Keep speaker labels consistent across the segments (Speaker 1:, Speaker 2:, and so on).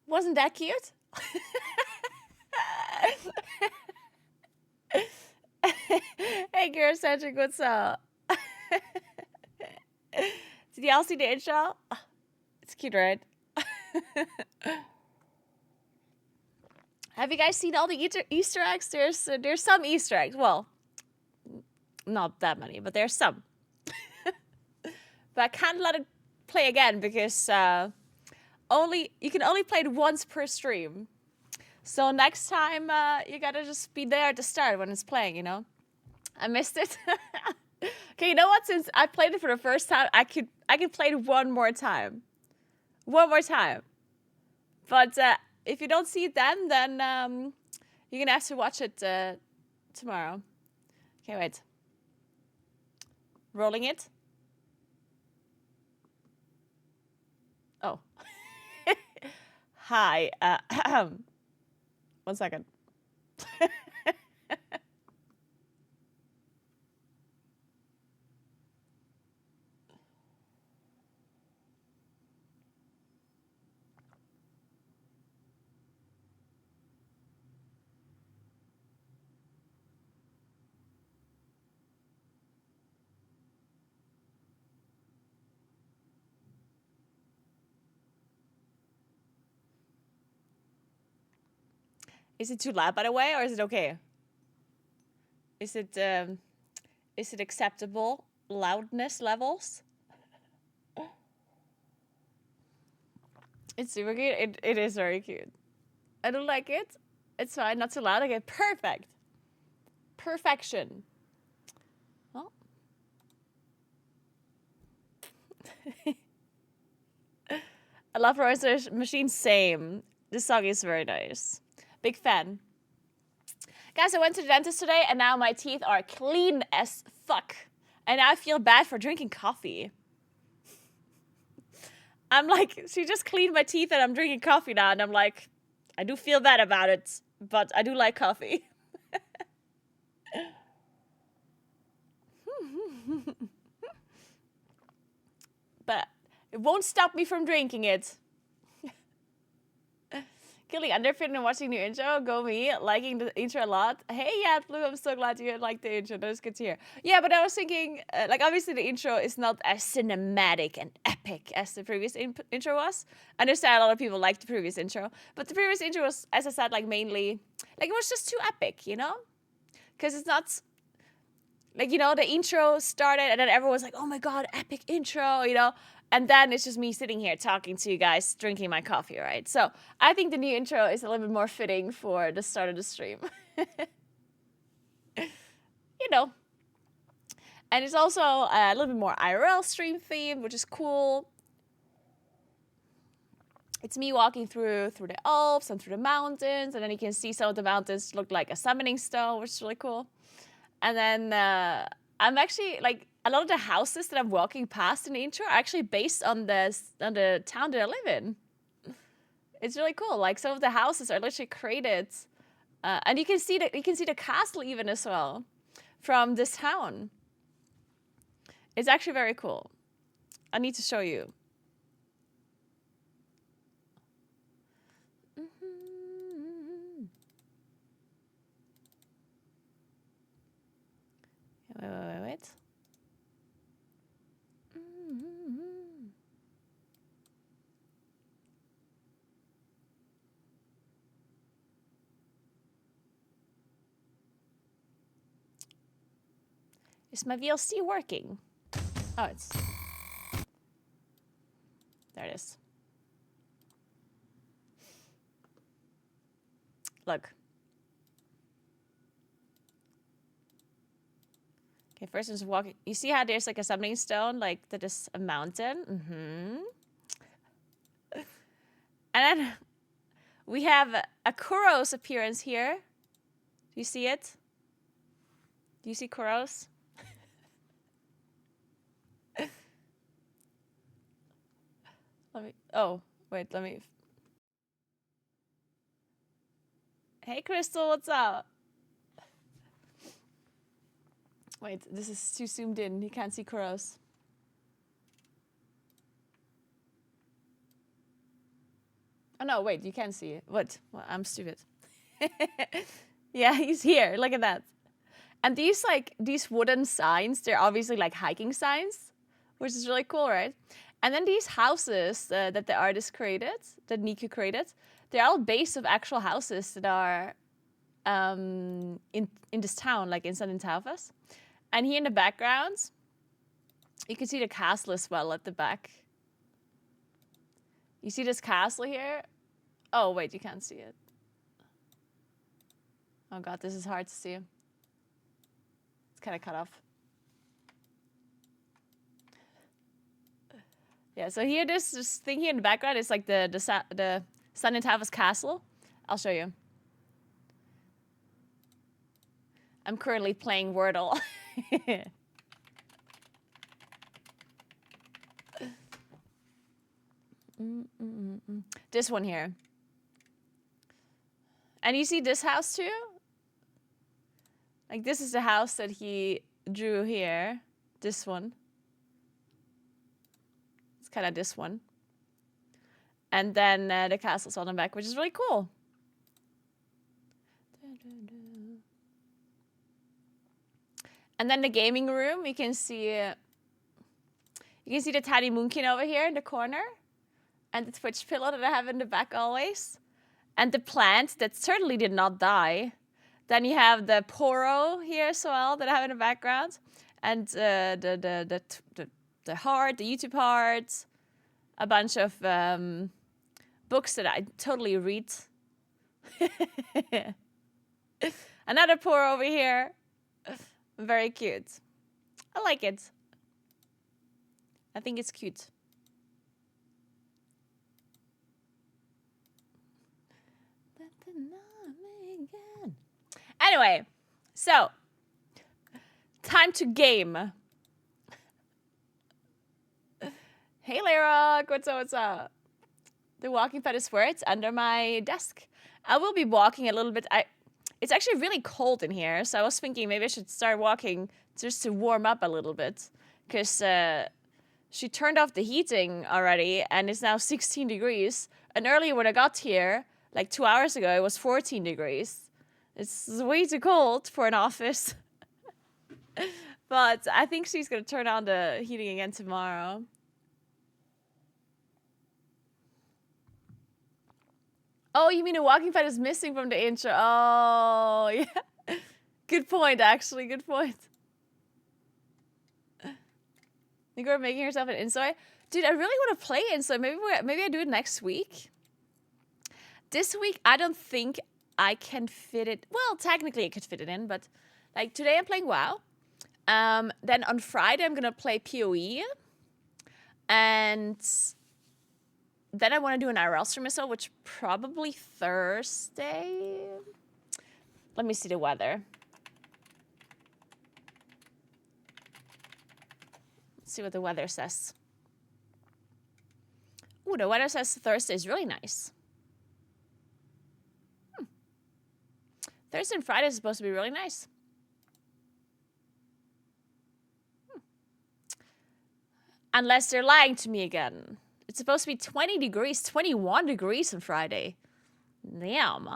Speaker 1: Wasn't that cute? Hey, girl, Cedric, what's up? Did y'all see the intro? Oh, it's cute, right? Have you guys seen all the Easter eggs? There's some Easter eggs. Well, not that many, but there's some. But I can't let it play again because you can only play it once per stream. So next time you gotta just be there at the start when it's playing, you know? I missed it. Okay, you know what? Since I played it for the first time, I could play it one more time. One more time. But if you don't see it then you're gonna have to watch it tomorrow. Okay, wait. Rolling it. Oh. Hi. 1 second. Is it too loud, by the way, or is it okay? Is it acceptable loudness levels? It's super cute. It is very cute. I don't like it. It's fine. Not too loud. Okay, perfect. Perfection. Well. I love Royce Machine. Same. This song is very nice. Big fan. Guys, I went to the dentist today and now my teeth are clean as fuck. And I feel bad for drinking coffee. I'm like, she just cleaned my teeth and I'm drinking coffee now. And I'm like, I do feel bad about it, but I do like coffee. But it won't stop me from drinking it. Killing Underfit and watching the intro. Go me. Liking the intro a lot. Hey, yeah, Blue, I'm so glad you like the intro. That was good to hear. Yeah, but I was thinking, like, obviously the intro is not as cinematic and epic as the previous intro was. I understand a lot of people like the previous intro. But the previous intro was, as I said, like, mainly, like, it was just too epic, you know? Because it's not, like, you know, the intro started and then everyone was like, oh my god, epic intro, you know? And then it's just me sitting here talking to you guys, drinking my coffee, right? So I think the new intro is a little bit more fitting for the start of the stream. You know. And it's also a little bit more IRL stream theme, which is cool. It's me walking through the Alps and through the mountains, and then you can see some of the mountains look like a summoning stone, which is really cool. And then I'm actually, like, a lot of the houses that I'm walking past in the intro are actually based on the town that I live in. It's really cool. Like, some of the houses are literally created, and you can see the castle even as well from this town. It's actually very cool. I need to show you. Wait. Is my VLC working? Oh, it's... There it is. Look. Okay, first I'm just walking. You see how there's like a summoning stone, like that is a mountain? And then we have a Kuro's appearance here. Do you see it? Do you see Kuro's? Let me... Hey, Crystal, what's up? Wait, this is too zoomed in. You can't see Kuro's. Oh no, wait, you can't see it. What? Well, I'm stupid. Yeah, he's here. Look at that. And these wooden signs, they're obviously like hiking signs, which is really cool, right? And then these houses that the artist created, that Niku created, they're all based of actual houses that are in this town, like in San Tavas. And here in the background, you can see the castle as well at the back. You see this castle here? Oh, wait, you can't see it. Oh god, this is hard to see. It's kind of cut off. Yeah, so here, this thing here in the background is like the San Tavas castle. I'll show you. I'm currently playing Wordle. This one here. And you see this house too? Like this is the house that he drew here. This one. It's kind of this one. And then the castle's on the back, which is really cool. And then the gaming room, you can see the tiny moonkin over here in the corner. And the Twitch pillow that I have in the back always. And the plant that certainly did not die. Then you have the Poro here as well that I have in the background. And the heart, the YouTube heart. A bunch of books that I totally read. Another Poro over here. Very cute. I like it. I think it's cute. Anyway, so time to game. Hey Layrock, what's up, what's up? The walking pad is where it's under my desk. I will be walking a little bit. It's actually really cold in here, so I was thinking maybe I should start walking just to warm up a little bit. Because she turned off the heating already, and it's now 16 degrees. And earlier when I got here, like 2 hours ago, it was 14 degrees. It's way too cold for an office. But I think she's going to turn on the heating again tomorrow. Oh, you mean the walking pad is missing from the intro? Oh, yeah. Good point, actually. Good point. Think we're making herself an Insoy? Dude, I really want to play Insoy. Maybe I do it next week. This week, I don't think I can fit it. Well, technically I could fit it in, but like today I'm playing WoW. Then on Friday I'm gonna play PoE. And then I want to do an IRL stream as well, which probably Thursday. Let me see the weather. Let's see what the weather says. Ooh, the weather says Thursday is really nice. Thursday and Friday is supposed to be really nice. Unless they're lying to me again. It's supposed to be 20 degrees, 21 degrees on Friday. Damn.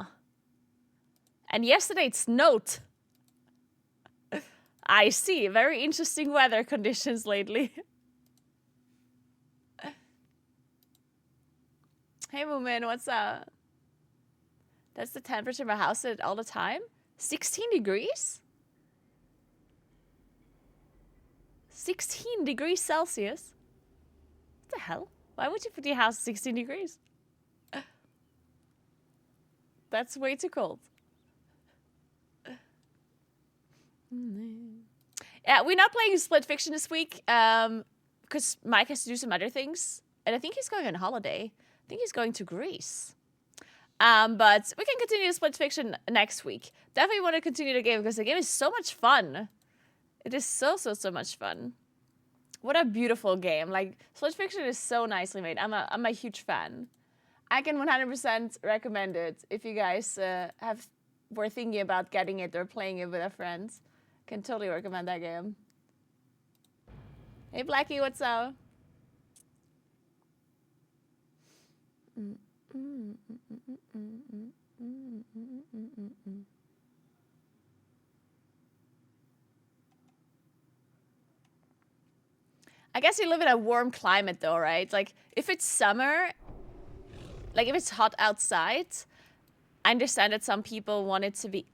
Speaker 1: And yesterday it snowed. I see. Very interesting weather conditions lately. Hey, Moomin, what's up? That's the temperature of my house at all the time? 16 degrees? 16 degrees Celsius? What the hell? Why would you put your house at 16 degrees? That's way too cold. Yeah, we're not playing Split Fiction this week because Mike has to do some other things. And I think he's going on holiday. I think he's going to Greece. But we can continue Split Fiction next week. Definitely want to continue the game because the game is so much fun. It is so much fun. What a beautiful game. Like, Split Fiction is so nicely made. I'm a huge fan. I can 100% recommend it if you guys were thinking about getting it or playing it with a friend. Can totally recommend that game. Hey Blackie, what's up? I guess you live in a warm climate though, right? Like if it's summer, like if it's hot outside, I understand that some people want it to be.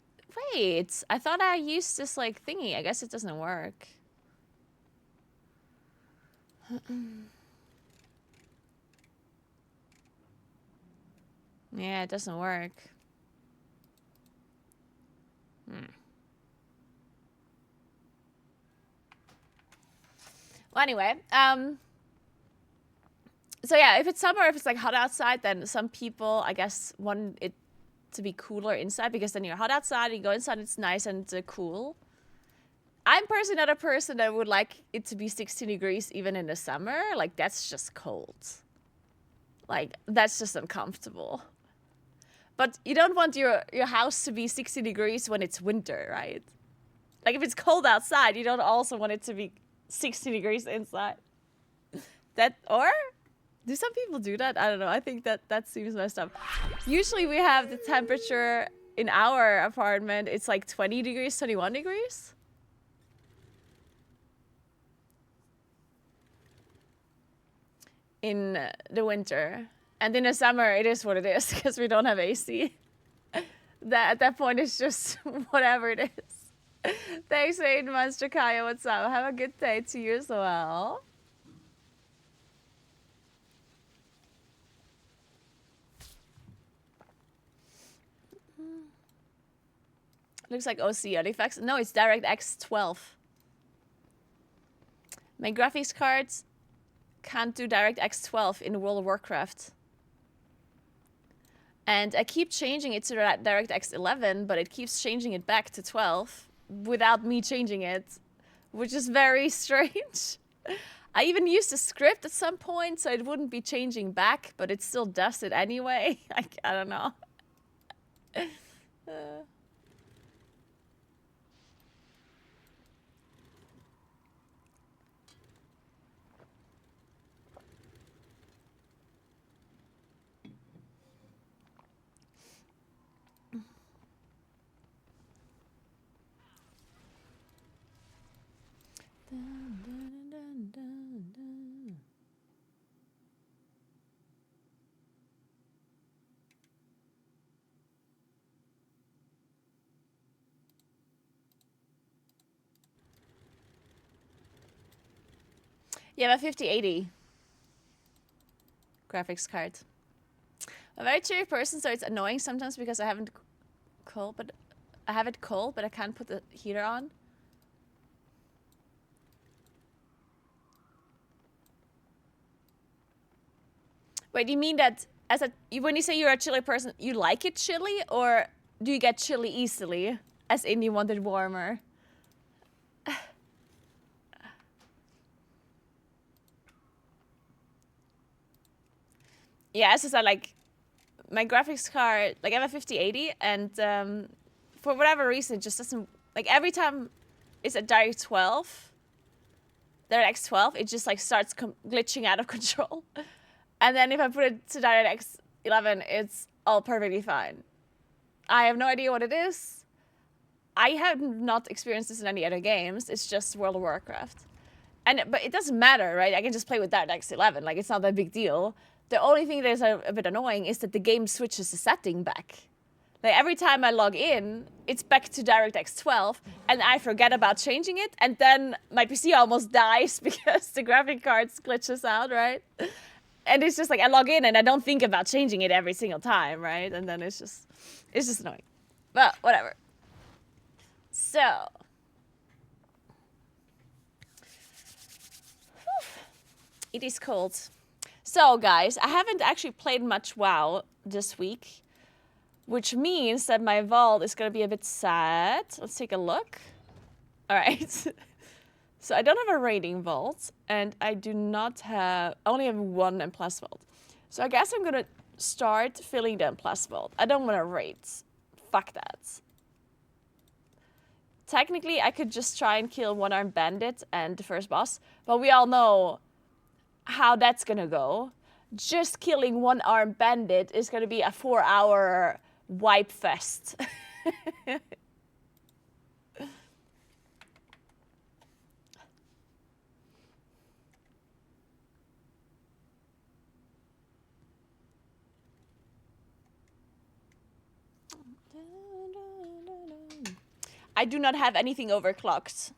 Speaker 1: Wait, I thought I used this like thingy. I guess it doesn't work. Yeah, it doesn't work. Well, anyway, so yeah, if it's summer, if it's like hot outside, then some people, I guess, want it to be cooler inside because then you're hot outside, you go inside, it's nice and cool. I'm personally not a person that would like it to be 16 degrees even in the summer. Like, that's just cold. Like, that's just uncomfortable. But you don't want your house to be 60 degrees when it's winter, right? Like, if it's cold outside, you don't also want it to be 60 degrees inside. Or do some people do that? I don't know. I think that seems messed up. Usually we have the temperature in our apartment, it's like 20 degrees, 21 degrees. In the winter. And in the summer, it is what it is because we don't have AC. At that point, it's just whatever it is. Thanks for 8 months, Jakaya. What's up? Have a good day to you as well. Looks like OC artifacts. No, it's DirectX 12. My graphics cards can't do DirectX 12 in World of Warcraft. And I keep changing it to DirectX 11, but it keeps changing it back to 12 without me changing it, which is very strange. I even used a script at some point so it wouldn't be changing back, but it still does it anyway. I don't know. Yeah, my 5080 graphics card. I'm a very cheery person, so it's annoying sometimes because I have it cold, but I can't put the heater on. Wait, do you mean that when you say you're a chilly person, you like it chilly, or do you get chilly easily, as in you want it warmer? Yeah, as I said, like, my graphics card, like, I have a 5080, and for whatever reason, it just doesn't, like, every time it's at DirectX 12, it just, like, starts glitching out of control. And then if I put it to DirectX 11, it's all perfectly fine. I have no idea what it is. I have not experienced this in any other games. It's just World of Warcraft. But it doesn't matter, right? I can just play with DirectX 11. Like, it's not that big deal. The only thing that is a bit annoying is that the game switches the setting back. Like, every time I log in, it's back to DirectX 12, and I forget about changing it, and then my PC almost dies because the graphic card glitches out, right? And it's just like, I log in and I don't think about changing it every single time, right? And then it's just annoying. But whatever. So. It is cold. So guys, I haven't actually played much WoW this week, which means that my vault is gonna be a bit sad. Let's take a look. All right. So I don't have a raiding vault, and I do not have, I only have one M+ vault. So I guess I'm gonna start filling the M+ vault. I don't wanna raid. Fuck that. Technically, I could just try and kill one-armed bandit and the first boss, but we all know how that's gonna go. just killing one armed bandit is gonna be a 4-hour wipe fest. I do not have anything overclocked.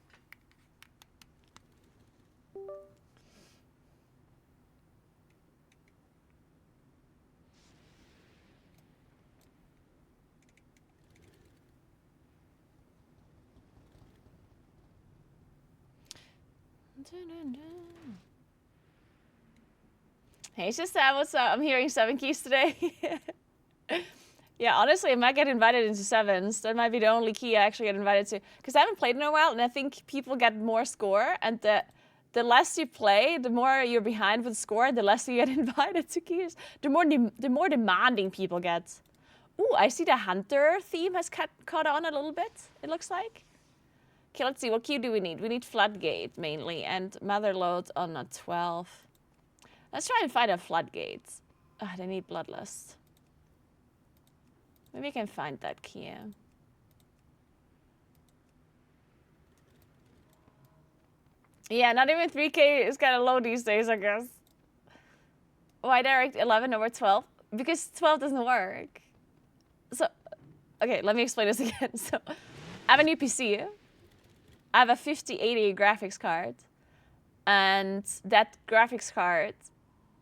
Speaker 1: Hey, it's just that I'm hearing 7 keys today. Yeah, honestly, I might get invited into 7s. That might be the only key I actually get invited to. Because I haven't played in a while, and I think people get more score. And the less you play, the more you're behind with score, the less you get invited to keys. The more demanding people get. Ooh, I see the hunter theme has caught on a little bit, it looks like. Okay, let's see, what key do we need? We need floodgate, mainly, and motherload on a 12. Let's try and find a floodgate. Ah, they need bloodlust. Maybe I can find that key. Yeah, not even 3K is kind of low these days, I guess. Why direct 11 over 12? Because 12 doesn't work. So, okay, let me explain this again. So, I have a new PC. I have a 5080 graphics card. And that graphics card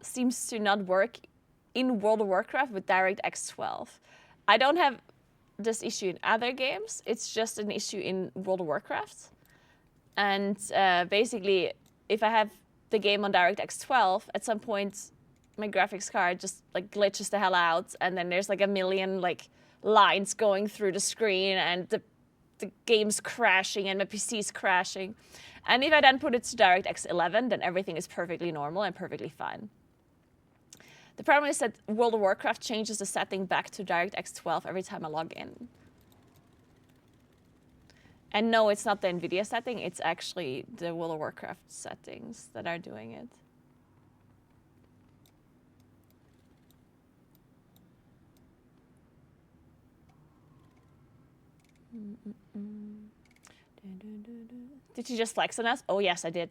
Speaker 1: seems to not work in World of Warcraft with DirectX 12. I don't have this issue in other games. It's just an issue in World of Warcraft. And basically, if I have the game on DirectX 12, at some point, my graphics card just like glitches the hell out, and then there's like a million like lines going through the screen, and the game's crashing, and my PC's crashing. And if I then put it to DirectX 11, then everything is perfectly normal and perfectly fine. The problem is that World of Warcraft changes the setting back to DirectX 12 every time I log in. And no, it's not the NVIDIA setting, it's actually the World of Warcraft settings that are doing it. Did you just flex on us? Oh yes, I did.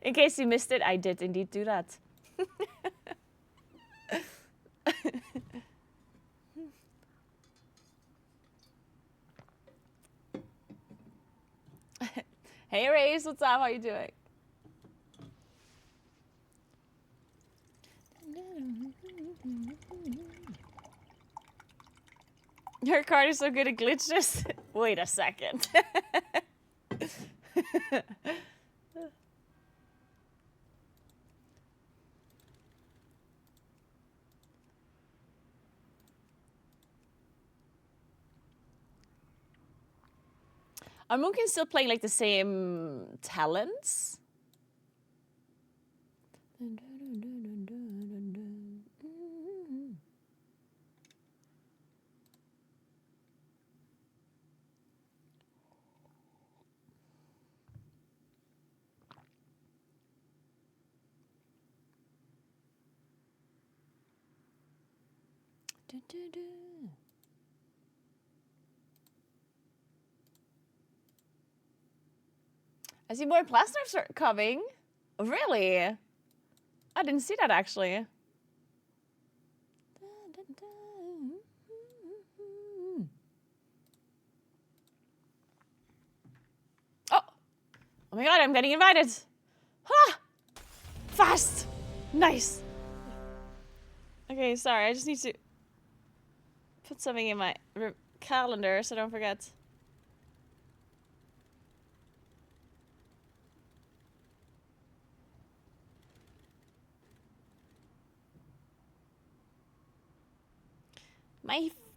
Speaker 1: In case you missed it, I did indeed do that. Hey Race, what's up? How you doing? Your card is so good at glitches. Wait a second. Are Moonkin still playing like the same talents? I see more plasters are coming. Really? I didn't see that actually. Oh! Oh my god, I'm getting invited. Ah! Fast! Nice! Okay, sorry, I just need to put something in my calendar so I don't forget.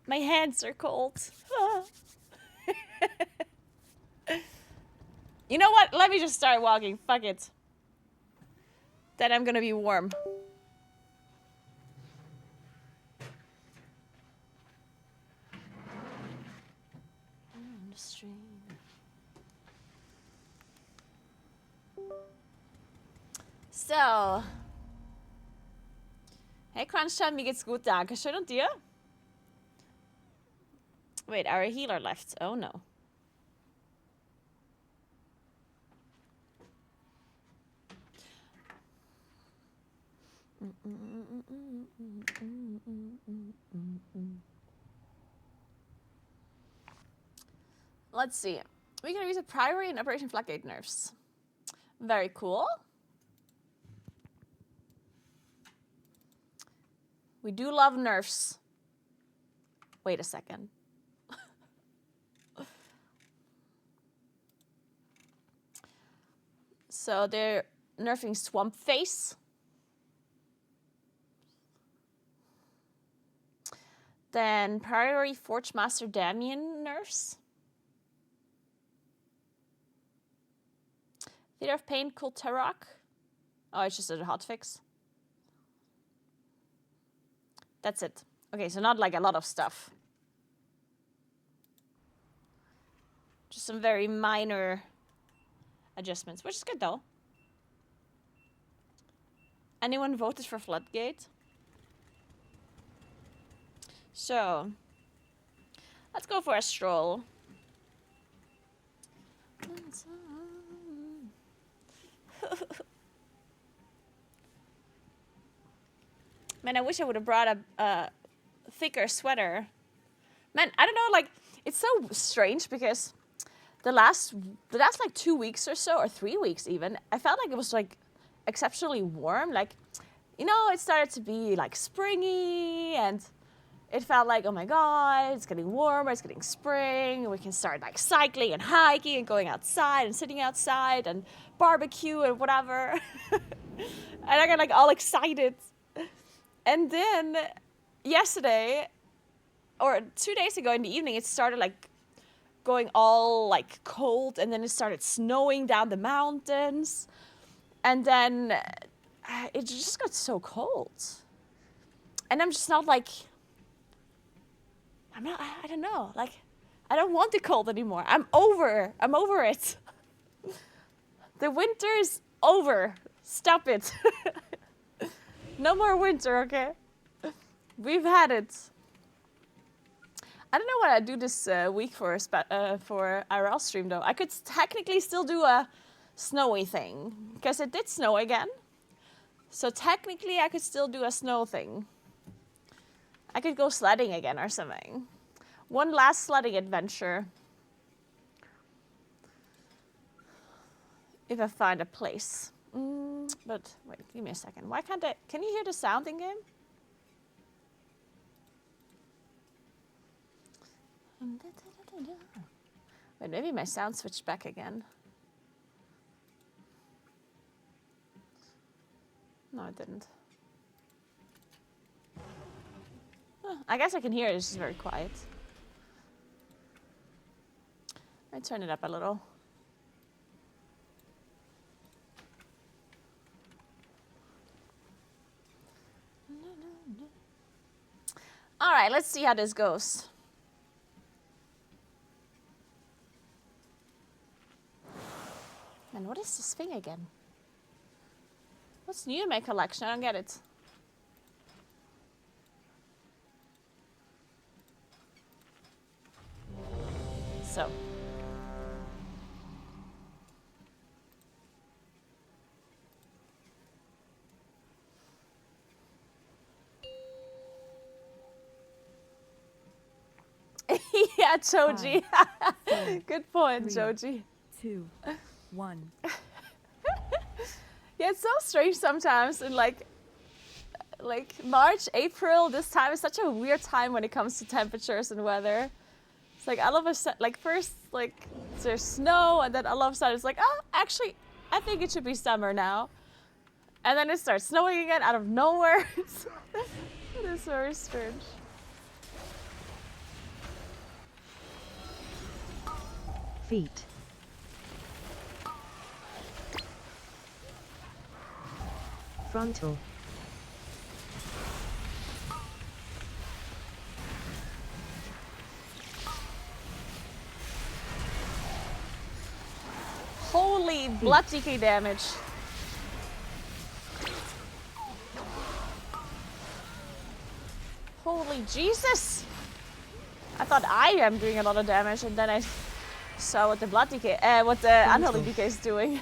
Speaker 1: My hands are cold. You know what? Let me just start walking. Fuck it. Then I'm gonna be warm. On the street. So Crunchtime, mir geht's gut, dankeschön. Und dir? Wait, our healer left. Oh no. Let's see. We can use a priority in Operation Floodgate nerfs. Very cool. We do love nerfs. Wait a second. So they're nerfing Swamp Face. Then Priority Forge Master Damien nerfs. Theater of Pain, Cool Tarok. Oh, it's just a hotfix. That's it. Okay, so not like a lot of stuff. Just some very minor adjustments, which is good though. Anyone voted for Floodgate? So, let's go for a stroll. Man, I wish I would have brought a thicker sweater. Man, I don't know, like, it's so strange because the last like 2 weeks or so, or 3 weeks even, I felt like it was like exceptionally warm. Like, you know, it started to be like springy and it felt like, oh my God, it's getting warmer, it's getting spring, and we can start like cycling and hiking and going outside and sitting outside and barbecue and whatever. And I got like all excited. And then yesterday, or 2 days ago in the evening, it started like going all like cold, and then it started snowing down the mountains. And then it just got so cold. And I'm just not like, I don't know, like, I don't want the cold anymore. I'm over it. The winter is over. Stop it. No more winter, okay? We've had it. I don't know what I'd do this week for IRL stream though. I could technically still do a snowy thing, because it did snow again. So technically I could still do a snow thing. I could go sledding again or something. One last sledding adventure. If I find a place. But wait, give me a second. Why can't I? Can you hear the sound in game? Wait, maybe my sound switched back again. No, it didn't. I guess I can hear it, it's just very quiet. I turn it up a little. All right, let's see how this goes. Man, what is this thing again? What's new in my collection? I don't get it. So. Yeah, Joji. Good point, Joji. 2, 1. Yeah, it's so strange sometimes in like March, April, this time is such a weird time when it comes to temperatures and weather. It's like all of a sudden, like first, like there's snow, and then all of a sudden it's like, oh, actually, I think it should be summer now. And then it starts snowing again out of nowhere. It is very strange.
Speaker 2: Feet. Frontal.
Speaker 1: Holy blood decay damage. Holy Jesus! I thought I am doing a lot of damage, and then I saw what the blood decay, what the unholy decay is doing.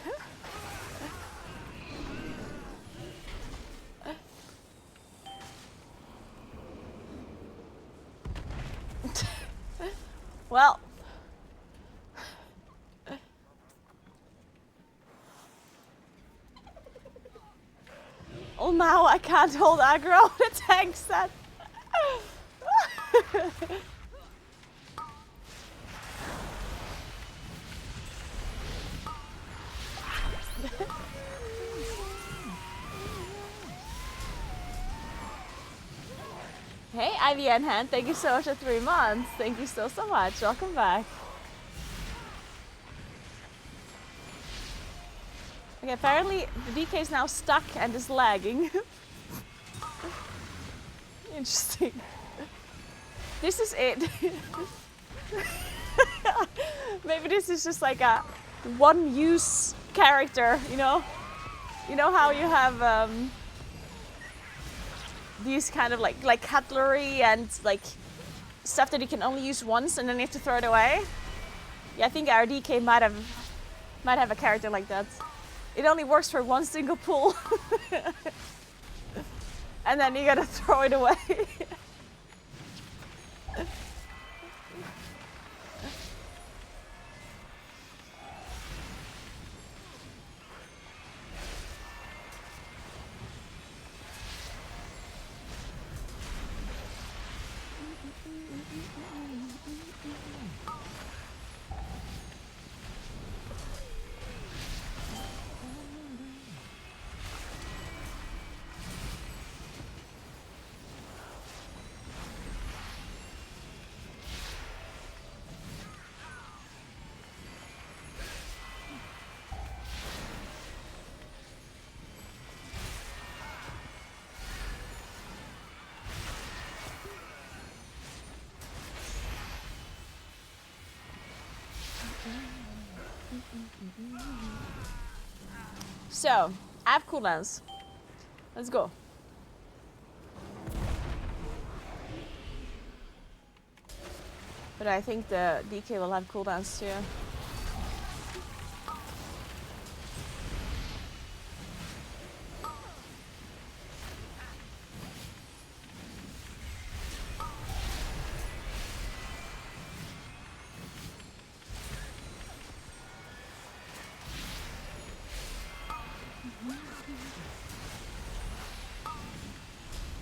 Speaker 1: Well. Oh, now I can't hold aggro. The tank set. Hey, IVN Hand, thank you so much for 3 months. Thank you so much. Welcome back. Okay, apparently the DK is now stuck and is lagging. Interesting. This is it. Maybe this is just like a one-use character, you know? You know how you have these kind of like cutlery and like stuff that you can only use once and then you have to throw it away? Yeah, I think our DK might have a character like that. It only works for one single pull. And then you gotta throw it away. So, I have cooldowns. Let's go. But I think the DK will have cooldowns too.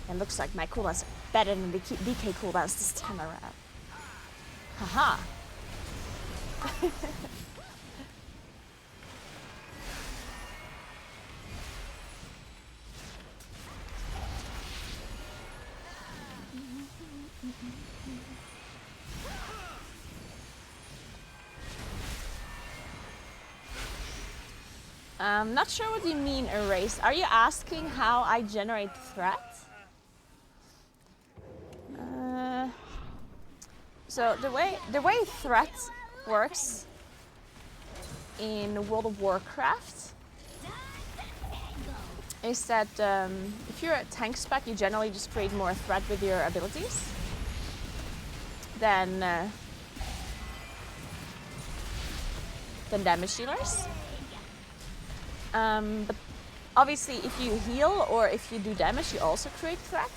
Speaker 1: It looks like my cooldowns are better than the DK cooldowns this time around. Haha. I'm not sure what you mean erase. Are you asking how I generate threats? So the way threat works in World of Warcraft is that if you're a tank spec, you generally just create more threat with your abilities than damage dealers. But obviously, if you heal or if you do damage, you also create threat.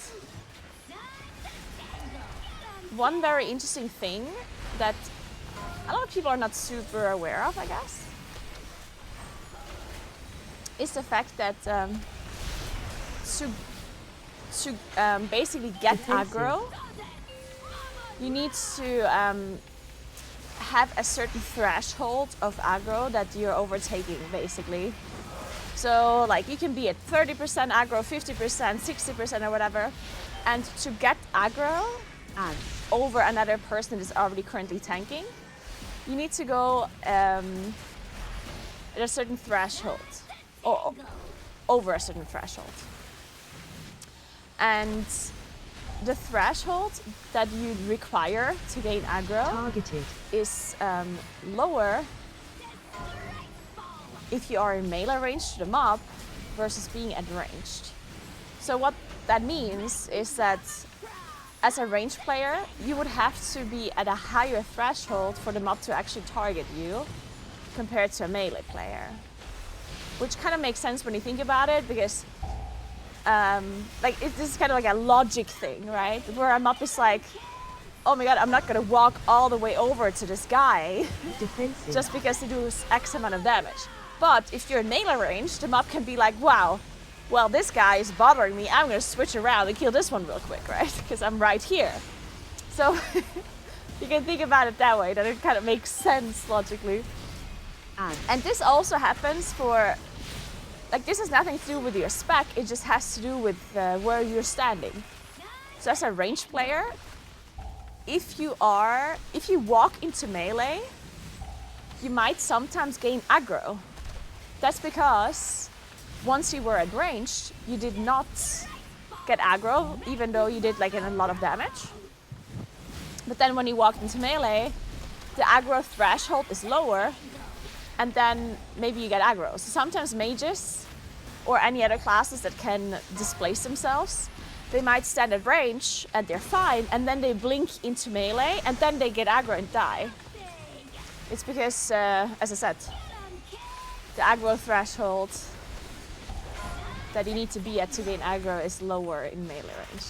Speaker 1: One very interesting thing that a lot of people are not super aware of, I guess, is the fact that to basically get aggro, you need to have a certain threshold of aggro that you're overtaking, basically. So, like, you can be at 30% aggro, 50%, 60% or whatever, and to get aggro over another person that is already currently tanking, you need to go at a certain threshold, or over a certain threshold. And the threshold that you require to gain aggro is lower if you are in melee range to the mob versus being at ranged. So what that means is that as a range player, you would have to be at a higher threshold for the mob to actually target you compared to a melee player. Which kind of makes sense when you think about it, because this is kind of like a logic thing, right? Where a mob is like, oh my god, I'm not gonna walk all the way over to this guy just because they do X amount of damage. But if you're in melee range, the mob can be like, wow, well, this guy is bothering me, I'm gonna switch around and kill this one real quick, right? Because I'm right here. So you can think about it that way, that it kind of makes sense logically. And this also happens for, like, this has nothing to do with your spec, it just has to do with where you're standing. So as a range player, if you walk into melee, you might sometimes gain aggro. That's because once you were at range, you did not get aggro, even though you did like a lot of damage. But then when you walked into melee, the aggro threshold is lower, and then maybe you get aggro. So sometimes mages or any other classes that can displace themselves, they might stand at range and they're fine, and then they blink into melee, and then they get aggro and die. It's because, as I said, the aggro threshold that you need to be at to gain aggro is lower in melee range.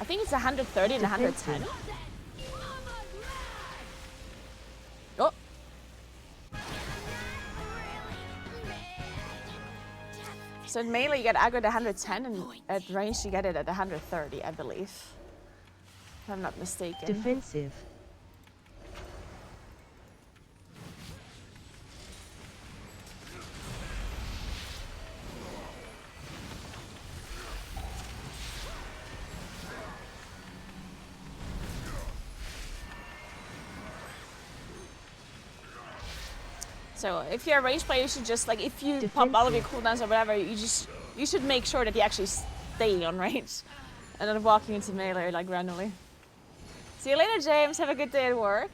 Speaker 1: I think it's 130 and 110. Oh. So in melee you get aggro at 110, and at range you get it at 130, I believe. If I'm not mistaken.
Speaker 2: Defensive.
Speaker 1: So if you're a range player, you should just, like, if you pop all of your cooldowns or whatever, you should make sure that you actually stay on range and not walking into melee like randomly. See you later, James. Have a good day at work.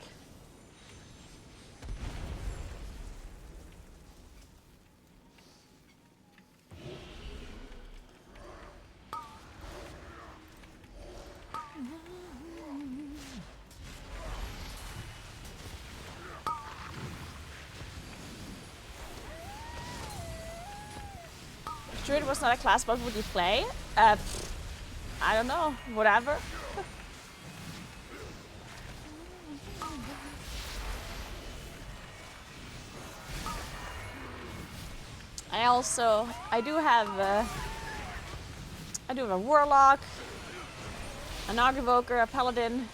Speaker 1: If Druid was not a class, what would you play? I don't know. Whatever. I do have a Warlock, an Argivoker, a Paladin.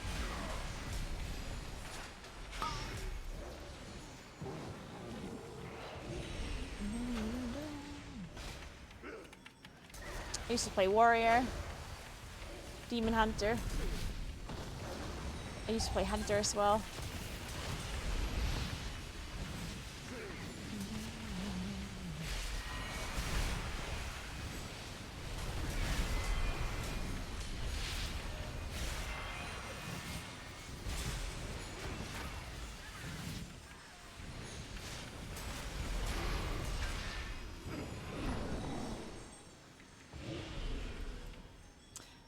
Speaker 1: I used to play Warrior, Demon Hunter. I used to play Hunter as well.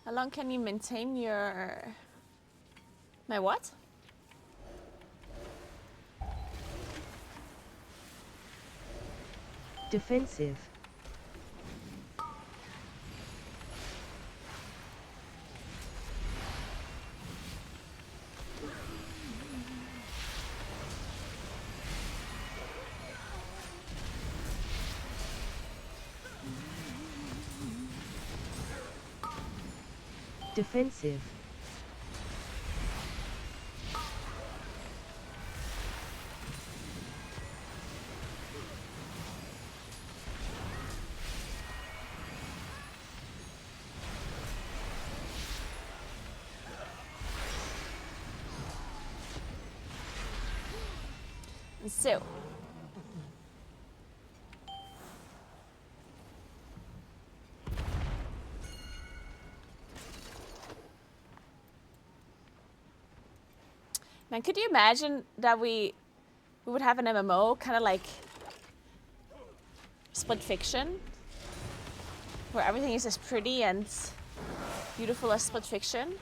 Speaker 1: How long can you maintain your... My what?
Speaker 2: Defensive. Defensive.
Speaker 1: So. Man, could you imagine that we would have an MMO kind of like Split Fiction, where everything is as pretty and beautiful as Split Fiction.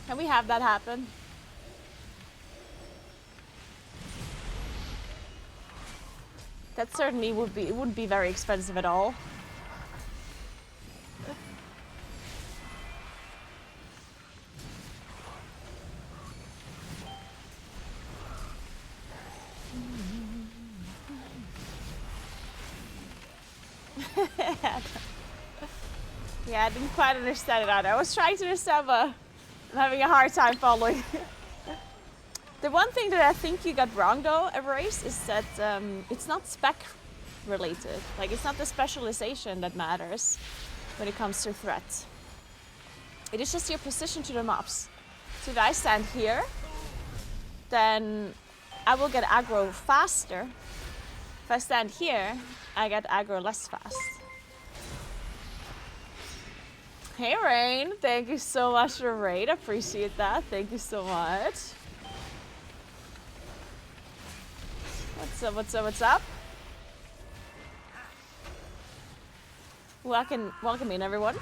Speaker 1: Can we have that happen? That certainly would be, it wouldn't be very expensive at all. Yeah, I didn't quite understand it either. I was trying to understand, but I'm having a hard time following. The one thing that I think you got wrong though, Everrace, is that it's not spec related. Like, it's not the specialization that matters when it comes to threat. It is just your position to the mobs. So if I stand here, then I will get aggro faster. If I stand here, I get aggro less fast. Hey Rain, thank you so much for the raid. Appreciate that. Thank you so much. What's up, what's up, what's up? Welcome in everyone.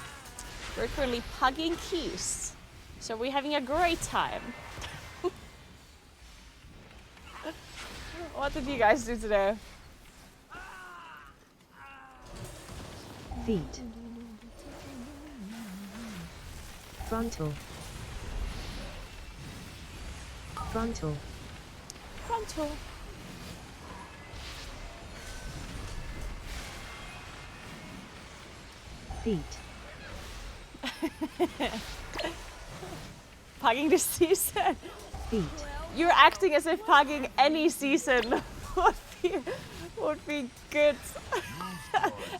Speaker 1: We're currently pugging keys. So we're having a great time. What did you guys do today?
Speaker 2: Feet. Frontal. Frontal.
Speaker 1: Frontal.
Speaker 2: Feet.
Speaker 1: Pugging this season?
Speaker 2: Feet.
Speaker 1: You're acting as if pugging any season would be good.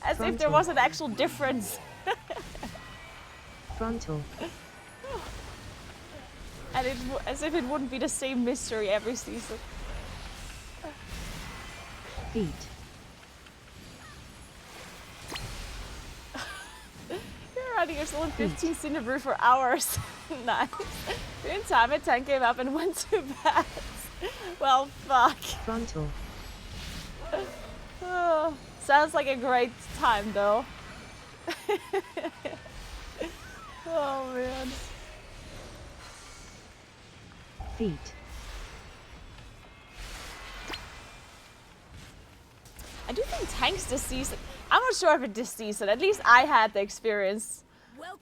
Speaker 1: As if there was an actual difference.
Speaker 2: Frontal.
Speaker 1: And as if it wouldn't be the same mystery every season.
Speaker 2: Feet.
Speaker 1: You're running yourself in 15 Cinderbrew for hours. Nice. You're in time it 10 came up and went to bed. Well, fuck.
Speaker 2: Frontal.
Speaker 1: Oh, sounds like a great time though. Oh man.
Speaker 2: Feet.
Speaker 1: I do think tanks this season, I'm not sure if it this season, at least I had the experience.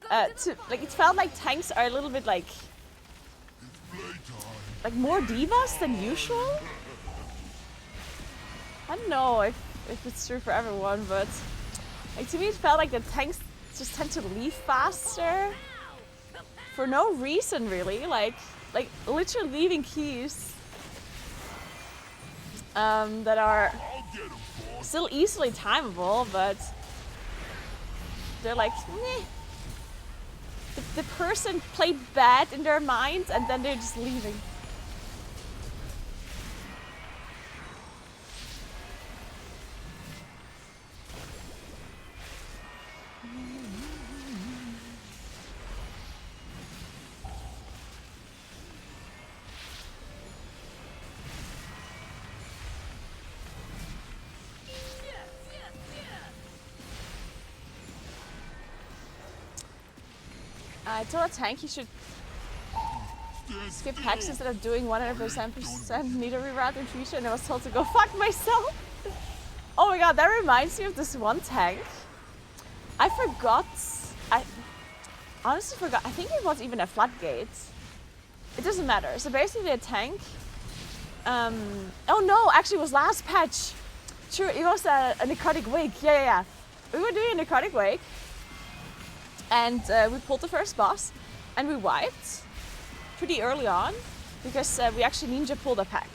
Speaker 1: Like, it felt like tanks are a little bit like more divas than usual. I don't know if it's true for everyone, but like, to me it felt like the tanks just tend to leave faster for no reason really, like literally leaving keys that are still easily timeable, but they're like, meh. The person played bad in their minds and then they're just leaving. I told a tank he should skip packs instead of doing 100% meter reroute in future, and I was told to go fuck myself. Oh my god, that reminds me of this one tank. I honestly forgot. I think it was even a floodgate. It doesn't matter. So basically a tank. Oh no, actually it was last patch. True, it was a necrotic wake. Yeah. We were doing a necrotic wake. And we pulled the first boss, and we wiped pretty early on because we actually ninja pulled a pack,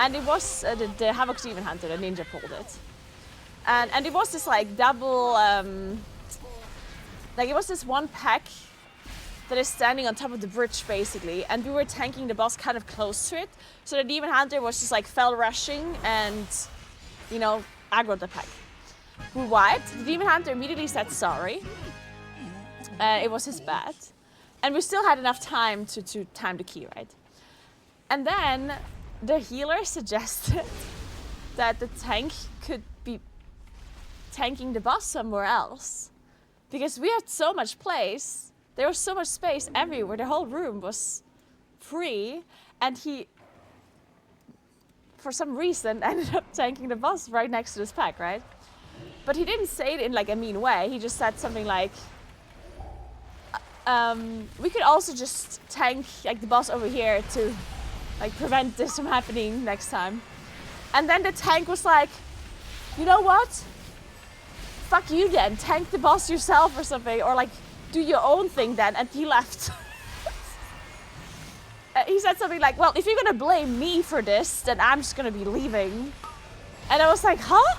Speaker 1: and it was the Havoc Demon Hunter, the ninja pulled it, and it was this like double, like it was this one pack that is standing on top of the bridge basically, and we were tanking the boss kind of close to it, so the Demon Hunter was just like fell rushing and, you know, aggroed the pack. We wiped. The Demon Hunter immediately said sorry. It was his bad. And we still had enough time to time the key, right? And then the healer suggested that the tank could be tanking the boss somewhere else. Because we had so much place. There was so much space everywhere. The whole room was free. And he, for some reason, ended up tanking the boss right next to this pack, right? But he didn't say it in like a mean way. He just said something like, we could also just tank like the boss over here to like prevent this from happening next time. And then the tank was like, you know what? Fuck you then, tank the boss yourself or something, or like do your own thing then, and he left. He said something like, well, if you're gonna blame me for this, then I'm just gonna be leaving. And I was like, huh?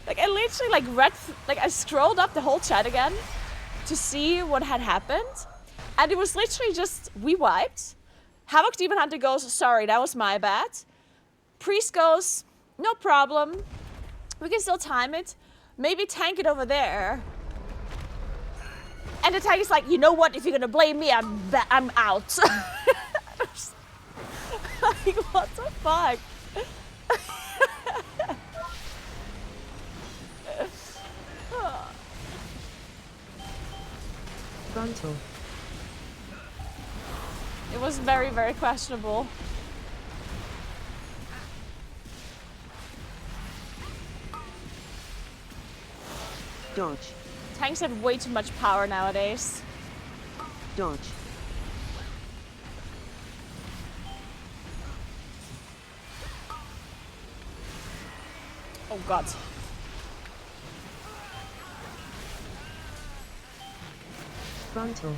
Speaker 1: Like I literally like read, like I scrolled up the whole chat again to see what had happened. And it was literally just, we wiped. Havoc Demon Hunter goes, sorry, that was my bad. Priest goes, no problem. We can still time it. Maybe tank it over there. And the tank is like, you know what? If you're gonna blame me, I'm out. Like, what the fuck?
Speaker 2: Frontal.
Speaker 1: It was very, very questionable.
Speaker 2: Dodge.
Speaker 1: Tanks have way too much power nowadays.
Speaker 2: Dodge.
Speaker 1: Oh god.
Speaker 2: Frontal.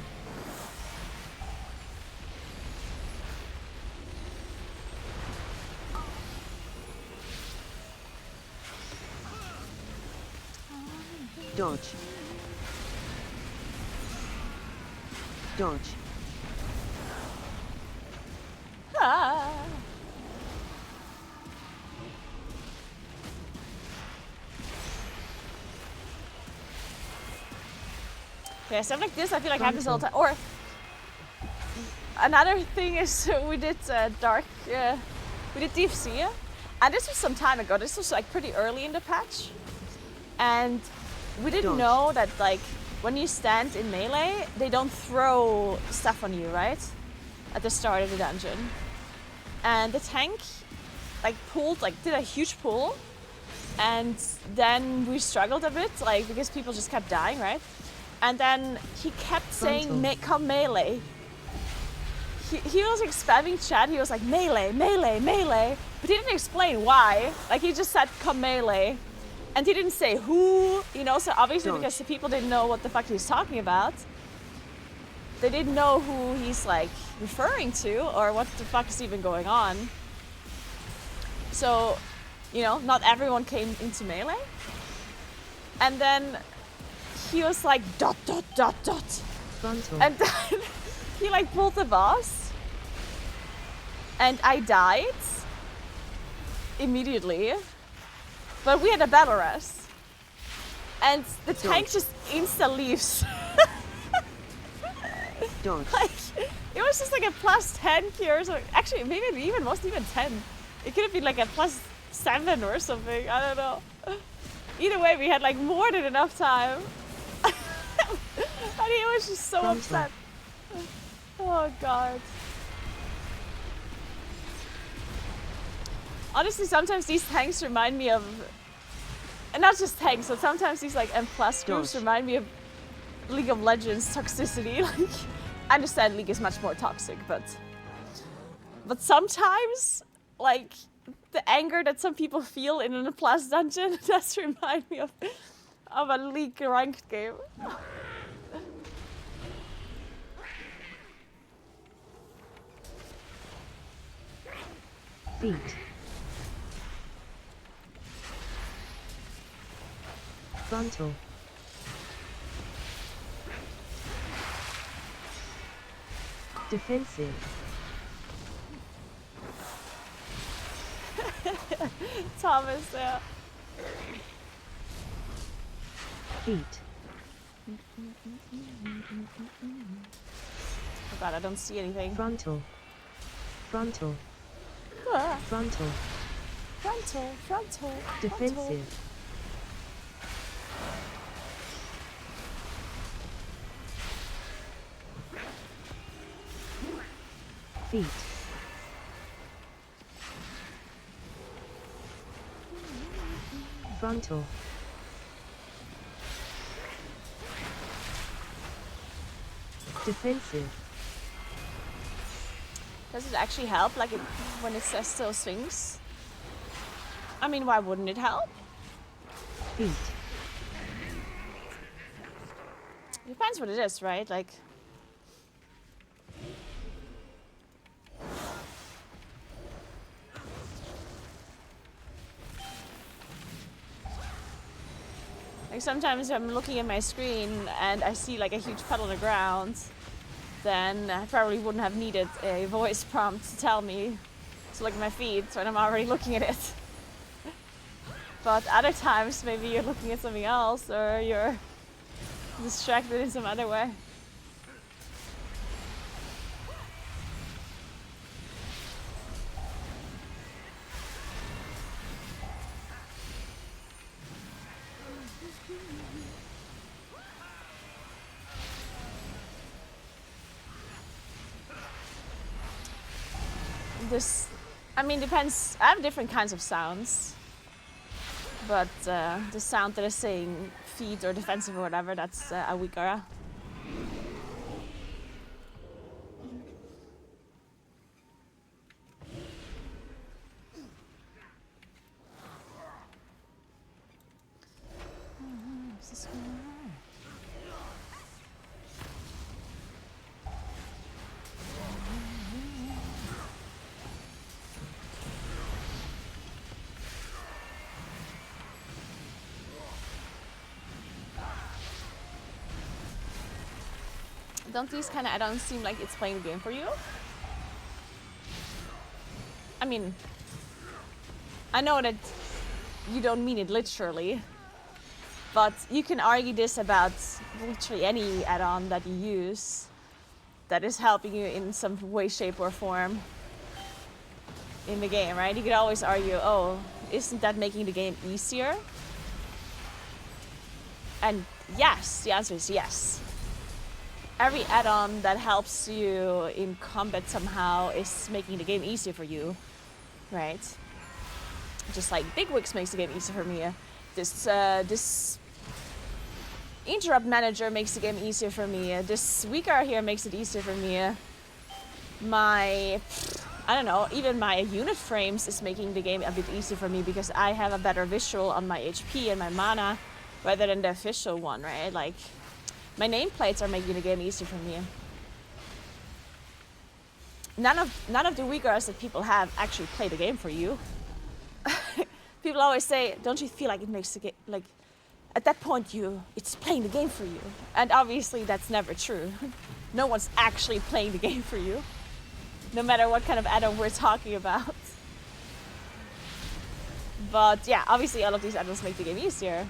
Speaker 2: Dodge. Dodge.
Speaker 1: Ah. Yeah, stuff like this I feel like happens all the time. Or another thing is we did we did Deep Sea, and this was some time ago. This was like pretty early in the patch, and we didn't know that like when you stand in melee, they don't throw stuff on you, right? At the start of the dungeon, and the tank like did a huge pull, and then we struggled a bit like because people just kept dying, right? And then he kept saying, come melee. He was like spamming chat, he was like, melee, melee, melee. But he didn't explain why. Like he just said, come melee. And he didn't say who, you know, so obviously because the people didn't know what the fuck he was talking about. They didn't know who he's like referring to or what the fuck is even going on. So, you know, not everyone came into melee. And then he was like dot dot dot dot
Speaker 2: Frontal.
Speaker 1: and then he like pulled the boss and I died immediately, but we had a battle rest and the tank just insta leaves. Like it was just like a plus 10 cure or something. Actually maybe it wasn't even 10, it could have been like a plus 7 or something, I don't know. Either way we had like more than enough time. And he was just so upset. Oh god. Honestly, sometimes these tanks remind me of, and not just tanks, but sometimes these like M+ groups remind me of League of Legends toxicity. Like, I understand League is much more toxic, but sometimes like the anger that some people feel in an M+ dungeon does remind me of a League ranked game.
Speaker 2: Feet. Frontal. Defensive.
Speaker 1: Thomas, yeah.
Speaker 2: Feet.
Speaker 1: Oh god, I don't see anything.
Speaker 2: Frontal. Frontal.
Speaker 1: Ah.
Speaker 2: Frontal.
Speaker 1: Frontal, frontal.
Speaker 2: Defensive. Feet. Frontal. Defensive.
Speaker 1: Does it actually help, like when it says those things? I mean, why wouldn't it help?
Speaker 2: Feet.
Speaker 1: It depends what it is, right? Like, sometimes I'm looking at my screen and I see like a huge puddle on the ground, then I probably wouldn't have needed a voice prompt to tell me to look at my feet when I'm already looking at it. But other times, maybe you're looking at something else or you're distracted in some other way. This, I mean, depends. I have different kinds of sounds, but the sound that is saying feed or defensive or whatever, that's a weaker. Don't these kind of add-ons seem like it's playing the game for you? I mean, I know that you don't mean it literally, but you can argue this about literally any add-on that you use that is helping you in some way, shape, or form in the game, right? You could always argue, oh, isn't that making the game easier? And yes, the answer is yes. Every add-on that helps you in combat somehow is making the game easier for you, right? Just like Big Wigs makes the game easier for me. This interrupt manager makes the game easier for me. This weaker here makes it easier for me. I don't know, even my unit frames is making the game a bit easier for me because I have a better visual on my HP and my mana rather than the official one, right? Like, my nameplates are making the game easier for me. None of the weakers that people have actually play the game for you. People always say, don't you feel like it makes the game, like, at that point it's playing the game for you. And obviously that's never true. No one's actually playing the game for you, no matter what kind of add-on we're talking about. But yeah, obviously all of these add-ons make the game easier.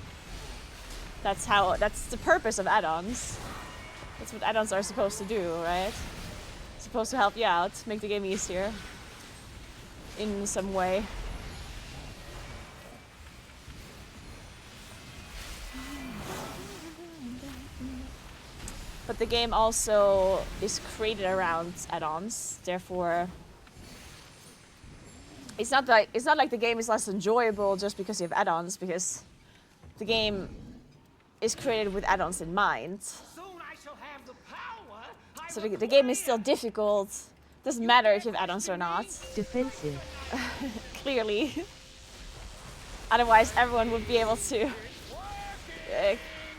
Speaker 1: That's the purpose of add-ons. That's what add-ons are supposed to do, right? Supposed to help you out, make the game easier in some way. But the game also is created around add-ons, therefore it's not like the game is less enjoyable just because you have add-ons, because the game is created with add-ons in mind. So the game is still difficult. Doesn't matter if you have add-ons or not.
Speaker 2: Defensive.
Speaker 1: Clearly. Otherwise everyone would be able to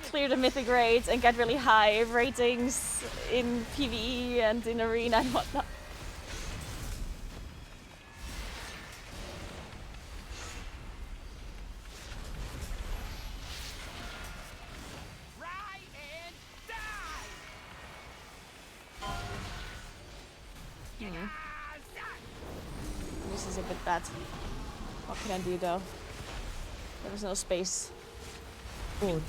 Speaker 1: clear the mythic raids and get really high ratings in PvE and in arena and whatnot. This is a bit bad. What can I do though? There was no space.
Speaker 2: VODs.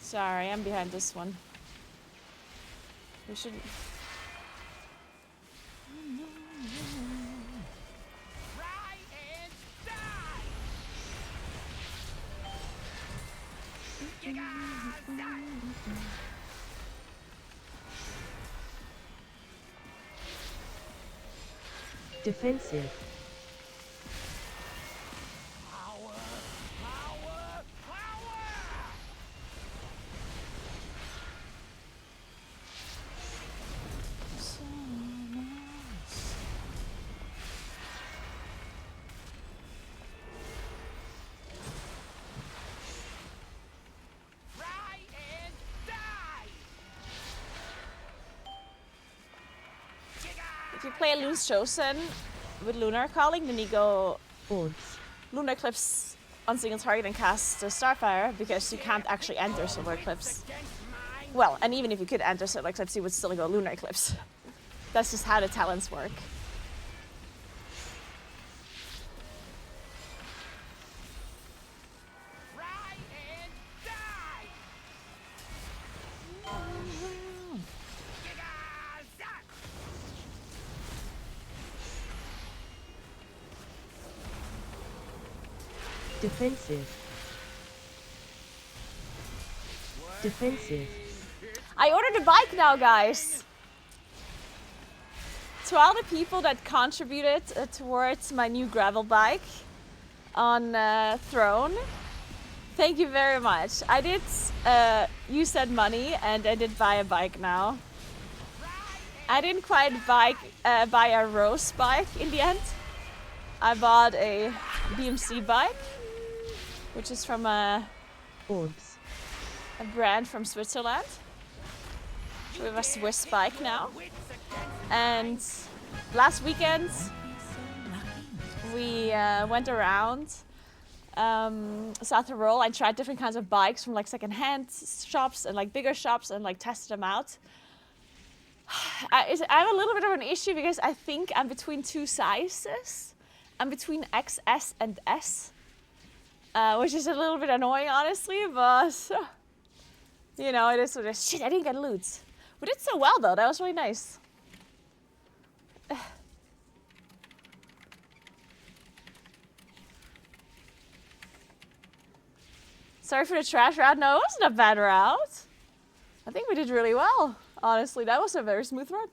Speaker 1: Sorry, I'm behind this one. We should.
Speaker 2: Defensive.
Speaker 1: So nice.
Speaker 3: Try and die!
Speaker 1: If you play Loon's Chosen with Lunar Calling, then you go
Speaker 2: VODs.
Speaker 1: Lunar Eclipse on single target and cast Starfire because you can't actually enter Solar Eclipse. Well, and even if you could enter Solar Eclipse, you would still go Lunar Eclipse. That's just how the talents work.
Speaker 3: Try and die!
Speaker 2: Defensive. Defensive.
Speaker 1: I ordered a bike now, guys. To all the people that contributed towards my new gravel bike on Throne, thank you very much. I did use that money and I did buy a bike now. I didn't quite buy a Rose bike in the end. I bought a BMC bike, which is from a
Speaker 2: VODs.
Speaker 1: brand from Switzerland. So we have a Swiss bike now. And last weekend we went around South Tyrol and tried different kinds of bikes from like second-hand shops and like bigger shops and like tested them out. I have a little bit of an issue because I think I'm between two sizes. I'm between XS and S, which is a little bit annoying, honestly, but you know, it is what it is. Shit, I didn't get loot. We did so well though, that was really nice. Sorry for the trash route. No, it wasn't a bad route. I think we did really well, honestly. That was a very smooth run.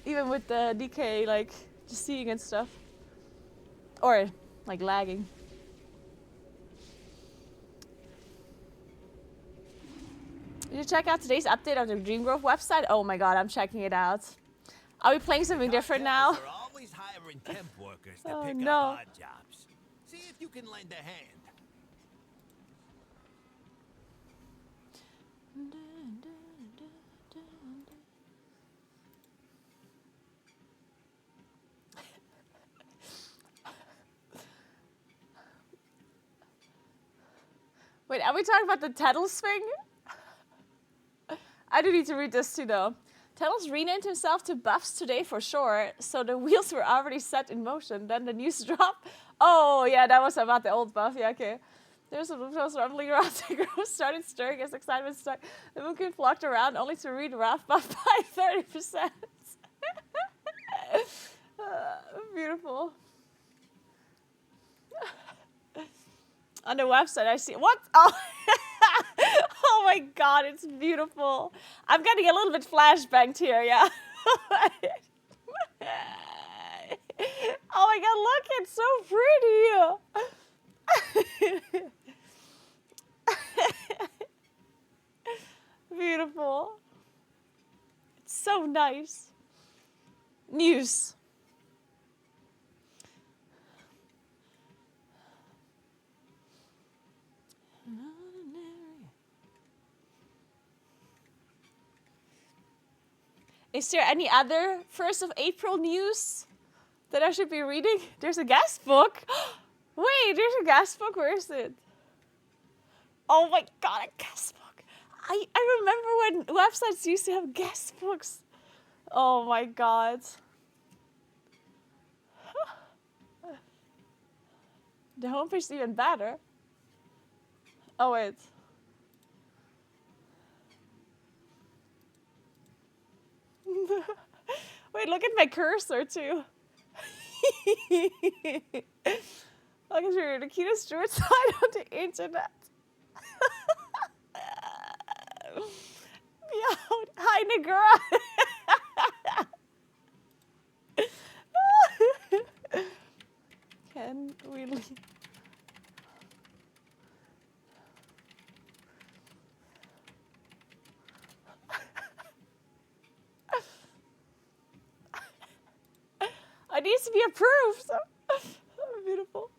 Speaker 1: Even with the DK, like, just seeing and stuff. Or, like, lagging. Did you check out today's update of the Dreamgrove website? Oh my god, I'm checking it out. Are we playing something different now?
Speaker 3: They're always hiring temp workers to
Speaker 1: Oh,
Speaker 3: pick
Speaker 1: no.
Speaker 3: up odd jobs. See if you can lend a hand.
Speaker 1: Wait, are we talking about the Tettle swing? I do need to read this too, though. Tettle's renamed himself to Buffs today for sure, so the wheels were already set in motion. Then the news dropped. Oh, yeah, that was about the old Buff. Yeah, okay. There's some was rumbling around. The grove started stirring as excitement struck. The Mookin flocked around only to read Wrath Buff by 30%. Beautiful. On the website, I see. What? Oh. Oh my god, it's beautiful. I'm getting a little bit flashbanged here, yeah. Oh my god, look, it's so pretty. Beautiful. It's so nice. News. Is there any other 1st of April news that I should be reading? There's a guest book. Wait, there's a guest book. Where is it? Oh my god, a guest book. I remember when websites used to have guest books. Oh my god. The homepage is even better. Oh wait. Wait, look at my cursor too. Look at your the cutest Druid side on the internet. Meowed. Hi, Naguura. It needs to be approved. Beautiful.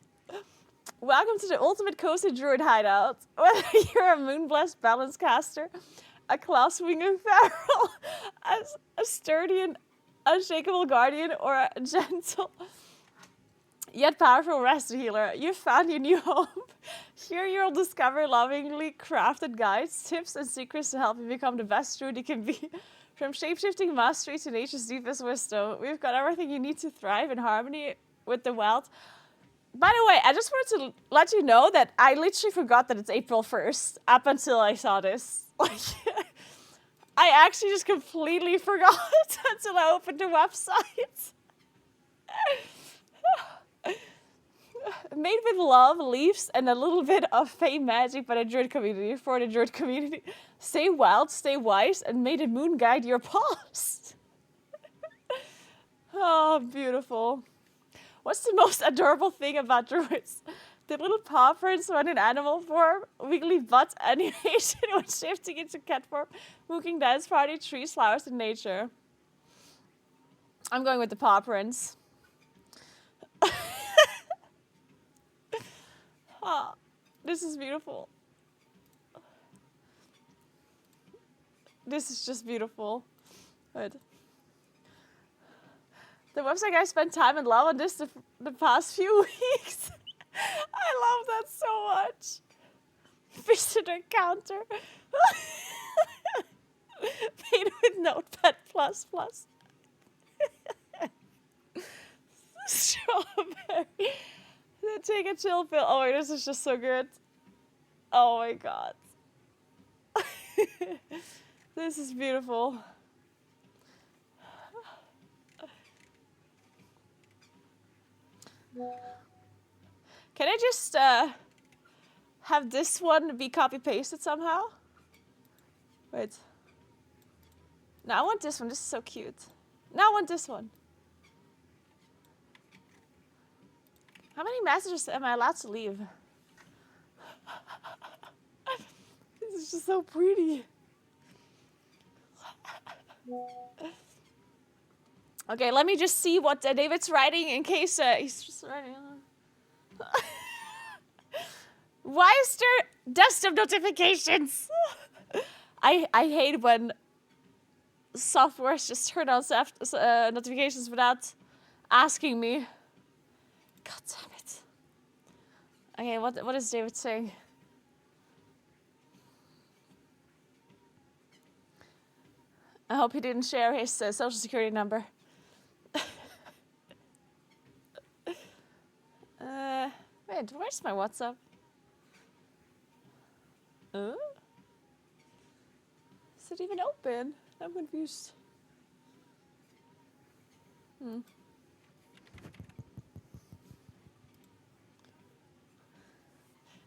Speaker 1: Welcome to the ultimate cozy druid hideout. Whether you're a moonblessed balance caster, a claw swinging feral, a sturdy and unshakable guardian, or a gentle yet powerful rest healer, you've found your new home. Here you'll discover lovingly crafted guides, tips, and secrets to help you become the best druid you can be. From shapeshifting mastery to nature's deepest wisdom, we've got everything you need to thrive in harmony with the wild. By the way, I just wanted to let you know that I literally forgot that it's April 1st up until I saw this. Like, I actually just completely forgot until I opened the website. Made with love, leaves, and a little bit of fey magic by the druid community for the druid community. Stay wild, stay wise, and may the moon guide your paths. Oh, beautiful. What's the most adorable thing about druids? The little paw prints when in animal form, wiggly butt animation when shifting into cat form, mooking dance party, trees, flowers, and nature. I'm going with the paw prints. Oh, this is beautiful. This is just beautiful. Good. The website guy spent time and love on this the past few weeks. I love that so much. Visitor counter. Paid with Notepad++. Strawberry. Take a chill pill. Oh, this is just so good. Oh my god. This is beautiful. Can I just have this one be copy pasted somehow? Wait. No, I want this one. This is so cute. No, I want this one. How many messages am I allowed to leave? This is just so pretty. Okay, let me just see what David's writing in case he's just writing. Why is there desktop notifications? I hate when softwares just turn on notifications without asking me. God damn it. Okay, what is David saying? I hope he didn't share his social security number. Wait, where's my WhatsApp? Is it even open? I'm confused.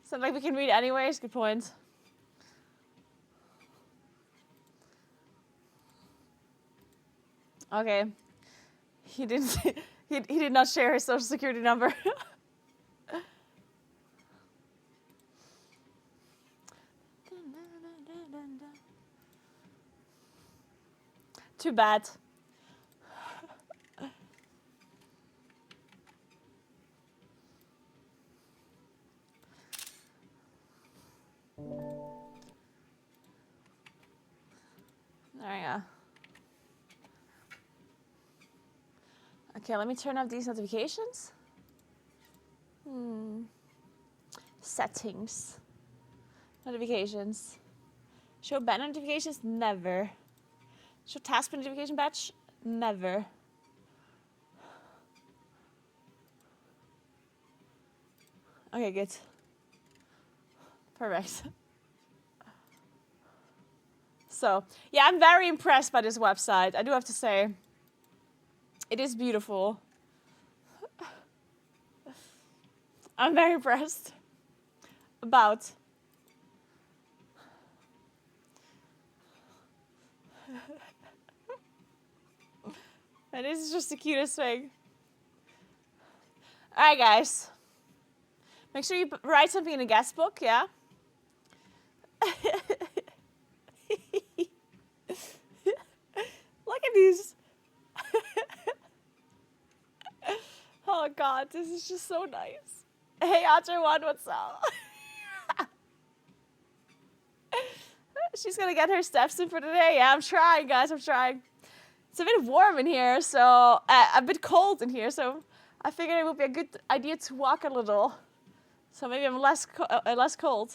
Speaker 1: So like we can read anyways, good point. Okay. He didn't he did not share his social security number. Too bad. There we go. Okay, let me turn off these notifications. Settings. Notifications. Show ban notifications? Never. Show task notification batch? Never. Okay, good. Perfect. So, yeah, I'm very impressed by this website. I do have to say, it is beautiful. I'm very impressed about. And this is just the cutest thing. Alright, guys. Make sure you write something in a guest book, yeah? Look at these. Oh god, this is just so nice. Hey Archer1, what's up? She's gonna get her steps in for today. Yeah, I'm trying, guys, I'm trying. It's a bit warm in here, so a bit cold in here, so I figured it would be a good idea to walk a little. So maybe I'm less cold.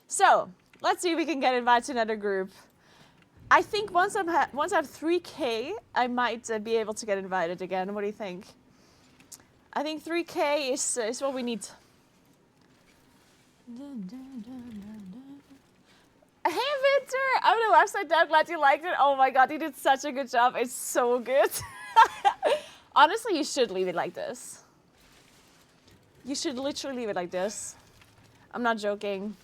Speaker 1: So let's see if we can get invited to another group. I think once I have 3K, I might be able to get invited again. What do you think? I think 3K is what we need. Hey Victor, I'm the website dev. Glad you liked it. Oh my god, you did such a good job. It's so good. Honestly, you should leave it like this. You should literally leave it like this. I'm not joking.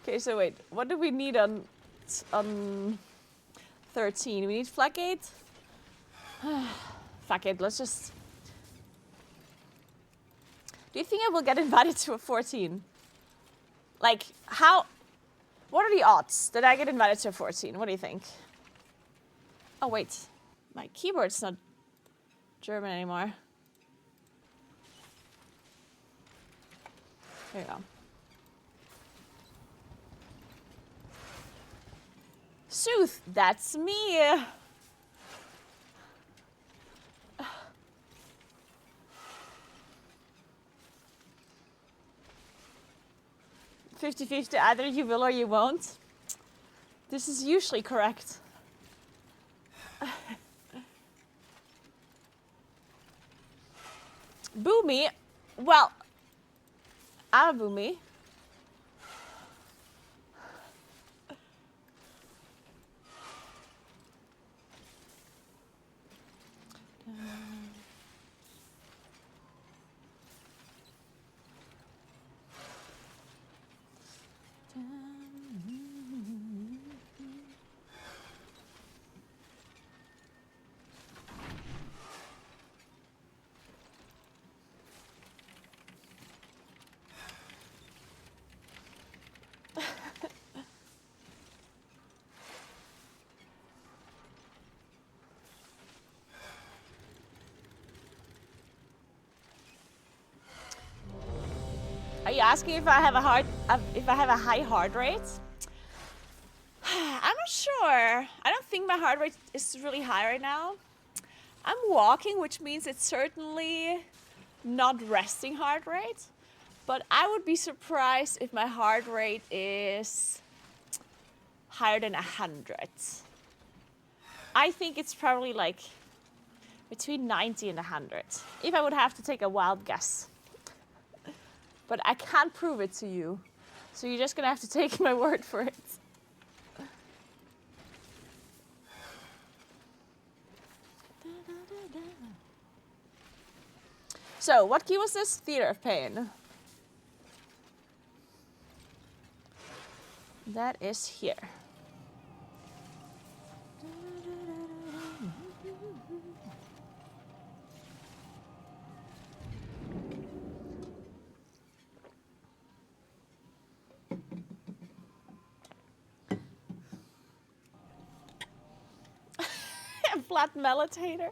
Speaker 1: Okay, so wait, what do we need on 13? We need Flaggate? Fuck it, let's just... Do you think I will get invited to a 14? Like, how... What are the odds that I get invited to a 14? What do you think? Oh, wait. My keyboard's not German anymore. There you go. Sooth, that's me. 50-50, either you will or you won't. This is usually correct. Boomy, well, I'm a Boomy. Are you asking if I have a high heart rate? I'm not sure. I don't think my heart rate is really high right now. I'm walking, which means it's certainly not resting heart rate. But I would be surprised if my heart rate is higher than 100. I think it's probably like between 90 and 100, if I would have to take a wild guess. But I can't prove it to you. So you're just gonna have to take my word for it. So, what key was this? Theater of Pain. That is here. Blood melatator.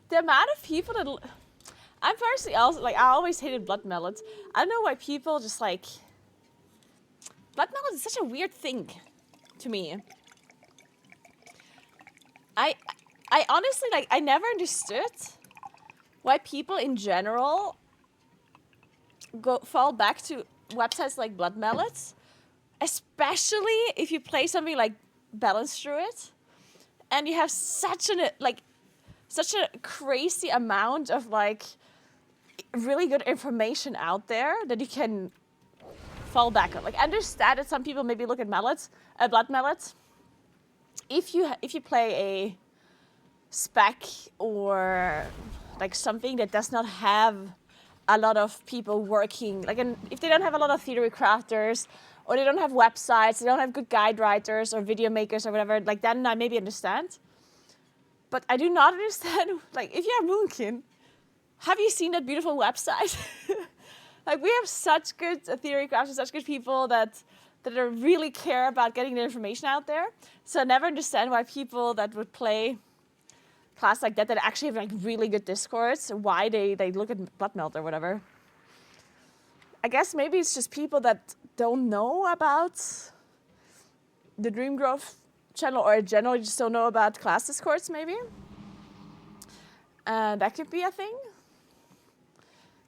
Speaker 1: The amount of people that... I'm personally also, like, I always hated blood mellets. I don't know why people just, like... Blood mellet is such a weird thing to me. I honestly, like, I never understood why people in general fall back to websites like Blood Mallets, especially if you play something like Balance Druid, and you have such a crazy amount of like really good information out there that you can fall back on. Like, I understand that some people maybe look at Blood Mallets, if you play a spec or like something that does not have a lot of people working, like if they don't have a lot of theory crafters, or they don't have websites, they don't have good guide writers or video makers or whatever, like then I maybe understand. But I do not understand, like if you're Moonkin, have you seen that beautiful website? Like we have such good theory crafters, such good people that are really care about getting the information out there. So I never understand why people that would play class like that actually have like really good discords, why they look at Bloodmelt or whatever. I guess maybe it's just people that don't know about the Dream Growth channel, or generally just don't know about class discords maybe. That could be a thing.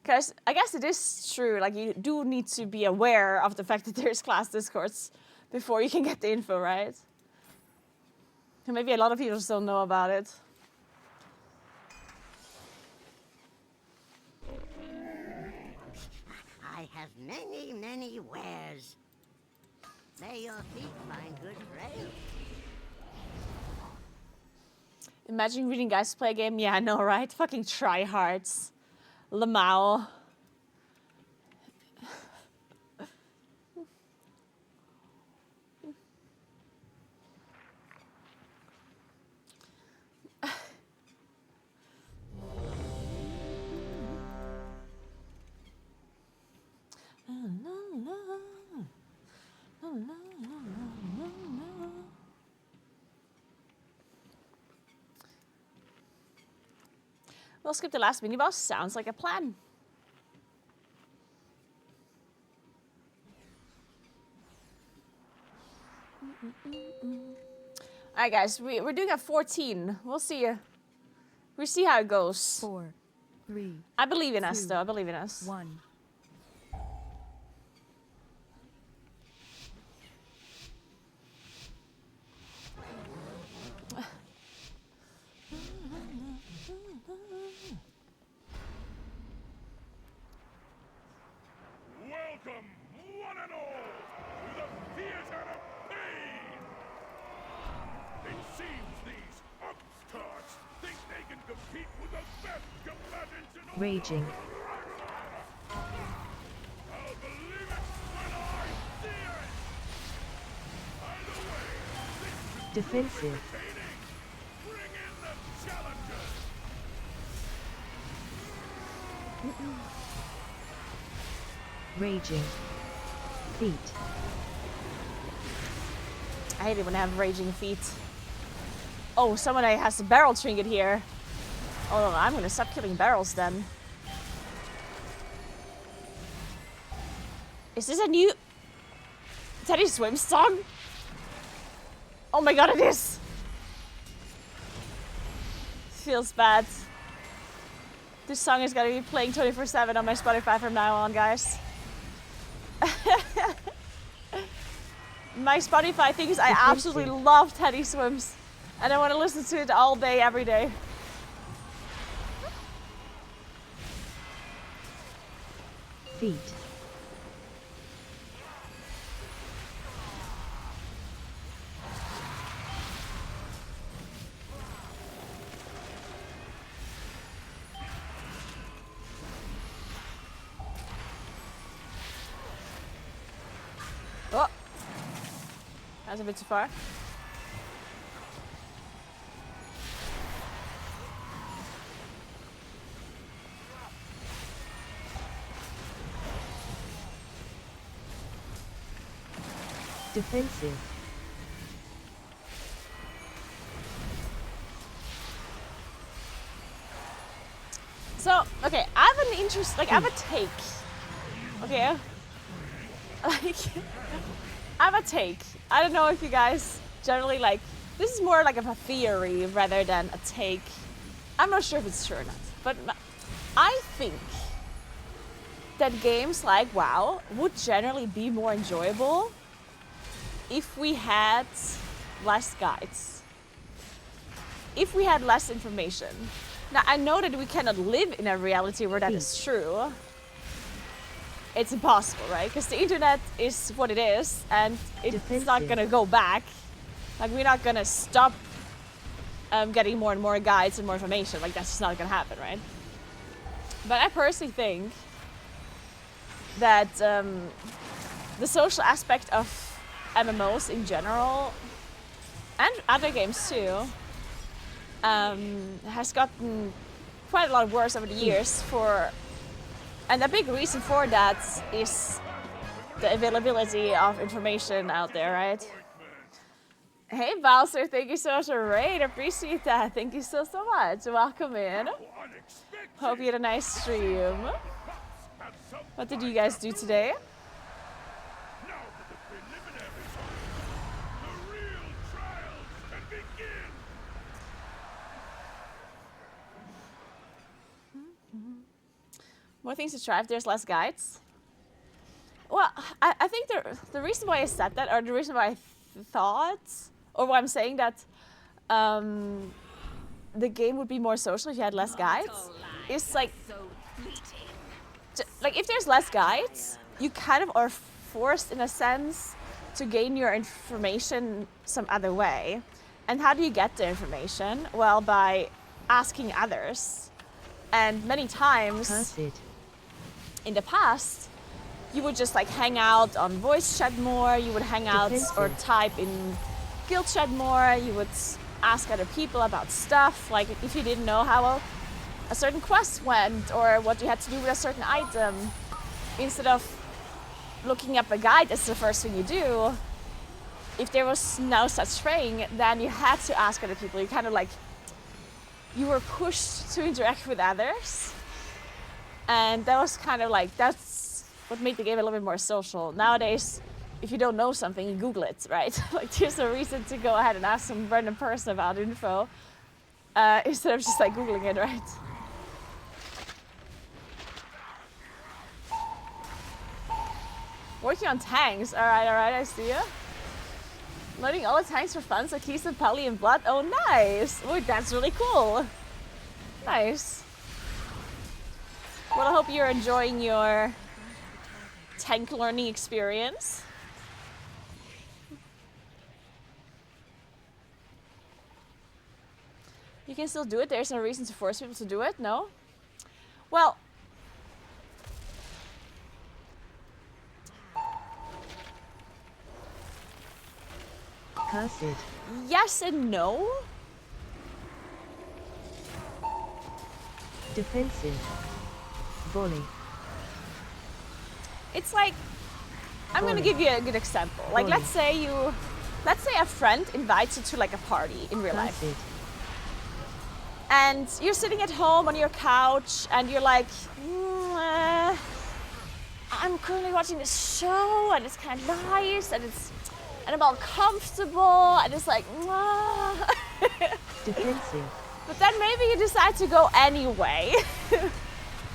Speaker 1: Because I guess it is true, like you do need to be aware of the fact that there's class discords before you can get the info, right? And maybe a lot of people just don't know about it.
Speaker 4: I have many, many wares. May your feet find good trail.
Speaker 1: Imagine reading guys play a game. Yeah, I know, right? Fucking tryhards. Lamau. We'll skip the last mini boss. Sounds like a plan. Alright guys, we're doing a 14. We'll see. We'll see how it goes.
Speaker 5: 4, 3,
Speaker 1: I believe in us
Speaker 5: 2,
Speaker 1: though, I believe in us.
Speaker 5: 1.
Speaker 6: Welcome, one and all, to the theater of pain! It seems these upstarts think they can compete with the best combatants in the
Speaker 2: Raging.
Speaker 6: world. I'll believe it when I see it! Either way, this is
Speaker 2: Defensive.
Speaker 6: entertaining. Bring in the challengers!
Speaker 2: Raging. Feet.
Speaker 1: I hate it when I have raging feet. Oh, someone has a barrel trinket here. Oh, no, I'm gonna stop killing barrels then. Is this a new Teddy Swim song? Oh my god, it is! Feels bad. This song is gonna be playing 24/7 on my Spotify from now on, guys. My Spotify thinks I absolutely love Teddy Swims, and I want to listen to it all day, every day.
Speaker 2: Feet.
Speaker 1: Oh, that's a bit too far.
Speaker 2: Defensive.
Speaker 1: So, okay, I have an interest, like, I have a take. Okay? Like, I have a take. I don't know if you guys generally, like, this is more like of a theory rather than a take. I'm not sure if it's true or not, but I think that games like WoW would generally be more enjoyable if we had less guides. If we had less information. Now, I know that we cannot live in a reality where that is true. It's impossible, right? Because the internet is what it is, and it's not
Speaker 2: Defensive.
Speaker 1: gonna go back. Like, we're not gonna stop getting more and more guides and more information. Like, that's just not gonna happen, right? But I personally think that the social aspect of MMOs in general, and other games too, has gotten quite a lot worse over the years and a big reason for that is the availability of information out there, right? Hey Bowser, thank you so much for raid, appreciate that. Thank you so much. Welcome in. Hope you had a nice stream. What did you guys do today?
Speaker 6: Now that the preliminaries are over, the real trials can begin.
Speaker 1: More things to try if there's less guides? Well, I think the reason why I said that, or the reason why I thought, or why I'm saying that the game would be more social if you had less guides, is like if there's less guides, you kind of are forced in a sense to gain your information some other way. And how do you get the information? Well, by asking others. And many times in the past, you would just like hang out on voice chat more, you would hang out or type in guild chat more, you would ask other people about stuff, like if you didn't know how a certain quest went or what you had to do with a certain item. Instead of looking up a guide as the first thing you do, if there was no such thing, then you had to ask other people. You kind of like, you were pushed to interact with others. And that was kind of like, that's what made the game a little bit more social. Nowadays, if you don't know something, you Google it, right? Like there's a reason to go ahead and ask some random person about info instead of just like Googling it, right? Working on tanks, all right, I see ya. Loading all the tanks for fun, so keys and Pally and Blood, oh nice! Oh, that's really cool. Nice. Well, I hope you're enjoying your tank learning experience. You can still do it, there's no reason to force people to do it, no? Well,
Speaker 2: Cursed.
Speaker 1: yes and no.
Speaker 2: Defensive. Volley.
Speaker 1: It's like, I'm gonna give you a good example. Like, let's say a friend invites you to like a party in real life.
Speaker 2: Cursed.
Speaker 1: And you're sitting at home on your couch and you're like, I'm currently watching this show and it's kind of nice and I'm all comfortable and it's like,
Speaker 2: Defensive.
Speaker 1: but then maybe you decide to go anyway.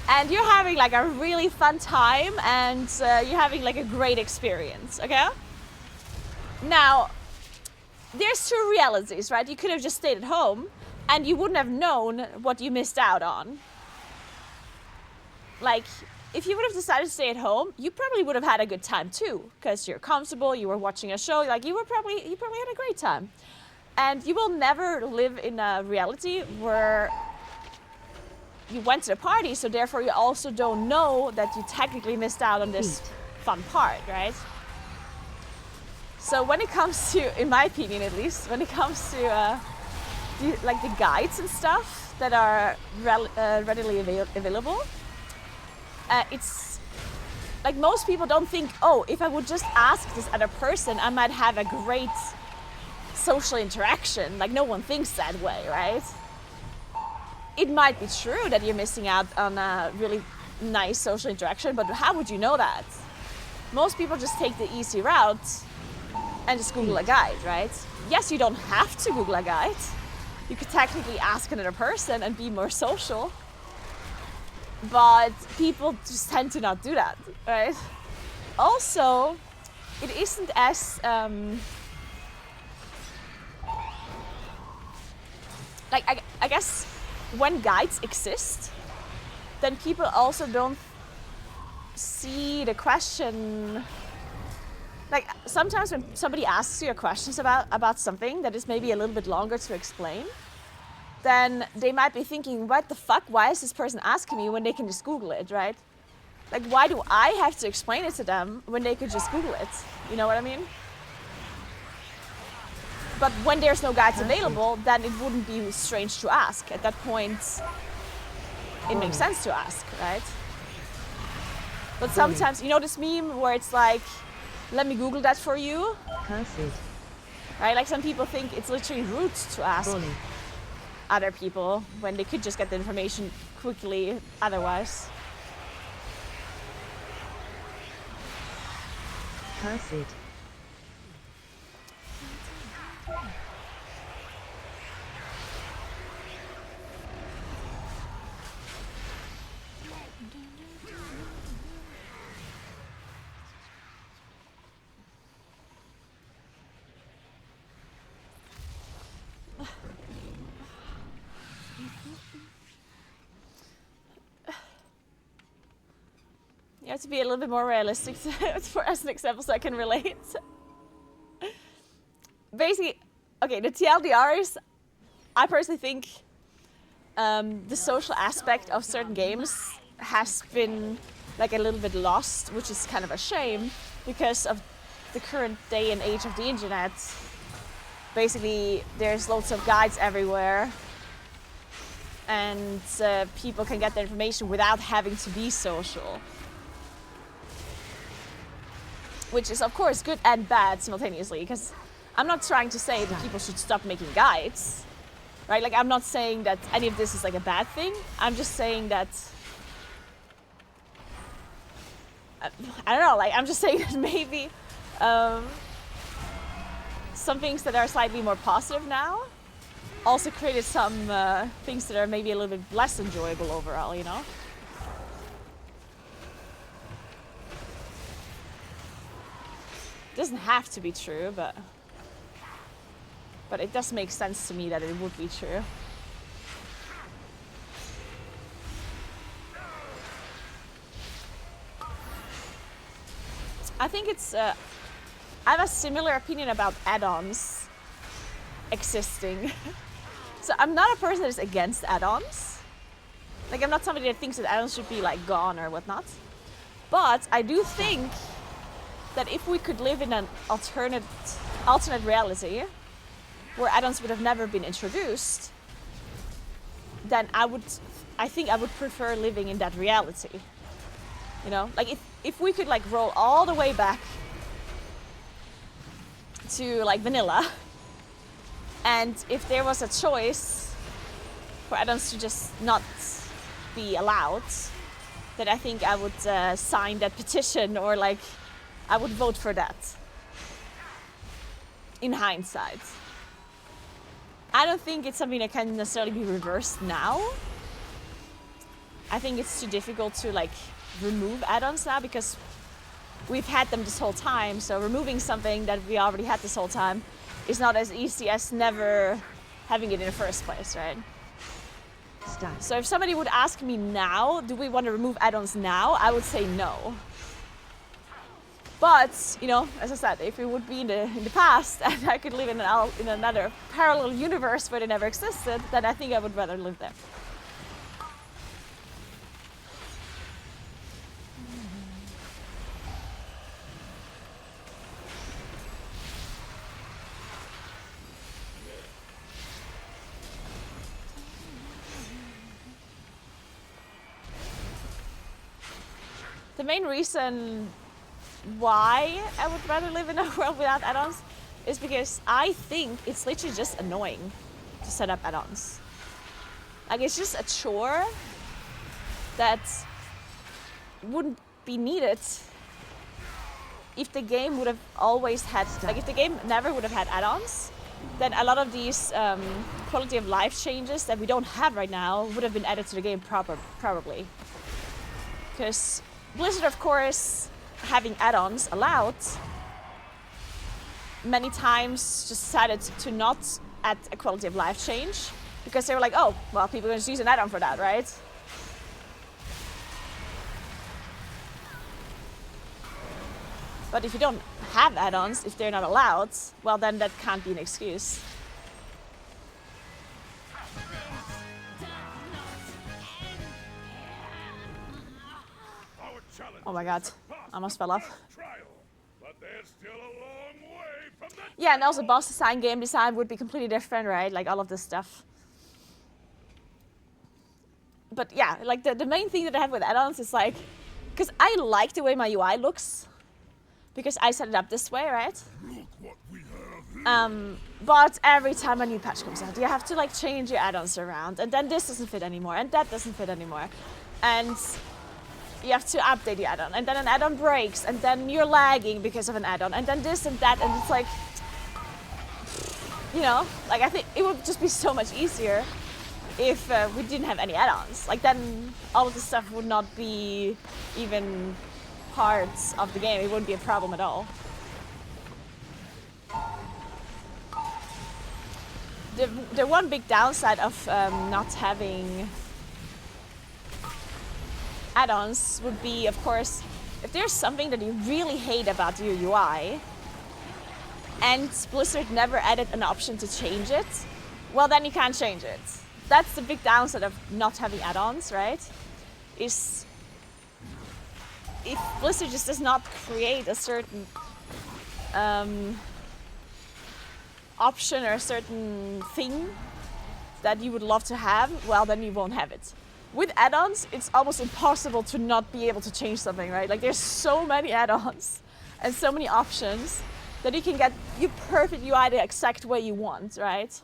Speaker 1: And you're having like a really fun time and you're having like a great experience, okay? Now, there's two realities, right? You could have just stayed at home and you wouldn't have known what you missed out on. Like, if you would have decided to stay at home, you probably would have had a good time too, because you're comfortable, you were watching a show, like you probably had a great time. And you will never live in a reality where you went to the party, so therefore you also don't know that you technically missed out on this fun part, right? So when it comes to, in my opinion at least, when it comes to the guides and stuff that are readily available, it's like most people don't think, oh, if I would just ask this other person, I might have a great social interaction. Like no one thinks that way, right? It might be true that you're missing out on a really nice social interaction, but how would you know that? Most people just take the easy route and just Google a guide, right? Yes, you don't have to Google a guide. You could technically ask another person and be more social. But people just tend to not do that, right? Also, it isn't as I guess when guides exist, then people also don't see the question like sometimes when somebody asks you questions about something that is maybe a little bit longer to explain, then they might be thinking, what the fuck, why is this person asking me when they can just Google it, right? Like, why do I have to explain it to them when they could just Google it? You know what I mean? But when there's no guides available, then it wouldn't be strange to ask. At that point, it makes sense to ask, right? But sometimes, you know this meme where it's like, let me Google that for you,
Speaker 2: Cursed.
Speaker 1: right? Like some people think it's literally rude to ask
Speaker 2: Bully.
Speaker 1: other people when they could just get the information quickly otherwise.
Speaker 2: Cursed.
Speaker 1: You have to be a little bit more realistic for as an example so I can relate. Basically, okay, the TLDR is, I personally think the social aspect of certain games has been like a little bit lost, which is kind of a shame because of the current day and age of the internet. Basically, there's lots of guides everywhere and people can get their information without having to be social. Which is of course good and bad simultaneously, because I'm not trying to say that people should stop making guides, right? Like I'm not saying that any of this is like a bad thing. I'm just saying that, I don't know, like I'm just saying that maybe some things that are slightly more positive now also created some things that are maybe a little bit less enjoyable overall, you know? Doesn't have to be true, but it does make sense to me that it would be true. I think it's I have a similar opinion about add-ons existing. So I'm not a person that is against add-ons. Like I'm not somebody that thinks that add-ons should be like gone or whatnot. But I do think that if we could live in an alternate reality where add-ons would have never been introduced, then I think I would prefer living in that reality. You know, like if we could like roll all the way back to like vanilla, and if there was a choice for add-ons to just not be allowed, then I think I would sign that petition, or like I would vote for that. In hindsight, I don't think it's something that can necessarily be reversed now. I think it's too difficult to like remove add-ons now because we've had them this whole time. So removing something that we already had this whole time is not as easy as never having it in the first place, right?
Speaker 2: Stack.
Speaker 1: So if somebody would ask me now, do we want to remove add-ons now? I would say no. But, you know, as I said, if it would be in the past and I could live in another parallel universe where they never existed, then I think I would rather live there. The main reason why I would rather live in a world without add-ons is because I think it's literally just annoying to set up add-ons. Like it's just a chore that wouldn't be needed if the game would have always had, like if the game never would have had add-ons, then a lot of these quality of life changes that we don't have right now would have been added to the game probably. Because Blizzard, of course, having add-ons allowed, many times just decided to not add a quality of life change because they were like, oh, well, people are going to use an add-on for that, right? But if you don't have add-ons, if they're not allowed, well then that can't be an excuse.
Speaker 6: Our challenge
Speaker 1: Oh my god, I almost fell off.
Speaker 6: trial, but there's still a long way from the
Speaker 1: Yeah, and also boss design, game design would be completely different, right? Like all of this stuff. But yeah, like the main thing that I have with add-ons is like, because I like the way my UI looks, because I set it up this way, right?
Speaker 6: look what we have here.
Speaker 1: But every time a new patch comes out, you have to like change your add-ons around, and then this doesn't fit anymore, and that doesn't fit anymore, and you have to update your add-on, and then an add-on breaks, and then you're lagging because of an add-on, and then this and that, and it's like, you know, like I think it would just be so much easier if we didn't have any add-ons. Like then all of this stuff would not be even parts of the game. It wouldn't be a problem at all. The one big downside of not having add-ons would be, of course, if there's something that you really hate about your UI and Blizzard never added an option to change it, well then you can't change it. That's the big downside of not having add-ons, right? Is if Blizzard just does not create a certain option or a certain thing that you would love to have, well then you won't have it. With add-ons, it's almost impossible to not be able to change something, right? Like there's so many add-ons and so many options that you can get your perfect UI the exact way you want, right?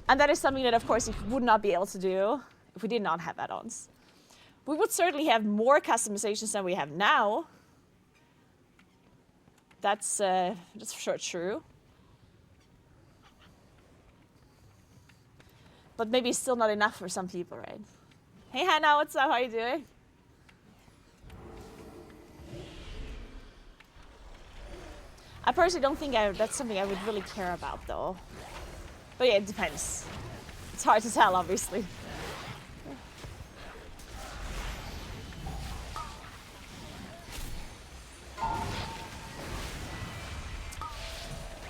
Speaker 1: And that is something that, of course, you would not be able to do if we did not have add-ons. We would certainly have more customizations than we have now. That's for sure true. But maybe still not enough for some people, right? Hey Hannah, what's up? How are you doing? I personally don't think that's something I would really care about, though. But yeah, it depends. It's hard to tell, obviously.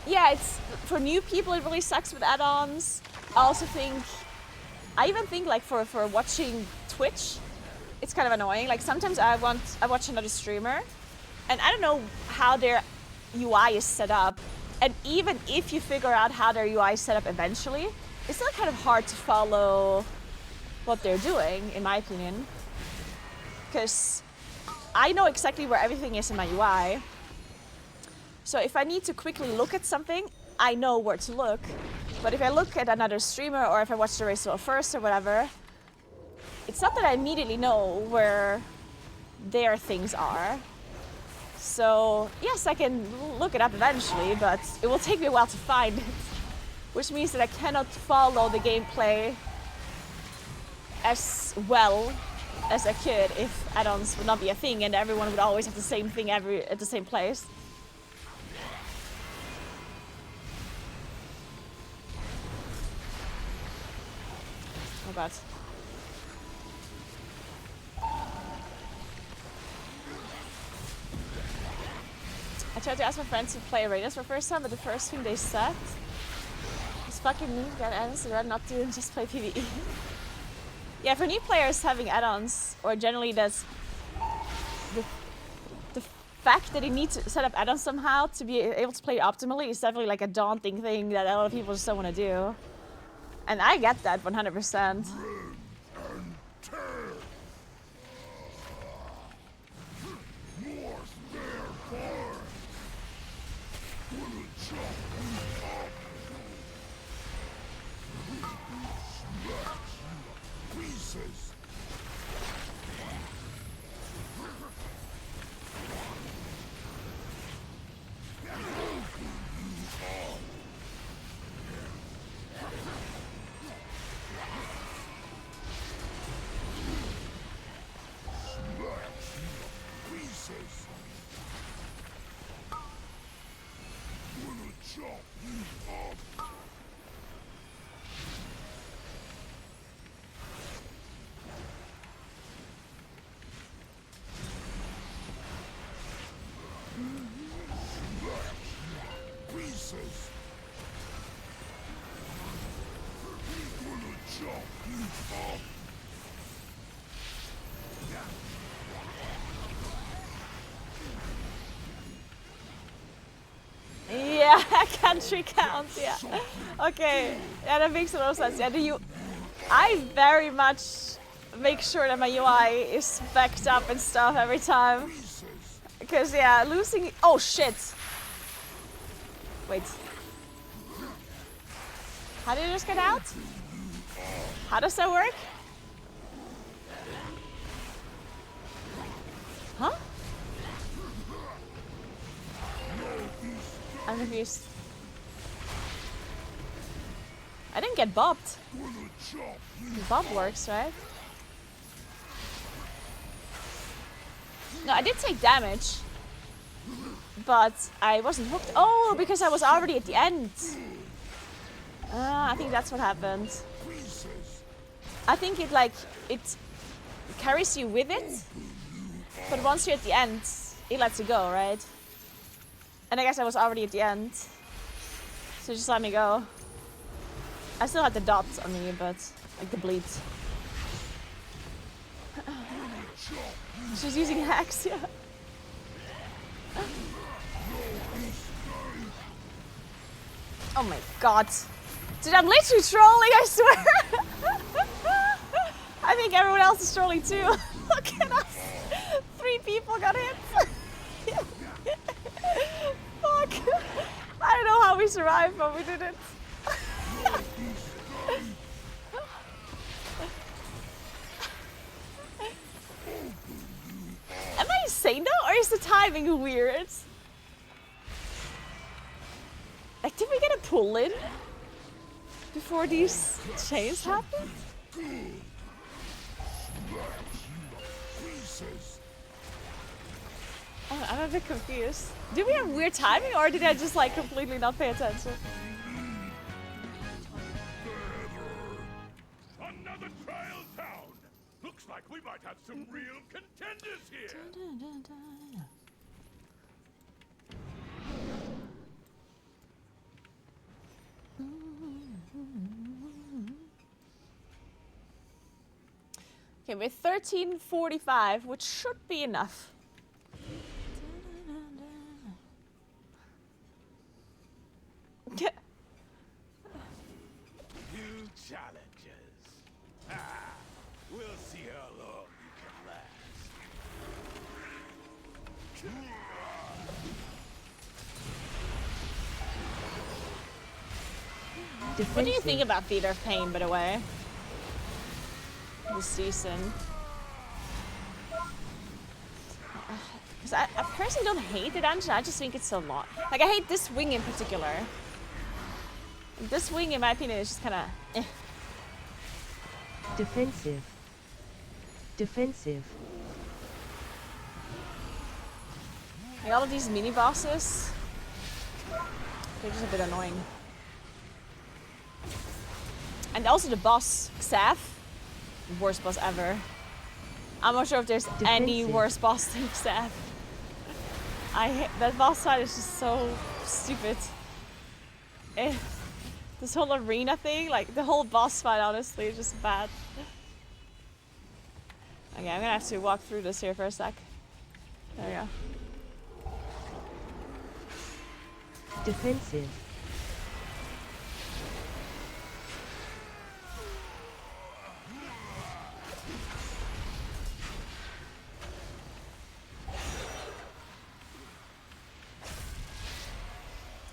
Speaker 1: Yeah, it's for new people. It really sucks with add-ons. I even think like for watching Twitch, it's kind of annoying. Like sometimes I watch another streamer, and I don't know how their UI is set up. And even if you figure out how their UI is set up eventually, it's still kind of hard to follow what they're doing, in my opinion. Because I know exactly where everything is in my UI. So if I need to quickly look at something, I know where to look. But if I look at another streamer or if I watch the race first or whatever, it's not that I immediately know where their things are. So yes, I can look it up eventually, but it will take me a while to find it. Which means that I cannot follow the gameplay as well as I could if add-ons would not be a thing and everyone would always have the same thing at the same place. Oh god. I tried to ask my friends to play arenas for the first time, but the first thing they said was fucking me, get add-ons, rather not do just play PvE. Yeah, for new players having add-ons, or generally that's the fact that you need to set up add-ons somehow to be able to play optimally is definitely like a daunting thing that a lot of people just don't want to do. And I get that 100%. country count, yeah. Okay, yeah, that makes a lot of sense. Yeah, I very much make sure that my UI is backed up and stuff every time. Because, yeah, losing... Oh, shit. Wait. How did I just get out? How does that work? Huh? I'm confused. I didn't get bopped. Bob works, right? No, I did take damage. But I wasn't hooked. Oh, because I was already at the end. I think that's what happened. I think it carries you with it. But once you're at the end, it lets you go, right? And I guess I was already at the end. So just let me go. I still had the dot on me, but like the bleed. She's using hacks, yeah. Oh my god. Dude, I'm literally trolling, I swear. I think everyone else is trolling too. Look at us. 3 people got hit. Fuck. I don't know how we survived, but we did it. Am I insane though, or is the timing weird? Like, did we get a pull in before these chains happened? Oh, I'm a bit confused. Did we have weird timing, or did I just like completely not pay attention?
Speaker 6: Another trial down. Looks like we might have some real contenders here.
Speaker 1: Okay, we're 13:45, which should be enough.
Speaker 3: New challenges. We'll see how long you can last.
Speaker 1: What do you think about Theater of Pain, by the way? This season. Because I personally don't hate the dungeon, I just think it's so long. Like, I hate this wing in particular. This wing, in my opinion, is just kind of eh.
Speaker 2: Defensive. Defensive.
Speaker 1: Like, all of these mini bosses, they're just a bit annoying. And also the boss, Xav, worst boss ever. I'm not sure if there's any worse boss than Xav. That boss fight is just so stupid. This whole arena thing, like the whole boss fight, honestly, is just bad. Okay, I'm gonna have to walk through this here for a sec. There we go.
Speaker 2: Defensive.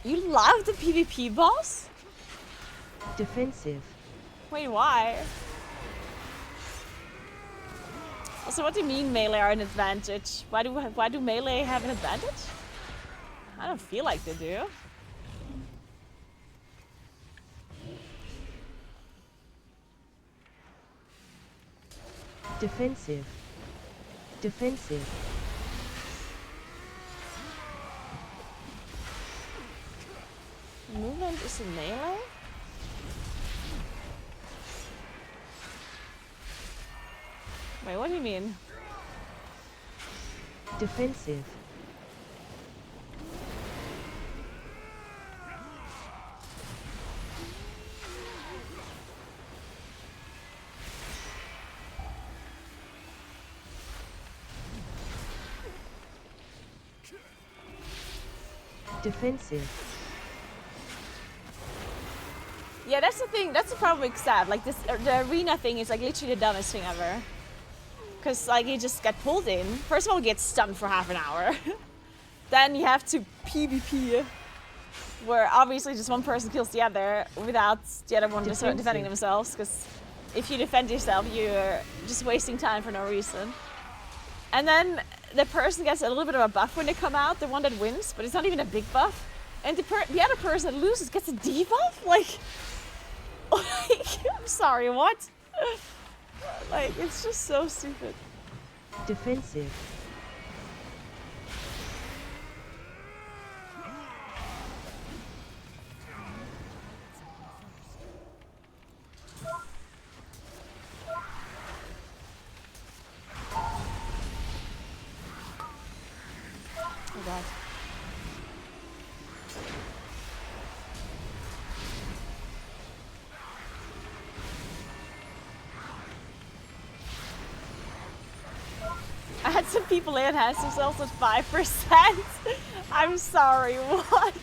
Speaker 1: You love the PvP boss?
Speaker 2: Defensive.
Speaker 1: Wait, why? Also, what do you mean melee are an advantage? Why do melee have an advantage? I don't feel like they do.
Speaker 2: Defensive. Defensive.
Speaker 1: Movement is in melee? Wait, what do you mean?
Speaker 2: Defensive. Defensive.
Speaker 1: Yeah, that's the thing. That's the problem with Xav. Like this, the arena thing is like literally the dumbest thing ever. Cause like you just get pulled in. First of all, you get stunned for half an hour. Then you have to PvP, where obviously just one person kills the other without the other one just defending themselves. Because if you defend yourself, you're just wasting time for no reason. And then the person gets a little bit of a buff when they come out, the one that wins, but it's not even a big buff. And the other person that loses gets a debuff? Like, I'm sorry, what? Like, it's just so stupid.
Speaker 2: Defensive.
Speaker 1: Oh god. I had some people enhance themselves with 5%. I'm sorry, what?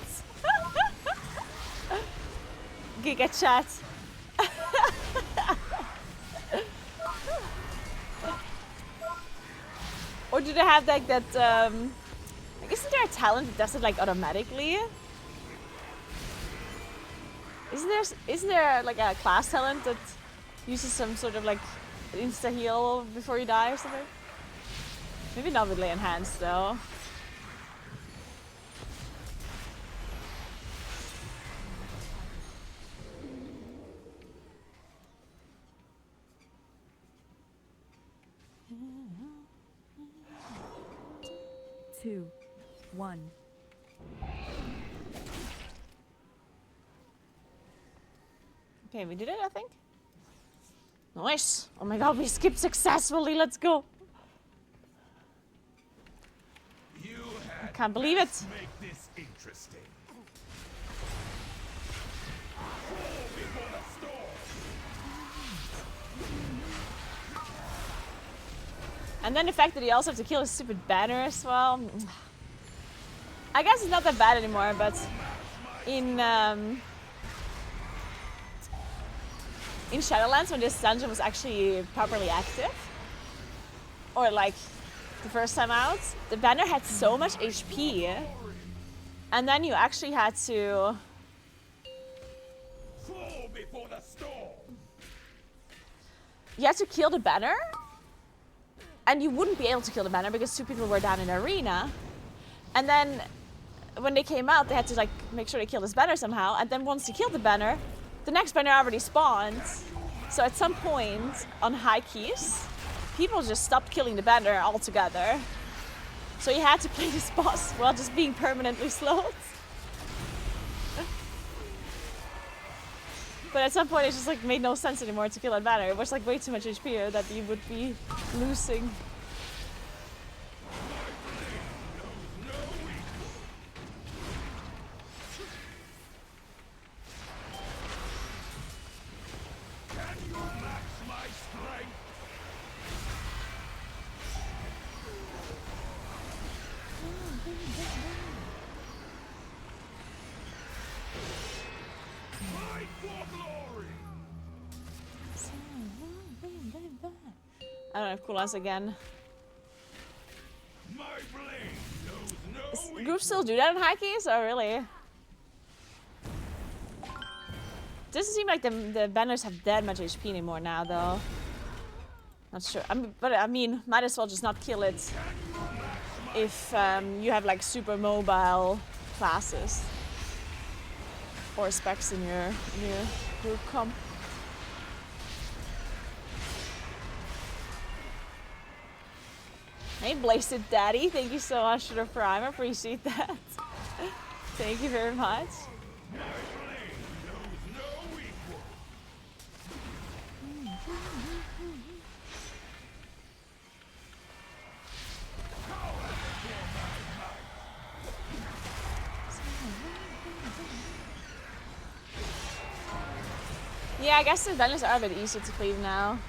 Speaker 1: Giga chat. Or do they have like that, like isn't there a talent that does it like automatically? Isn't there like a class talent that uses some sort of like insta heal before you die or something? Maybe not with lay enhanced though.
Speaker 5: Two, one.
Speaker 1: Okay, we did it, I think. Nice. Oh my god, we skipped successfully. Let's go. I can't believe it.
Speaker 6: Make this interesting.
Speaker 1: And then the fact that he also have to kill his stupid banner as well. I guess it's not that bad anymore, but in Shadowlands, when this dungeon was actually properly active, or like the first time out, the banner had so much HP, and then you actually had to
Speaker 6: Fall before the storm.
Speaker 1: you had to kill the banner, and you wouldn't be able to kill the banner because two people were down in the arena. And then when they came out, they had to like make sure they killed this banner somehow. And then once they killed the banner, the next banner already spawned. So at some point on high keys, people just stopped killing the banner altogether. So you had to play this boss while just being permanently slowed. But at some point it just like made no sense anymore to kill that banner. It was like way too much HP that you would be losing. I don't have cooldowns again.
Speaker 6: My blade knows no
Speaker 1: Groups still do that in high keys? Oh, really? Doesn't seem like the banners have that much HP anymore now, though. Not sure. But I mean, might as well just not kill it if you have like super mobile classes or specs in your group comp. Hey, Blasted Daddy, thank you so much for the prime. I appreciate that. Thank you very much. Yeah, I guess the banners are a bit easier to cleave now.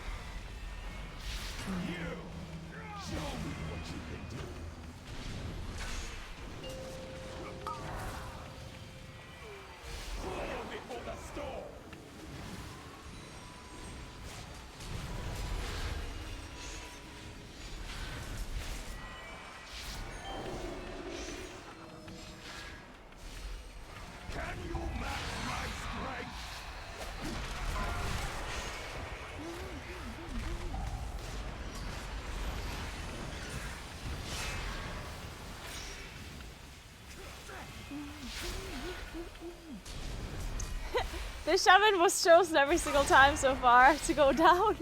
Speaker 1: The shaman was chosen every single time so far to go down.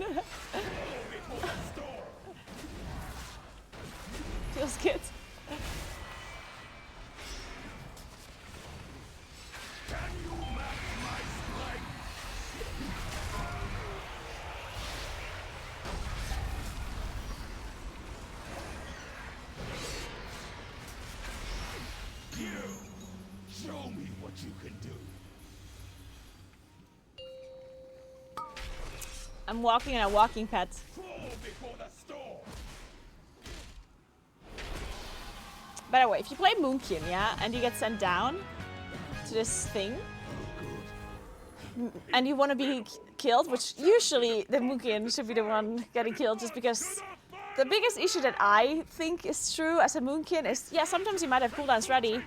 Speaker 1: Feels good.
Speaker 3: Show me what you can do.
Speaker 1: I'm walking in a walking pet.
Speaker 3: Crawl before the storm.
Speaker 1: By the way, if you play Moonkin, yeah, and you get sent down to this thing, and you want to be killed, which usually the Moonkin should be the one getting killed, just because the biggest issue that I think is true as a Moonkin is, yeah, sometimes you might have cooldowns ready,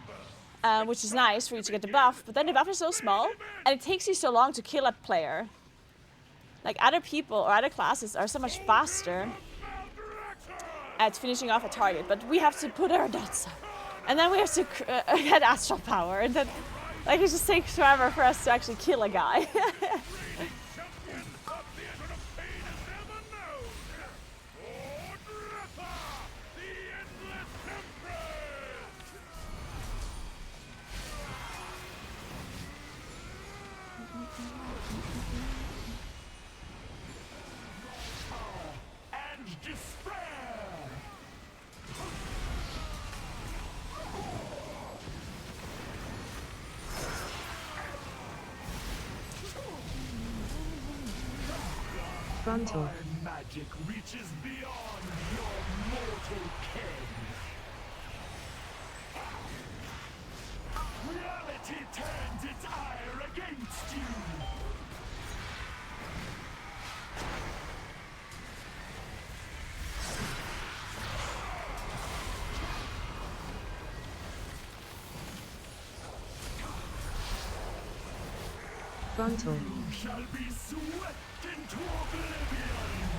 Speaker 1: which is nice for you to get the buff, but then the buff is so small, and it takes you so long to kill a player. Like, other people or other classes are so much faster at finishing off a target, but we have to put our dots up. And then we have to get astral power, and then, like, it just takes forever for us to actually kill a guy.
Speaker 2: Frontal.
Speaker 6: Magic reaches beyond your mortal ken. Reality turns its ire against you.
Speaker 2: Frontal.
Speaker 6: You shall be swept into oblivion.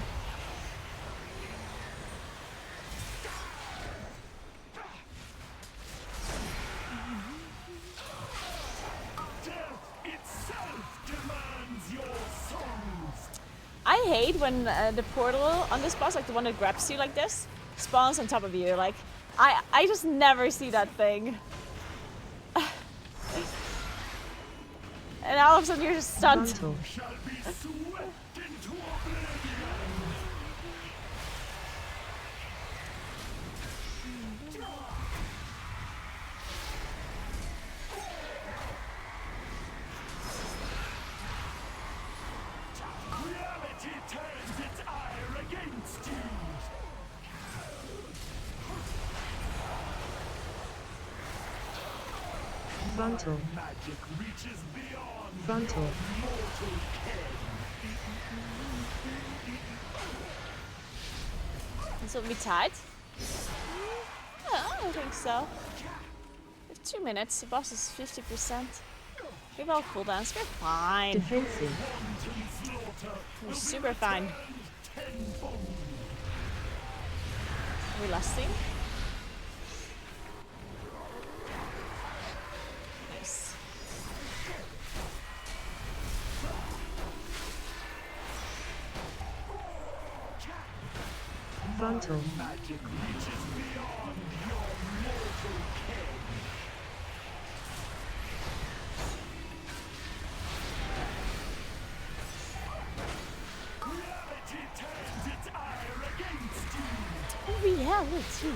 Speaker 6: Death itself demands your souls.
Speaker 1: I hate when the portal on this boss, like the one that grabs you like this, spawns on top of you. Like, I just never see that thing. And all of a sudden you're just stunned.
Speaker 2: Frontal.
Speaker 6: Shall be swept into oblivion. Reality turns its ire against you.
Speaker 2: Frontal.
Speaker 6: Magic reaches beyond
Speaker 2: Frontal.
Speaker 6: mortal ken.
Speaker 1: This will be tight. No, I don't think so. We have 2 minutes. The boss is 50%. We have all cooldowns. We're fine.
Speaker 2: Defensive.
Speaker 1: We're super fine. Are we lusting? Nice.
Speaker 2: Frontal.
Speaker 6: Magic reaches beyond your mortal ken. Reality turns its ire against you.
Speaker 1: Reality.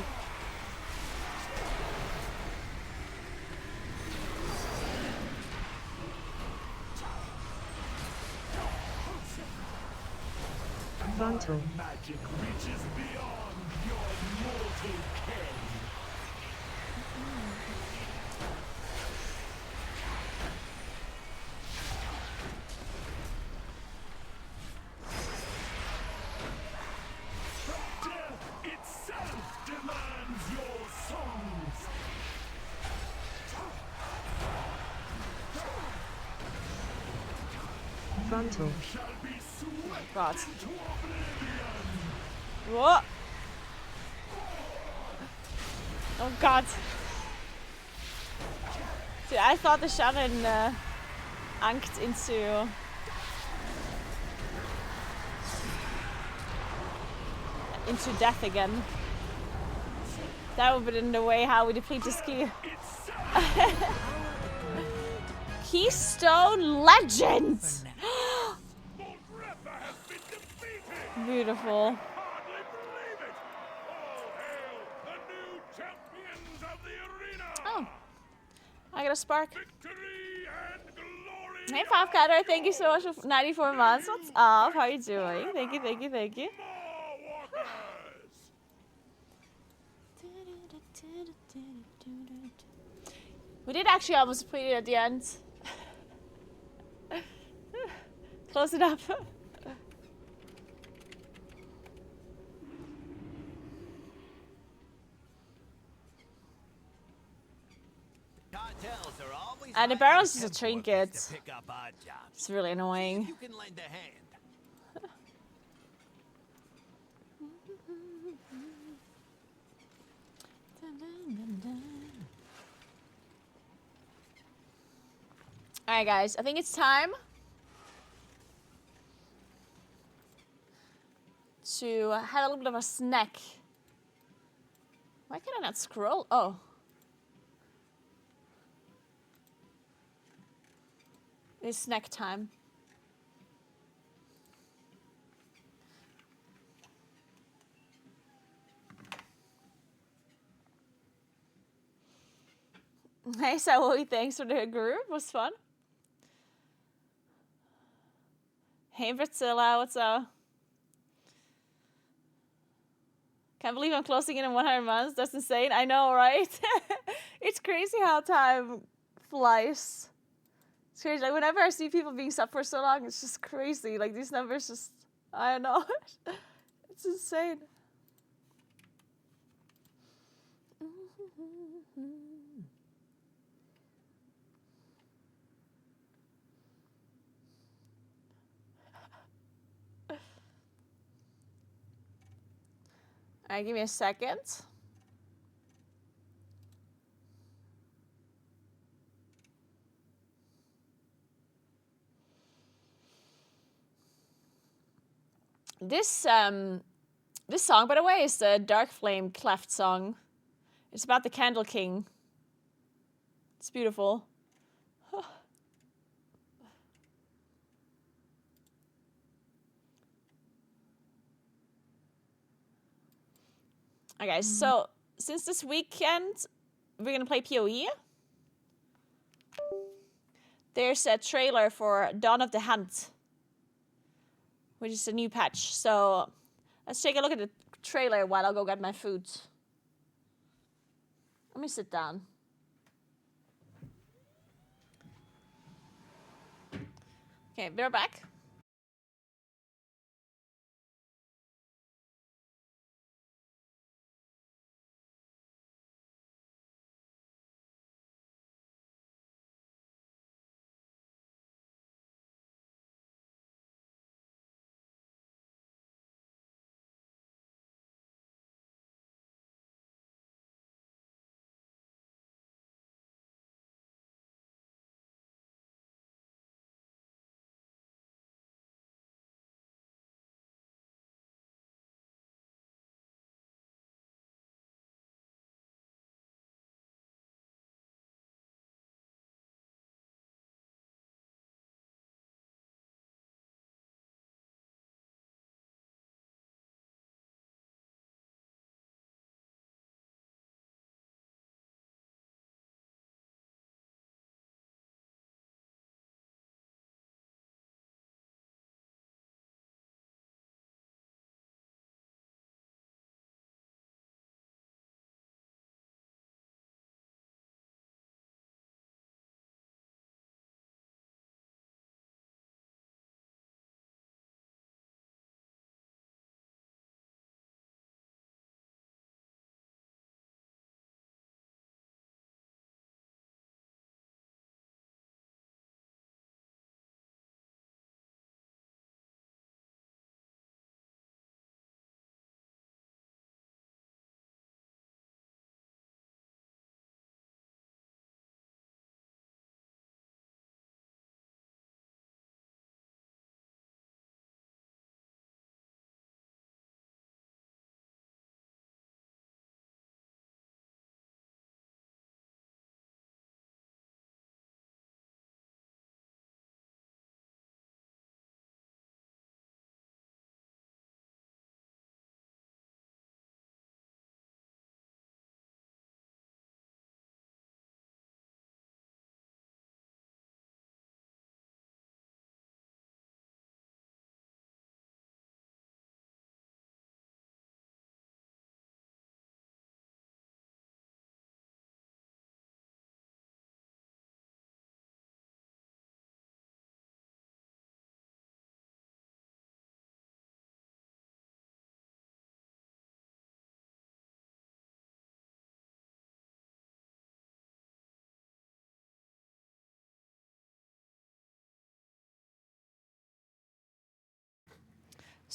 Speaker 2: Frontal.
Speaker 6: Magic reaches beyond your mortal ken. Death itself demands your souls.
Speaker 2: Frontal.
Speaker 6: Shall be swept
Speaker 1: God.
Speaker 6: to oblivion.
Speaker 1: Whoa. Oh God. Dude, I thought the Shannon anked into death again. That would have been the way how we deplete the ski. Keystone Legend!
Speaker 6: Morgreppa has been defeated!
Speaker 1: Beautiful.
Speaker 6: Hardly believe it! All hail the new champions of the arena!
Speaker 1: Oh. I got a spark.
Speaker 6: Victory and glory!
Speaker 1: Hey, Five Cutter, thank you so much for 94 months. What's up? How are you doing? Thank you, thank you, thank you.
Speaker 6: More walkers!
Speaker 1: We did actually almost complete it at the end. Close it up.
Speaker 3: Cartels are always
Speaker 1: And the
Speaker 3: hiring
Speaker 1: barrel's just a
Speaker 3: temp
Speaker 1: trinket.
Speaker 3: workers to pick up odd jobs.
Speaker 1: It's really annoying.
Speaker 3: You can lend a hand.
Speaker 1: Alright guys, I think it's time to have a little bit of a snack. Why can I not scroll? Oh. It's snack time. Hey Sawoy, thanks for the group. It was fun. Hey Brazilla, what's up? Can't believe I'm closing in on 100 months. That's insane. I know, right? It's crazy how time flies. It's crazy. Like whenever I see people being sub for so long, it's just crazy. Like these numbers just, I don't know. It's insane. Alright, give me a second. This song, by the way, is the Dark Flame Cleft song. It's about the Candle King. It's beautiful. Okay, so since this weekend we're gonna play PoE, there's a trailer for Dawn of the Hunt, which is a new patch. So let's take a look at the trailer while I'll go get my food. Let me sit down. Okay, we're back.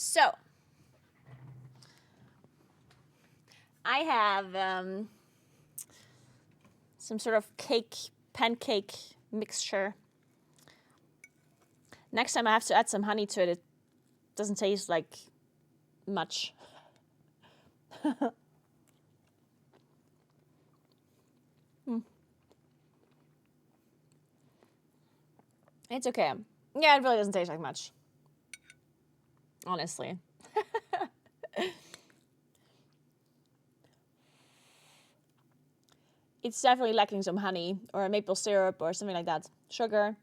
Speaker 1: So, I have some sort of pancake mixture. Next time I have to add some honey to it. It doesn't taste like much. It's okay. Yeah, it really doesn't taste like much. Honestly. It's definitely lacking some honey or maple syrup or something like that. Sugar.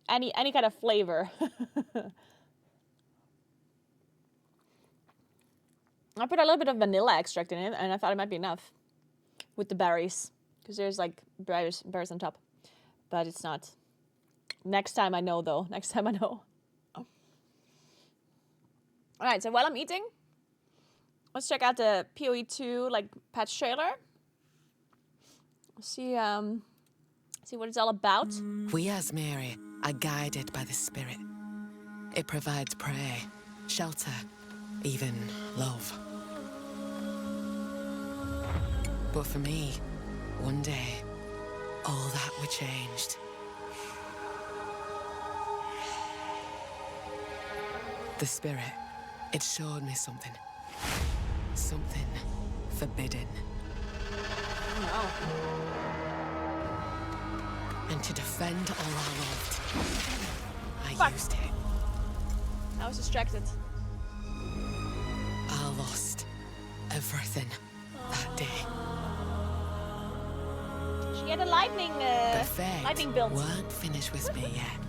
Speaker 1: Any kind of flavor. I put a little bit of vanilla extract in it, and I thought it might be enough with the berries, because there's like berries on top, but it's not. Next time I know, though. Next time I know. All right, so while I'm eating, let's check out the PoE2 like patch trailer. See what it's all about.
Speaker 7: We as Mary are guided by the Spirit. It provides prey, shelter, even love. But for me, one day, all that were changed. The Spirit, it showed me something. Something forbidden.
Speaker 1: No.
Speaker 7: And to defend all I loved, I
Speaker 1: Fuck.
Speaker 7: used it.
Speaker 1: I was distracted.
Speaker 7: I lost everything that day.
Speaker 1: She had a lightning built.
Speaker 7: Weren't finished with me yet.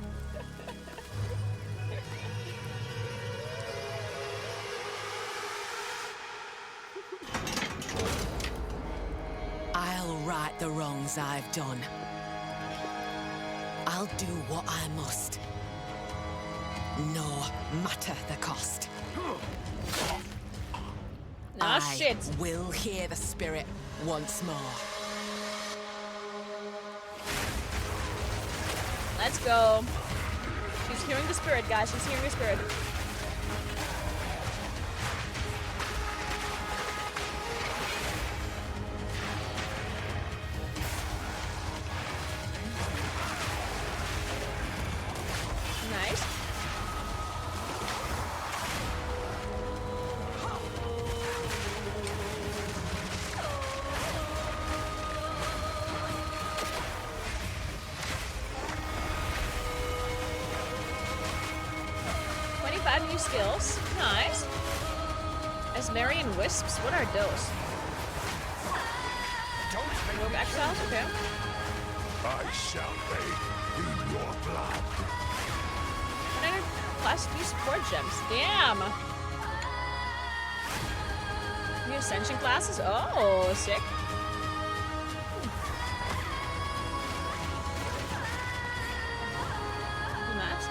Speaker 7: I'll right the wrongs I've done. I'll do what I must. No matter the cost.
Speaker 1: Ah,
Speaker 7: I
Speaker 1: shit.
Speaker 7: will hear the Spirit once more.
Speaker 1: Let's go. She's hearing the Spirit, guys. She's hearing the Spirit. Nice. New skills. Nice. Asmarian Wisps? What are those? Rogue Exiles? Okay.
Speaker 6: I shall bathe in your blood.
Speaker 1: 100 plus new support gems. Damn. New Ascension classes? Oh, sick. Do that.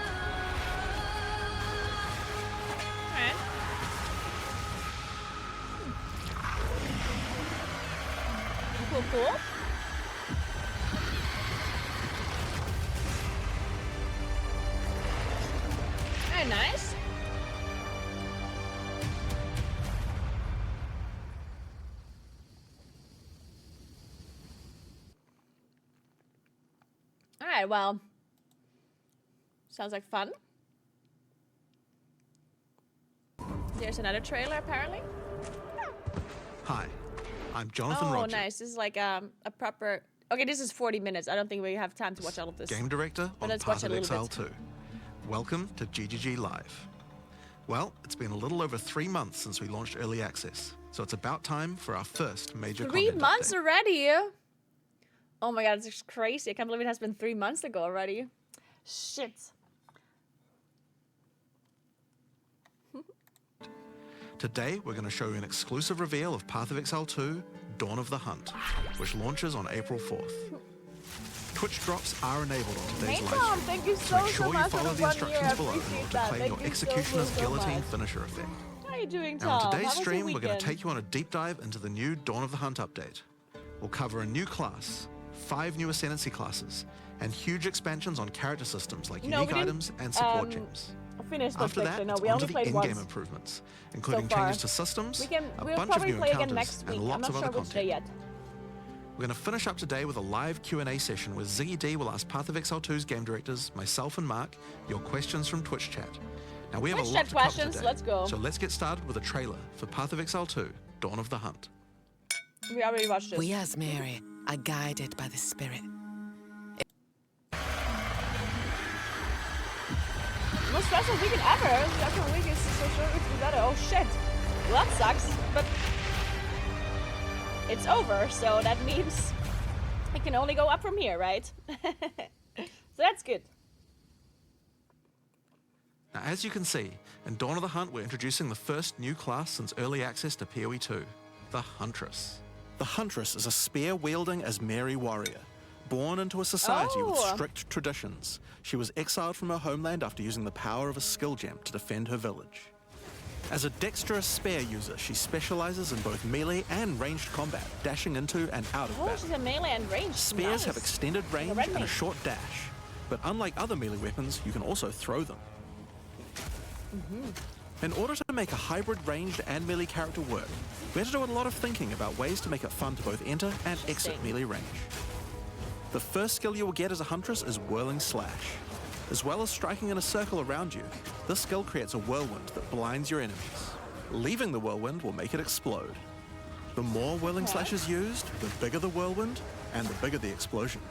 Speaker 1: Alright. Cool, cool. Very nice. All right, well, sounds like fun. There's another trailer, apparently.
Speaker 8: Hi, I'm Jonathan
Speaker 1: Oh,
Speaker 8: Roger,
Speaker 1: nice. This is like a proper... Okay, this is 40 minutes. I don't think we have time to watch all of this.
Speaker 8: Game Director
Speaker 1: But
Speaker 8: on
Speaker 1: let's
Speaker 8: Path
Speaker 1: watch
Speaker 8: of
Speaker 1: it a little
Speaker 8: Exile 2. Welcome to GGG Live. Well, it's been a little over 3 months since we launched Early Access, so it's about time for our first major
Speaker 1: 3
Speaker 8: content
Speaker 1: months
Speaker 8: update.
Speaker 1: already? Oh my god, it's just crazy. I can't believe it has been 3 months ago already. Shit.
Speaker 8: Today, we're going to show you an exclusive reveal of Path of Exile 2, Dawn of the Hunt, which launches on April 4th. Twitch drops are enabled on today's
Speaker 1: Hey,
Speaker 8: live
Speaker 1: Tom,
Speaker 8: stream,
Speaker 1: thank you
Speaker 8: so
Speaker 1: so,
Speaker 8: make sure
Speaker 1: so
Speaker 8: you
Speaker 1: much
Speaker 8: follow
Speaker 1: for
Speaker 8: the
Speaker 1: 1 year.
Speaker 8: instructions
Speaker 1: I
Speaker 8: below in
Speaker 1: appreciate
Speaker 8: order to
Speaker 1: that.
Speaker 8: claim
Speaker 1: Thank
Speaker 8: your
Speaker 1: you
Speaker 8: Executioner's
Speaker 1: so
Speaker 8: Guillotine
Speaker 1: much.
Speaker 8: finisher effect.
Speaker 1: How are you doing, Tom?
Speaker 8: Now, on
Speaker 1: How
Speaker 8: today's
Speaker 1: was your
Speaker 8: stream, we're going to
Speaker 1: weekend?
Speaker 8: take you on a deep dive into the new Dawn of the Hunt update. We'll cover a new class, 5 new Ascendancy classes, and huge expansions on character systems like
Speaker 1: No,
Speaker 8: unique
Speaker 1: we didn't,
Speaker 8: items and support gems.
Speaker 1: finished Split
Speaker 8: After that,
Speaker 1: Fiction. No,
Speaker 8: it's
Speaker 1: we
Speaker 8: onto
Speaker 1: only
Speaker 8: the
Speaker 1: played
Speaker 8: in-game
Speaker 1: once.
Speaker 8: improvements, including
Speaker 1: far.
Speaker 8: changes to systems,
Speaker 1: We'll
Speaker 8: bunch of
Speaker 1: probably
Speaker 8: new
Speaker 1: play again
Speaker 8: encounters,
Speaker 1: next week.
Speaker 8: and
Speaker 1: I'm
Speaker 8: lots
Speaker 1: not
Speaker 8: of
Speaker 1: sure
Speaker 8: other
Speaker 1: which day
Speaker 8: content.
Speaker 1: yet.
Speaker 8: We're going to finish up today with a live Q&A session where Ziggy D will ask Path of Exile 2's game directors, myself and Mark, your questions from Twitch chat. Now we have
Speaker 1: Twitch
Speaker 8: a lot
Speaker 1: chat
Speaker 8: to cover
Speaker 1: questions,
Speaker 8: today,
Speaker 1: let's go.
Speaker 8: so let's get started with a trailer for Path of Exile 2, Dawn of the Hunt.
Speaker 1: We already watched this.
Speaker 7: We as Mary are guided by the Spirit.
Speaker 1: Most stressful weekend ever. The upcoming week is so short. We got it. Oh shit. Well, that sucks. But it's over, so that means it can only go up from here, right? So that's good.
Speaker 8: Now, as you can see, in Dawn of the Hunt, we're introducing the first new class since early access to PoE 2, the Huntress. The Huntress is a spear-wielding Asmeri warrior. Born into a society with
Speaker 1: Oh.
Speaker 8: strict traditions, she was exiled from her homeland after using the power of a skill gem to defend her village. As a dexterous spear user, she specializes in both melee and ranged combat, dashing into and out of
Speaker 1: Oh,
Speaker 8: battle.
Speaker 1: she's a melee and range.
Speaker 8: Spears
Speaker 1: Nice.
Speaker 8: have extended range
Speaker 1: red
Speaker 8: and a
Speaker 1: mage.
Speaker 8: short dash, but unlike other melee weapons, you can also throw them. In order to make a hybrid ranged and melee character work, we had to do a lot of thinking about ways to make it fun to both enter and exit
Speaker 1: Interesting.
Speaker 8: melee range. The first skill you will get as a Huntress is Whirling Slash. As well as striking in a circle around you, this skill creates a whirlwind that blinds your enemies. Leaving the whirlwind will make it explode. The more Whirling Slash is used, the bigger the whirlwind, and the bigger the explosion.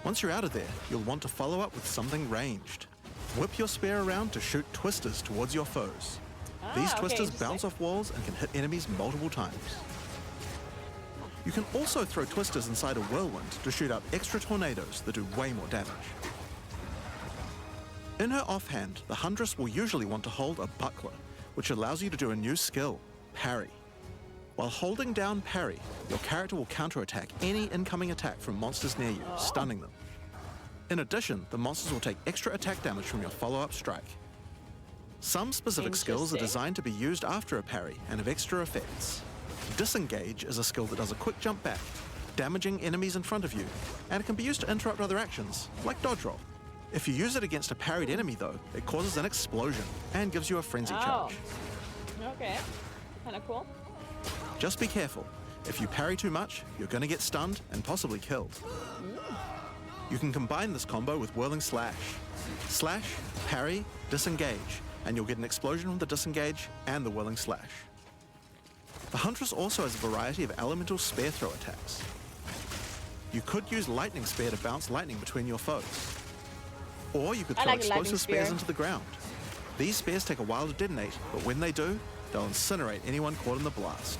Speaker 8: Once you're out of there, you'll want to follow up with something ranged. Whip your spear around to shoot twisters towards your foes. These
Speaker 1: okay,
Speaker 8: twisters
Speaker 1: interesting.
Speaker 8: bounce off walls and can hit enemies multiple times. You can also throw twisters inside a whirlwind to shoot out extra tornadoes that do way more damage. In her offhand, the Huntress will usually want to hold a buckler, which allows you to do a new skill, parry. While holding down parry, your character will counterattack any incoming attack from monsters near you, stunning them. In addition, the monsters will take extra attack damage from your follow-up strike. Some specific skills are
Speaker 1: Interesting.
Speaker 8: designed to be used after a parry and have extra effects. Disengage is a skill that does a quick jump back, damaging enemies in front of you, and it can be used to interrupt other actions, like dodge roll. If you use it against a parried enemy though, it causes an explosion and gives you a frenzy charge.
Speaker 1: Okay. Kind of cool.
Speaker 8: Just be careful. If you parry too much, you're going to get stunned and possibly killed. You can combine this combo with Whirling Slash. Slash, parry, disengage, and you'll get an explosion from the disengage and the Whirling Slash. The Huntress also has a variety of elemental spear throw attacks. You could use Lightning Spear to bounce lightning between your foes. Or you could
Speaker 1: I
Speaker 8: throw
Speaker 1: like a lightning
Speaker 8: explosive spears
Speaker 1: spear.
Speaker 8: into the ground. These spears take a while to detonate, but when they do, they'll incinerate anyone caught in the blast.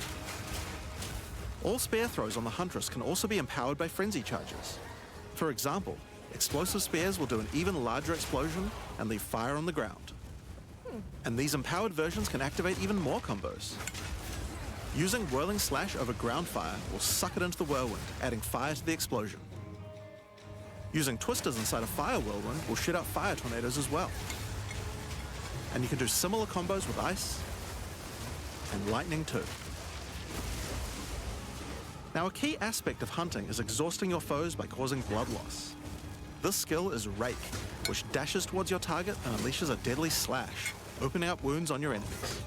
Speaker 8: All spear throws on the Huntress can also be empowered by frenzy charges. For example, explosive spears will do an even larger explosion and leave fire on the ground. And these empowered versions can activate even more combos. Using Whirling Slash over ground fire will suck it into the whirlwind, adding fire to the explosion. Using twisters inside a fire whirlwind will shoot out fire tornadoes as well. And you can do similar combos with ice and lightning too. Now, a key aspect of hunting is exhausting your foes by causing blood loss. This skill is Rake, which dashes towards your target and unleashes a deadly slash, opening up wounds on your enemies.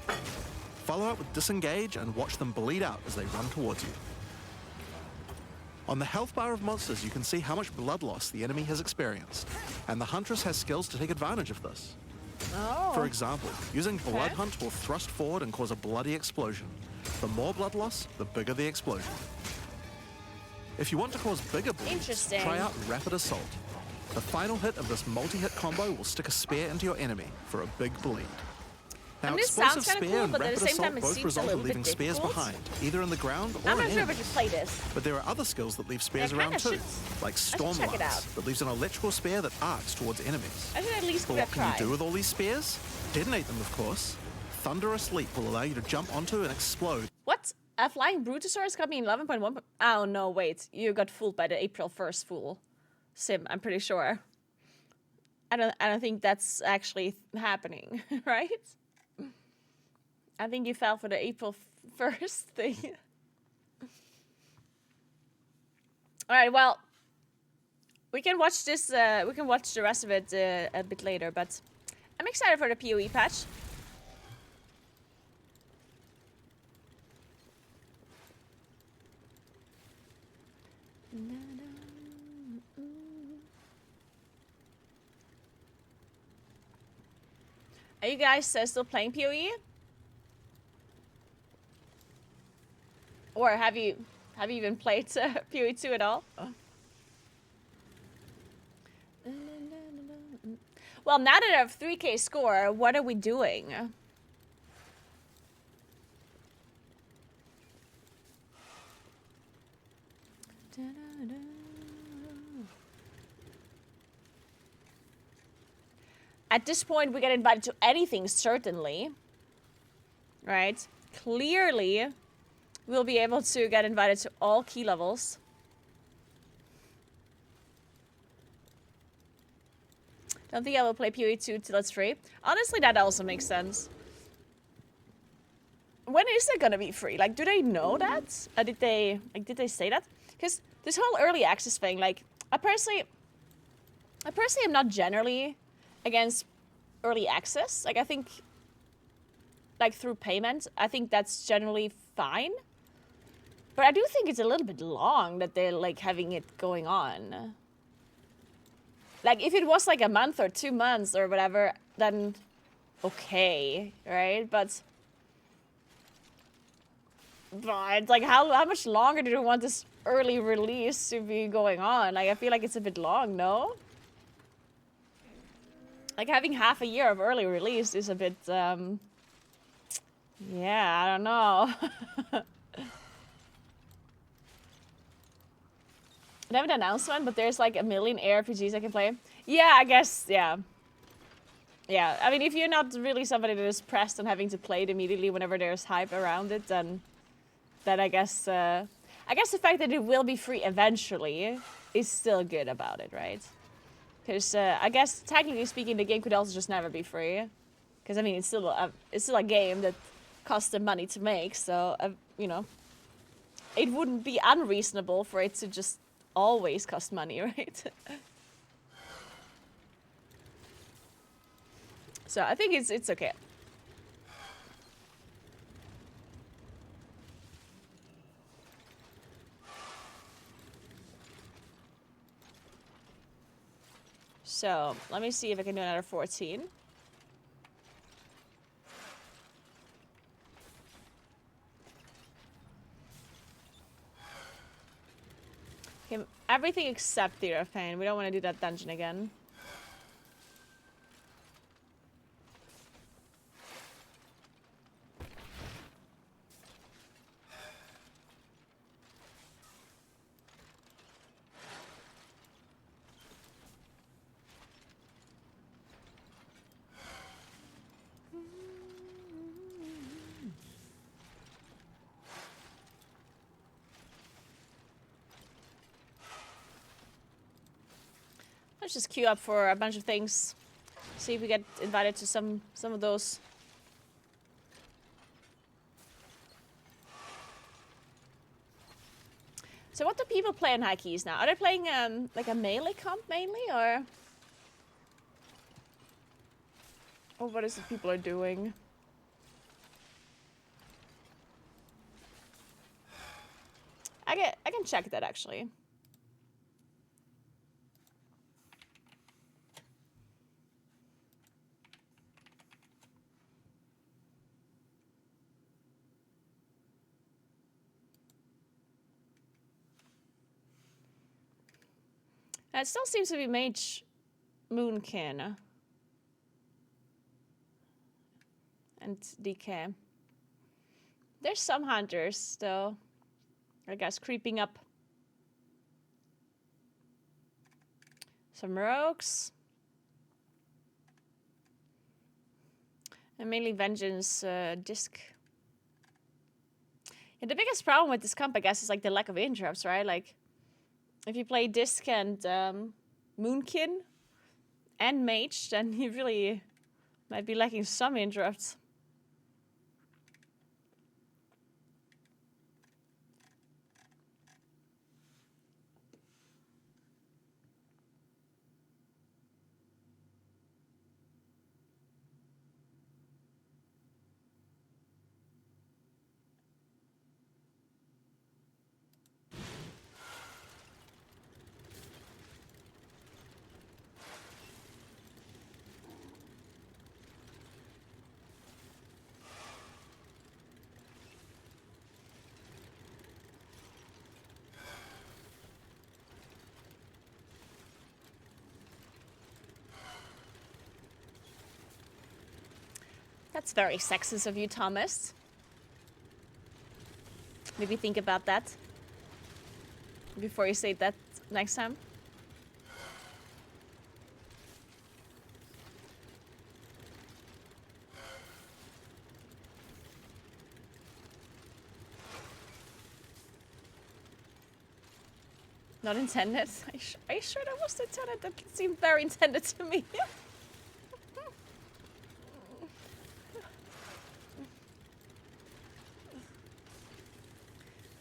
Speaker 8: Follow up with Disengage and watch them bleed out as they run towards you. On the health bar of monsters, you can see how much blood loss the enemy has experienced, and the Huntress has skills to take advantage of this. For example, using Blood Hunt will thrust forward and cause a bloody explosion. The more blood loss, the bigger the explosion. If you want to cause bigger bleeds,
Speaker 1: Interesting.
Speaker 8: try out Rapid Assault. The final hit of this multi-hit combo will stick a spear into your enemy for a big bleed. Now,
Speaker 1: And this
Speaker 8: Explosive
Speaker 1: sounds kinda
Speaker 8: Spear
Speaker 1: cool,
Speaker 8: and
Speaker 1: but at
Speaker 8: Rapid
Speaker 1: the same
Speaker 8: Assault
Speaker 1: time it
Speaker 8: both
Speaker 1: seems a
Speaker 8: result in
Speaker 1: little bit
Speaker 8: leaving spears
Speaker 1: difficult.
Speaker 8: behind, either in the ground or
Speaker 1: I'm
Speaker 8: in
Speaker 1: not sure if I
Speaker 8: enemies.
Speaker 1: should play this.
Speaker 8: But there are other skills that leave spears
Speaker 1: I
Speaker 8: around
Speaker 1: kinda
Speaker 8: too,
Speaker 1: should-
Speaker 8: like
Speaker 1: should
Speaker 8: Storm
Speaker 1: check it
Speaker 8: Lance,
Speaker 1: out.
Speaker 8: that leaves an electrical spear that arcs towards enemies.
Speaker 1: I should at least
Speaker 8: But
Speaker 1: give it
Speaker 8: what
Speaker 1: a
Speaker 8: can
Speaker 1: try.
Speaker 8: you do with all these spears? Detonate them, of course. Thunderous Leap will allow you to jump onto and explode.
Speaker 1: What? A flying Brutosaurus got me in 11.1. Oh no, wait. You got fooled by the April 1st fool sim, I'm pretty sure. I don't think that's actually happening, right? I think you fell for the April 1st thing. All right, well, we can watch this. We can watch the rest of it a bit later. But I'm excited for the PoE patch. Are you guys still playing PoE? Or have you even played PoE 2 at all? Well, now that I have 3K score, what are we doing? At this point, we get invited to anything, certainly. Right? Clearly, we'll be able to get invited to all key levels. Don't think I will play PoE 2 till it's free. Honestly, that also makes sense. When is it gonna be free? Like, do they know that? Did they say that? Because this whole early access thing, like, I personally am not generally against early access. Like, I think, like, through payment, I think that's generally fine. But I do think it's a little bit long that they're, like, having it going on. Like, if it was, like, a month or 2 months or whatever, then okay, right? But like, how much longer do you want this early release to be going on? Like, I feel like it's a bit long, no? Like, having half a year of early release is a bit, yeah, I don't know. I haven't announced one, but there's like a million ARPGs I can play. Yeah, I guess, yeah. Yeah, I mean, if you're not really somebody that is pressed on having to play it immediately whenever there's hype around it, then I guess the fact that it will be free eventually is still good about it, right? Because I guess, technically speaking, the game could also just never be free. Because, I mean, it's still a game that costs them money to make, so, you know, it wouldn't be unreasonable for it to just always cost money, right? So I think it's okay. So let me see if I can do another 14. Okay, everything except Theater of Pain. We don't want to do that dungeon again. Let's just queue up for a bunch of things. See if we get invited to some of those. So what do people play in high keys now? Are they playing like a melee comp mainly, or what is it people are doing? I can check that actually. It still seems to be Mage Moonkin and DK. There's some hunters still, I guess, creeping up. Some rogues. And mainly Vengeance disc. And the biggest problem with this comp, I guess, is like the lack of interrupts, right? Like, if you play Disc and Moonkin and Mage, then you really might be lacking some interrupts. That's very sexist of you, Thomas. Maybe think about that before you say that next time. Not intended? Are you sure that was intended? That seemed very intended to me.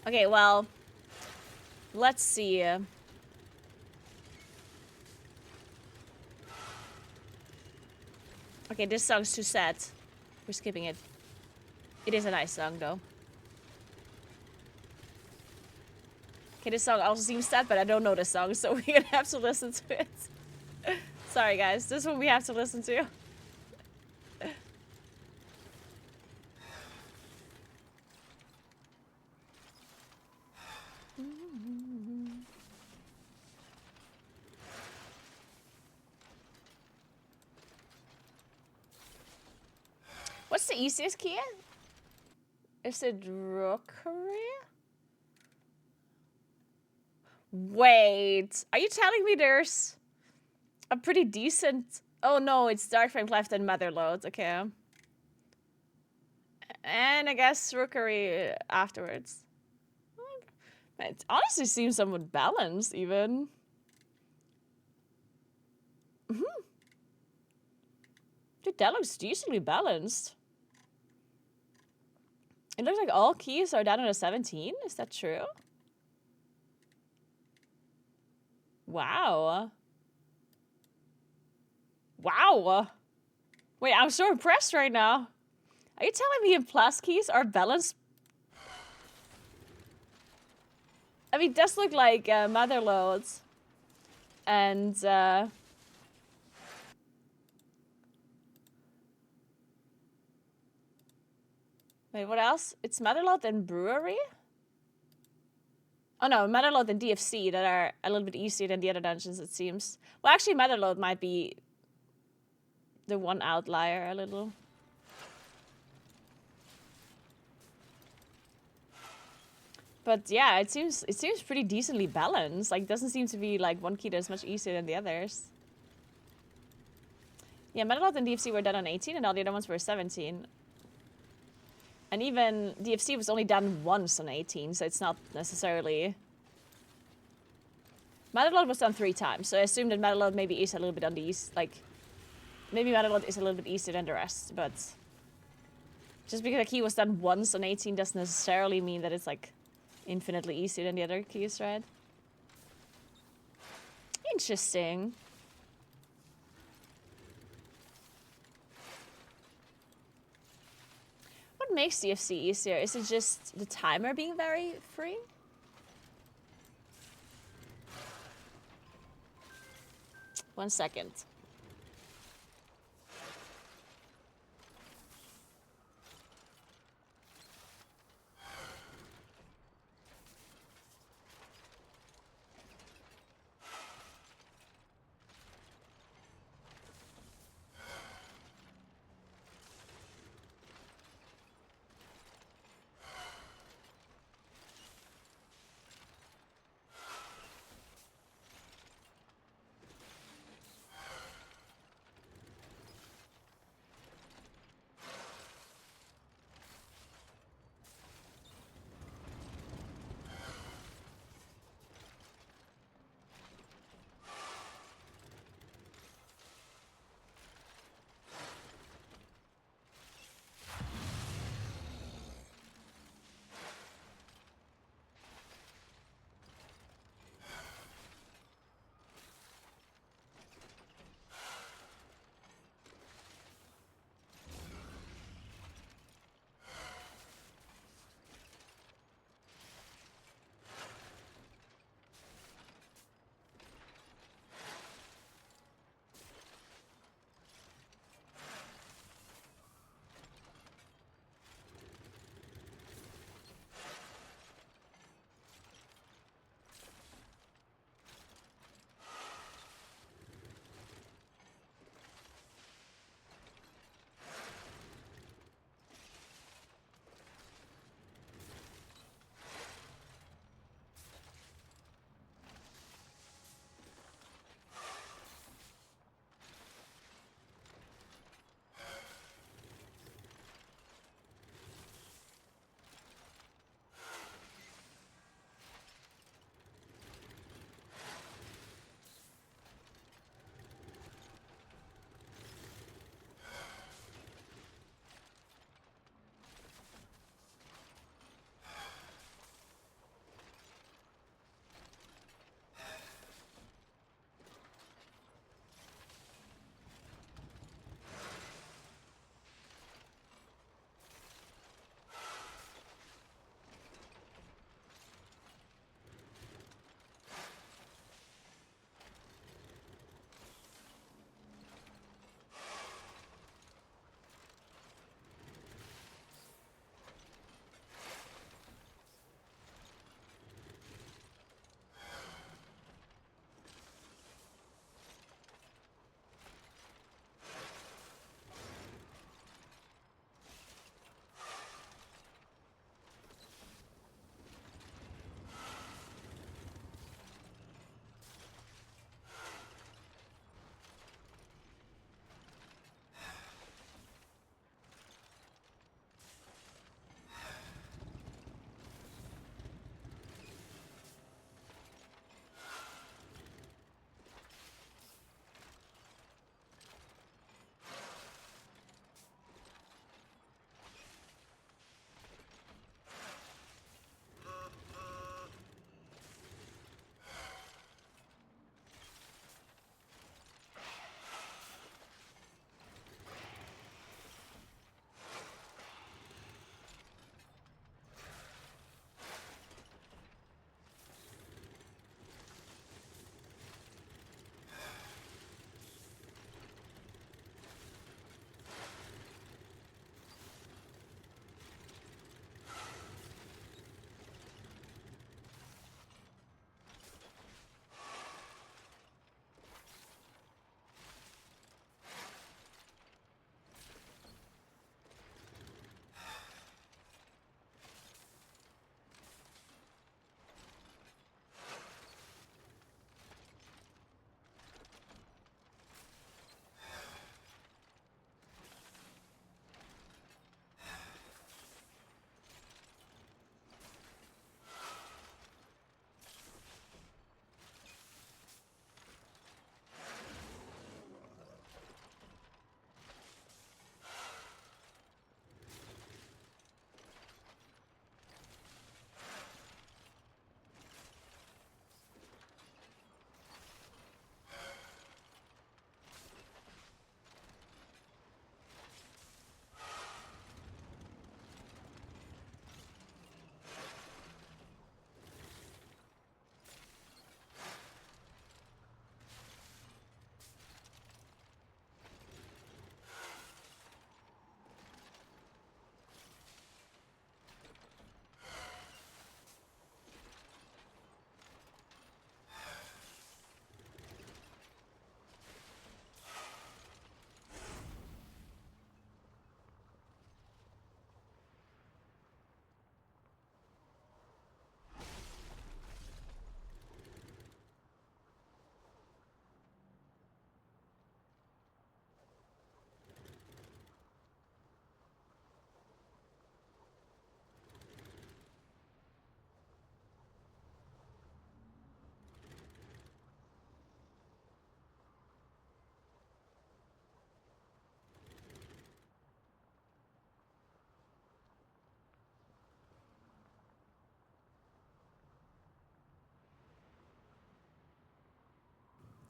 Speaker 1: Okay, well, let's see. Okay, this song's too sad. We're skipping it. It is a nice song, though. Okay, this song also seems sad, but I don't know the song, so we're gonna have to listen to it. Sorry, guys. This one we have to listen to. What's the easiest key? Is it Rookery? Wait, are you telling me there's a pretty decent... Oh no, it's Darkfang left and Motherlode, okay. And I guess Rookery afterwards. It honestly seems somewhat balanced, even. Dude, that looks decently balanced. It looks like all keys are down at a 17. Is that true? Wow. Wow. Wait, I'm so impressed right now. Are you telling me plus keys are balanced? I mean, it does look like Motherlodes. And, wait, what else? It's Motherlode and Brewery? Oh no, Motherlode and DFC that are a little bit easier than the other dungeons, it seems. Well, actually, Motherlode might be the one outlier a little. But yeah, it seems pretty decently balanced. Like, doesn't seem to be like one key that's much easier than the others. Yeah, Motherlode and DFC were done on 18, and all the other ones were 17. And even DFC was only done once on 18, so it's not necessarily... Motherlode was done 3 times, so I assume that Motherlode maybe is a little bit on the east, like... Maybe Motherlode is a little bit easier than the rest, but... Just because a key was done once on 18 doesn't necessarily mean that it's, like, infinitely easier than the other keys, right? Interesting. What makes DFC easier? Is it just the timer being very free? One second.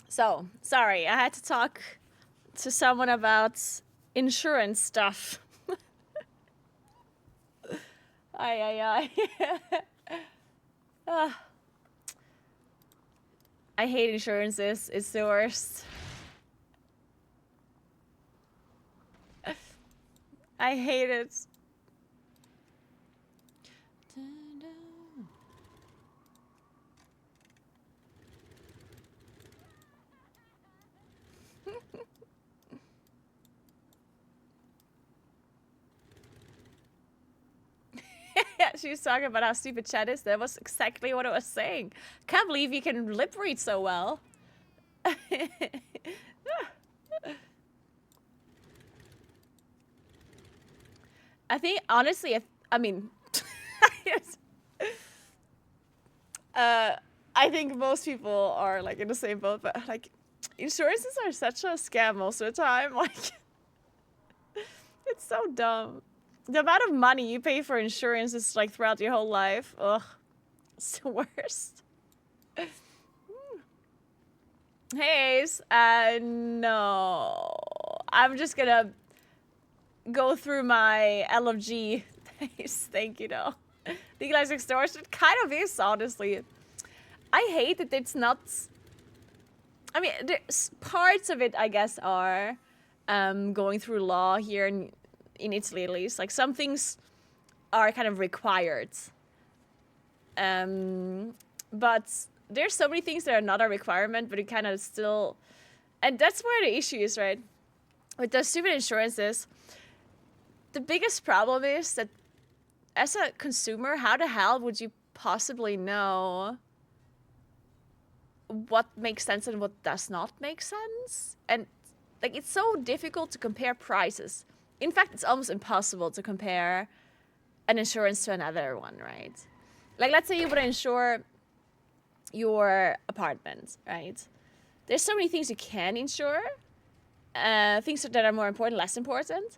Speaker 1: So, sorry, I had to talk to someone about insurance stuff. Ay. Ah. I hate insurances. It's the worst. I hate it. Yeah, she was talking about how stupid chat is. That was exactly what I was saying. Can't believe you can lip read so well. I think, honestly, I mean, I think most people are like in the same boat, but like, insurances are such a scam most of the time. Like, it's so dumb. The amount of money you pay for insurance is like throughout your whole life. Ugh, it's the worst. Hey, Ace. No. I'm just gonna go through my LFG. Thank you, though. Legalized extortion kind of is, honestly. I hate that it's not... I mean, there's parts of it, I guess, are going through law here in Italy, at least. Like, some things are kind of required. But there's so many things that are not a requirement, but it kind of still... And that's where the issue is, right? With those stupid insurances, the biggest problem is that as a consumer, how the hell would you possibly know what makes sense and what does not make sense? And like, it's so difficult to compare prices. In fact, it's almost impossible to compare an insurance to another one, right? Like, let's say you would insure your apartment, right? There's so many things you can insure, things that are more important, less important.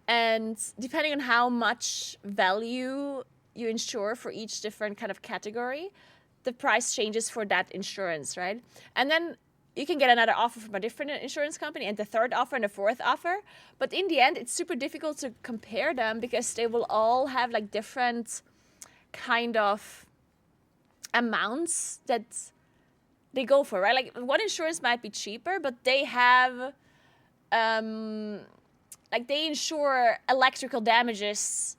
Speaker 1: And depending on how much value you insure for each different kind of category, the price changes for that insurance, right? And then you can get another offer from a different insurance company, and the third offer and the fourth offer. But in the end, it's super difficult to compare them because they will all have like different kind of amounts that they go for, right? Like, one insurance might be cheaper, but they have... like, they insure electrical damages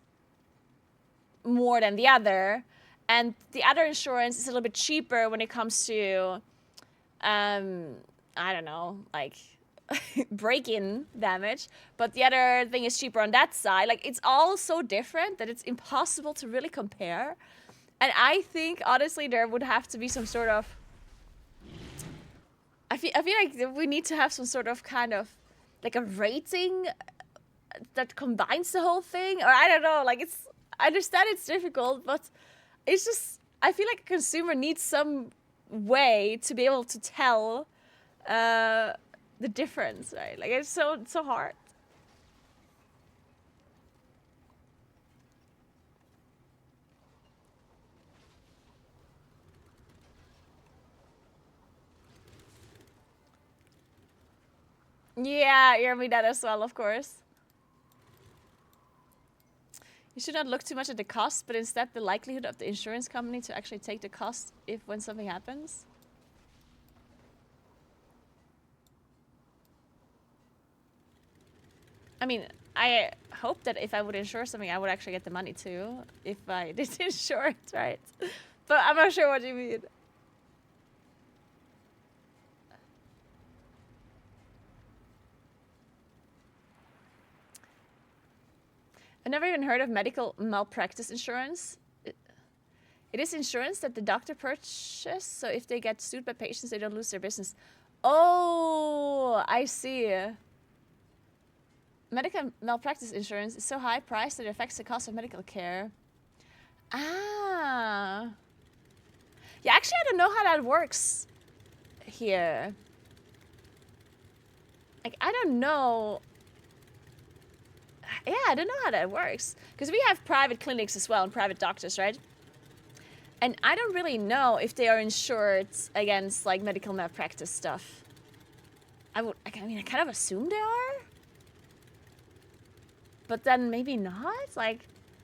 Speaker 1: more than the other. And the other insurance is a little bit cheaper when it comes to, I don't know, like, break-in damage. But the other thing is cheaper on that side. Like, it's all so different that it's impossible to really compare. And I think, honestly, there would have to be some sort of... I feel like we need to have some sort of kind of, like, a rating that combines the whole thing, or I don't know, like, it's, I understand it's difficult, but it's just, I feel like a consumer needs some way to be able to tell the difference, right? Like, it's so hard. Yeah, you're me that as well, of course. You should not look too much at the cost, but instead the likelihood of the insurance company to actually take the cost when something happens. I mean, I hope that if I would insure something, I would actually get the money too, if I did insure it, right? But I'm not sure what you mean. I've never even heard of medical malpractice insurance. It is insurance that the doctor purchases, so if they get sued by patients, they don't lose their business. Oh, I see. Medical malpractice insurance is so high priced that it affects the cost of medical care. Ah. Yeah, actually, I don't know how that works here. Like, I don't know. Yeah, I don't know how that works. Because we have private clinics as well and private doctors, right? And I don't really know if they are insured against, like, medical malpractice stuff. I mean, I kind of assume they are. But then maybe not. Like,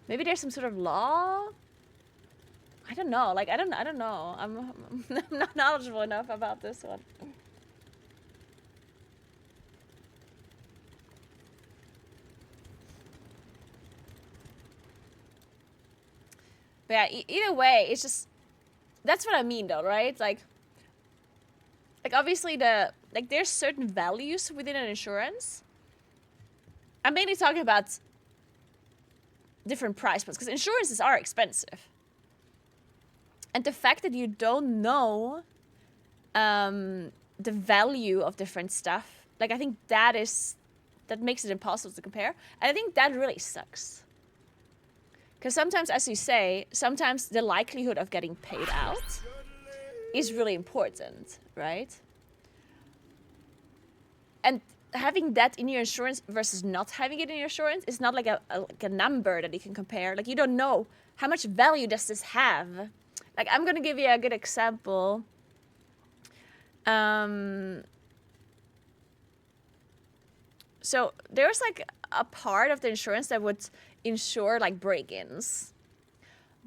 Speaker 1: maybe there's some sort of law. I don't know. Like, I don't know. I'm not knowledgeable enough about this one. But yeah, either way, it's just, that's what I mean though, right? Like obviously there's certain values within an insurance. I'm mainly talking about different price points because insurances are expensive. And the fact that you don't know the value of different stuff, like I think that makes it impossible to compare. And I think that really sucks. Because sometimes, as you say, sometimes the likelihood of getting paid out is really important, right? And having that in your insurance versus not having it in your insurance is not like a number that you can compare. Like, you don't know how much value does this have. Like, I'm going to give you a good example. So there's like a part of the insurance that would insure like break-ins,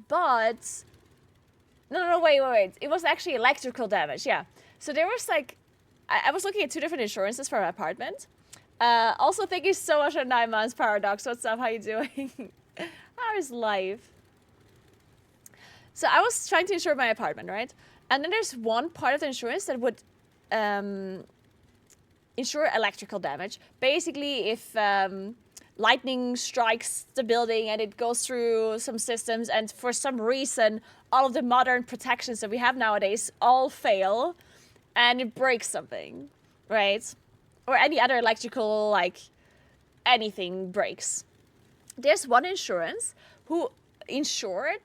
Speaker 1: but no, wait. It was actually electrical damage. Yeah. So there was like, I was looking at 2 different insurances for my apartment. Also, thank you so much for 9 months, Paradox. What's up? How you doing? How is life? So I was trying to insure my apartment, right? And then there's one part of the insurance that would insure electrical damage. Basically, if lightning strikes the building and it goes through some systems and for some reason all of the modern protections that we have nowadays all fail and it breaks something, right? Or any other electrical, like anything breaks. There's one insurance who insured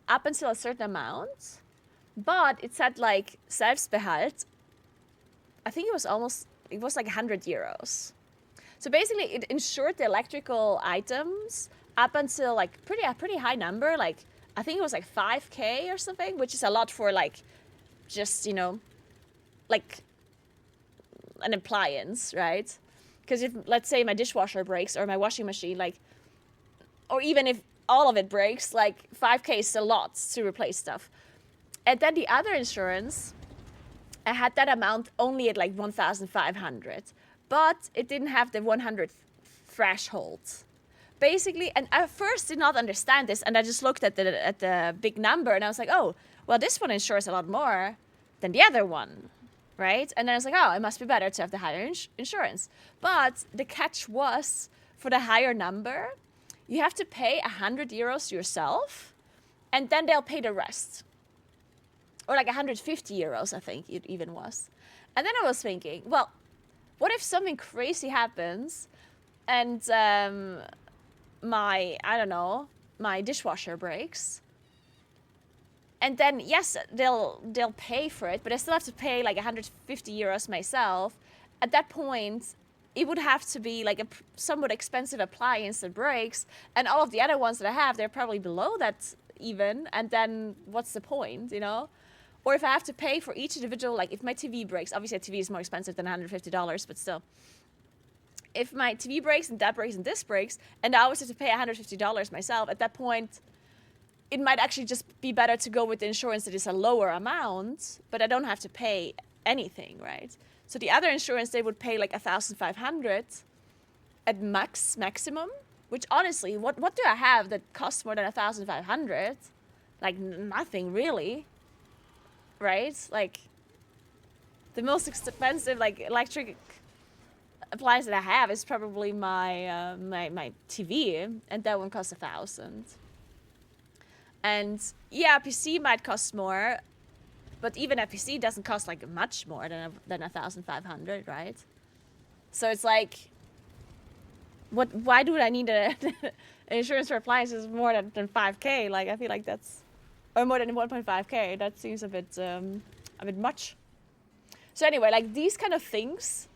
Speaker 1: up until a certain amount, but it said like Selbstbehalt. I think it was like 100 euros. So basically, it insured the electrical items up until like a pretty high number. Like, I think it was like 5K or something, which is a lot for like, just, you know, like an appliance, right? Because if, let's say my dishwasher breaks or my washing machine, like, or even if all of it breaks, like 5K is a lot to replace stuff. And then the other insurance, I had that amount only at like 1,500. But it didn't have the 100 threshold. Basically, and I first did not understand this, and I just looked at the big number, and I was like, oh, well, this one insures a lot more than the other one, right? And then I was like, oh, it must be better to have the higher insurance. But the catch was, for the higher number, you have to pay 100 euros yourself, and then they'll pay the rest. Or like 150 euros, I think it even was. And then I was thinking, well, what if something crazy happens and my dishwasher breaks? And then, yes, they'll pay for it, but I still have to pay like 150 euros myself. At that point, it would have to be like a somewhat expensive appliance that breaks, and all of the other ones that I have, they're probably below that even, and then what's the point, you know? Or if I have to pay for each individual, like if my TV breaks, obviously a TV is more expensive than $150, but still. If my TV breaks and that breaks and this breaks, and I always have to pay $150 myself, at that point, it might actually just be better to go with the insurance that is a lower amount, but I don't have to pay anything, right? So the other insurance, they would pay like 1,500 at maximum, which honestly, what do I have that costs more than 1,500? Like nothing really. Right? Like, the most expensive like electric appliance that I have is probably my my TV, and that one costs 1,000. And yeah, a PC might cost more, but even a PC doesn't cost like much more than 1,500, right? So it's like, why do I need an insurance for appliances more than 5K? Like, I feel like that's, or more than 1.5K. That seems a bit much. So anyway, like these kind of things,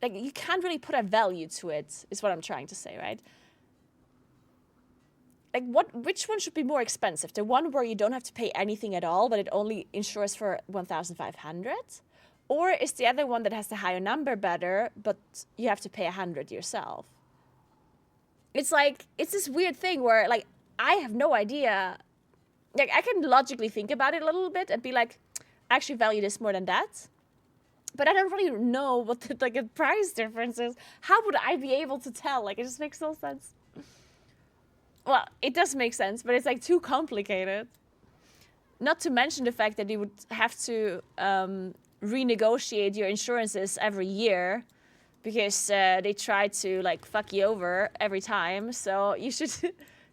Speaker 1: like you can't really put a value to it, is what I'm trying to say, right? Like which one should be more expensive? The one where you don't have to pay anything at all, but it only insures for 1,500? Or is the other one that has the higher number better, but you have to pay 100 yourself? It's like, it's this weird thing where, like, I have no idea. Like, I can logically think about it a little bit and be like, I actually value this more than that. But I don't really know what the, like, a price difference is. How would I be able to tell? Like, it just makes no sense. Well, it does make sense, but it's, like, too complicated. Not to mention the fact that you would have to renegotiate your insurances every year because they try to, like, fuck you over every time. So you should,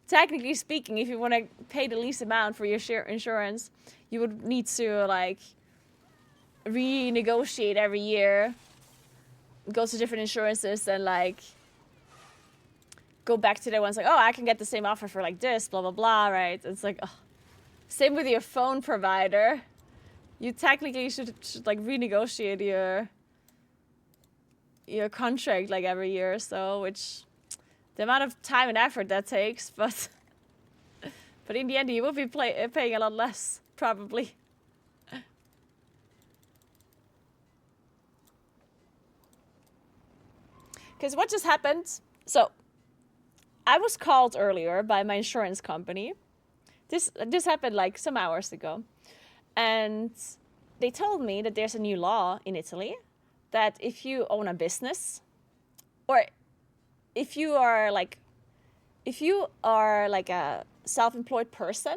Speaker 1: technically speaking, if you want to pay the least amount for your insurance, you would need to, like, renegotiate every year, go to different insurances, and, like, go back to the ones like, oh, I can get the same offer for, like, this, blah, blah, blah, right? It's like, oh. Same with your phone provider. You technically should like renegotiate your contract like every year or so, which the amount of time and effort that takes, but in the end you will be paying a lot less, probably. Because what just happened, so I was called earlier by my insurance company. This happened like some hours ago. And they told me that there's a new law in Italy that if you own a business, or if you are like a self-employed person,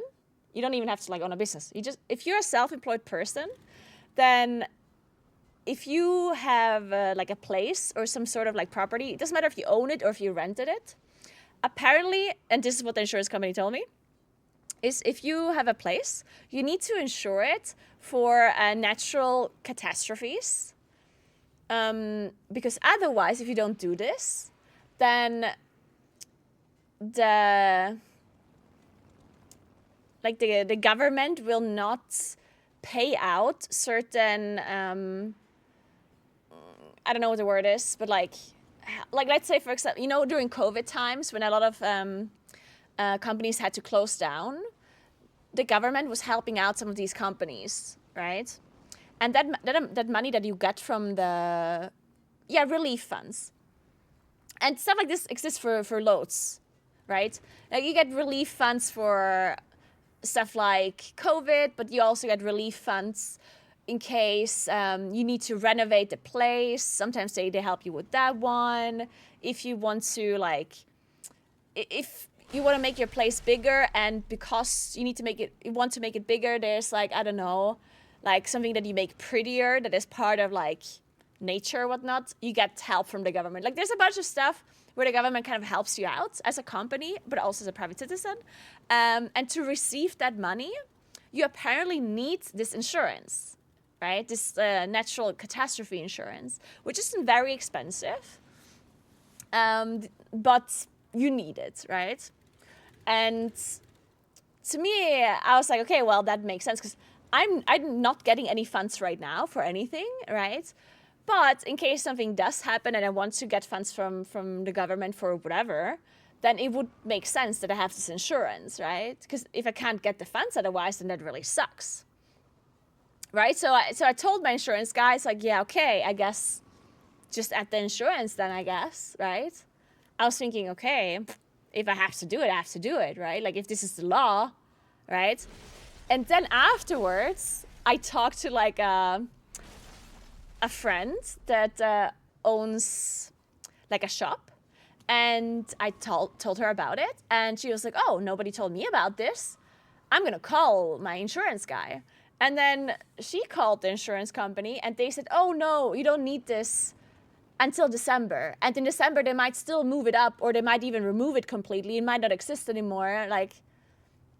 Speaker 1: you don't even have to like own a business. If you're a self-employed person, then if you have like a place or some sort of like property, it doesn't matter if you own it or if you rented it. Apparently, and this is what the insurance company told me, is if you have a place, you need to insure it for natural catastrophes. Because otherwise, if you don't do this, then the government will not pay out certain, I don't know what the word is, but like let's say, for example, you know, during COVID times when a lot of companies had to close down, the government was helping out some of these companies, right? And that money that you get from the relief funds, and stuff like this exists for loads, right? Like you get relief funds for stuff like COVID, but you also get relief funds in case you need to renovate the place. Sometimes they help you with that one. If you want to if you want to make your place bigger, and because you want to make it bigger, there's like, I don't know, like something that you make prettier that is part of like nature or whatnot, you get help from the government. Like there's a bunch of stuff where the government kind of helps you out as a company, but also as a private citizen. And to receive that money, you apparently need this insurance, right? This natural catastrophe insurance, which isn't very expensive, but you need it, right? And to me, I was like, okay, well, that makes sense because I'm not getting any funds right now for anything, right? But in case something does happen and I want to get funds from the government for whatever, then it would make sense that I have this insurance, right? Because if I can't get the funds otherwise, then that really sucks, right? So I told my insurance guys, like, yeah, okay, I guess just add the insurance then, I guess, right? I was thinking, okay, if I have to do it, I have to do it, right? Like if this is the law, right? And then afterwards, I talked to like a friend that owns like a shop, and I told her about it, and she was like, oh, nobody told me about this. I'm gonna call my insurance guy. And then she called the insurance company, and they said, oh no, you don't need this until December. And in December, they might still move it up, or they might even remove it completely. It might not exist anymore. Like,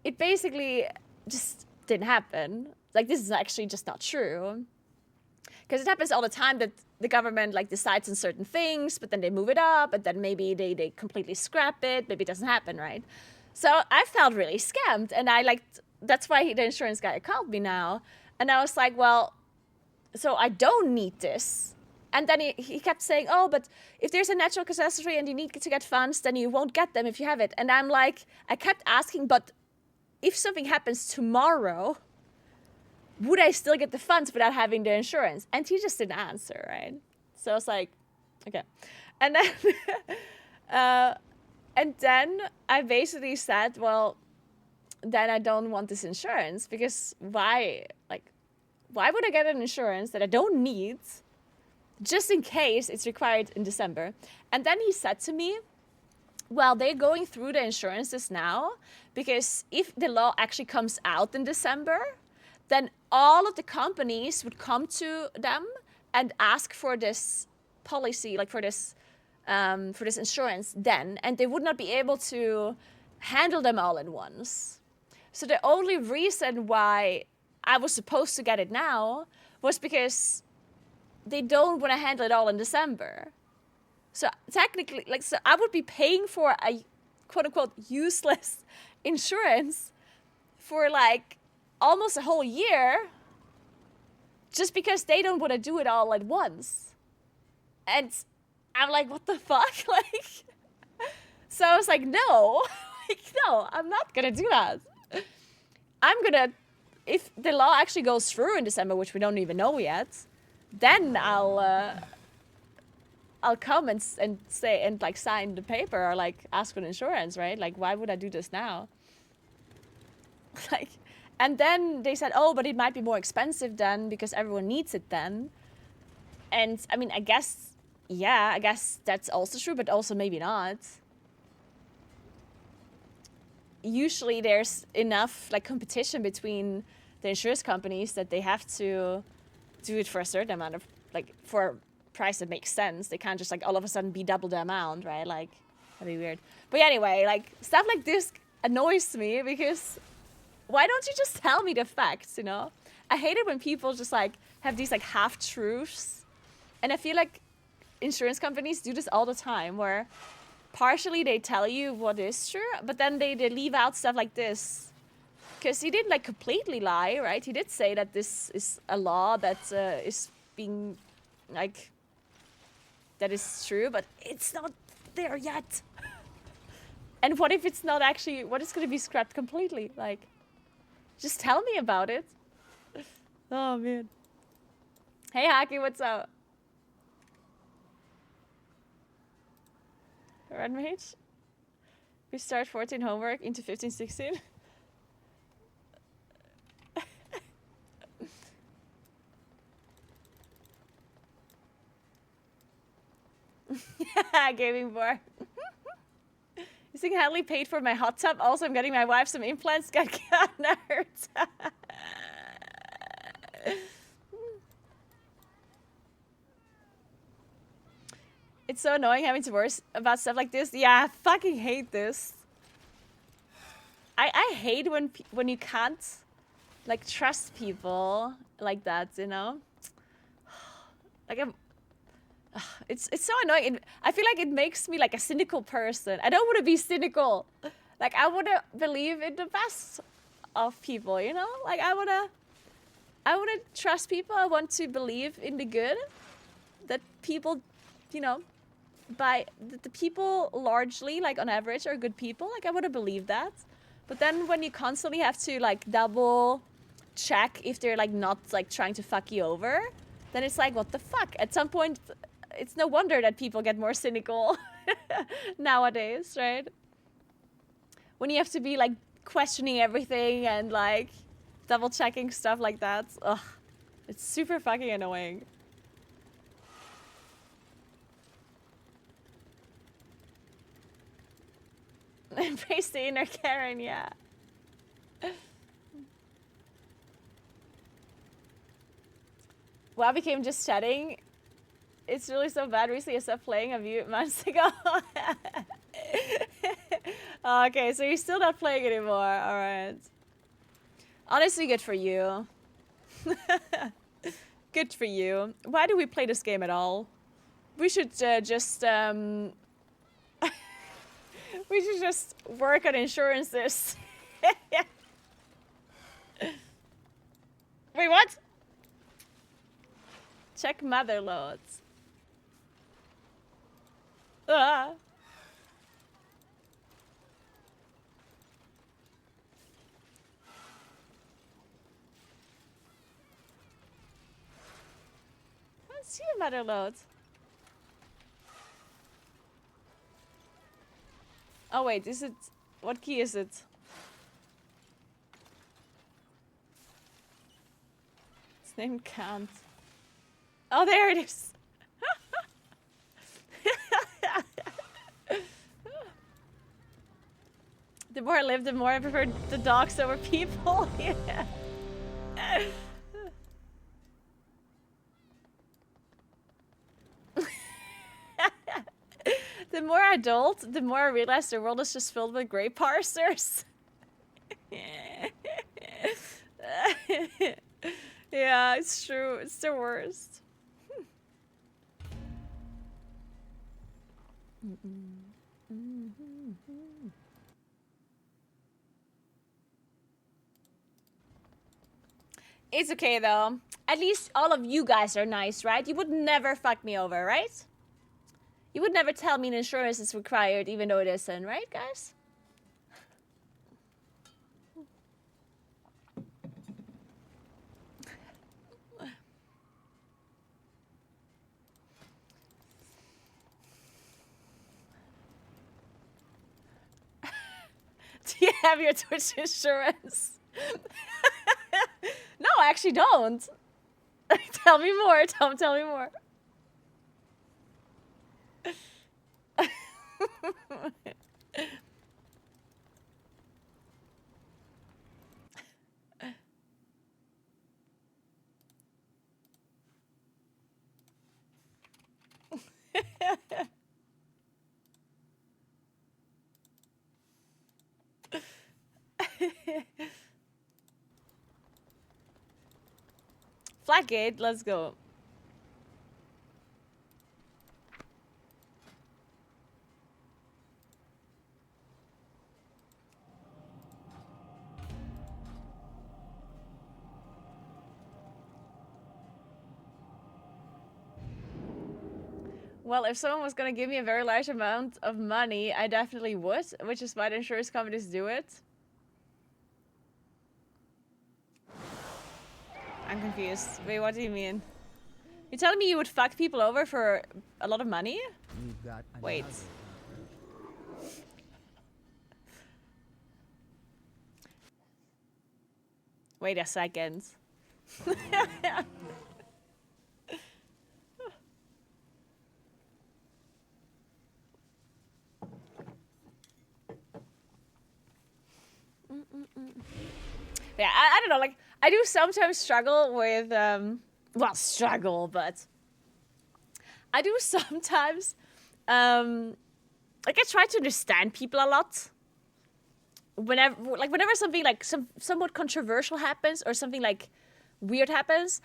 Speaker 1: it basically just didn't happen. Like, this is actually just not true. Because it happens all the time that the government, like, decides on certain things, but then they move it up, and then maybe they completely scrap it. Maybe it doesn't happen, right? So I felt really scammed, and that's why the insurance guy called me now. And I was like, well, so I don't need this. And then he kept saying, oh, but if there's a natural catastrophe and you need to get funds, then you won't get them if you have it. And I'm like, I kept asking, but if something happens tomorrow, would I still get the funds without having the insurance? And he just didn't answer, right? So I was like, okay. And then, and then I basically said, well, then I don't want this insurance, because why would I get an insurance that I don't need just in case it's required in December? And then he said to me, well, they're going through the insurances now, because if the law actually comes out in December, then all of the companies would come to them and ask for this policy, like for this insurance then, and they would not be able to handle them all at once. So the only reason why I was supposed to get it now was because they don't want to handle it all in December. So technically, like, so I would be paying for a quote unquote useless insurance for like almost a whole year just because they don't want to do it all at once. And I'm like, what the fuck? Like, so I was like, no, like, no, I'm not gonna do that. I'm gonna, if the law actually goes through in December, which we don't even know yet, then I'll come and say and like sign the paper or like ask for insurance, right? Like, why would I do this now? Like, and then they said, oh, but it might be more expensive then because everyone needs it then. And I mean, I guess, yeah, I guess that's also true, but also maybe not. Usually there's enough like competition between the insurance companies that they have to do it for a certain amount of, like, for a price that makes sense. They can't just like all of a sudden be double the amount, right? Like, that'd be weird. But yeah, anyway, like, stuff like this annoys me because why don't you just tell me the facts, you know? I hate it when people just like have these like half-truths. And I feel like insurance companies do this all the time, where partially they tell you what is true, but then they leave out stuff like this. Because he didn't like completely lie, right? He did say that this is a law that is being like, that is true, but it's not there yet. And what if it's not actually, what is going to be scrapped completely? Like, just tell me about it. Oh, man. Hey, Haki, what's up? Red Mage? We start 14 homework into 15, 16. Yeah, gaming bar. You think Hadley paid for my hot tub? Also, I'm getting my wife some implants. Got nerds. It's so annoying having to worry about stuff like this. Yeah, I fucking hate this. I hate when you can't like trust people like that, you know? Like, it's so annoying. I feel like it makes me like a cynical person. I don't want to be cynical. Like, I want to believe in the best of people, you know? Like, I want to trust people. I want to believe in the good that people, you know, the people largely, like on average, are good people. Like, I want to believe that. But then when you constantly have to like double check if they're like not like trying to fuck you over, then it's like, what the fuck? At some point, it's no wonder that people get more cynical nowadays, right? When you have to be like questioning everything and like double checking stuff like that. Ugh, it's super fucking annoying. Embrace the inner Karen, yeah. WoW became just chatting. It's really so bad. Recently I stopped playing a few months ago. Okay, so you're still not playing anymore. Alright. Honestly, good for you. Good for you. Why do we play this game at all? We should just we should just work on insurances. Wait, what? Check mother loads. Ah. see a mother load. Oh wait, is it... What key is it? Its name can't. Oh, there it is. The more I live, the more I prefer the dogs over people. Yeah. The more I adult, the more I realize the world is just filled with gray parsers. Yeah, it's true. It's the worst. It's okay though. At least all of you guys are nice, right? You would never fuck me over, right? You would never tell me an insurance is required even though it isn't, right, guys? Do you have your Twitch insurance? No, I actually don't. Tell me more, Tom, tell me more. Flatgate, let's go. Well, if someone was gonna give me a very large amount of money, I definitely would, which is why the insurance companies do it. I'm confused. Wait, what do you mean? You're telling me you would fuck people over for a lot of money? Wait. Wait a second. Yeah, I don't know, like, I do sometimes struggle with, well, struggle, but I do sometimes, like, I try to understand people a lot. Whenever something, like, somewhat controversial happens or something, like, weird happens,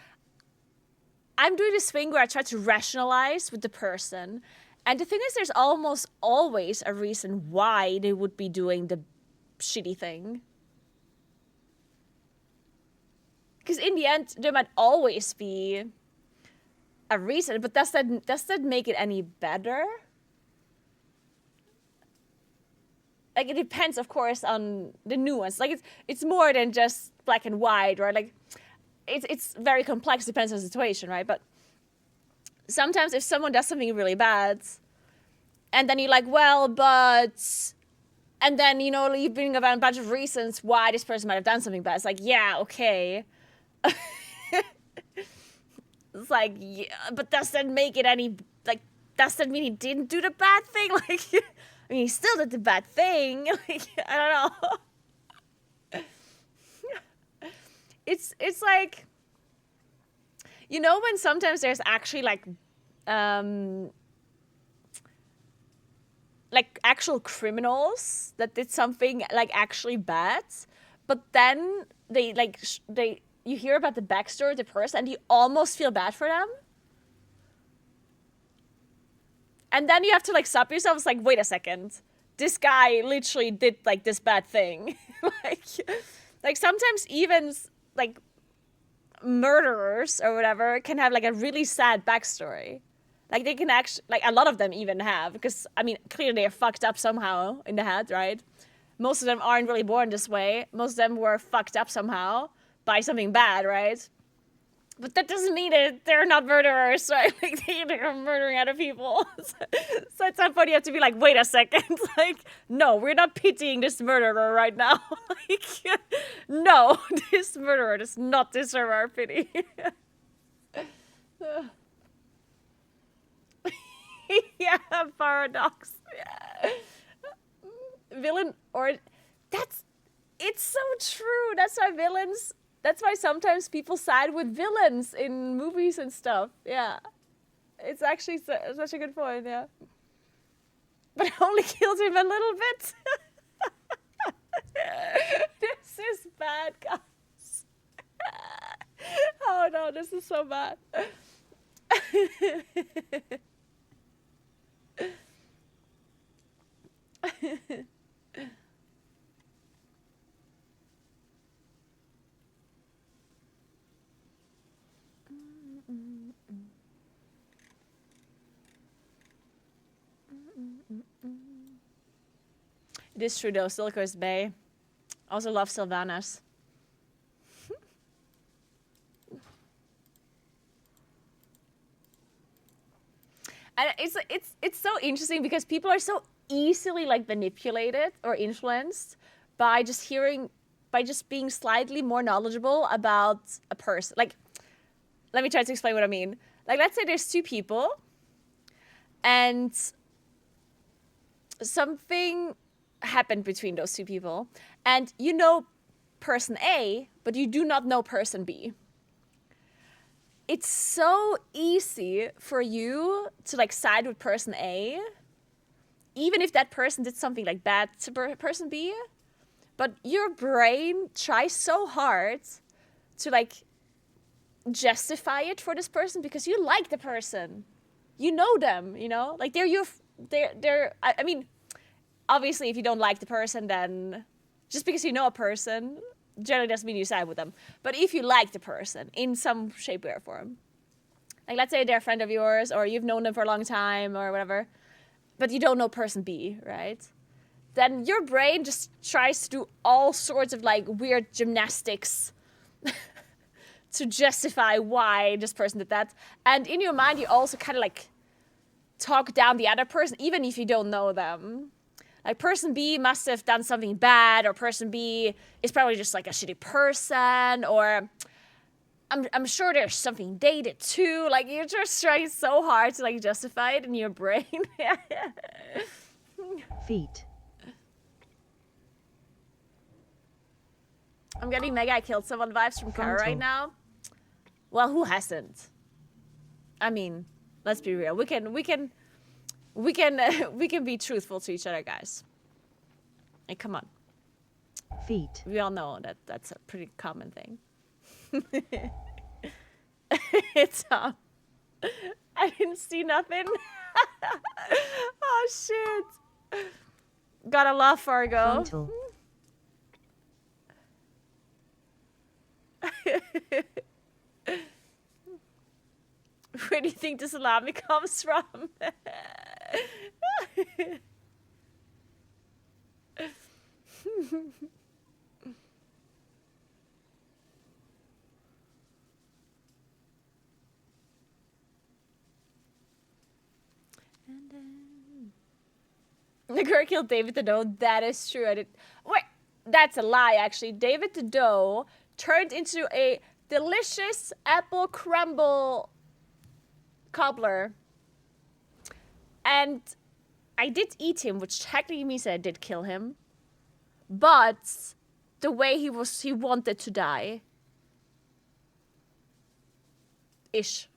Speaker 1: I'm doing this thing where I try to rationalize with the person. And the thing is, there's almost always a reason why they would be doing the shitty thing. Because in the end, there might always be a reason, but does that make it any better? Like, it depends, of course, on the nuance. Like, it's more than just black and white, right? Like, it's very complex, depends on the situation, right? But sometimes if someone does something really bad, and then you're like, well, but... And then, you know, you bring about a bunch of reasons why this person might have done something bad. It's like, yeah, okay. It's like, yeah, but does that make it any, like, does that mean he didn't do the bad thing? Like, I mean, he still did the bad thing. Like, I don't know. It's like, you know, when sometimes there's actually, like actual criminals that did something, like, actually bad, but then you hear about the backstory of the person and you almost feel bad for them. And then you have to, like, stop yourself. It's like, wait a second. This guy literally did, like, this bad thing. like sometimes even, like, murderers or whatever can have, like, a really sad backstory. Like, they can actually, like, a lot of them even have, because, I mean, clearly they're fucked up somehow in the head, right? Most of them aren't really born this way. Most of them were fucked up somehow by something bad, right? But that doesn't mean that they're not murderers, right? Like, they're murdering other people. So at some point you have to be like, wait a second. Like, no, we're not pitying this murderer right now. Like, no, this murderer does not deserve our pity. Yeah, paradox. Yeah. Villain or... It's so true. That's why sometimes people side with villains in movies and stuff. Yeah. It's actually such a good point, yeah. But I only killed him a little bit. This is bad, guys. Oh no, this is so bad. It is true though, Silco's Bay. I also love Sylvanas. And it's so interesting because people are so easily like manipulated or influenced by just being slightly more knowledgeable about a person. Like, let me try to explain what I mean. Like, let's say there's two people and something happened between those two people and you know person A, but you do not know person B. It's so easy for you to like side with person A, even if that person did something like bad to person B, but your brain tries so hard to like justify it for this person because you like the person. You know them, you know? Like I mean, obviously if you don't like the person, then just because you know a person generally doesn't mean you side with them. But if you like the person in some shape, way, or form, like let's say they're a friend of yours or you've known them for a long time or whatever, but you don't know person B, right? Then your brain just tries to do all sorts of like weird gymnastics to justify why this person did that. And in your mind, you also kind of like talk down the other person, even if you don't know them. Like, person B must have done something bad, or person B is probably just like a shitty person, or I'm sure there's something they did too. Like, you're just trying so hard to like justify it in your brain.
Speaker 2: Feet.
Speaker 1: I'm getting mega I killed someone vibes from Kara right now. Well, who hasn't? I mean, let's be real. We can be truthful to each other, guys. Hey, come on.
Speaker 2: Feet.
Speaker 1: We all know that that's a pretty common thing. It's I didn't see nothing. Oh shit. Gotta love Fargo.
Speaker 2: Frontal.
Speaker 1: Where do you think the salami comes from? Naguura killed David the Doe. That is true. I did. Wait, that's a lie, actually. David the Doe turned into a delicious apple crumble cobbler. And I did eat him, which technically means that I did kill him. But the way he wanted to die. Ish.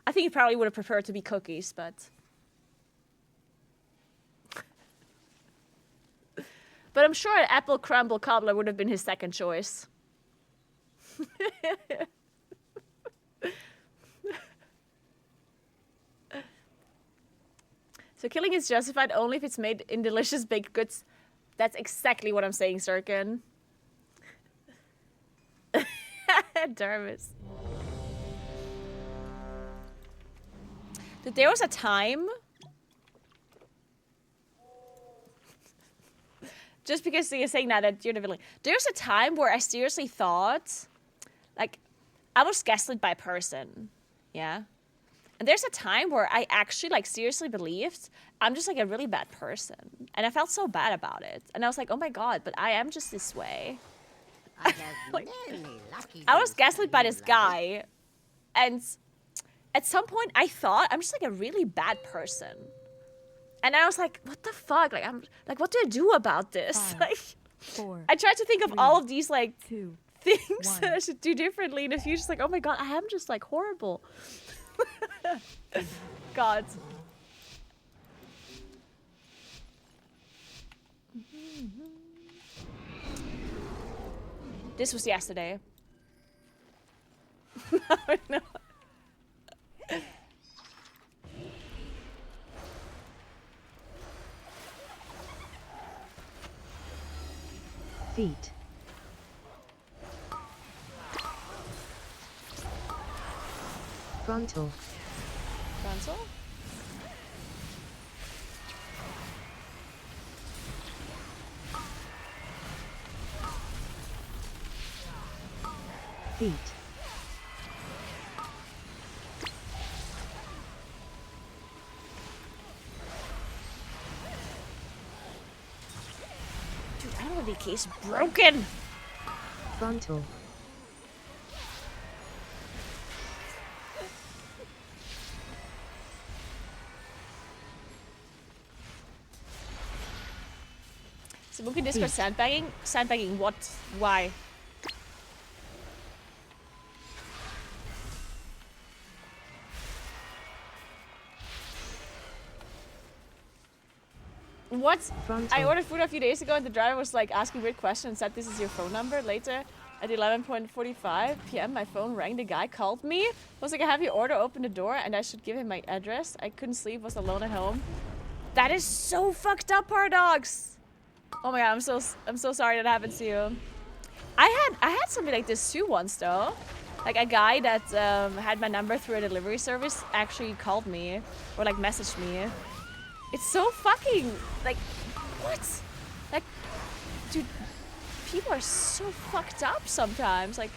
Speaker 1: I think he probably would have preferred to be cookies, but... But I'm sure an apple crumble cobbler would have been his second choice. So killing is justified only if it's made in delicious baked goods. That's exactly what I'm saying, Sirkin. Dermis. There was a time... Just because you're saying that you're the villain. There's a time where I seriously thought, like, I was gaslit by a person. Yeah. And there's a time where I actually like seriously believed I'm just like a really bad person. And I felt so bad about it. And I was like, oh my God, but I am just this way.
Speaker 4: I have
Speaker 1: Like,
Speaker 4: many lucky
Speaker 1: I was
Speaker 4: things
Speaker 1: gaslit
Speaker 4: to
Speaker 1: by
Speaker 4: do,
Speaker 1: this
Speaker 4: love.
Speaker 1: guy. And at some point I thought I'm just like a really bad person. And I was like, what the fuck? Like, I'm like, what do I do about this?
Speaker 5: 5,
Speaker 1: Like,
Speaker 5: 4,
Speaker 1: I tried to think of
Speaker 5: 3,
Speaker 1: all of these like
Speaker 5: 2,
Speaker 1: things
Speaker 5: 1.
Speaker 1: that I should do differently in the future. Just like, oh my God, I am just like horrible. God. This was yesterday. No.
Speaker 2: Feet. Frontal.
Speaker 1: Frontal?
Speaker 2: Feet.
Speaker 1: Dude, I don't know, the case broken.
Speaker 2: Frontal.
Speaker 1: So we can discuss sandbagging. Sandbagging what? Why? What?
Speaker 2: Frontal.
Speaker 1: I ordered food a few days ago and the driver was like asking weird questions and said this is your phone number. Later at 11:45 p.m. my phone rang. The guy called me. Was like, I have your order, open the door and I should give him my address. I couldn't sleep, was alone at home. That is so fucked up, Paradox. Oh my God, I'm so sorry that happened to you. I had something like this too once though. Like a guy that had my number through a delivery service actually called me or like messaged me. It's so fucking like what? Like, dude, people are so fucked up sometimes. Like,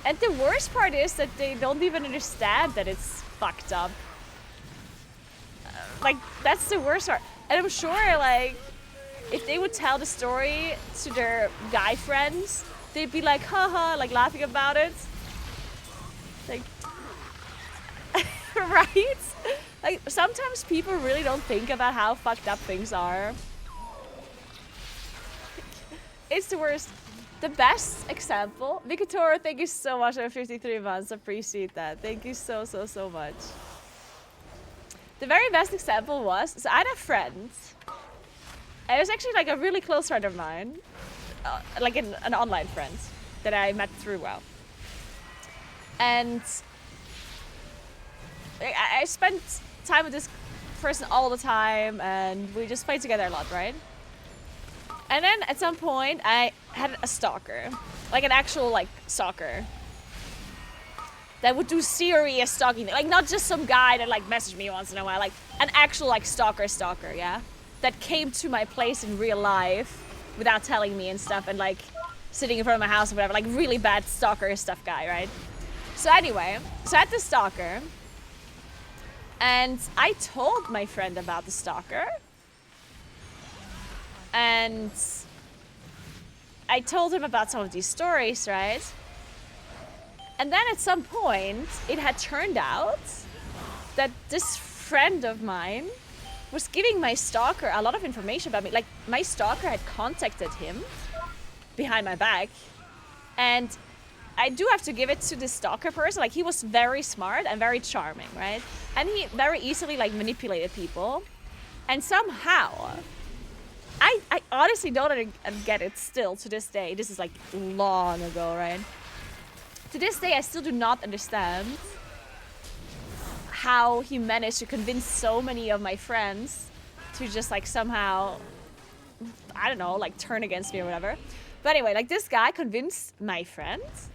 Speaker 1: and the worst part is that they don't even understand that it's fucked up. Like, that's the worst part. And I'm sure, like, if they would tell the story to their guy friends, they'd be like, haha, like laughing about it. Like, right? Like, sometimes people really don't think about how fucked up things are. It's the worst. The best example, Vicator, thank you so much for 53 months. Appreciate that. Thank you so much. The very best example was, so I had a friend. And it was actually like a really close friend of mine. Like an online friend that I met through WoW. And I spent time with this person all the time and we just played together a lot, right? And then at some point I had a stalker, like an actual like stalker that would do serious stalking, like not just some guy that like messaged me once in a while, like an actual like stalker, yeah, that came to my place in real life without telling me and stuff and like sitting in front of my house or whatever, like really bad stalker stuff guy, right? So anyway, so I had this stalker. And I told my friend about the stalker. And I told him about some of these stories, right? And then at some point, it had turned out that this friend of mine was giving my stalker a lot of information about me. Like, my stalker had contacted him behind my back. And I do have to give it to this stalker person. Like, he was very smart and very charming, right? And he very easily, like, manipulated people. And somehow, I honestly don't get it still to this day. This is, like, long ago, right? To this day, I still do not understand how he managed to convince so many of my friends to just, like, somehow, I don't know, like, turn against me or whatever. But anyway, like, this guy convinced my friends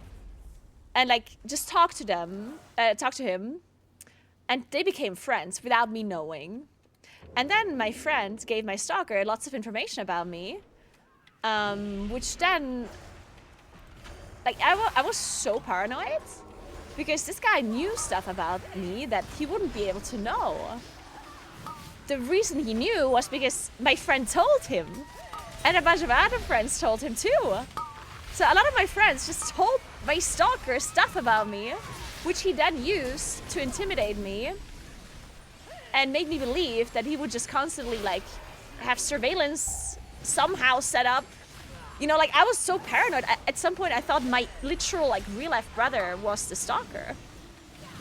Speaker 1: and like just talk to him, and they became friends without me knowing. And then my friend gave my stalker lots of information about me, which then like I was so paranoid because this guy knew stuff about me that he wouldn't be able to know. The reason he knew was because my friend told him, and a bunch of other friends told him too. So a lot of my friends just told my stalker stuff about me, which he then used to intimidate me and make me believe that he would just constantly like have surveillance somehow set up. You know, like I was so paranoid. At some point I thought my literal like real life brother was the stalker.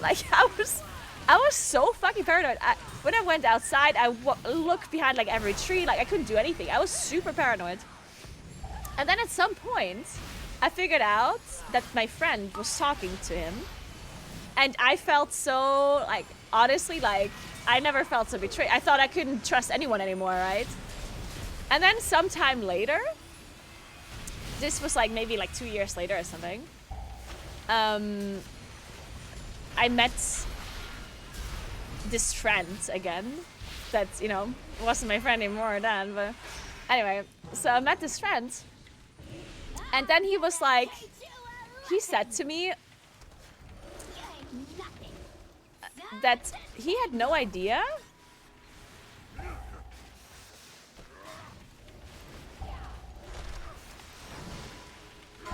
Speaker 1: Like I was so fucking paranoid. When I went outside, I looked behind like every tree. Like I couldn't do anything. I was super paranoid. And then at some point, I figured out that my friend was talking to him. And I felt so, like, honestly, like, I never felt so betrayed. I thought I couldn't trust anyone anymore, right? And then sometime later, this was like maybe like 2 years later or something, I met this friend again that, you know, wasn't my friend anymore then, but anyway, so I met this friend, and then he was like, he said to me that he had no idea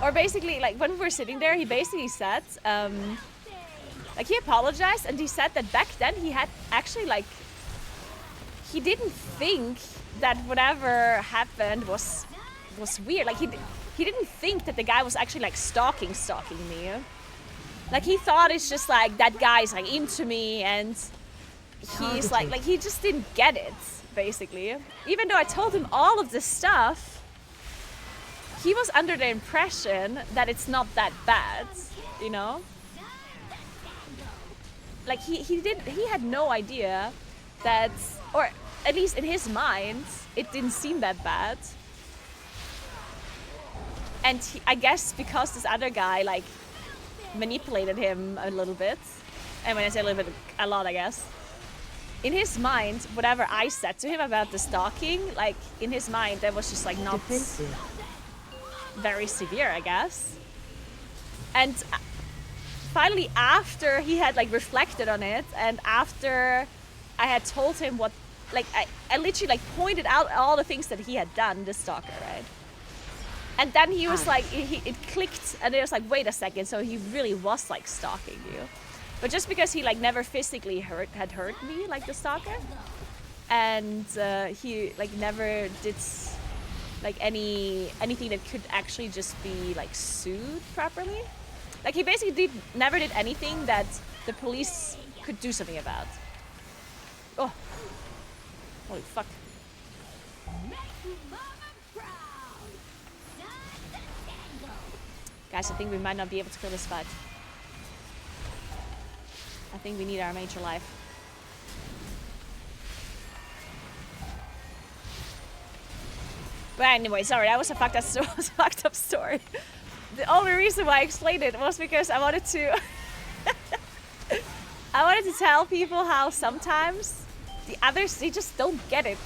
Speaker 1: or basically, like, when we were sitting there, he basically said, like, he apologized, and he said that back then he had actually, like, he didn't think that whatever happened was weird. Like, he didn't think that the guy was actually, like, stalking me. Like, he thought it's just, like, that guy's, like, into me, and he's, like, he just didn't get it, basically. Even though I told him all of this stuff, he was under the impression that it's not that bad, you know? Like, he had no idea that, or at least in his mind, it didn't seem that bad. And I guess because this other guy, like, manipulated him a little bit, and when I say a little bit, a lot, I guess, in his mind, whatever I said to him about the stalking, like, in his mind, that was just, like, not very severe, I guess. And finally, after he had, like, reflected on it, and after I had told him what, like, I literally, like, pointed out all the things that he had done, the stalker, right? And then he was like, it clicked, and it was like, wait a second, so he really was, like, stalking you. But just because he, like, never physically had hurt me, like the stalker, and he, like, never did, like, anything that could actually just be, like, sued properly. Like, he basically never did anything that the police could do something about. Oh. Holy fuck. Guys, I think we might not be able to kill this fight. I think we need our major life. But anyway, sorry, that was a fucked up story. The only reason why I explained it was because I wanted to I wanted to tell people how sometimes the others, they just don't get it.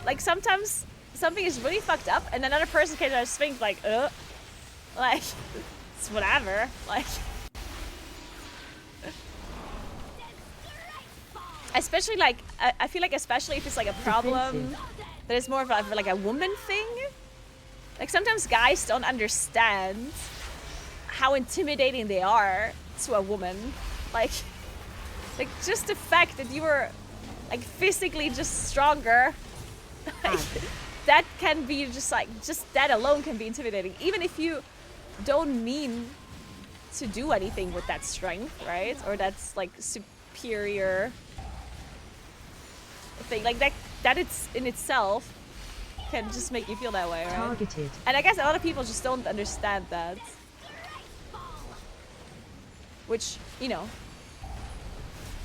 Speaker 1: Like, sometimes something is really fucked up and another person can just think like, like, it's whatever. Like, especially, like, I feel like especially if it's like a problem that is more of like a woman thing. Like, sometimes guys don't understand how intimidating they are to a woman. Like just the fact that you were, like, physically just stronger, like, that can be just, like, just that alone can be intimidating. Even if you don't mean to do anything with that strength, right? Or that's, like, superior thing. Like, that it's in itself can just make you feel that way, right?
Speaker 2: Targeted.
Speaker 1: And I guess a lot of people just don't understand that. Which, you know,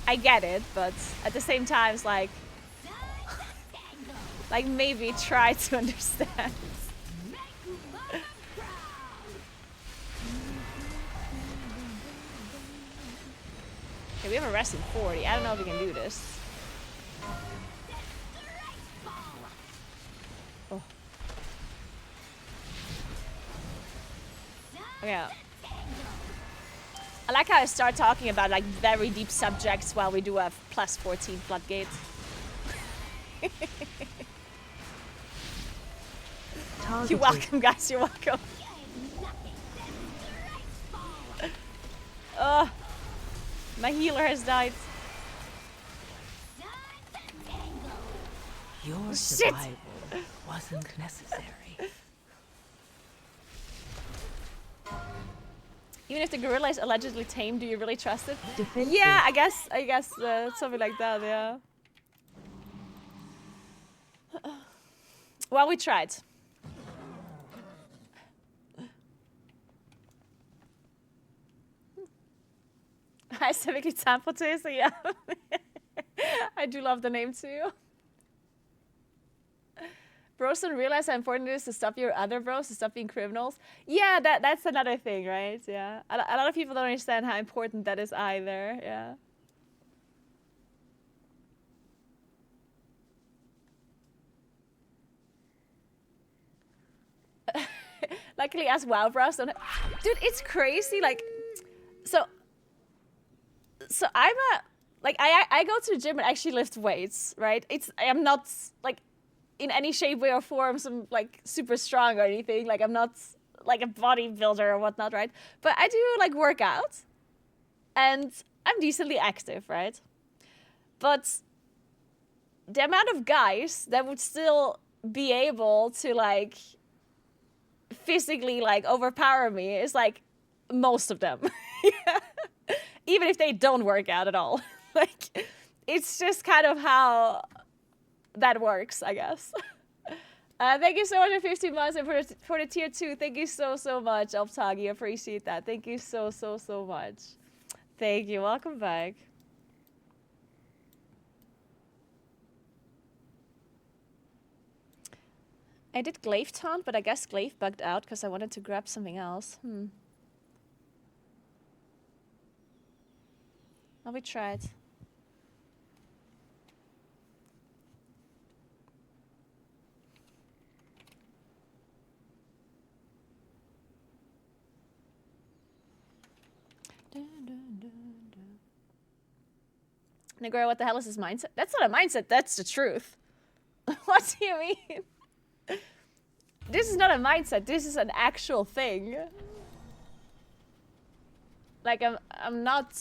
Speaker 1: I get it, but at the same time, it's like, like, maybe try to understand. Okay, we have a rest in 40. I don't know if we can do this. Oh. Yeah. I like how I start talking about like very deep subjects while we do have plus 14 floodgate. You're
Speaker 2: Targeted.
Speaker 1: welcome, guys. You're welcome. Oh, my healer has died.
Speaker 9: Your
Speaker 1: Shit.
Speaker 9: survival wasn't necessary.
Speaker 1: Even if the gorilla is allegedly tame, do you really trust it?
Speaker 2: Defensive.
Speaker 1: Yeah, I guess something like that. Yeah. Well, we tried. Hi, Civic example too, so yeah. I do love the name too. Bros don't realize how important it is to stop your other bros, to stop being criminals. Yeah, that's another thing, right? Yeah. A lot of people don't understand how important that is either, yeah. Luckily, us WoW bros don't. Dude, it's crazy. Like, so I'm a like I go to the gym and actually lift weights, right? I'm not like in any shape, way, or form some like super strong or anything. Like I'm not like a bodybuilder or whatnot, right? But I do like work out, and I'm decently active, right? But the amount of guys that would still be able to like physically like overpower me is like most of them. Yeah. Even if they don't work out at all. Like it's just kind of how that works, I guess. Thank you so much for 15 months and for the tier 2. Thank you so much, Elftagi. Appreciate that. Thank you so much. Thank you. Welcome back. I did Glaive taunt, but I guess Glaive bugged out because I wanted to grab something else. Well, we tried. Naguura, what the hell is this mindset? That's not a mindset, that's the truth. What do you mean? This is not a mindset, this is an actual thing. Like I'm not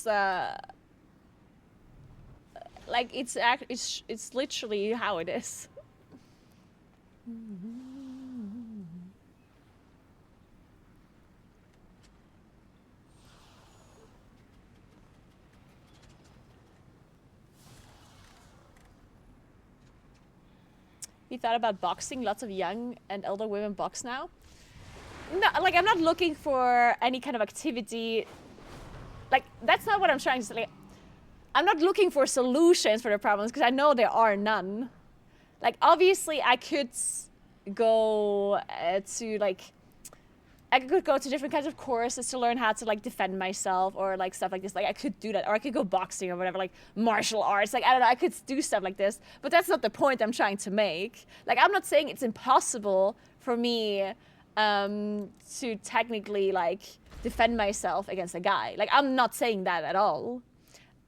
Speaker 1: like it's literally how it is. You thought about boxing? Lots of young and older women box now. No, like I'm not looking for any kind of activity. Like that's not what I'm trying to say. Like, I'm not looking for solutions for the problems because I know there are none. Like obviously I could go to like I could go to different kinds of courses to learn how to like defend myself or like stuff like this. Like I could do that, or I could go boxing or whatever, like martial arts. Like I don't know, I could do stuff like this. But that's not the point I'm trying to make. Like I'm not saying it's impossible for me to technically like defend myself against a guy. Like I'm not saying that at all.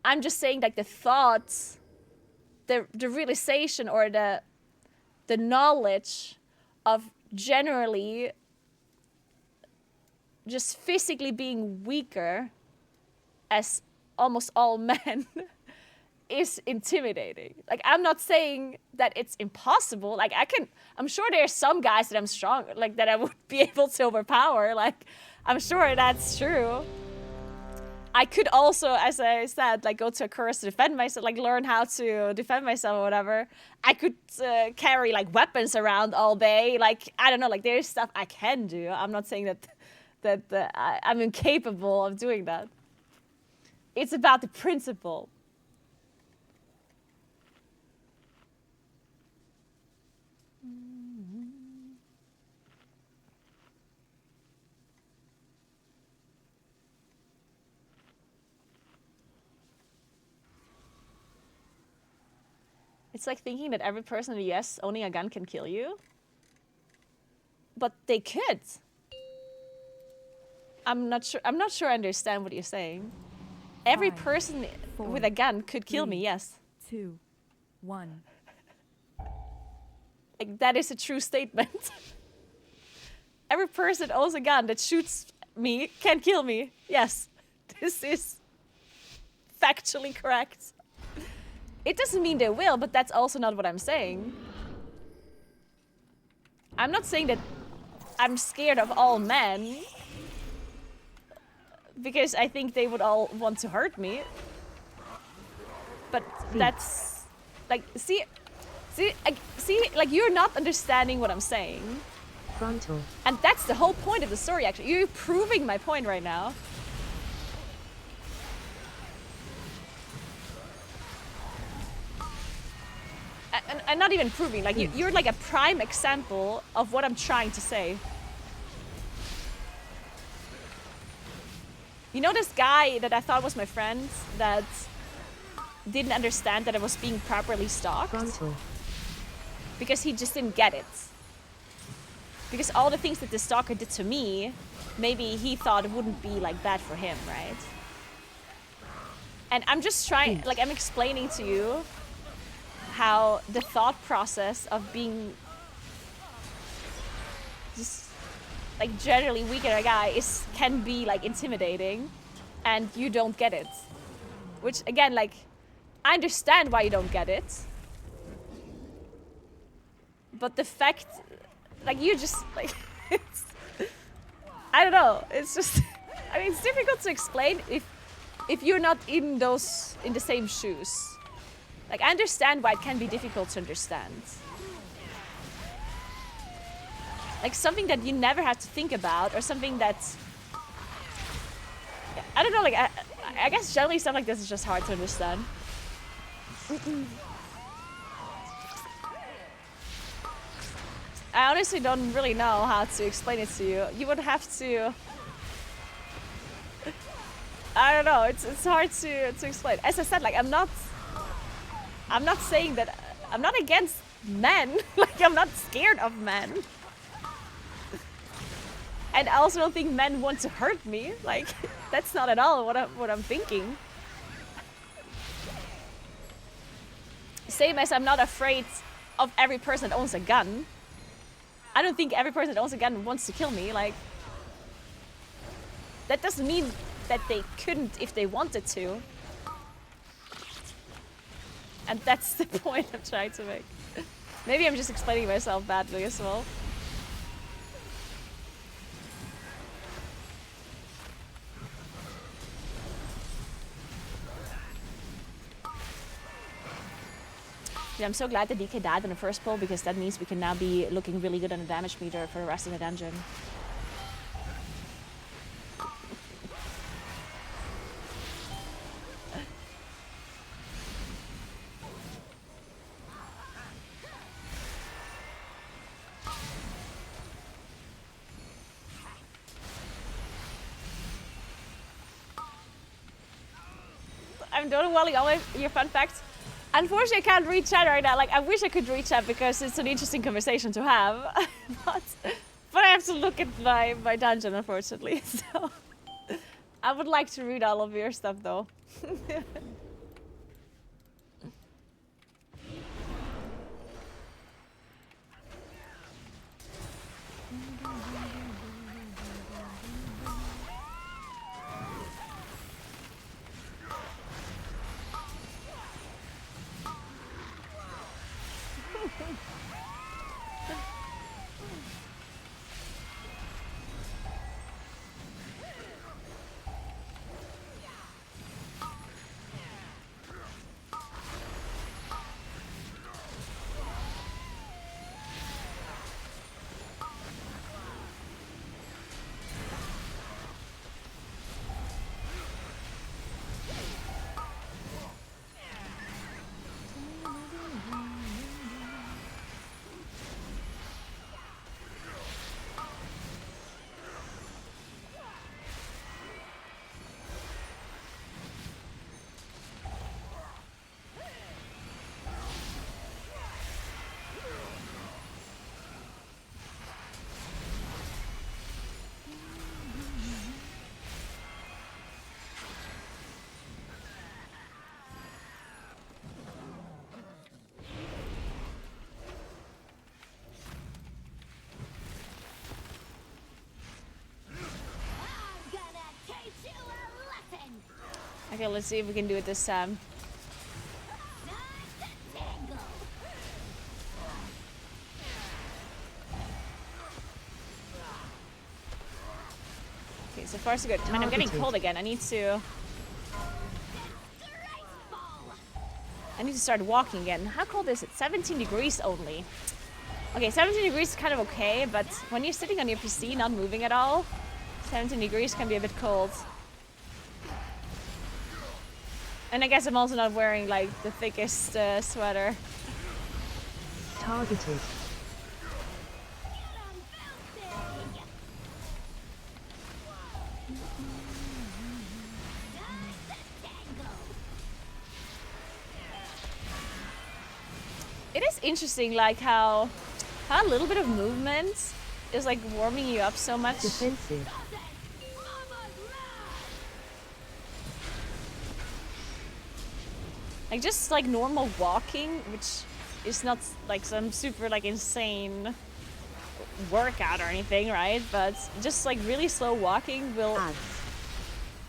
Speaker 1: I'm just saying like the thoughts, the realization or the knowledge of generally just physically being weaker as almost all men is intimidating. Like I'm not saying that it's impossible. Like I'm sure there's some guys that I'm strong, like that I would be able to overpower. Like I'm sure that's true. I could also, as I said, like go to a course to defend myself, like learn how to defend myself or whatever. I could carry like weapons around all day. Like, I don't know, like there's stuff I can do. I'm not saying that I'm incapable of doing that. It's about the principle. It's like thinking that every person in the US owning a gun can kill you. But they could. I'm not sure I understand what you're saying. Every
Speaker 5: 5,
Speaker 1: person
Speaker 5: 4,
Speaker 1: with a gun could kill me,
Speaker 5: 3,
Speaker 1: yes.
Speaker 5: 2, 1.
Speaker 1: Like, that is a true statement. Every person that owns a gun that shoots me can kill me. Yes, this is factually correct. It doesn't mean they will, but that's also not what I'm saying. I'm not saying that I'm scared of all men, because I think they would all want to hurt me. But that's like, see, like, you're not understanding what I'm saying.
Speaker 2: Frontal.
Speaker 1: And that's the whole point of the story, actually. You're proving my point right now. And not even proving, like, you're like a prime example of what I'm trying to say. You know this guy that I thought was my friend that didn't understand that I was being properly stalked?
Speaker 2: Frontal.
Speaker 1: Because he just didn't get it. Because all the things that the stalker did to me, maybe he thought it wouldn't be like bad for him, right? And I'm just trying, like, I'm explaining to you how the thought process of being just like generally weaker a guy can be like intimidating, and you don't get it. Which again, like, I understand why you don't get it. But the fact, like, you just, like, it's, I don't know, it's just, I mean, it's difficult to explain if you're not in the same shoes. Like, I understand why it can be difficult to understand. Like, something that you never have to think about, or something that, I don't know, like, I guess generally stuff like this is just hard to understand. I honestly don't really know how to explain it to you. You would have to... I don't know, it's hard to explain. As I said, like, I'm not saying that... I'm not against men. Like, I'm not scared of men. And I also don't think men want to hurt me. Like, that's not at all what I'm thinking. Same as I'm not afraid of every person that owns a gun. I don't think every person that owns a gun wants to kill me. Like, that doesn't mean that they couldn't if they wanted to. And that's the point I'm trying to make. Maybe I'm just explaining myself badly as well. Yeah, I'm so glad that DK died in the first pull, because that means we can now be looking really good on the damage meter for the rest of the dungeon. I'm doing well, all your fun facts. Unfortunately, I can't read chat right now. Like, I wish I could read chat because it's an interesting conversation to have. but I have to look at my dungeon, unfortunately. So I would like to read all of your stuff, though. Okay, let's see if we can do it this time. Okay, so far so good. Man, I'm getting cold again. I need to start walking again. How cold is it? 17 degrees only. Okay, 17 degrees is kind of okay, but when you're sitting on your PC, not moving at all, 17 degrees can be a bit cold. And I guess I'm also not wearing like the thickest sweater.
Speaker 2: Targeted.
Speaker 1: It is interesting, like how a little bit of movement is like warming you up so much.
Speaker 2: Defensive.
Speaker 1: Like just like normal walking, which is not like some super like insane workout or anything, right? But just like really slow walking will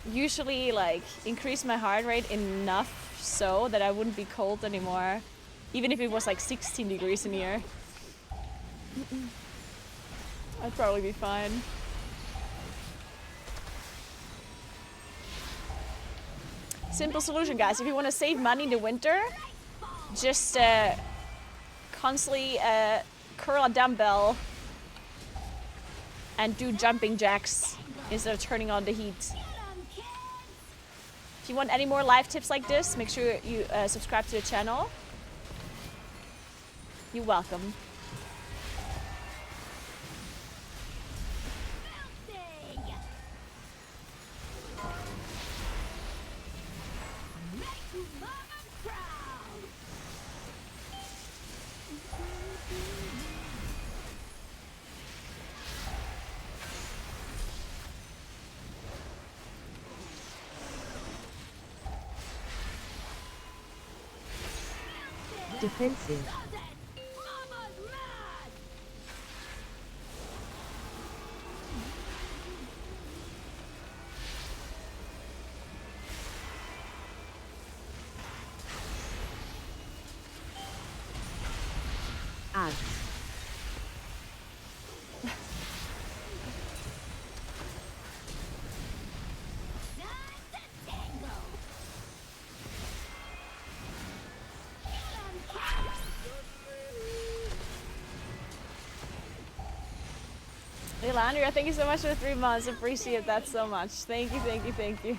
Speaker 1: usually like increase my heart rate enough so that I wouldn't be cold anymore. Even if it was like 16 degrees in here. I'd probably be fine. Simple solution, guys. If you want to save money in the winter, just constantly curl a dumbbell and do jumping jacks instead of turning on the heat. If you want any more live tips like this, make sure you subscribe to the channel. You're welcome.
Speaker 2: Defensive. Ads.
Speaker 1: Landria, thank you so much for the 3 months. Appreciate that so much. Thank you, thank you, thank you.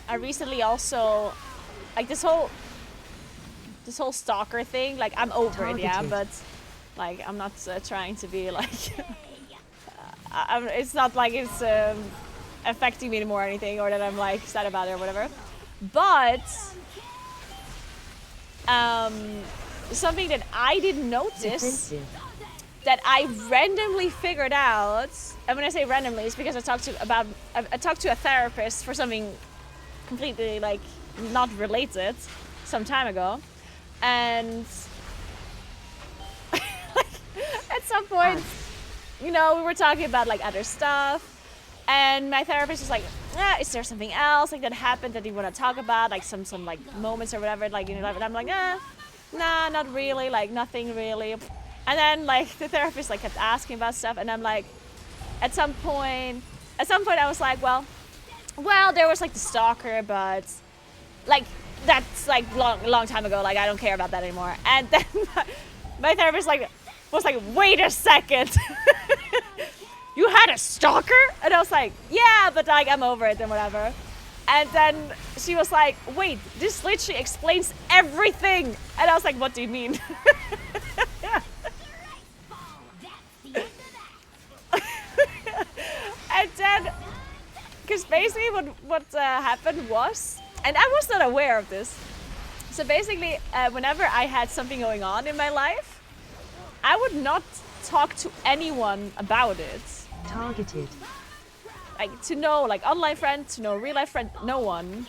Speaker 1: I recently also, like this whole stalker thing, like I'm over it, yeah, but like I'm not trying to be like, it's not like it's affecting me anymore or anything, or that I'm like sad about it or whatever. But something that I didn't notice that I randomly figured out, and when I say randomly, it's because I talked to a therapist for something completely like not related some time ago, and at some point, you know, we were talking about like other stuff. And my therapist was like, is there something else like that happened that you want to talk about, like some like moments or whatever, like in your life? And I'm like, nah, not really, like nothing really. And then like the therapist like kept asking about stuff, and I'm like, at some point I was like, well, there was like the stalker, but like that's like long time ago. Like I don't care about that anymore. And then my therapist was like, wait a second. You had a stalker? And I was like, yeah, but like I'm over it and whatever. And then she was like, wait, this literally explains everything. And I was like, what do you mean? And then, because basically what happened was, and I was not aware of this. So basically, whenever I had something going on in my life, I would not talk to anyone about it.
Speaker 2: Targeted.
Speaker 1: Like to know, like online friend, to know real life friend, no one.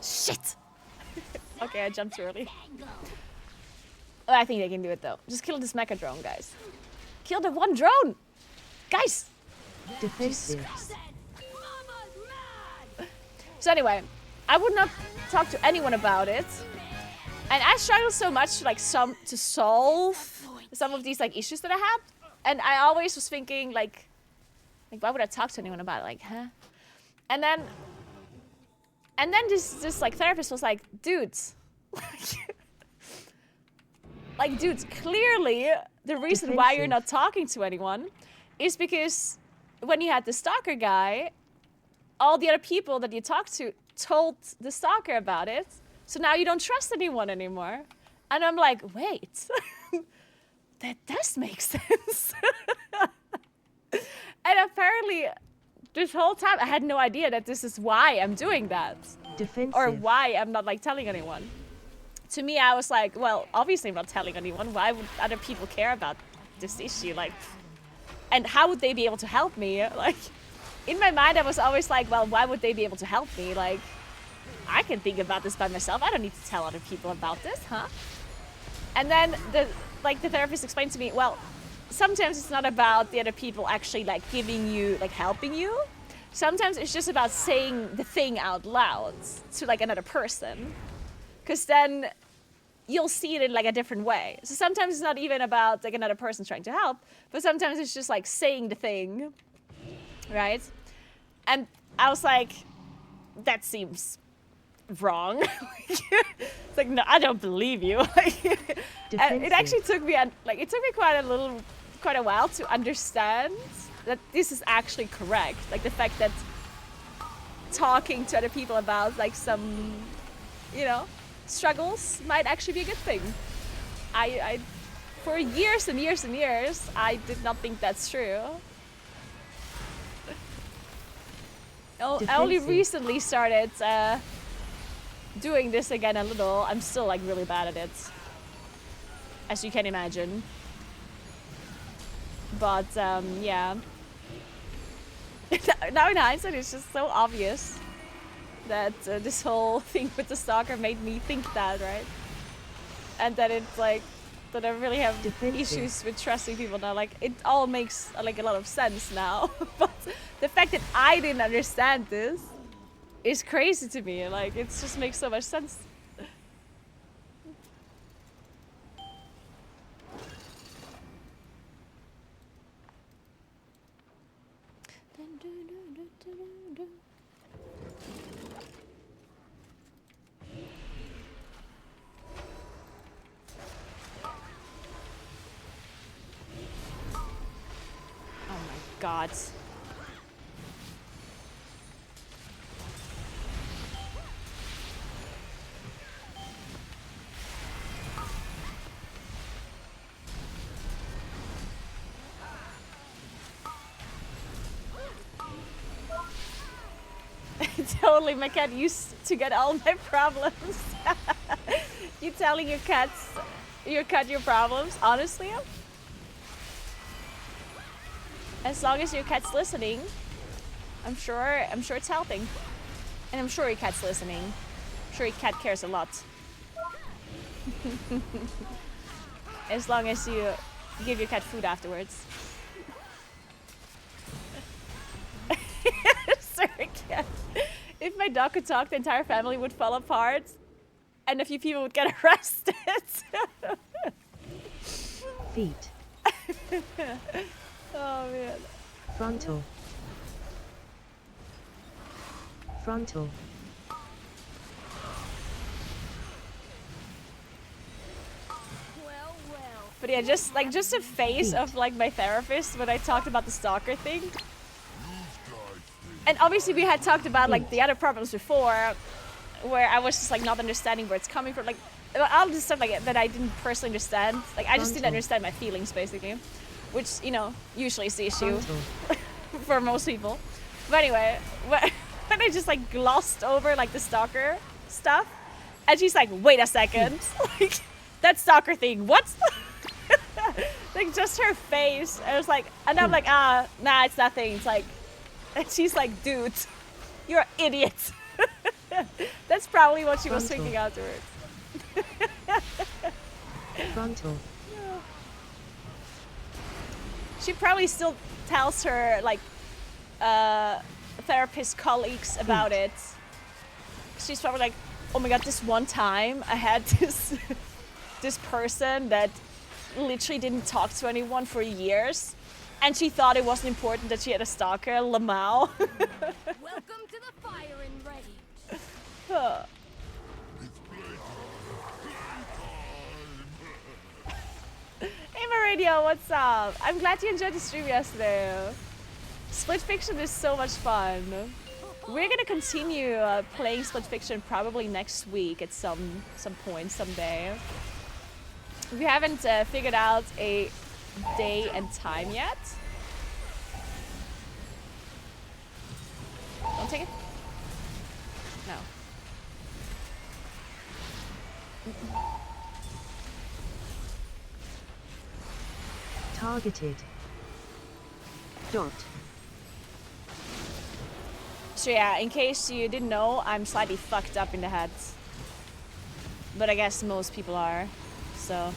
Speaker 1: Shit. Okay, I jumped too early. Oh, I think they can do it though. Just kill this mecha drone, guys. Kill the one drone! Guys!
Speaker 2: Defensive.
Speaker 1: So anyway, I would not talk to anyone about it. And I struggled so much to like to solve some of these like issues that I had. And I always was thinking like why would I talk to anyone about it? Like, huh? And then this like therapist was like, dudes, like dudes, clearly the reason why you're not talking to anyone is because when you had the stalker guy, all the other people that you talked to told the stalker about it. So now you don't trust anyone anymore. And I'm like, wait, that does make sense. And apparently this whole time I had no idea that this is why I'm doing that.
Speaker 2: Defensive.
Speaker 1: Or why I'm not like telling anyone. To me, I was like, well, obviously I'm not telling anyone. Why would other people care about this issue? Like, and how would they be able to help me? Like, in my mind, I was always like, well, why would they be able to help me? Like, I can think about this by myself. I don't need to tell other people about this, huh? And then the therapist explained to me, well, sometimes it's not about the other people actually like giving you, like helping you. Sometimes it's just about saying the thing out loud to like another person. Because then you'll see it in like a different way. So sometimes it's not even about like another person trying to help, but sometimes it's just like saying the thing, right? And I was like, that seems wrong. It's like, no, I don't believe you. And it actually took me quite a while to understand that this is actually correct. Like the fact that talking to other people about like some, you know, struggles might actually be a good thing. I for years and years and years, I did not think that's true. I only recently started doing this again a little. I'm still like really bad at it, as you can imagine. But yeah. Now in hindsight, it's just so obvious that this whole thing with the stalker made me think that, right? And that it's like that I really have issues with trusting people now. Like it all makes like a lot of sense now. But the fact that I didn't understand this is crazy to me. Like it just makes so much sense. God. Totally, my cat used to get all my problems. You telling your cat your problems, honestly? As long as your cat's listening, I'm sure it's helping. And I'm sure your cat's listening. I'm sure your cat cares a lot. As long as you give your cat food afterwards. Sorry, cat. If my dog could talk, the entire family would fall apart. And a few people would get arrested.
Speaker 2: Feet.
Speaker 1: Oh man.
Speaker 2: Frontal. Frontal.
Speaker 1: But yeah, just a face of like my therapist when I talked about the stalker thing. And obviously we had talked about like the other problems before, where I was just like not understanding where it's coming from, like all this stuff like that I didn't personally understand. Like I just didn't understand my feelings basically, which, you know, usually is the issue for most people. But anyway, when I just like glossed over like the stalker stuff, and she's like, wait a second, like that stalker thing, what? Like just her face. I was like, and I'm like, nah, it's nothing. It's like, and she's like, dude, you're an idiot. That's probably what she was thinking afterwards.
Speaker 2: Frontal.
Speaker 1: She probably still tells her like therapist colleagues about it. She's probably like, oh my god, this one time I had this this person that literally didn't talk to anyone for years, and she thought it wasn't important that she had a stalker, Lamau.
Speaker 10: Welcome to the firing range.
Speaker 1: Hey Meridio, what's up? I'm glad you enjoyed the stream yesterday. Split Fiction is so much fun. We're gonna continue playing Split Fiction probably next week at some point, someday. We haven't figured out a day and time yet. Don't take it. No.
Speaker 2: Targeted. Dot.
Speaker 1: So yeah, in case you didn't know, I'm slightly fucked up in the head. But I guess most people are, so.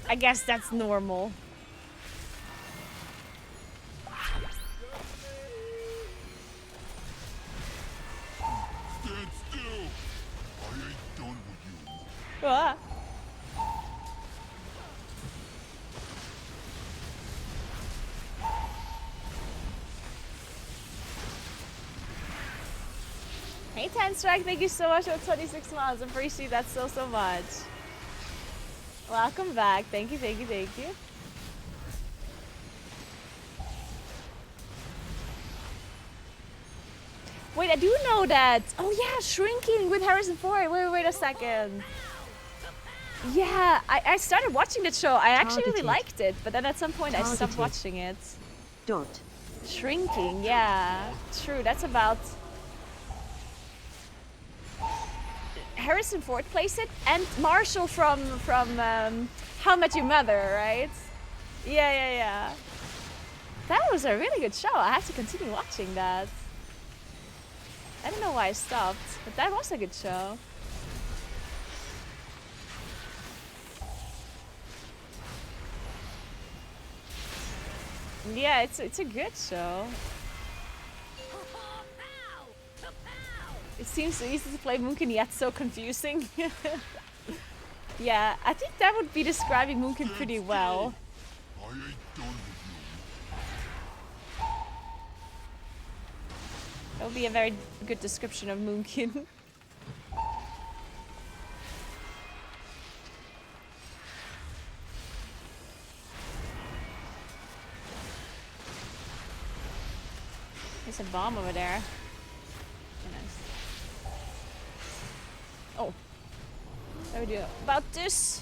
Speaker 1: I guess that's normal.
Speaker 6: Stand still. I ain't done with you.
Speaker 1: Ah. Hey Tenstrike, thank you so much for 26 months. Appreciate that so much. Welcome back. Thank you, thank you, thank you. Wait, I do know that. Oh yeah, Shrinking with Harrison Ford. Wait a second. Yeah, I started watching that show. I actually really liked it, but then at some point I stopped watching it.
Speaker 2: Dot.
Speaker 1: Shrinking, yeah. True, that's about... Harrison Ford plays it, and Marshall from How I Met Your Mother, right? Yeah. That was a really good show. I have to continue watching that. I don't know why I stopped, but that was a good show. Yeah, it's a good show. It seems so easy to play Moonkin, yet so confusing. Yeah, I think that would be describing Moonkin pretty well.
Speaker 6: I ain't done with you.
Speaker 1: That would be a very good description of Moonkin. There's a bomb over there. Oh, what do we do about this?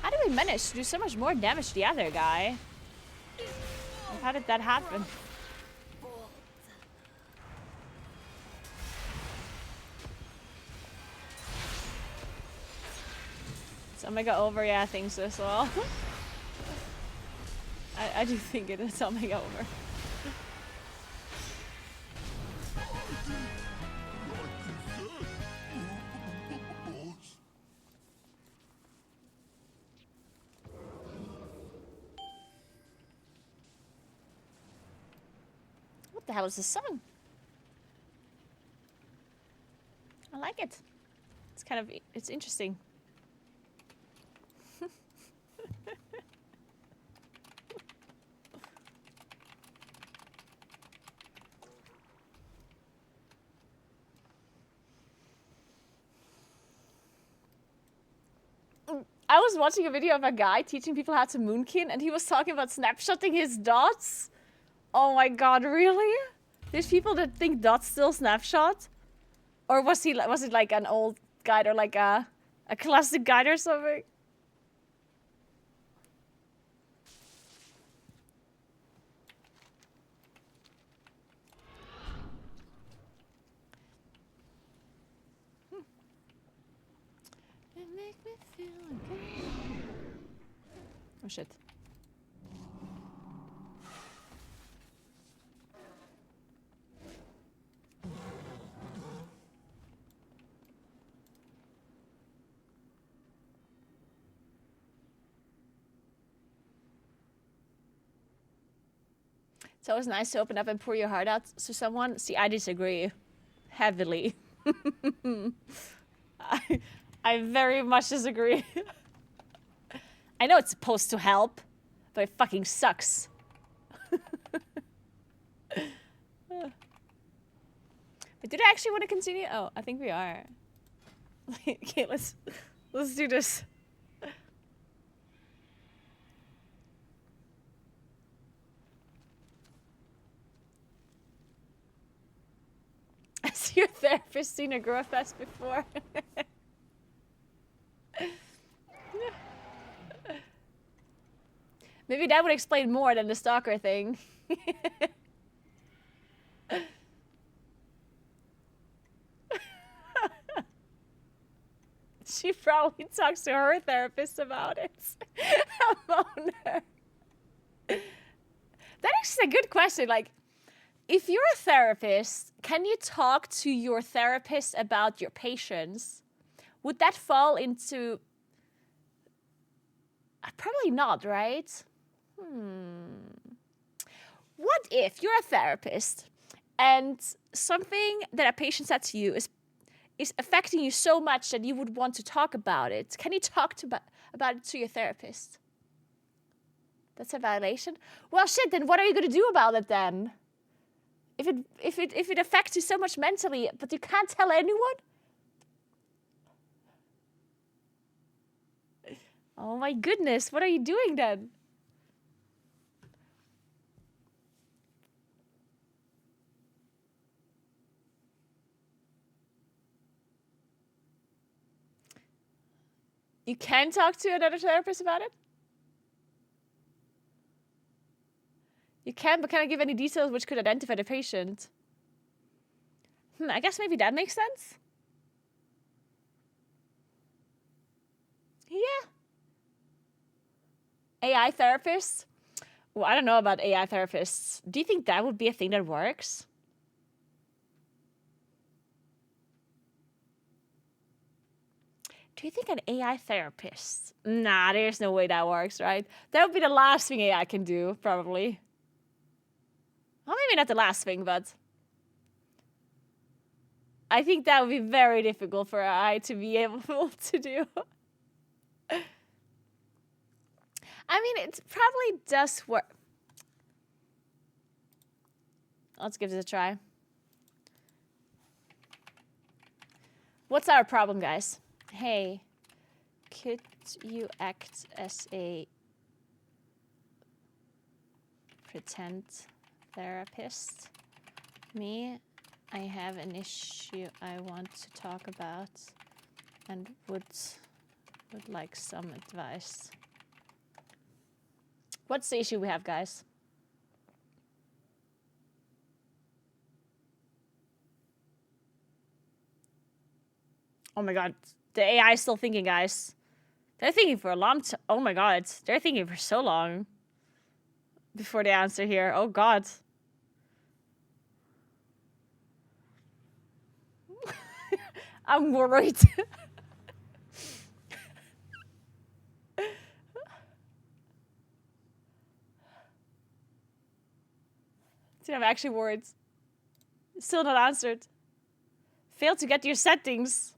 Speaker 1: How did we manage to do so much more damage to the other guy? How did that happen? Is Omega over? Yeah, I think so as well. I do think it is Omega over. What the hell is this song? I like it. It's kind of, it's interesting. I was watching a video of a guy teaching people how to moonkin, and he was talking about snapshotting his dots. Oh my god, really? There's people that think dots still snapshot? Or was it like an old guide or like a classic guide or something? Oh shit. It's always nice to open up and pour your heart out to someone. See, I disagree. Heavily. I very much disagree. I know it's supposed to help, but it fucking sucks. But did I actually want to continue? Oh, I think we are. Okay, let's do this. Has your therapist seen a Naguura fest before? Maybe that would explain more than the stalker thing. She probably talks to her therapist about it. That is a good question. Like, if you're a therapist, can you talk to your therapist about your patients? Would that fall into... Probably not, right? What if you're a therapist and something that a patient said to you is affecting you so much that you would want to talk about it? Can you talk about it to your therapist? That's a violation? Well, shit, then what are you going to do about it then? If it affects you so much mentally, but you can't tell anyone? Oh my goodness, what are you doing then? You can talk to another therapist about it? You can, but can I give any details which could identify the patient? I guess maybe that makes sense. Yeah. AI therapists? Well, I don't know about AI therapists. Do you think that would be a thing that works? Do you think an AI therapist? Nah, there's no way that works, right? That would be the last thing AI can do, probably. Well, maybe not the last thing, but... I think that would be very difficult for AI to be able to do. I mean, it probably does work. Let's give this a try. What's our problem, guys? Hey, could you act as a pretend therapist? Me, I have an issue I want to talk about and would like some advice. What's the issue we have, guys? Oh my god, the AI is still thinking, guys. They're thinking for a long time. Oh my god, they're thinking for so long before they answer here. Oh god. I'm worried. Dude, I'm actually worried. Still not answered. Failed to get your settings.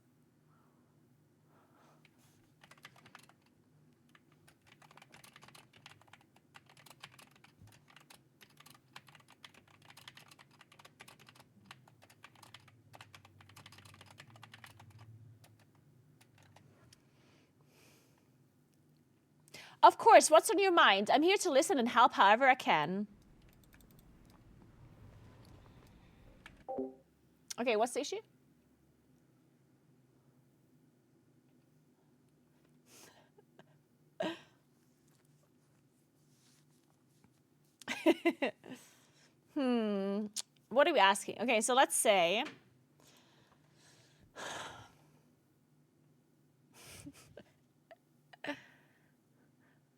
Speaker 1: Of course, what's on your mind? I'm here to listen and help however I can. Okay, what's the issue? What are we asking? Okay, so let's say...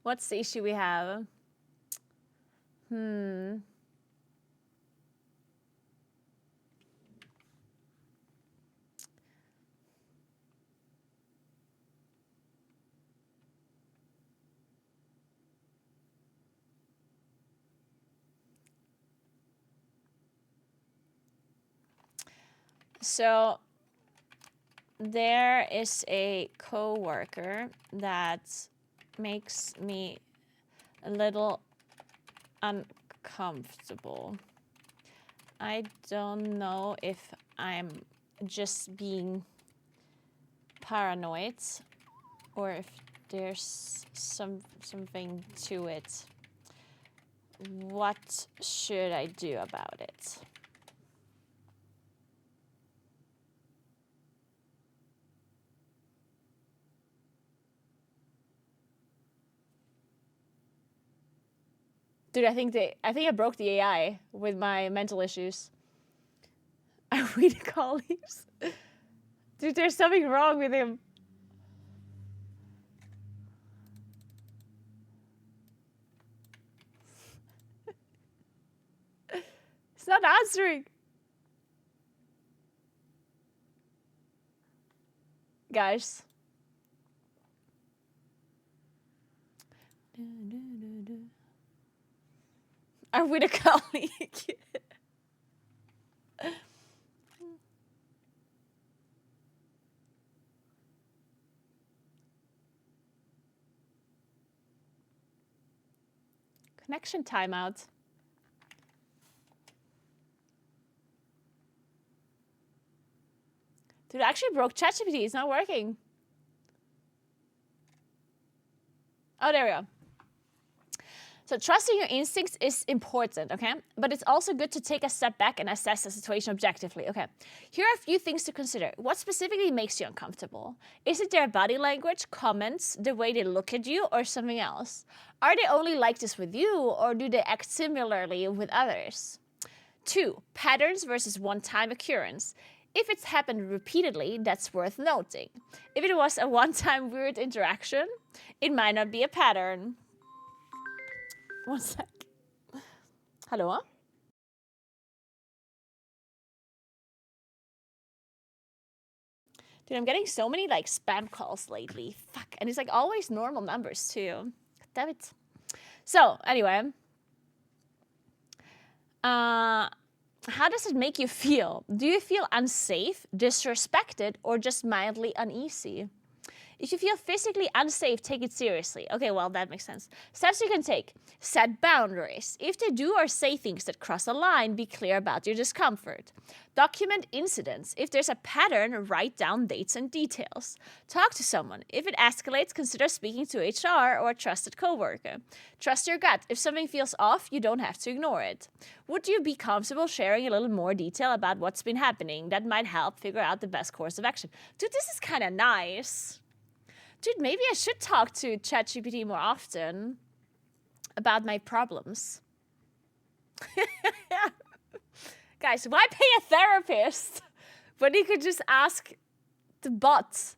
Speaker 1: What's the issue we have? So there is a coworker that makes me a little uncomfortable. I don't know if I'm just being paranoid or if there's something to it. What should I do about it? Dude, I think I broke the AI with my mental issues. Are we the colleagues? Dude, there's something wrong with him. He's not answering. Guys. Are we the colleague? Connection timeout. Dude, I actually broke ChatGPT. It's not working. Oh, there we go. So trusting your instincts is important, okay? But it's also good to take a step back and assess the situation objectively, okay? Here are a few things to consider. What specifically makes you uncomfortable? Is it their body language, comments, the way they look at you, or something else? Are they only like this with you, or do they act similarly with others? 2, patterns versus one-time occurrence. If it's happened repeatedly, that's worth noting. If it was a one-time weird interaction, it might not be a pattern. One sec. Hello? Dude, I'm getting so many like spam calls lately. Fuck. And it's like always normal numbers too. Damn it. So anyway. How does it make you feel? Do you feel unsafe, disrespected, or just mildly uneasy? If you feel physically unsafe, take it seriously. Okay, well, that makes sense. Steps you can take. Set boundaries. If they do or say things that cross a line, be clear about your discomfort. Document incidents. If there's a pattern, write down dates and details. Talk to someone. If it escalates, consider speaking to HR or a trusted coworker. Trust your gut. If something feels off, you don't have to ignore it. Would you be comfortable sharing a little more detail about what's been happening? That might help figure out the best course of action. Dude, this is kind of nice. Dude, maybe I should talk to ChatGPT more often about my problems. Guys, why pay a therapist when you could just ask the bot?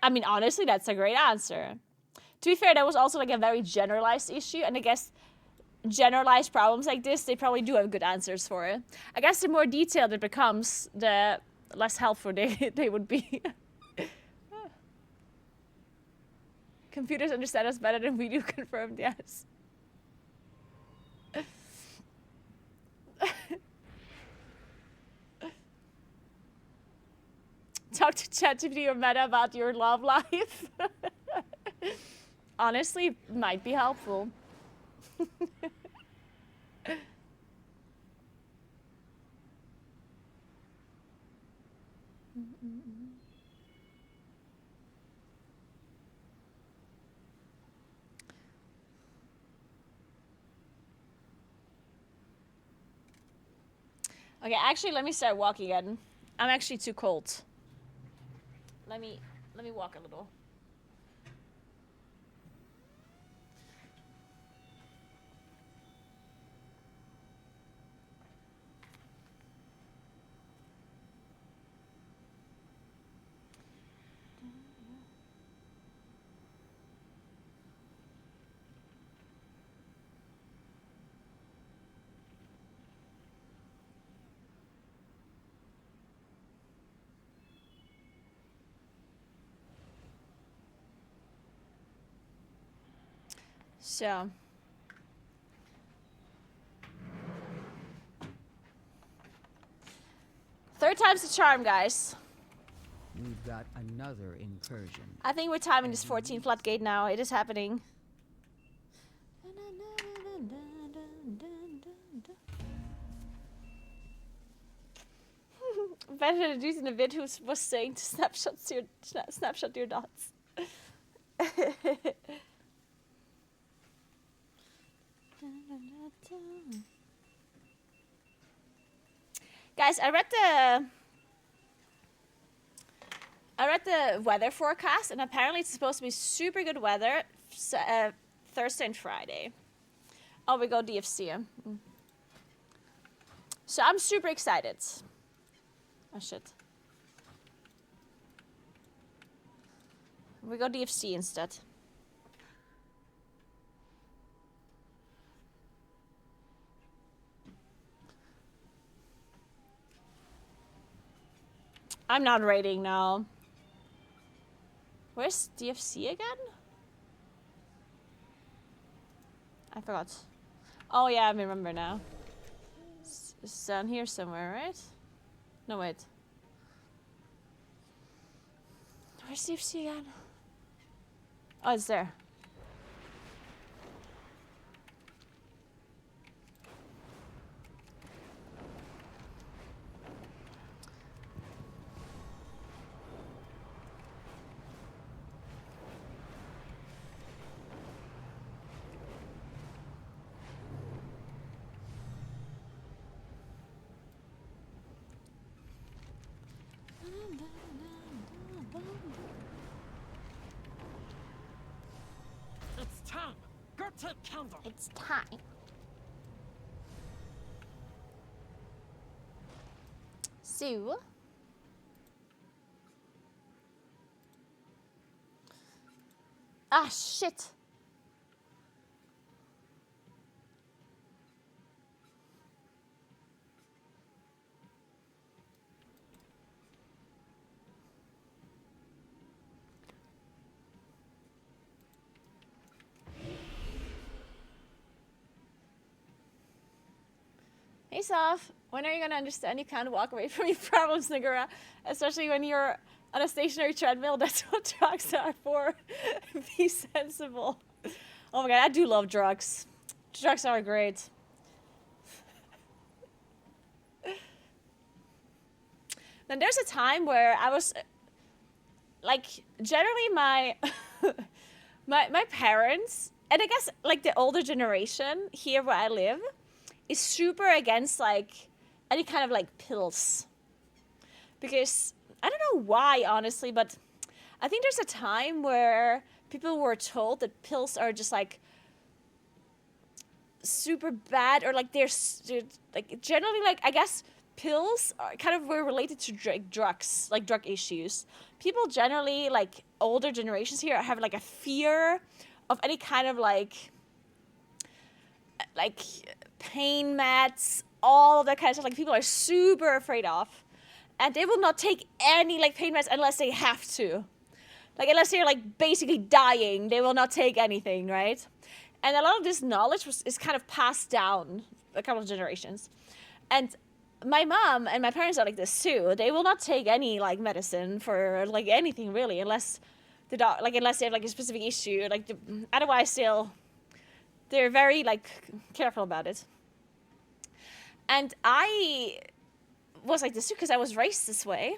Speaker 1: I mean, honestly, that's a great answer. To be fair, that was also like a very generalized issue, and I guess generalized problems like this, they probably do have good answers for it. I guess the more detailed it becomes, the less helpful they would be. Computers understand us better than we do, confirmed, yes. Talk to ChatGPT or Meta about your love life. Honestly, might be helpful. Okay, actually, let me start walking again. I'm actually too cold. Let me walk a little. So Third time's the charm, guys.
Speaker 9: We've got another incursion.
Speaker 1: I think we're timing this 14 floodgate now. It is happening. Better to do it in a vid who was saying to snapshot your dots. Guys, I read the weather forecast, and apparently it's supposed to be super good weather Thursday and Friday. Oh, we go DFC. So I'm super excited. Oh shit. We go DFC instead. I'm not raiding now. Where's DFC again? I forgot. Oh yeah, I remember now. It's down here somewhere, right? No, wait. Where's DFC again? Oh, it's there.
Speaker 9: It's time. Go take counter.
Speaker 1: It's time. So. Ah, shit. Hey, Soph. When are you going to understand you can't walk away from your problems, Naguura? Especially when you're on a stationary treadmill. That's what drugs are for. Be sensible. Oh my god, I do love drugs. Drugs are great. Then there's a time where I was, like, generally my my parents, and I guess like the older generation here where I live, is super against like any kind of like pills. Because I don't know why, honestly, but I think there's a time where people were told that pills are just like super bad, or like they're like generally, like, I guess pills are kind of were related to drugs, like drug issues. People generally, like older generations here, have like a fear of any kind of like pain meds, all of that kind of stuff. Like people are super afraid of, and they will not take any like pain meds unless they have to. Like unless they're like basically dying, they will not take anything, right? And a lot of this knowledge is kind of passed down a couple of generations. And my mom and my parents are like this too. They will not take any like medicine for like anything really, unless unless they have like a specific issue. Like otherwise they're very like careful about it. And I was like this too because I was raised this way,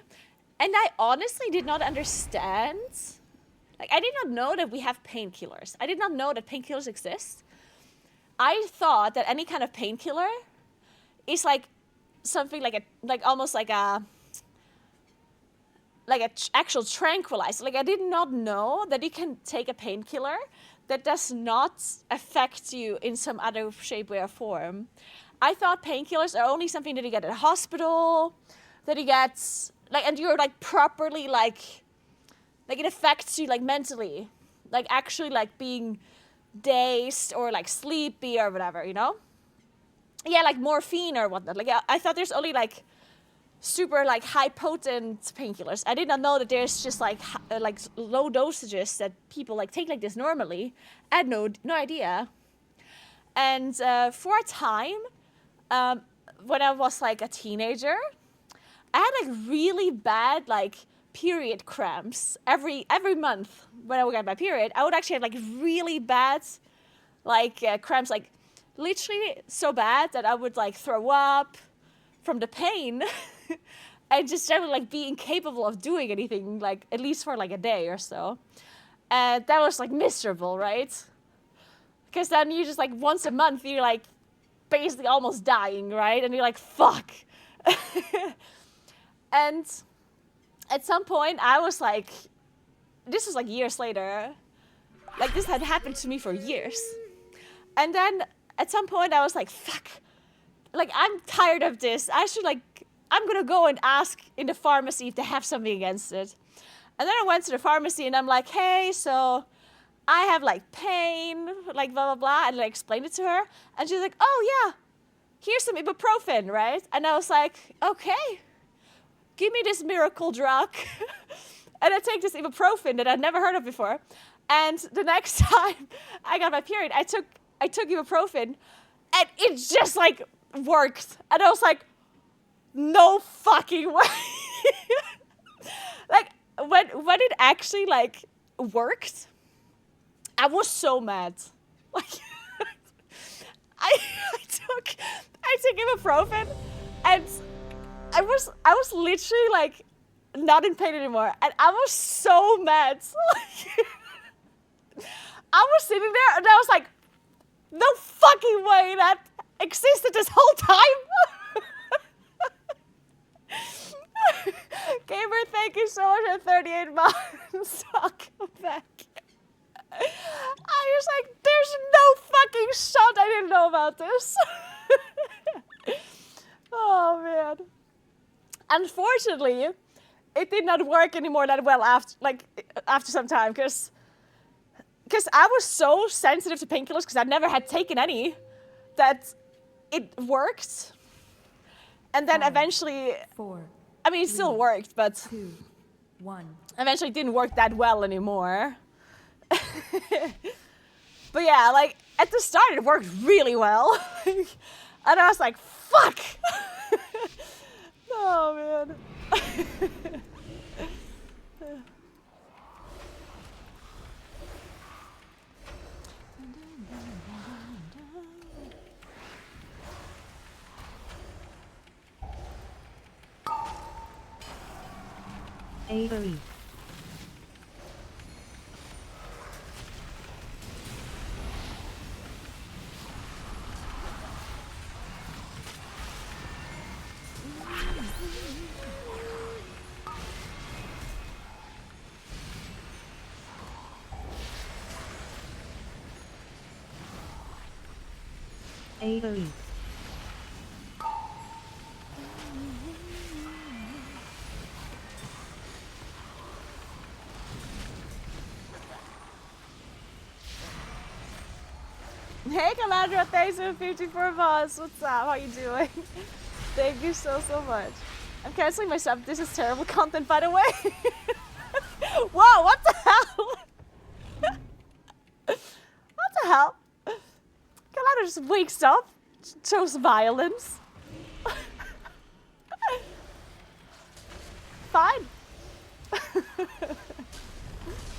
Speaker 1: and I honestly did not understand. Like, I did not know that we have painkillers. I did not know that painkillers exist. I thought that any kind of painkiller is like something like almost like a actual tranquilizer. Like, I did not know that you can take a painkiller that does not affect you in some other shape, way, or form. I thought painkillers are only something that you get at a hospital, that you get like, and you're like properly like it affects you like mentally, like actually like being dazed or like sleepy or whatever, you know? Yeah, like morphine or whatnot. Like I thought there's only like super like high potent painkillers. I did not know that there's just like low dosages that people like take like this normally. I had no idea. And for a time, when I was like a teenager, I had like really bad like period cramps every month when I would get my period. I would actually have like really bad like cramps, like literally so bad that I would like throw up from the pain and just generally like be incapable of doing anything, like at least for like a day or so. And that was like miserable, right? Because then you just like once a month you're like basically almost dying, right? And you're like, fuck. And at some point I was like, this was like years later, like this had happened to me for years. And then at some point I was like, fuck, like I'm tired of this. I'm gonna go and ask in the pharmacy if they have something against it. And then I went to the pharmacy and I'm like, hey, so I have like pain, like blah, blah, blah. And I explained it to her. And she's like, oh yeah, here's some ibuprofen, right? And I was like, okay, give me this miracle drug. And I take this ibuprofen that I'd never heard of before. And the next time I got my period, I took ibuprofen and it just like worked. And I was like, no fucking way. Like when it actually like worked, I was so mad. Like I took ibuprofen and I was literally like not in pain anymore, and I was so mad. I was sitting there and I was like, no fucking way that existed this whole time. Gamer, thank you so much for 38 months. Welcome back. I was like, there's no fucking shot I didn't know about this. Oh man. Unfortunately, it did not work anymore that well after some time, because I was so sensitive to painkillers because I'd never had taken any, that it worked. And then eventually,
Speaker 5: 4,
Speaker 1: I mean, it still worked, but
Speaker 5: 2, 1.
Speaker 1: eventually it didn't work that well anymore. But yeah, like at the start it worked really well. And I was like, fuck. Oh man.
Speaker 2: AoE. AoE.
Speaker 1: Hey Calandra, thanks for 54 months. What's up? How you doing? Thank you so much. I'm canceling my sub. This is terrible content, by the way. Whoa, what the hell? What the hell? Calandra just wakes up, shows violence. Fine.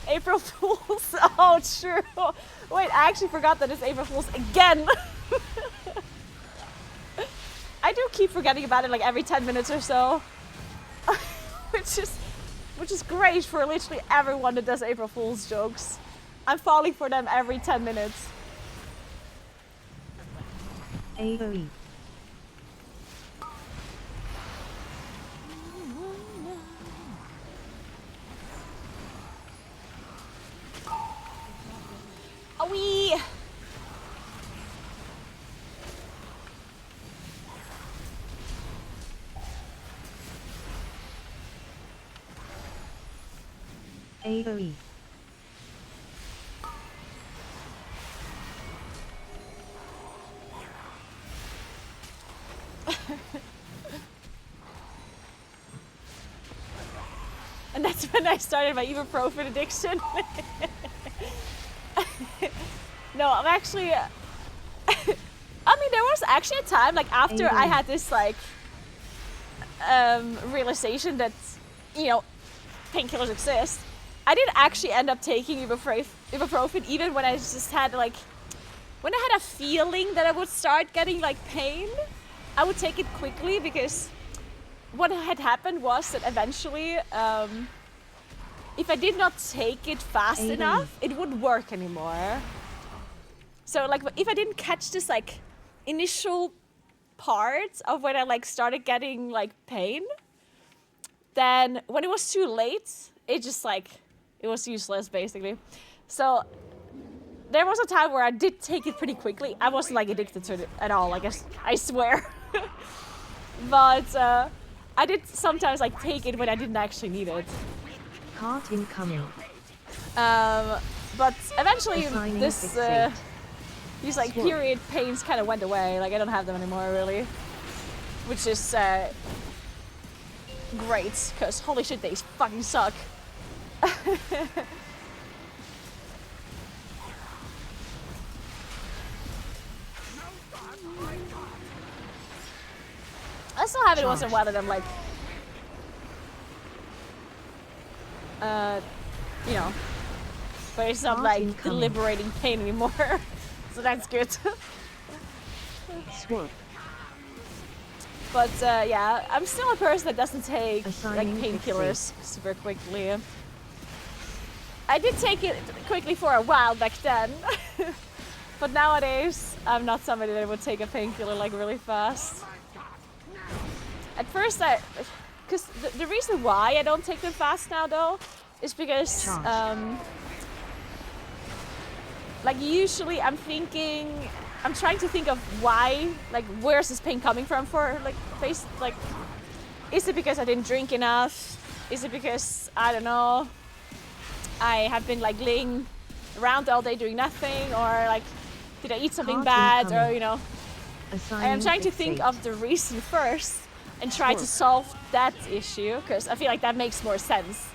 Speaker 1: April Fools. Oh, true. Wait, I actually forgot that it's April Fools again. I do keep forgetting about it like every 10 minutes or so. which is great for literally everyone that does April Fools jokes. I'm falling for them every 10 minutes.
Speaker 2: AoE.
Speaker 1: Wee.
Speaker 2: AoE.
Speaker 1: And that's when I started my ibuprofen addiction. No, I'm actually... I mean, there was actually a time, like, after I had this, like... realization that, you know, painkillers exist, I did actually end up taking ibuprofen even when I just had like, when I had a feeling that I would start getting like pain, I would take it quickly because what had happened was that eventually, if I did not take it fast enough, it wouldn't work anymore. So like if I didn't catch this like initial part of when I like started getting like pain, then when it was too late, it just like, it was useless basically. So there was a time where I did take it pretty quickly. I wasn't like addicted to it at all, I swear. But I did sometimes like take it when I didn't actually need it.
Speaker 2: Cart incoming.
Speaker 1: But eventually
Speaker 2: Assigning
Speaker 1: this
Speaker 2: fixate.
Speaker 1: these like period pains kind of went away. Like I don't have them anymore really, which is great because holy shit, they fucking suck. I still have it once in a while that I'm like, you know, but it's not like deliberating pain anymore, so that's good.
Speaker 2: Swap.
Speaker 1: But yeah, I'm still a person that doesn't take like
Speaker 2: Assigning
Speaker 1: painkillers super quickly. I did take it quickly for a while back then, but nowadays I'm not somebody that would take a painkiller like really fast. At first, because the reason why I don't take them fast now though, is because like usually I'm trying to think of why, like where's this pain coming from for like face, like is it because I didn't drink enough? Is it because, I don't know, I have been like laying around all day doing nothing, or like did I eat something bad, or you know. I'm trying to think of the reason first and try to solve that issue, because I feel like that makes more sense.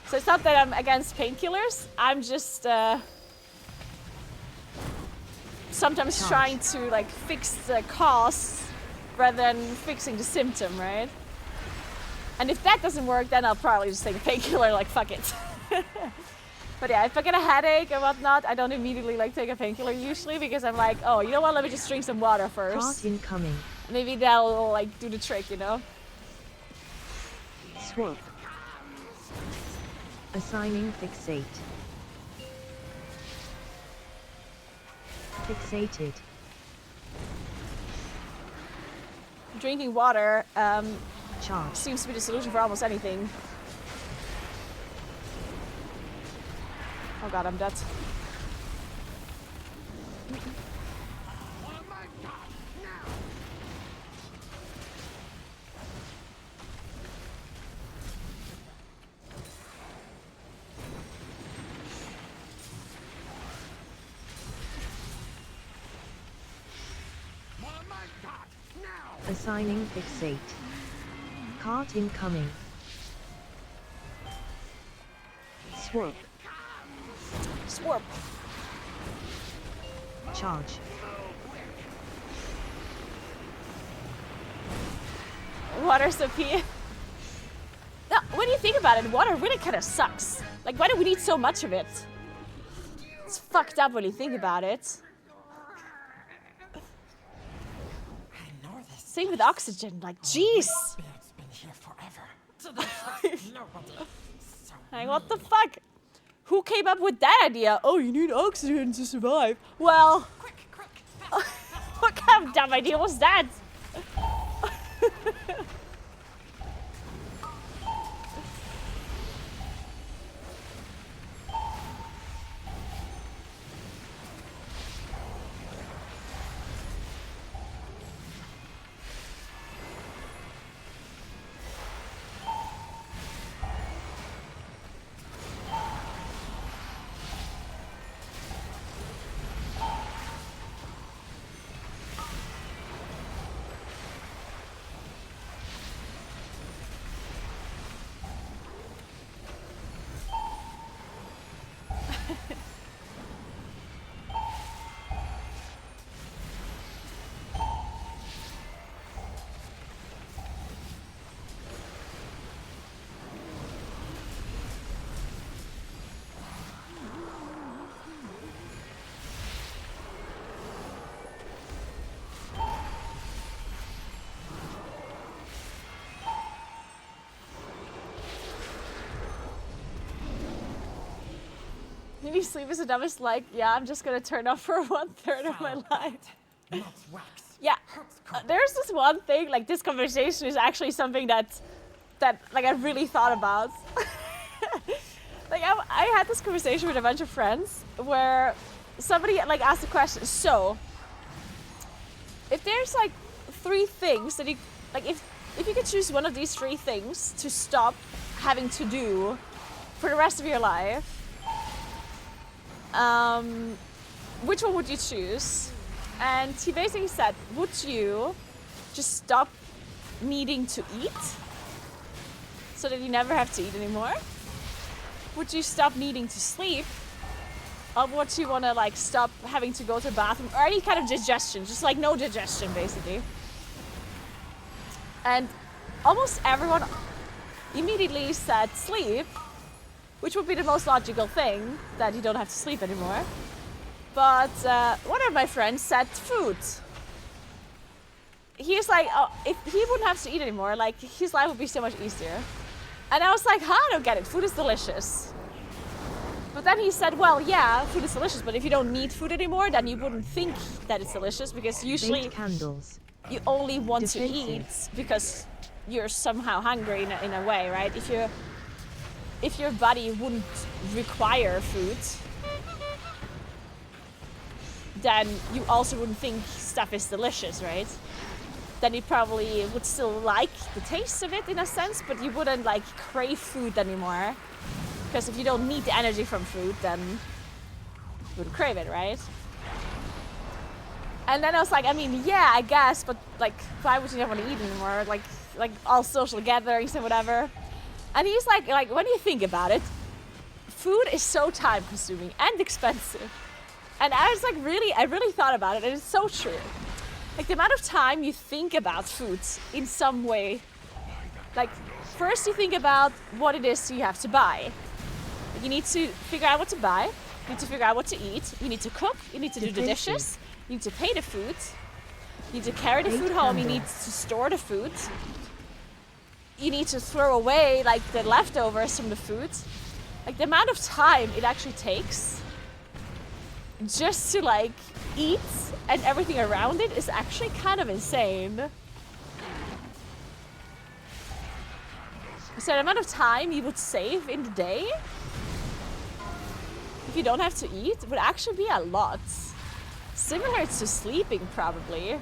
Speaker 1: So it's not that I'm against painkillers, I'm just sometimes trying to like fix the cause rather than fixing the symptom, right? And if that doesn't work, then I'll probably just take a painkiller, like fuck it. But yeah, if I get a headache and whatnot, I don't immediately like take a painkiller usually, because I'm like, oh, you know what, let me just drink some water first.
Speaker 2: Cart incoming.
Speaker 1: Maybe that'll like do the trick, you know?
Speaker 2: Swap. Assigning fixate. Fixated.
Speaker 1: Drinking water
Speaker 2: Charge.
Speaker 1: seems to be the solution for almost anything. Oh god, I'm dead.
Speaker 2: Assigning fixate. Cart incoming. Swap.
Speaker 1: Swarp.
Speaker 2: Charge.
Speaker 1: Water's the pee. No, when you think about it, water really kind of sucks. Like, why do we need so much of it? It's fucked up when you think about it. Same with oxygen, like, jeez.
Speaker 9: It's been here forever. So there's nobody.
Speaker 1: Like, what the fuck? Who came up with that idea? Oh, you need oxygen to survive. Well,
Speaker 9: Quick.
Speaker 1: what kind of dumb idea was that? needing sleep is the dumbest. Like, yeah, I'm just gonna turn off for 1/3 of my life.
Speaker 9: Not wax.
Speaker 1: Yeah, there's this one thing. Like, this conversation is actually something that like I really thought about. Like, I had this conversation with a bunch of friends where somebody like asked the question. So, if there's like 3 things that you like, if you could choose one of these 3 things to stop having to do for the rest of your life, which one would you choose? And he basically said, would you just stop needing to eat so that you never have to eat anymore? Would you stop needing to sleep? Or would you want to like stop having to go to the bathroom or any kind of digestion, just like no digestion basically? And almost everyone immediately said sleep, which would be the most logical thing, that you don't have to sleep anymore. But one of my friends said food. He's like, oh, if he wouldn't have to eat anymore, like his life would be so much easier. And I was like, huh, I don't get it. Food is delicious. But then he said, well, yeah, food is delicious, but if you don't need food anymore, then you wouldn't think that it's delicious, because usually
Speaker 2: Baked candles.
Speaker 1: you only want
Speaker 2: Defensive.
Speaker 1: to eat because you're somehow hungry in a way, right? If your body wouldn't require food, then you also wouldn't think stuff is delicious, right? Then you probably would still like the taste of it in a sense, but you wouldn't like crave food anymore. Because if you don't need the energy from food, then you wouldn't crave it, right? And then I was like, I mean, yeah, I guess, but like, why would you not want to eat anymore? Like all social gatherings and whatever. And he's like, when you think about it, food is so time consuming and expensive. And I was like, I really thought about it, and it's so true. Like the amount of time you think about food in some way. Like first you think about what it is you have to buy. You need to figure out what to buy. You need to figure out what to eat. You need to cook. You need to do the dishes. You need to pay the food. You need to carry the food home. You need to store the food. You need to throw away like the leftovers from the food. Like the amount of time it actually takes just to like eat and everything around it is actually kind of insane. So the amount of time you would save in the day if you don't have to eat would actually be a lot. Similar to sleeping, probably.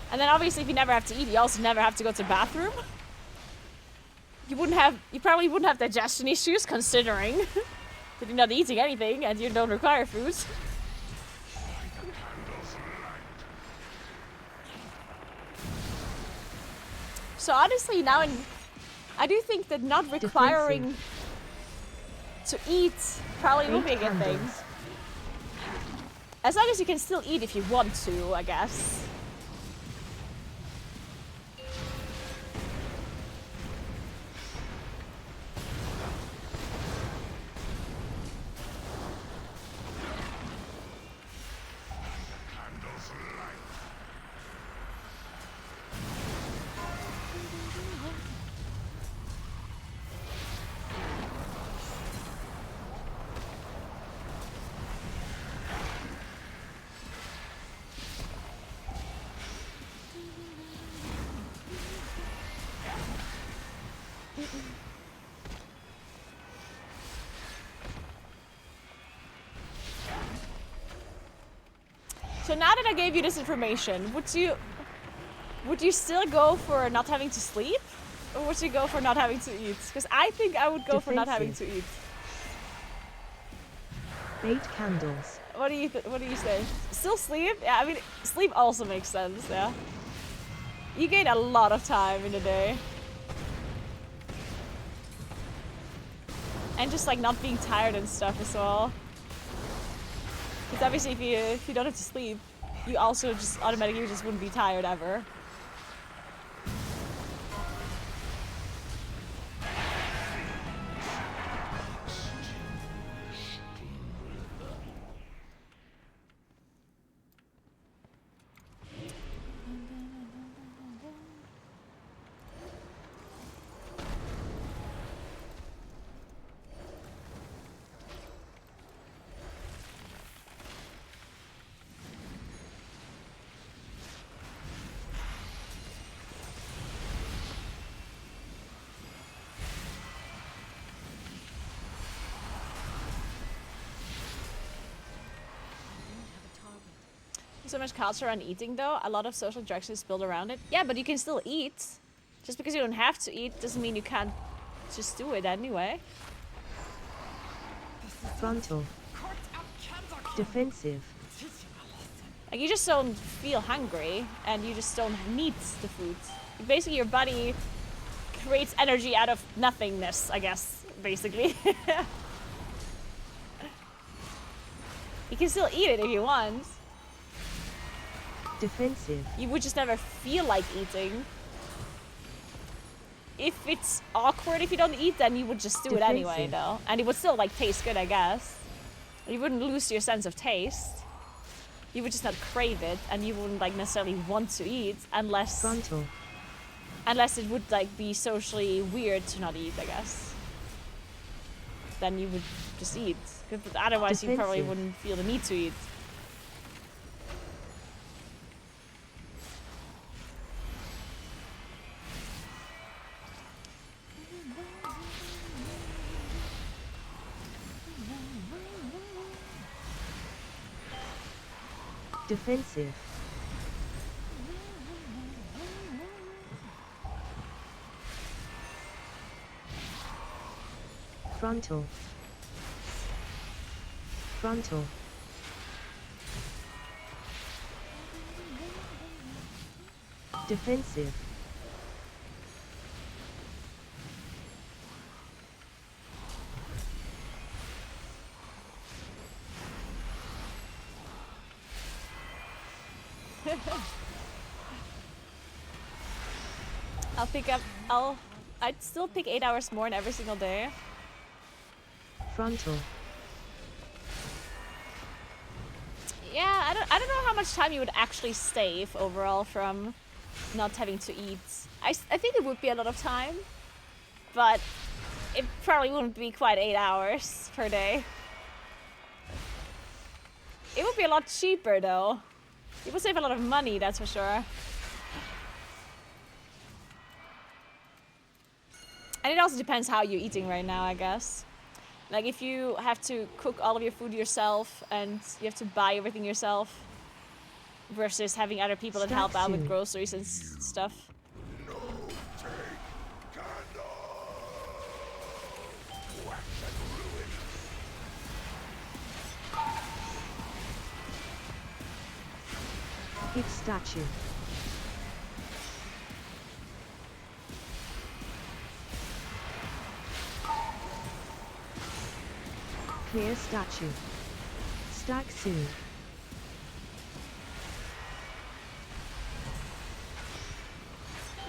Speaker 1: And then obviously if you never have to eat, you also never have to go to the bathroom. You probably wouldn't have digestion issues, considering that you're not eating anything and you don't require food. So honestly, now I do think that not requiring to eat probably will be a good thing. As long as you can still eat if you want to, I guess. So now that I gave you this information, would you still go for not having to sleep? Or would you go for not having to eat? Because I think I would go for not having to eat.
Speaker 2: Baked candles.
Speaker 1: What do you say? Still sleep? Yeah, I mean, sleep also makes sense, yeah. You gain a lot of time in a day. And just like not being tired and stuff as well. Because obviously if you don't have to sleep, you also just automatically just wouldn't be tired ever. So much culture on eating, though. A lot of social interaction is built around it. Yeah, but you can still eat. Just because you don't have to eat doesn't mean you can't just do it anyway.
Speaker 2: Frontal. Defensive.
Speaker 1: Like, you just don't feel hungry, and you just don't need the food. Basically, your body creates energy out of nothingness, I guess, basically. You can still eat it if you want.
Speaker 2: Defensive.
Speaker 1: You would just never feel like eating. If it's awkward if you don't eat, then you would just do it anyway, though. And it would still, like, taste good, I guess. You wouldn't lose your sense of taste. You would just not crave it, and you wouldn't, like, necessarily want to eat unless...
Speaker 2: Frontal.
Speaker 1: Unless it would, like, be socially weird to not eat, I guess. Then you would just eat. But otherwise, you probably wouldn't feel the need to eat.
Speaker 2: Defensive. Frontal. Frontal. Defensive.
Speaker 1: I'd still pick 8 hours more in every single day.
Speaker 2: Frontal.
Speaker 1: Yeah, I don't know how much time you would actually save overall from not having to eat. I think it would be a lot of time, but it probably wouldn't be quite 8 hours per day. It would be a lot cheaper though. You would save a lot of money, that's for sure. And it also depends how you're eating right now, I guess. Like, if you have to cook all of your food yourself and you have to buy everything yourself versus having other people that help out with groceries and stuff.
Speaker 6: No take candle. Wax and ruin.
Speaker 2: Hit statue. Clear statue. Stack soon.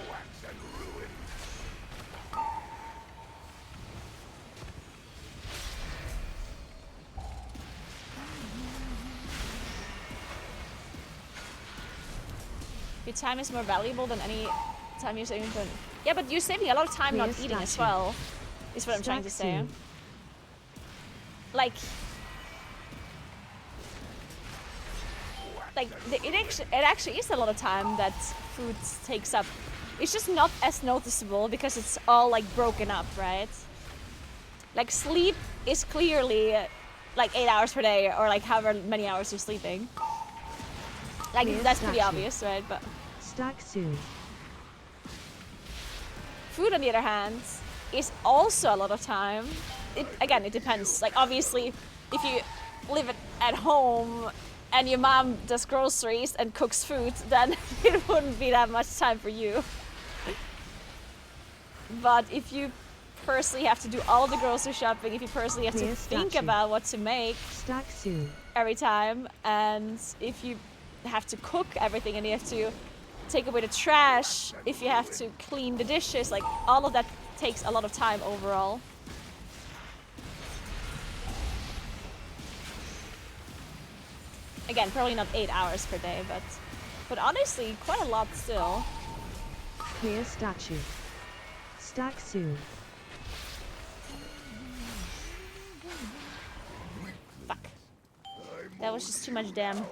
Speaker 6: Wax and ruin.
Speaker 1: Your time is more valuable than any time you're saving for... Yeah, but you're saving a lot of time not eating as well, is what I'm trying to say. Like it actually is a lot of time that food takes up. It's just not as noticeable because it's all like broken up, right? Like sleep is clearly like 8 hours per day, or like however many hours you're sleeping. Like that's pretty obvious, right? But
Speaker 2: stack soon.
Speaker 1: Food, on the other hand, is also a lot of time. Again, it depends. Like, obviously, if you live at home and your mom does groceries and cooks food, then it wouldn't be that much time for you. But if you personally have to do all the grocery shopping, if you personally have to think about what to make every time, and if you have to cook everything and you have to take away the trash, if you have to clean the dishes, like, all of that takes a lot of time overall. Again, probably not 8 hours per day, but honestly, quite a lot still.
Speaker 2: Clear statue. Stack soon.
Speaker 1: Fuck. That was just too much damn.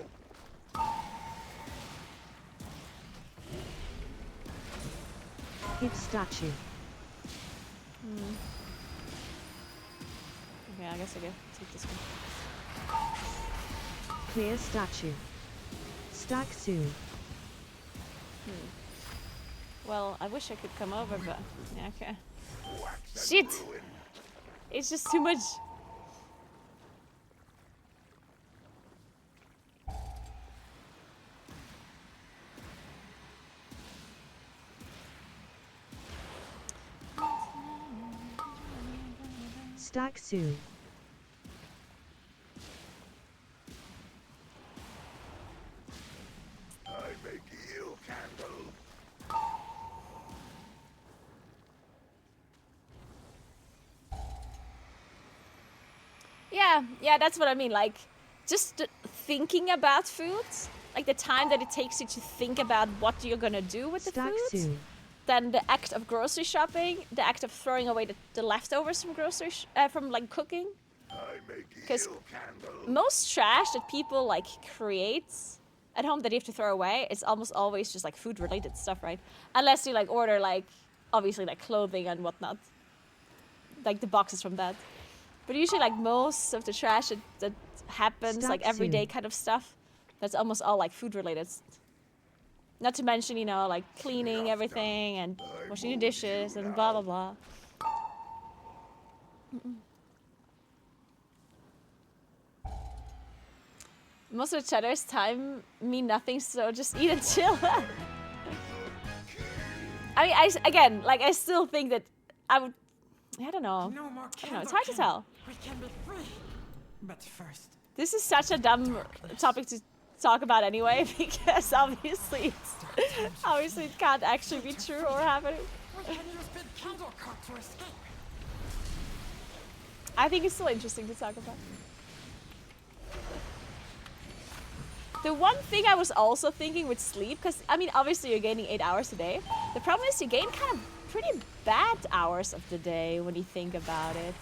Speaker 2: Hit statue.
Speaker 1: Okay, I guess I can take this one.
Speaker 2: Clear statue. Stack soon.
Speaker 1: Well, I wish I could come over, but yeah, okay. Shit! It's just too much.
Speaker 2: Stack soon.
Speaker 3: I make you candle.
Speaker 1: Yeah, that's what I mean. Like, just thinking about food, like the time that it takes you to think about what you're gonna do with the
Speaker 2: Stack
Speaker 1: food,
Speaker 2: soon.
Speaker 1: then the act of grocery shopping, the act of throwing away the leftovers from from like cooking.
Speaker 3: I make
Speaker 1: Because
Speaker 3: you candle.
Speaker 1: most trash that people like create at home that you have to throw away, it's almost always just like food related stuff, right? Unless you like order like obviously like clothing and whatnot, like the boxes from that. But usually like most of the trash that happens,
Speaker 2: Stack
Speaker 1: like everyday
Speaker 2: soon.
Speaker 1: kind of stuff, that's almost all like food related. Not to mention, you know, like cleaning everything and washing the dishes and blah blah blah. Most of the cheddar's time mean nothing, so just eat and chill. I mean, again, like I still think that I would. I don't know.
Speaker 9: No more
Speaker 1: I don't know. It's hard to tell.
Speaker 9: We can be free. But first,
Speaker 1: This is such a dumb topic to talk about anyway, because obviously it can't actually be true or happening.
Speaker 9: we can use big candle cart to escape.
Speaker 1: I think it's still interesting to talk about. The one thing I was also thinking with sleep, because I mean, obviously you're gaining 8 hours a day. The problem is you gain kind of pretty bad hours of the day when you think about it.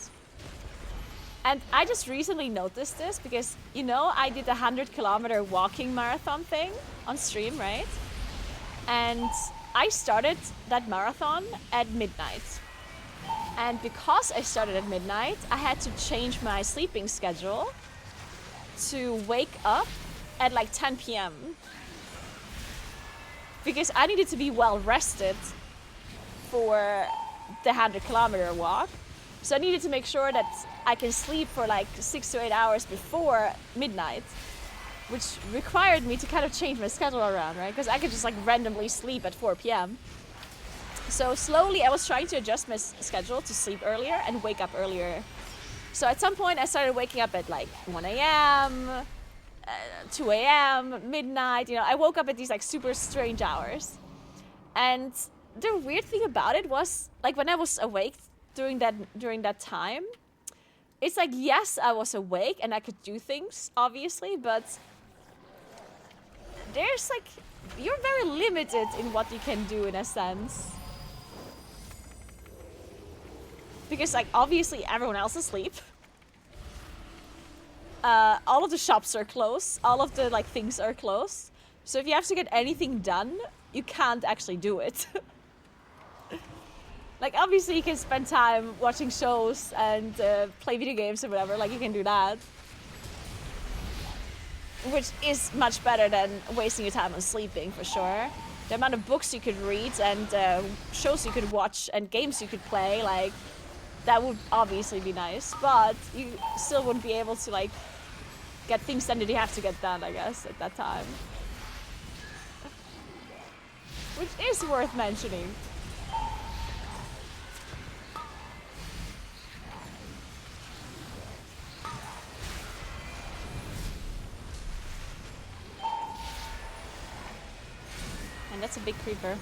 Speaker 1: And I just recently noticed this because, you know, I did a 100-kilometer walking marathon thing on stream, right? And I started that marathon at midnight. And because I started at midnight, I had to change my sleeping schedule to wake up at like 10 p.m. because I needed to be well rested for the 100-kilometer walk. So I needed to make sure that I can sleep for like 6 to 8 hours before midnight, which required me to kind of change my schedule around, right? Because I could just like randomly sleep at 4 p.m. So slowly I was trying to adjust my schedule to sleep earlier and wake up earlier. So at some point I started waking up at like 1 a.m., 2 a.m., midnight, you know, I woke up at these like super strange hours. And the weird thing about it was, like when I was awake during that time, it's like, yes, I was awake and I could do things, obviously, but there's like, you're very limited in what you can do in a sense. Because like, obviously everyone else is asleep. All of the shops are closed. All of the like things are closed. So if you have to get anything done, you can't actually do it. Like obviously you can spend time watching shows and play video games or whatever. Like you can do that, which is much better than wasting your time on sleeping for sure. The amount of books you could read and shows you could watch and games you could play, like that would obviously be nice. But you still wouldn't be able to like get things done that you have to get done, I guess, at that time. Which is worth mentioning. And that's a big creeper.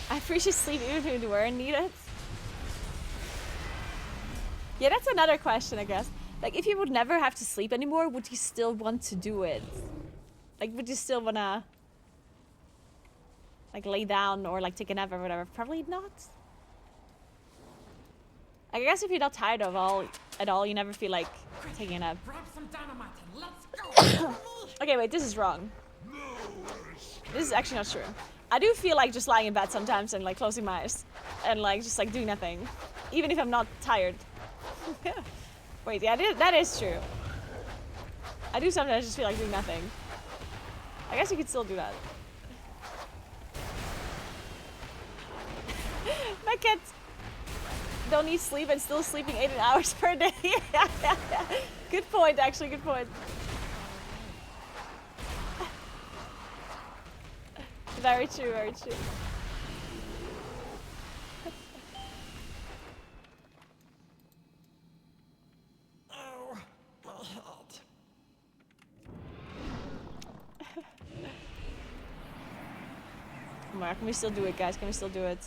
Speaker 1: I appreciate sleep even if you weren't needed. Yeah, that's another question, I guess. Like, if you would never have to sleep anymore, would you still want to do it? Like, would you still wanna, like, lay down or, like, take a nap or whatever? Probably not. I guess if you're not tired of at all, you never feel like taking a nap.
Speaker 9: Grab some dynamite and let's go.
Speaker 1: Okay, wait, this is wrong. This is actually not true. I do feel like just lying in bed sometimes and like closing my eyes and like just like doing nothing, even if I'm not tired. Wait, yeah, that is true. I do sometimes just feel like doing nothing. I guess you could still do that. My cats don't need sleep and still sleeping 8 hours per day. Good point, actually, good point. Very true, very true.
Speaker 9: Oh, my head.
Speaker 1: Come on, can we still do it, guys? Can we still do it?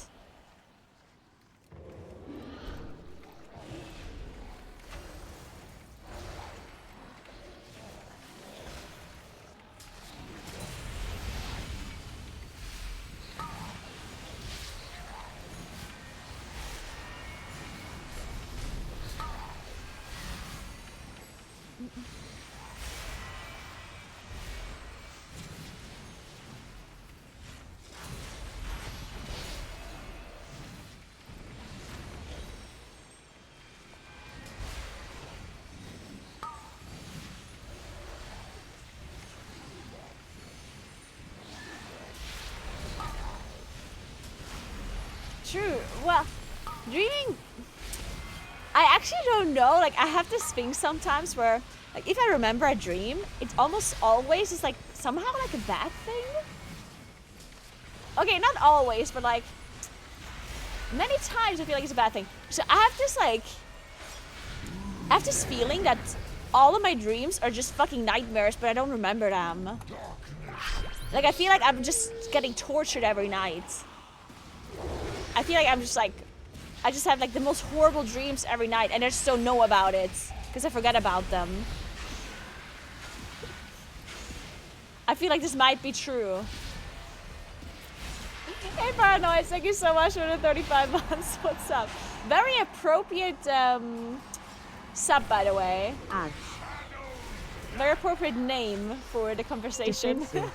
Speaker 1: True. Well, dreaming, I actually don't know. Like, I have this thing sometimes where, like, if I remember a dream, it's almost always just like somehow like a bad thing. Okay, not always, but like many times I feel like it's a bad thing. So I have this feeling that all of my dreams are just fucking nightmares, but I don't remember them. Like, I feel like I'm just getting tortured every night. I feel like I'm just like, I just have like the most horrible dreams every night and I just don't know about it because I forget about them. I feel like this might be true. Hey Paranoid, thank you so much for the 35 months. What's up? Very appropriate sub, by the way.
Speaker 2: Ads.
Speaker 1: Very appropriate name for the conversation.
Speaker 2: Defensive.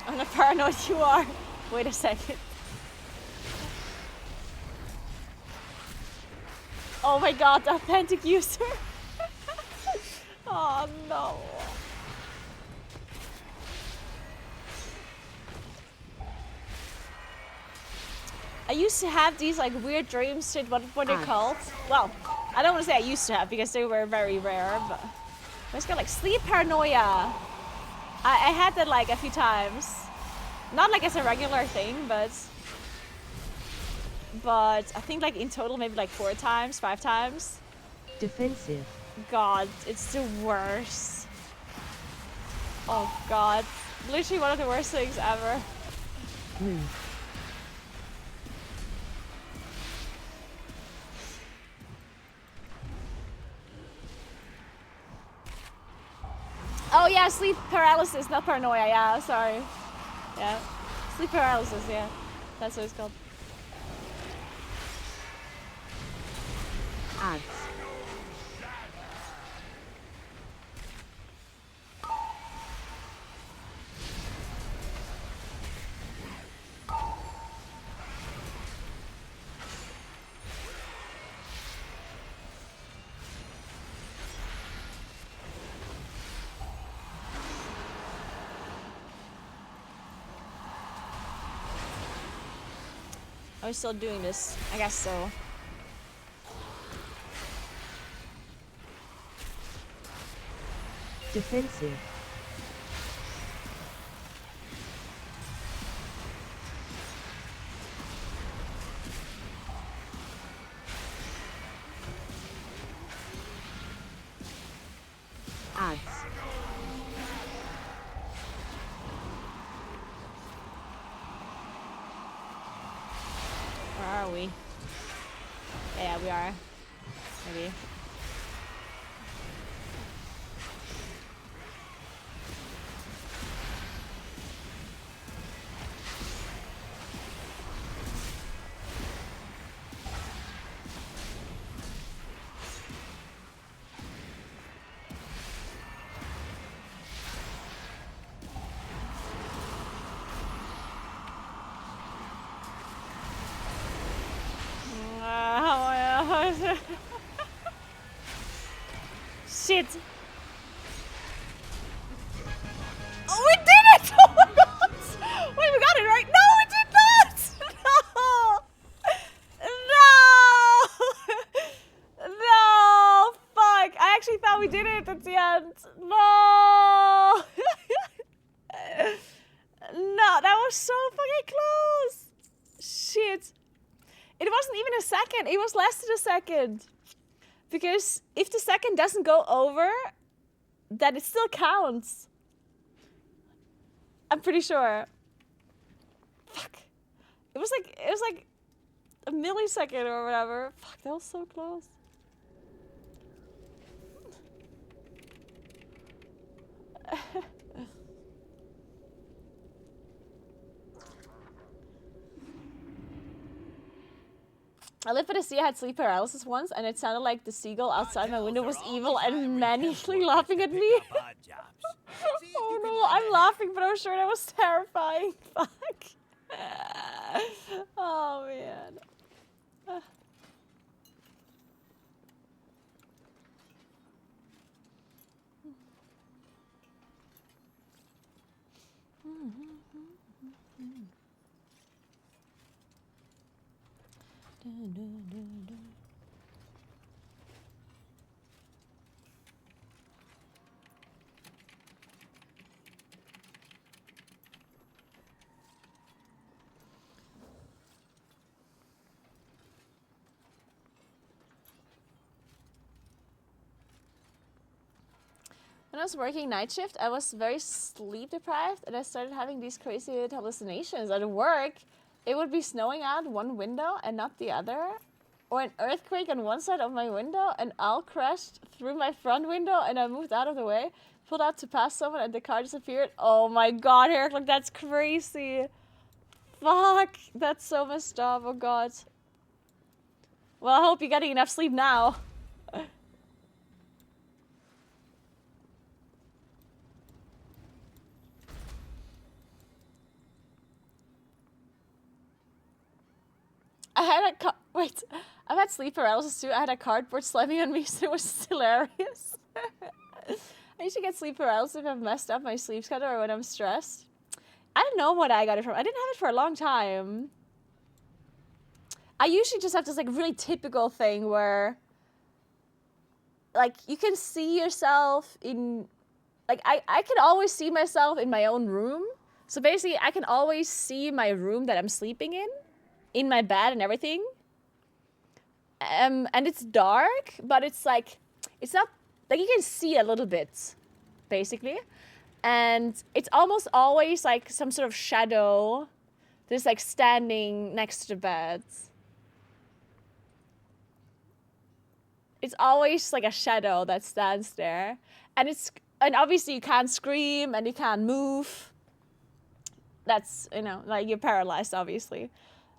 Speaker 1: I'm not paranoid you are. Wait a second. Oh my god, the authentic user. Oh no. I used to have these like weird dreams, shit, what were they called? Well, I don't want to say I used to have because they were very rare, but it's got like sleep paranoia. I had that like a few times. Not like as a regular thing, but I think like in total maybe like 4 times, 5 times.
Speaker 2: Defensive.
Speaker 1: God, it's the worst. Oh god, literally one of the worst things ever. Oh yeah, sleep paralysis, not paranoia, yeah, sorry. Yeah, sleep paralysis, yeah. That's what it's called.
Speaker 2: Ads.
Speaker 1: Are we still doing this? I guess so.
Speaker 2: Defensive. Ads.
Speaker 1: we are. Maybe. Shit! Oh, we did it! Oh my god! Wait, we got it right? No, we did not! No! No! Fuck! I actually thought we did it at the end. No! No, that was so fucking close! Shit. It wasn't even a second. It was less than a second. Because if the second doesn't go over, then it still counts. I'm pretty sure. Fuck. It was like a millisecond or whatever. Fuck, that was so close. I lived by the sea. I had sleep paralysis once, and it sounded like the seagull outside my window was evil and maniacally laughing at me. Oh no, I'm laughing, but I'm sure that was terrifying. Fuck. Oh man. When I was working night shift, I was very sleep deprived and I started having these crazy hallucinations. At work, it would be snowing out one window and not the other. Or an earthquake on one side of my window, an owl crashed through my front window and I moved out of the way, pulled out to pass someone and the car disappeared. Oh my god, Eric, like that's crazy. Fuck, that's so messed up, oh god. Well, I hope you're getting enough sleep now. Wait, I've had sleep paralysis too. I had a cardboard slamming on me, so it was hilarious. I usually get sleep paralysis if I've messed up my sleep schedule or when I'm stressed. I don't know what I got it from. I didn't have it for a long time. I usually just have this like really typical thing where like you can see yourself in like I can always see myself in my own room. So basically I can always see my room that I'm sleeping in my bed and everything. And it's dark, but it's like, it's not, like you can see a little bit, basically. And it's almost always like some sort of shadow that's like standing next to the bed. It's always like a shadow that stands there. And obviously you can't scream and you can't move. That's, you know, like you're paralyzed, obviously.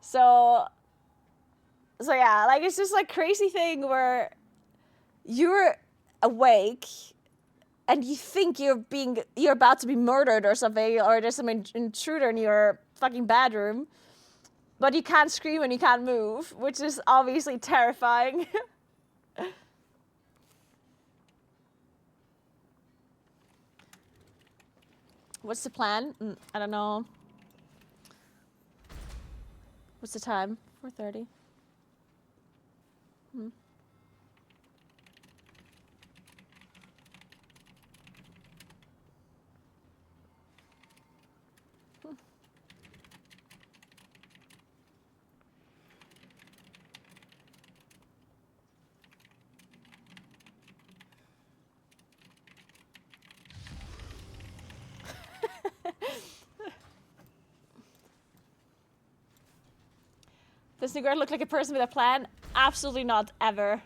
Speaker 1: So yeah, like it's just like crazy thing where you're awake and you think you're about to be murdered or something, or there's some intruder in your fucking bedroom, but you can't scream and you can't move, which is obviously terrifying. What's the plan? I don't know. What's the time? 4:30. Does Naguura look like a person with a plan? Absolutely not, ever.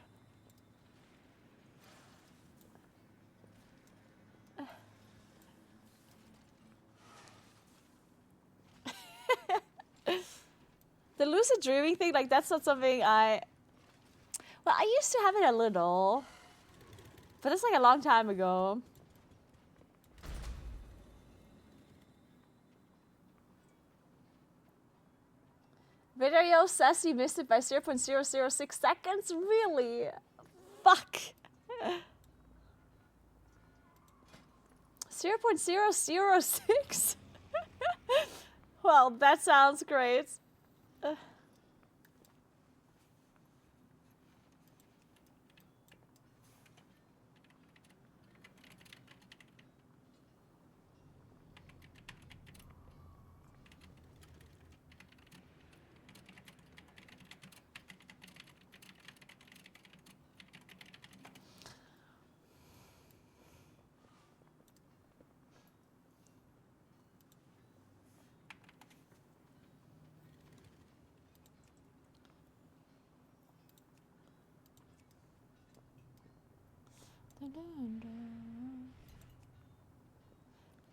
Speaker 1: The lucid dreaming thing, like, that's not something I... Well, I used to have it a little. But it's like a long time ago. Video says he missed it by 0.006 seconds? Really? Fuck. 0.006? Well, that sounds great.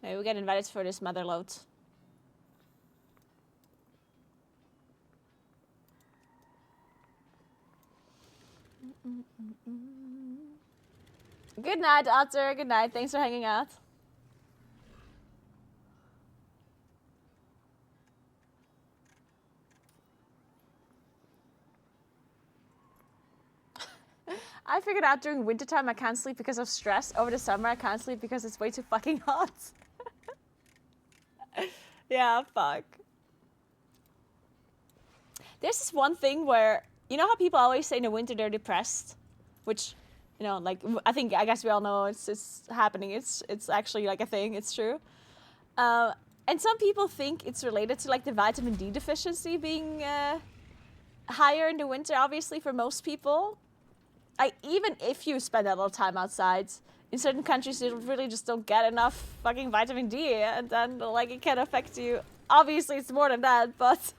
Speaker 1: Maybe we get invited for this mother load. Good night, Otter. Good night. Thanks for hanging out. I figured out during wintertime I can't sleep because of stress. Over the summer I can't sleep because it's way too fucking hot. Yeah, fuck. There's this one thing where, you know how people always say in the winter they're depressed? Which, you know, like, I guess we all know it's happening. It's actually like a thing. It's true. And some people think it's related to like the vitamin D deficiency being higher in the winter, obviously, for most people. Even if you spend a lot of time outside, in certain countries you really just don't get enough fucking vitamin D, and then like it can affect you. Obviously, it's more than that, but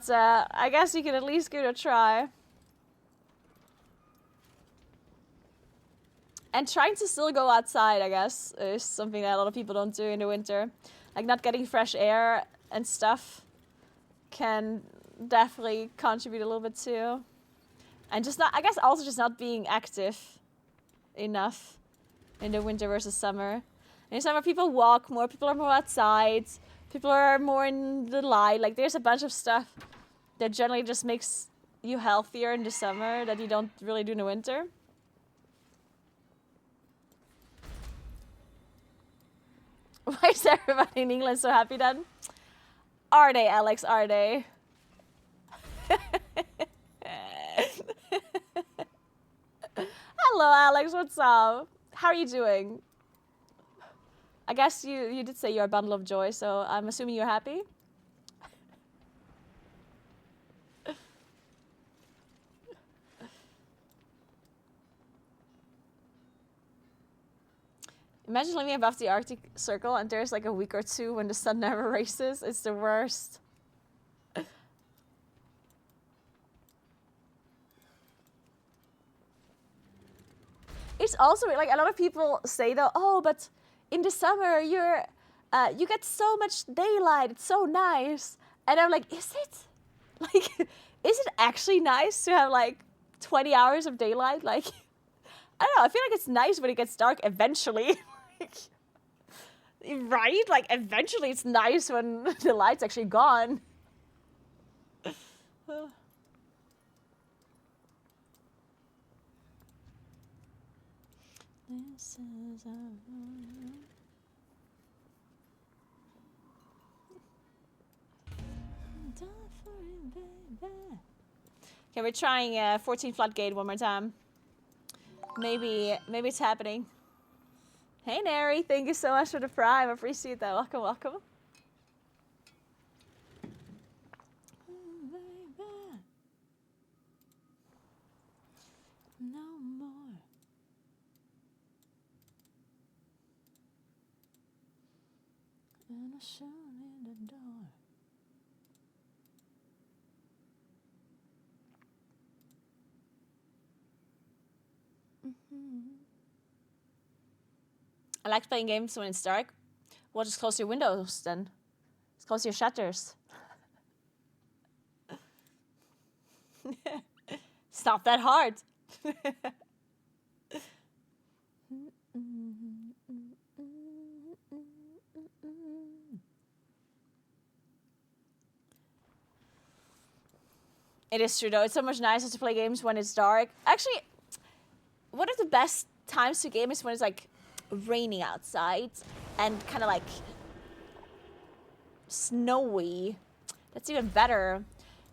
Speaker 1: I guess you can at least give it a try. And trying to still go outside, I guess, is something that a lot of people don't do in the winter. Like not getting fresh air and stuff can definitely contribute a little bit too. And just not, I guess also just not being active enough in the winter versus summer. In summer people walk more, people are more outside, people are more in the light. Like there's a bunch of stuff that generally just makes you healthier in the summer that you don't really do in the winter. Why is everybody in England so happy then? Are they, Alex? Are they? Hello, Alex. What's up? How are you doing? I guess you did say you're a bundle of joy, so I'm assuming you're happy. Imagine living above the Arctic Circle and there's like a week or two when the sun never rises. It's the worst. It's also like a lot of people say though, oh, but in the summer you get so much daylight. It's so nice. And I'm like, is it? Like, is it actually nice to have like 20 hours of daylight? Like, I don't know. I feel like it's nice when it gets dark eventually. Like, right? Like, eventually it's nice when the light's actually gone. This is okay, we're trying 14 floodgate one more time. Maybe it's happening. Hey Neri, thank you so much for the prime. I appreciate that. Welcome, welcome. No more. And I shone in the door. I like playing games when it's dark. Well, just close your windows then. Just close your shutters. It's not that hard. It is true though. It's so much nicer to play games when it's dark. Actually, one of the best times to game is when it's like raining outside and kind of like snowy. That's even better.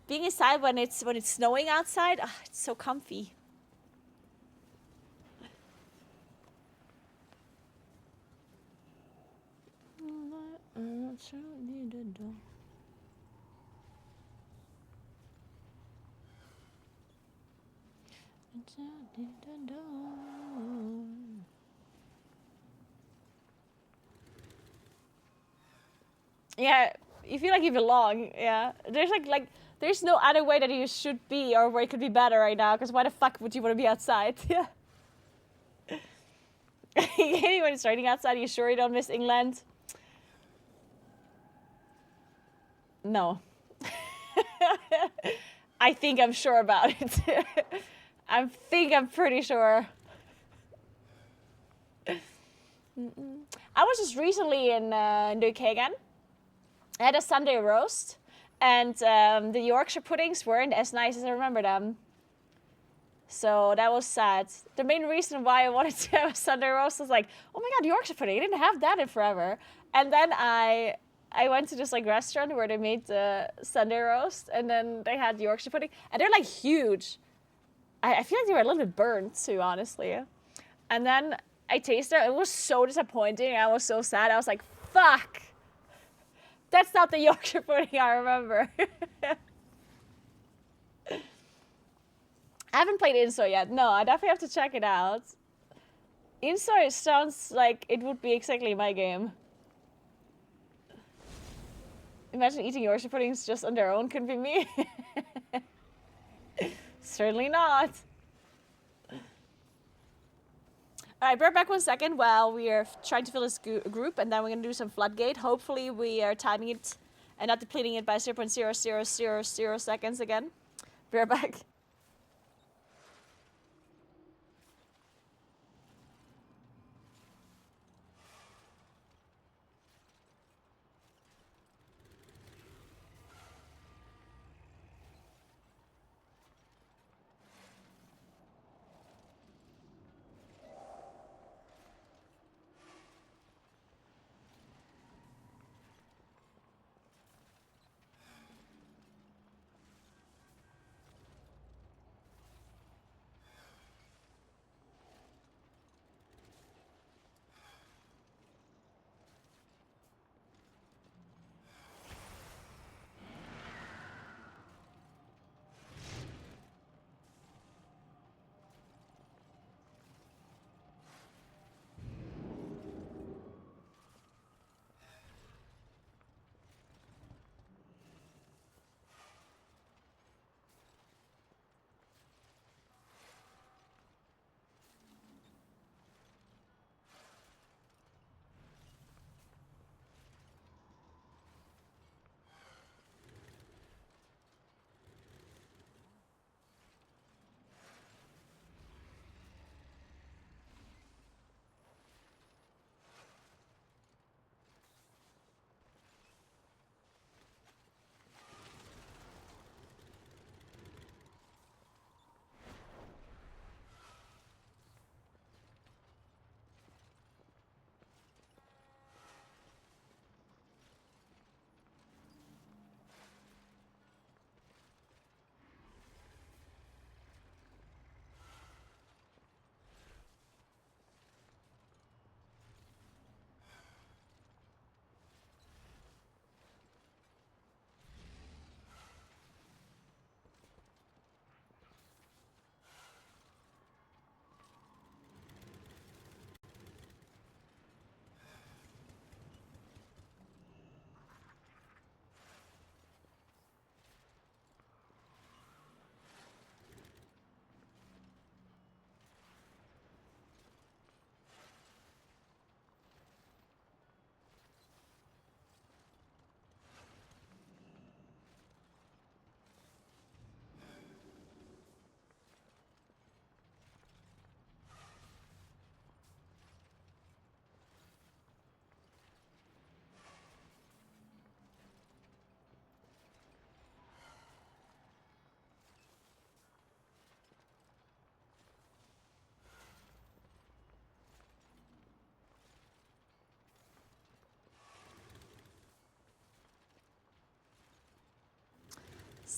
Speaker 1: Being inside when it's snowing outside, it's so comfy. Yeah, you feel like you belong. Yeah, there's like there's no other way that you should be or where it could be better right now. Because why the fuck would you want to be outside? Yeah. When it's raining outside, are you sure you don't miss England? No. I think I'm sure about it. I'm pretty sure. I was just recently in the UK again. I had a Sunday roast, and the Yorkshire puddings weren't as nice as I remember them. So that was sad. The main reason why I wanted to have a Sunday roast was like, oh my god, Yorkshire pudding! I didn't have that in forever. And then I went to this like restaurant where they made the Sunday roast, and then they had Yorkshire pudding, and they're like huge. I feel like they were a little bit burnt too, honestly. And then I tasted it. It was so disappointing. I was so sad. I was like, fuck. That's not the Yorkshire pudding I remember. I haven't played Inso yet. No, I definitely have to check it out. Inso sounds like it would be exactly my game. Imagine eating Yorkshire puddings just on their own. Couldn't be me. Certainly not. Alright, bear back 1 second while we are trying to fill this group, and then we're going to do some floodgate. Hopefully we are timing it and not depleting it by 0.0000 seconds again. Bear back.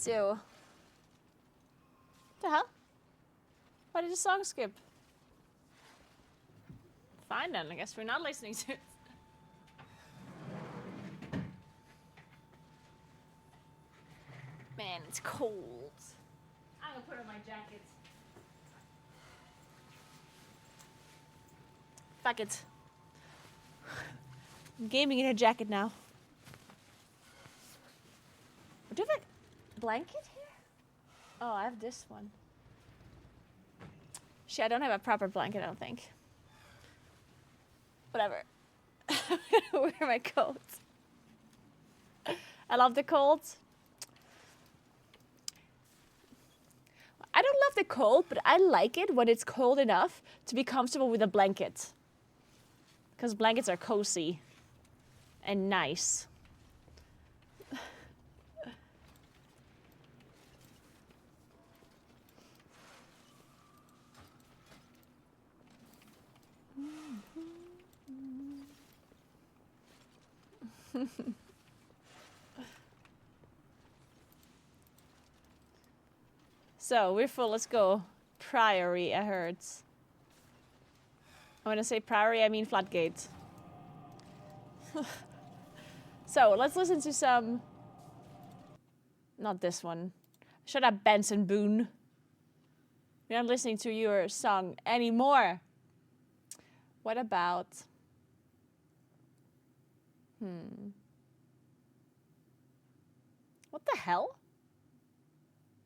Speaker 1: So, what the hell? Why did the song skip? Fine then, I guess we're not listening to it. Man, it's cold. I'm gonna put on my jacket. Fuck it. I'm gaming in a jacket now. Do you have a blanket here? Oh, I have this one. Shit, I don't have a proper blanket, I don't think. Whatever. I'm gonna wear my coat. I love the cold. I don't love the cold, but I like it when it's cold enough to be comfortable with a blanket. Because blankets are cozy and nice. So, we're full, let's go. Priory, I heard. When I say Priory, I mean Flatgate. So, let's listen to some... Not this one. Shut up, Benson Boone. We're not listening to your song anymore. What about... What the hell?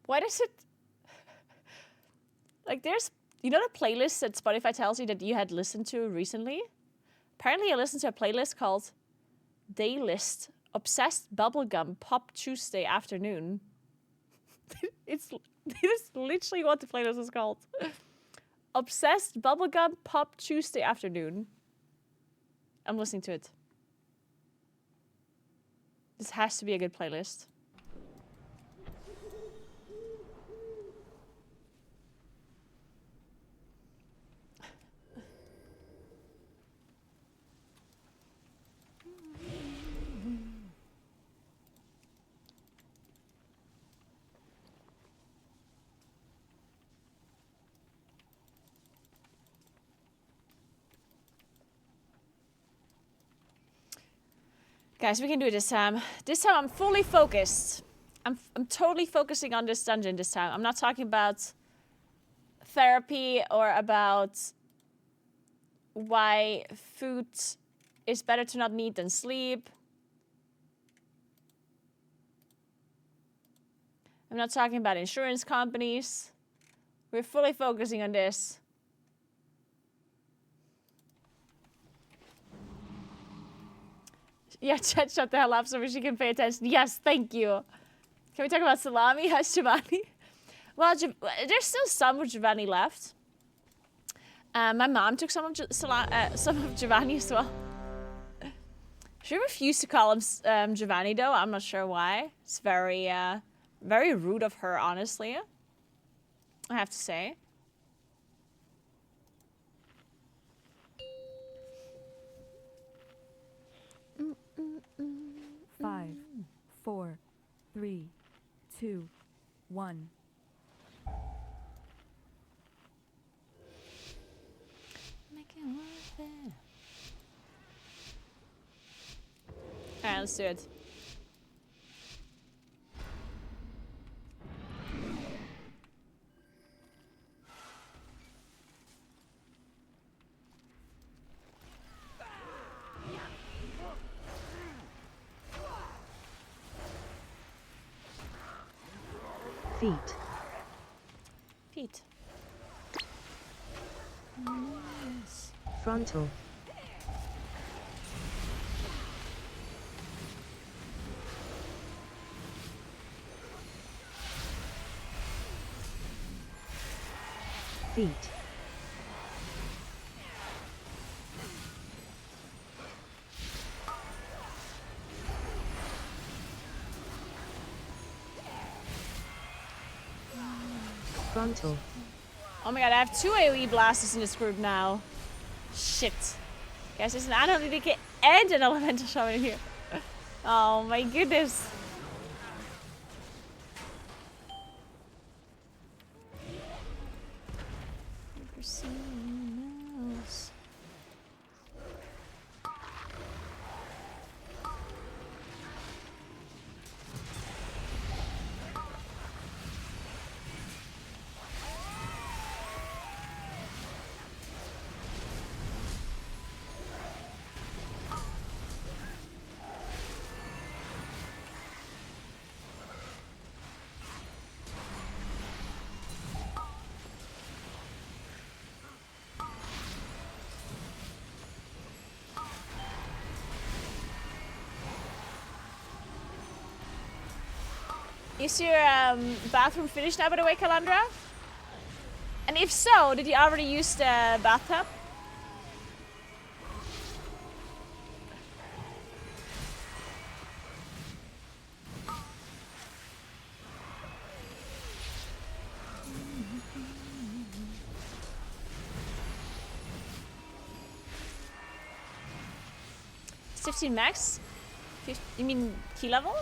Speaker 1: Why does it... Like, there's... You know the playlist that Spotify tells you that you had listened to recently? Apparently I listened to a playlist called Daylist Obsessed Bubblegum Pop Tuesday Afternoon. It's literally what the playlist is called. Obsessed Bubblegum Pop Tuesday Afternoon. I'm listening to it. This has to be a good playlist. Guys, we can do it this time. This time I'm fully focused. I'm totally focusing on this dungeon this time. I'm not talking about therapy or about why food is better to not eat than sleep. I'm not talking about insurance companies. We're fully focusing on this. Yeah, chat, shut the hell up so she can pay attention. Yes, thank you. Can we talk about salami? How's Giovanni? Well, there's still some of Giovanni left. My mom took some of Giovanni as well. She refused to call him Giovanni, though. I'm not sure why. It's very, very rude of her, honestly. I have to say.
Speaker 5: 5, 4, 3, 2, 1.
Speaker 1: Make it worth it. Alright, let's do it.
Speaker 2: Feet.
Speaker 1: Feet. Yes.
Speaker 2: Frontal. Feet. Frontal.
Speaker 1: Oh my god, I have 2 AoE blasters in this group now. Shit. Guys, there's an analytic and an elemental shaman in here. Oh my goodness. someone else. Is your bathroom finished now, by the way, Calandra? And if so, did you already use the bathtub? It's 15 max? You mean key level?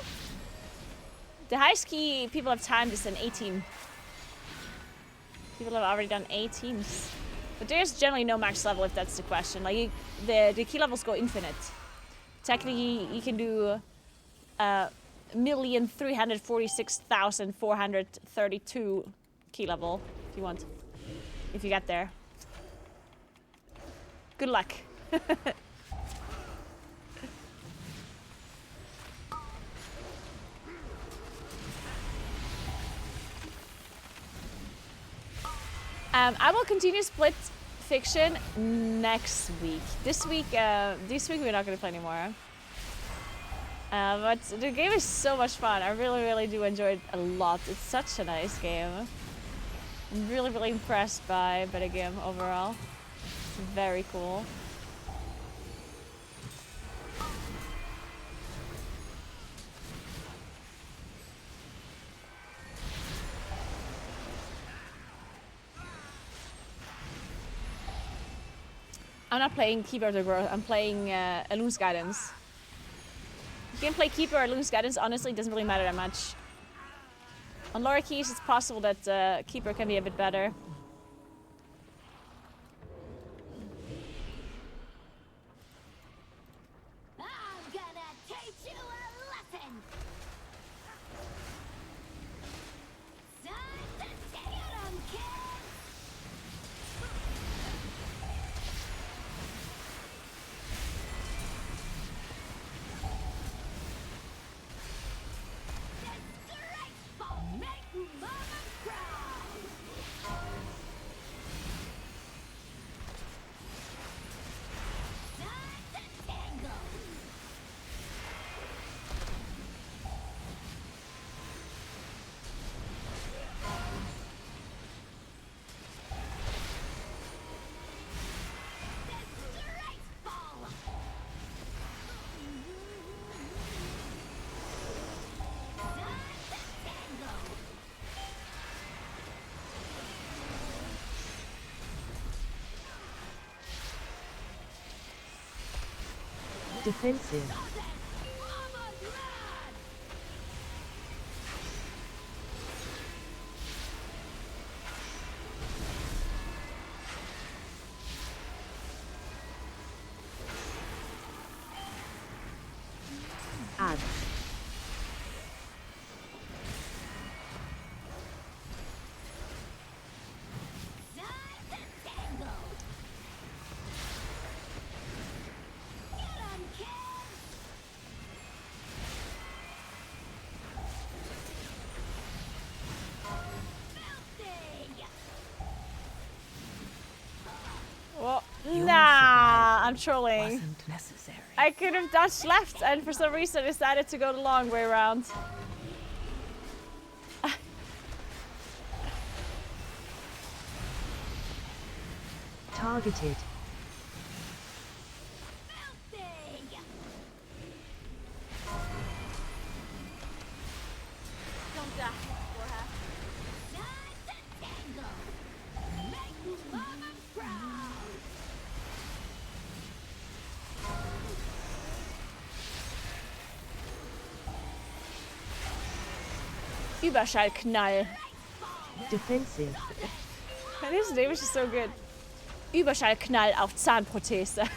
Speaker 1: The highest key people have timed is an 18. People have already done 18s. But there's generally no max level if that's the question. Like, the key levels go infinite. Technically, you can do 1,346,432 key level if you want. If you get there. Good luck. I will continue Split Fiction next week. This week we're not gonna play anymore. But the game is so much fun. I really, really do enjoy it a lot. It's such a nice game. I'm really, really impressed by the game overall. It's very cool. I'm not playing Keeper of the Growth, I'm playing Elun's Guidance. You can play Keeper or Elun's Guidance, honestly, it doesn't really matter that much. On lower keys, it's possible that Keeper can be a bit better.
Speaker 10: I'm gonna teach you a lesson. Time to take them, kids. Disgraceful, make mama proud. Time to tangle. Disgraceful. Time to tangle.
Speaker 2: Defensive.
Speaker 10: Mama's mad.
Speaker 2: Add.
Speaker 10: Time to tangle. Get 'em, kids. Filthy.
Speaker 1: Well, nah, I'm trolling.
Speaker 7: Wasn't necessary.
Speaker 1: I could have dodged left, and for some reason I decided to go the long way around.
Speaker 2: Targeted.
Speaker 10: Filthy.
Speaker 1: Don't die, Warhack.
Speaker 10: Time to tangle. Make mama proud.
Speaker 1: Überschallknall.
Speaker 2: Defensive.
Speaker 1: And his name is just so good. Überschallknall auf Zahnprothese.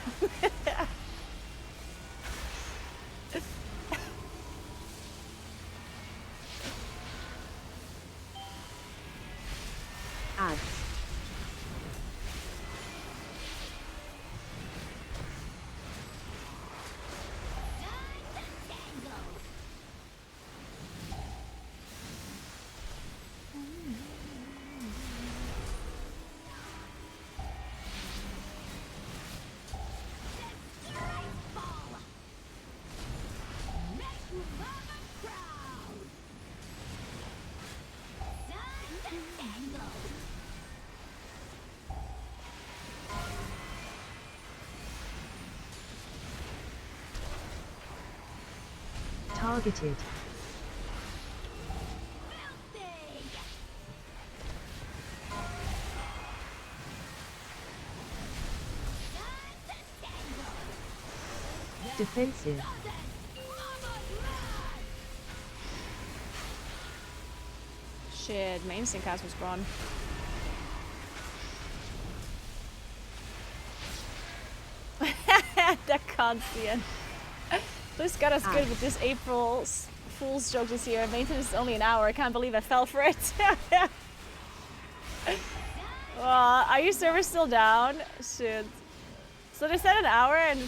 Speaker 2: Ads. Targeted. Defensive.
Speaker 1: Shit, my instant cast was gone. That can't see it. This got us good with this April Fool's joke this year. Maintenance is only an hour. I can't believe I fell for it. Are your servers still down? Shit. So they said an hour and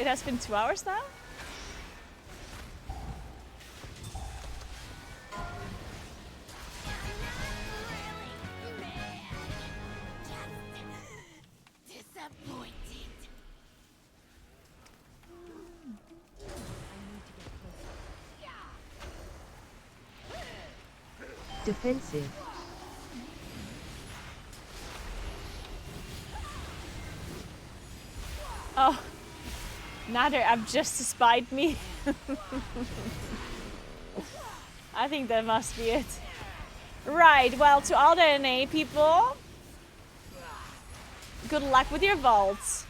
Speaker 1: it has been 2 hours now?
Speaker 2: Defensive.
Speaker 1: Oh, Nader, I've just spied me. I think that must be it. Right, well, to all the NA people, good luck with your vaults.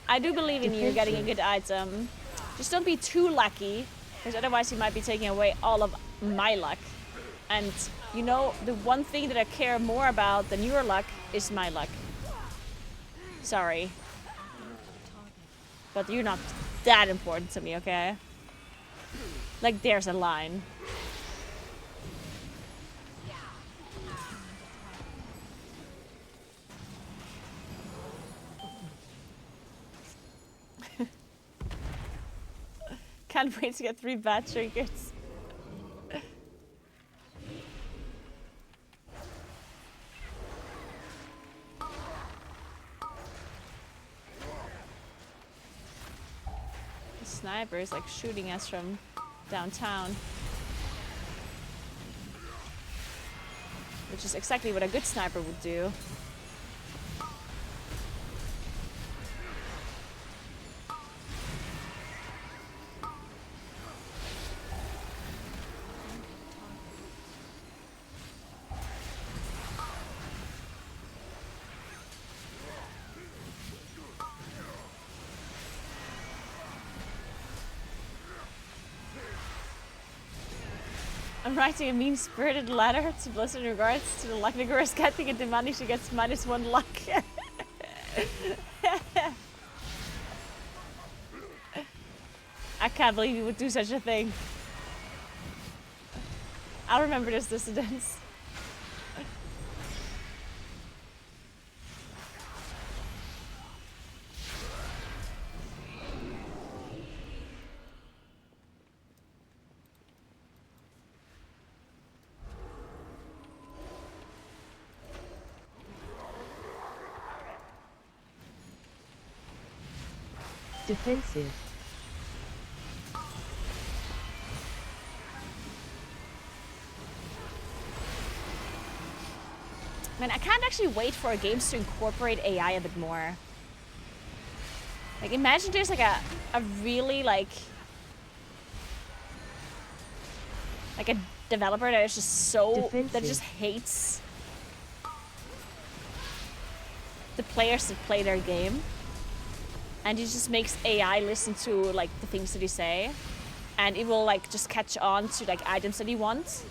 Speaker 1: I do believe in you getting a good item. Just don't be too lucky, because otherwise you might be taking away all of my luck. And, you know, the one thing that I care more about than your luck is my luck. Sorry. But you're not that important to me, okay? Like, there's a line. Can't wait to get 3 bad trinkets. Sniper is like shooting us from downtown, which is exactly what a good sniper would do. I'm writing a mean-spirited letter to Blizzard in regards to the luck Naguura is getting and demanding she gets -1 luck. I can't believe you would do such a thing. I'll remember this dissidence.
Speaker 2: Defensive.
Speaker 1: Man, I can't actually wait for games to incorporate AI a bit more. Like, imagine there's like a really like a developer that is just so
Speaker 2: Defensive.
Speaker 1: that just hates the players that play their game, and he just makes AI listen to like the things that you say, and it will like just catch on to like items that you want.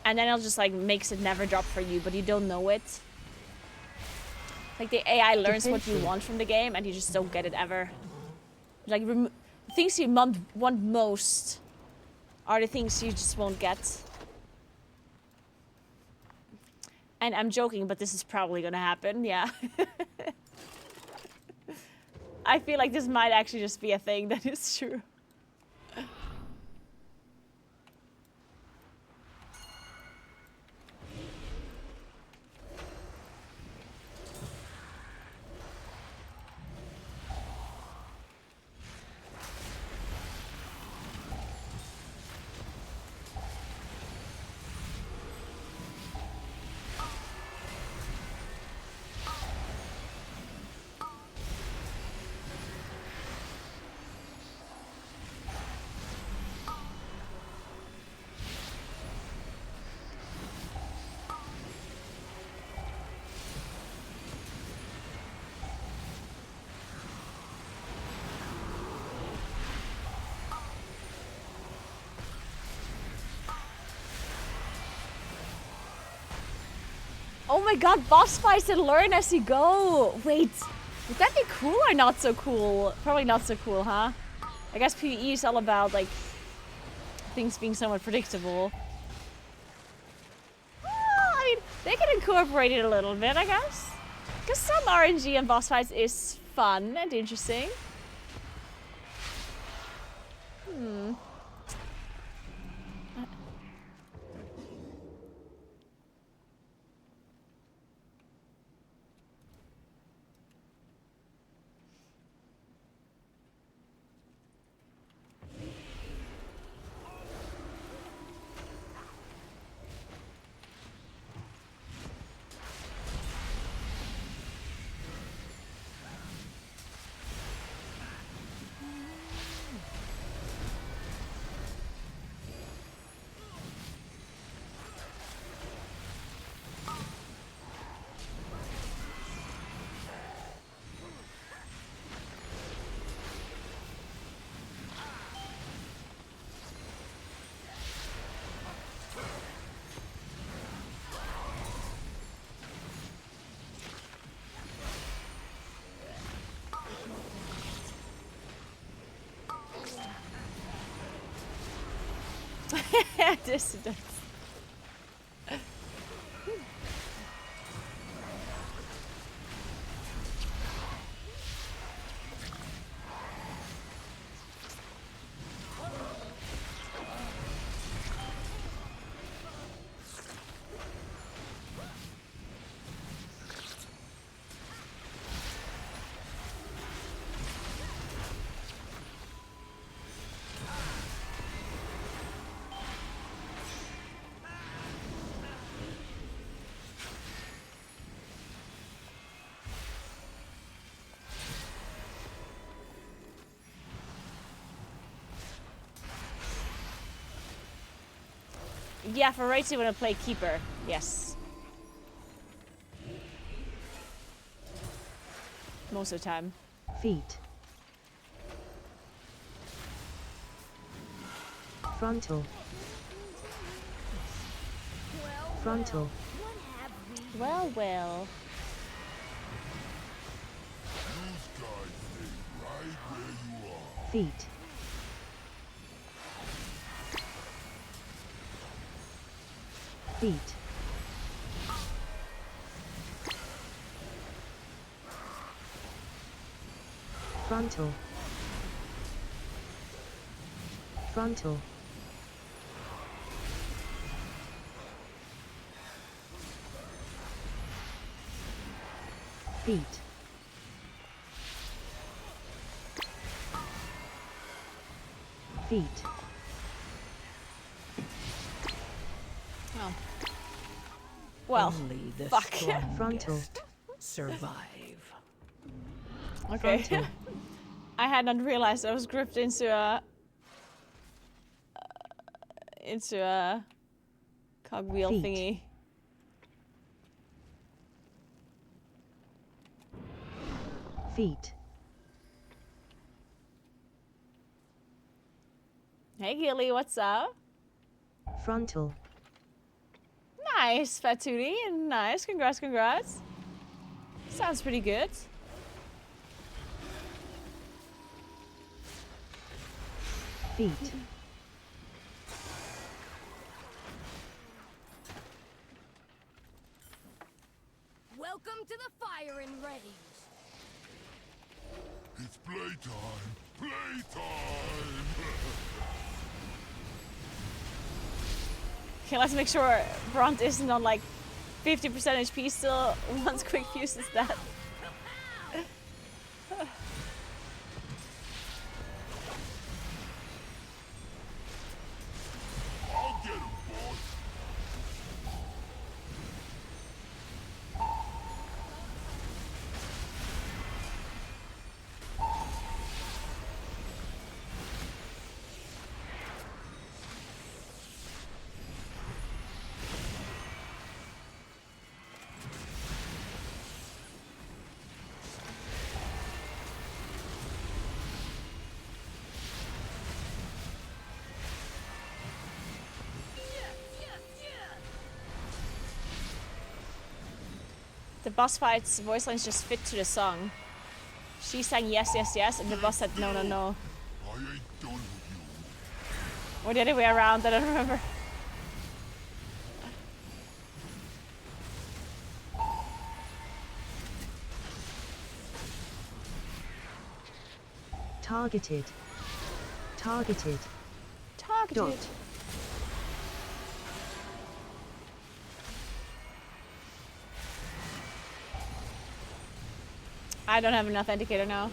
Speaker 1: And then it'll just like makes it never drop for you, but you don't know it. Like the AI learns what you
Speaker 2: Defensive.
Speaker 1: want from the game, and you just don't get it ever. Like things you want most are the things you just won't get. And I'm joking, but this is probably gonna happen. Yeah. I feel like this might actually just be a thing that is true. Oh my god, boss fights and learn as you go. Wait, would that be cool or not so cool? Probably not so cool, huh? I guess PvE is all about, like, things being somewhat predictable. Well, I mean, they can incorporate it a little bit, I guess. Because some RNG and boss fights is fun and interesting. Dissident. Yeah, for rates you want to play Keeper. Yes. Most of the time.
Speaker 2: Feet. Frontal. Frontal.
Speaker 1: Well, well.
Speaker 2: Feet. Feet. Frontal. Frontal. Feet. Feet.
Speaker 1: Oh. Well,
Speaker 9: Only the
Speaker 1: fuck.
Speaker 2: Frontal.
Speaker 9: survive.
Speaker 1: Okay.
Speaker 2: Frontal.
Speaker 1: I had not realized I was gripped into a cogwheel
Speaker 2: Feet.
Speaker 1: thingy.
Speaker 2: Feet.
Speaker 1: Hey Gilly, what's up?
Speaker 2: Frontal.
Speaker 1: Nice, Fatootie, and nice. Congrats, congrats. Sounds pretty good.
Speaker 2: Feet.
Speaker 10: Welcome to the firing range.
Speaker 6: It's playtime! Playtime!
Speaker 1: Okay, let's make sure Bront isn't on like 50% HP still once Quick uses that.
Speaker 6: I'll get him, boss!
Speaker 1: The boss fight's voice lines just fit to the song. She sang yes, yes, yes, and the boss said no, no, no.
Speaker 6: I ain't done with you.
Speaker 1: Or the other way around, I don't remember.
Speaker 2: Targeted. Targeted.
Speaker 1: Targeted.
Speaker 2: Dot.
Speaker 1: I don't have an authenticator now.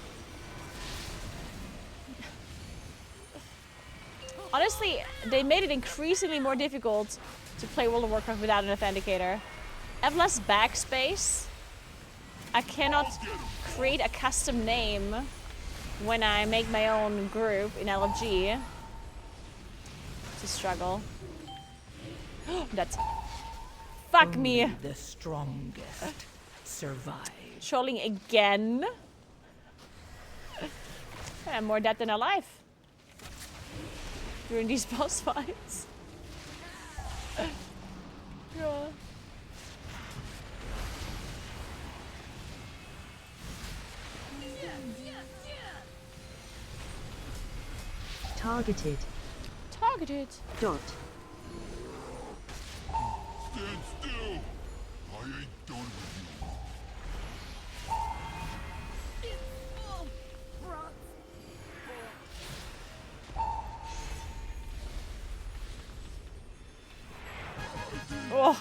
Speaker 1: Honestly, they made it increasingly more difficult to play World of Warcraft without an authenticator. I have less backspace. I cannot create a custom name when I make my own group in LFG. It's a struggle. That's... Fuck me.
Speaker 9: The strongest survive.
Speaker 1: Trolling again. I'm more dead than alive during these boss fights. Yeah.
Speaker 2: Targeted.
Speaker 1: Targeted.
Speaker 2: Dot.
Speaker 6: Stand still! I ain't done with you.
Speaker 1: Oh.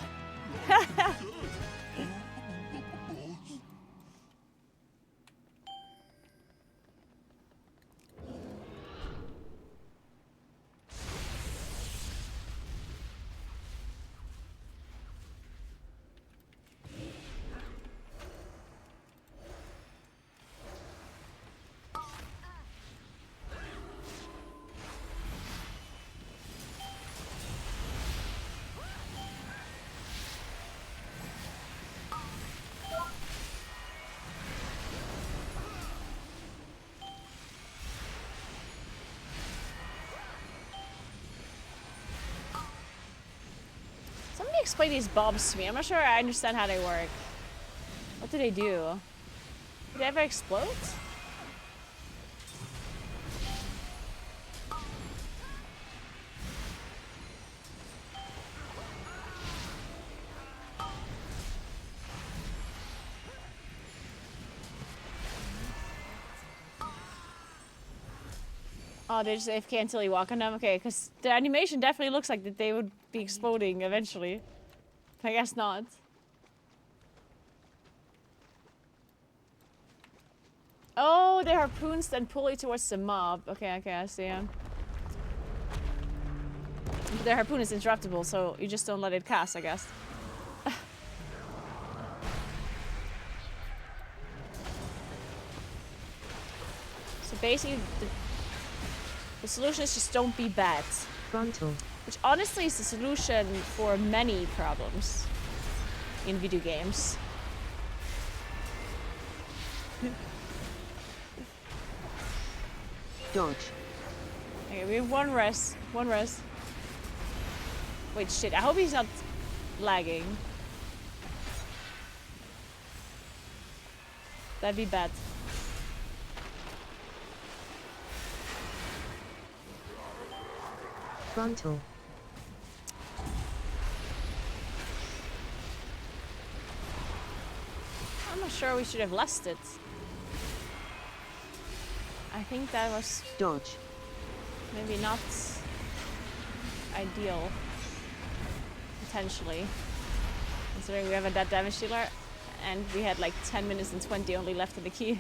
Speaker 1: Somebody explain these bombs to me. I'm not sure I understand how they work. What do they do? Do they ever explode? Oh, they just AFK until you walk on them? Okay, because the animation definitely looks like that they would be exploding eventually. I guess not. Oh, they harpoons then pull you towards the mob. Okay, okay, I see him. But their harpoon is interruptible, so you just don't let it cast, I guess. So basically, the solution is just don't be bad.
Speaker 2: Frontal.
Speaker 1: Which honestly is the solution for many problems in video games.
Speaker 2: Dodge.
Speaker 1: Okay, we have one res. One res. Wait, shit. I hope he's not lagging. That'd be bad.
Speaker 2: Frontal.
Speaker 1: I'm not sure we should have lost it. I think that was
Speaker 2: Dodge.
Speaker 1: maybe not ideal. Potentially. Considering we have a dead damage dealer and we had like 10 minutes and 20 only left in the key.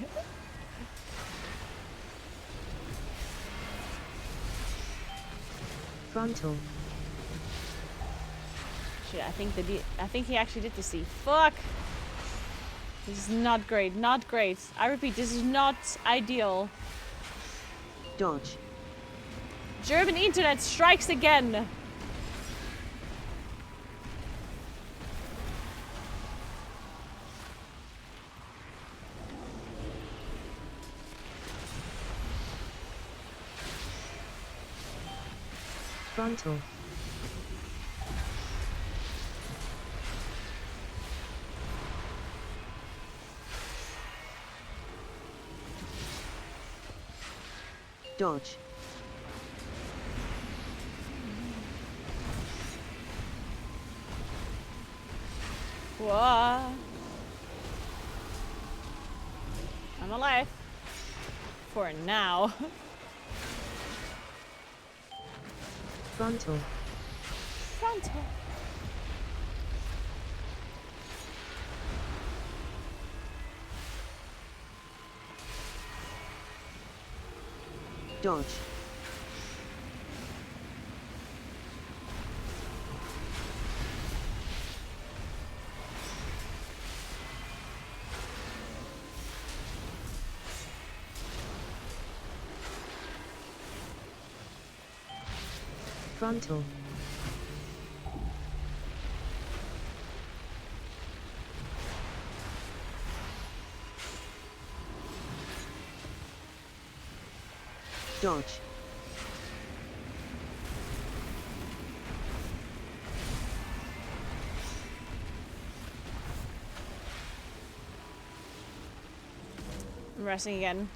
Speaker 2: Frontal.
Speaker 1: Shit, I think he actually did the C. Fuck! This is not great, not great. I repeat, this is not ideal.
Speaker 2: Dodge.
Speaker 1: German internet strikes again!
Speaker 2: Frontal. Dodge.
Speaker 1: Whoa. I'm alive. For now.
Speaker 2: Frontal.
Speaker 1: Frontal.
Speaker 2: Dodge. Frontal. Dodge.
Speaker 1: I'm resting again.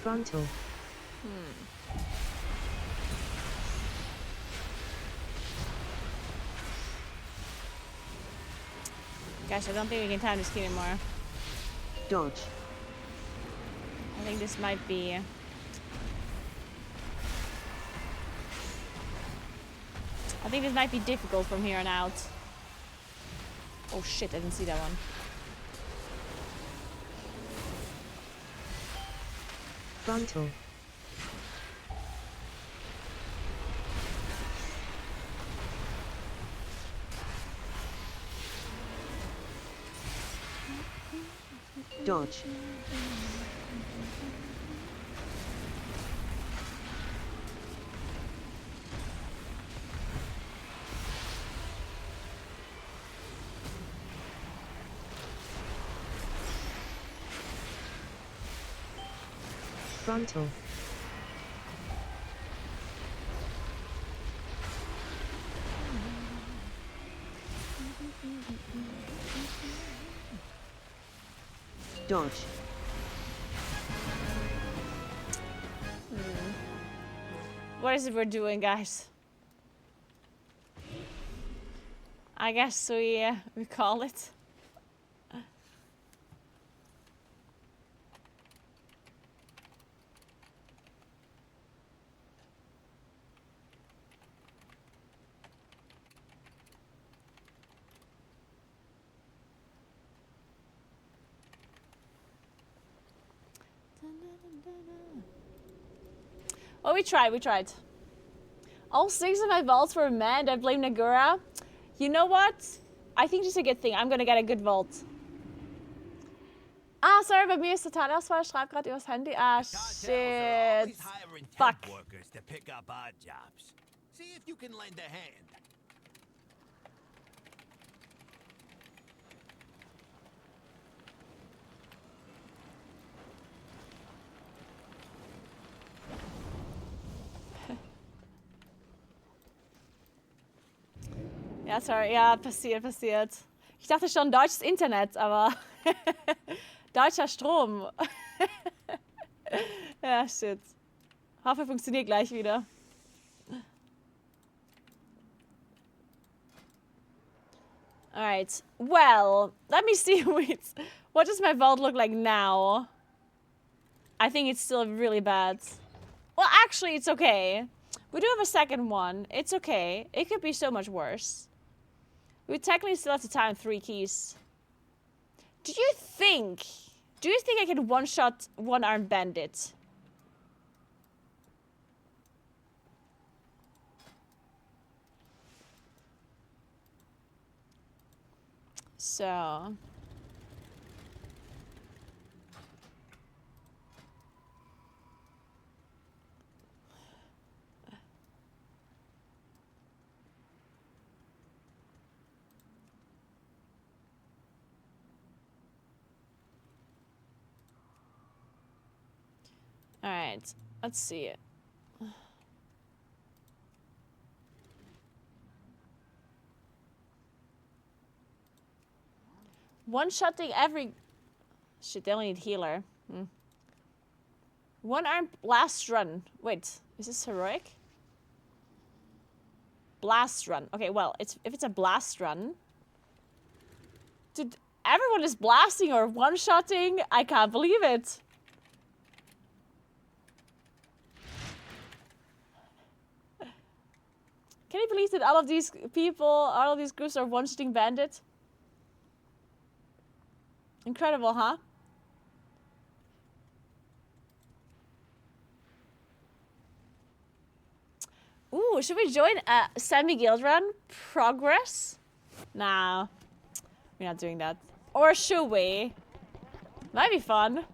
Speaker 2: Frontal.
Speaker 1: Gosh, I don't think we can time this key anymore.
Speaker 2: Dodge.
Speaker 1: I think this might be... I think this might be difficult from here on out. Oh shit, I didn't see that one.
Speaker 2: Frontal. Dodge. Frontal. Dodge.
Speaker 1: What is it we're doing, guys? I guess we call it. Oh, we tried. All 6 of my vaults were manned. I blame Naguura. You know what? I think it's a good thing. I'm gonna get a good vault. Ah, sorry, bei mir ist total Ausfall. Ich schreibe gerade übers Handy. Ah, shit. Fuck.
Speaker 3: Workers to pick up odd jobs. See if you can lend a hand.
Speaker 1: Ja, sorry. Ja, passiert. Ich dachte schon deutsches Internet, aber deutscher Strom. Ja, shit. Hoffe, funktioniert gleich wieder. Alright. Well, let me see. What does my vault look like now? I think it's still really bad. Well, actually, it's okay. We do have a second one. It's okay. It could be so much worse. We technically still have to time 3 keys. Do you think I can one-shot one-armed bandit? So... Alright, let's see it. One-shotting every... Shit, they only need healer. One-armed blast run. Wait, is this heroic? Blast run. Okay, well, if it's a blast run... Dude, everyone is blasting or one-shotting? I can't believe it. Can you believe that all of these people, all of these groups are one-shooting bandit? Incredible, huh? Ooh, should we join a semi-guild run? Progress? Nah, we're not doing that. Or should we? Might be fun.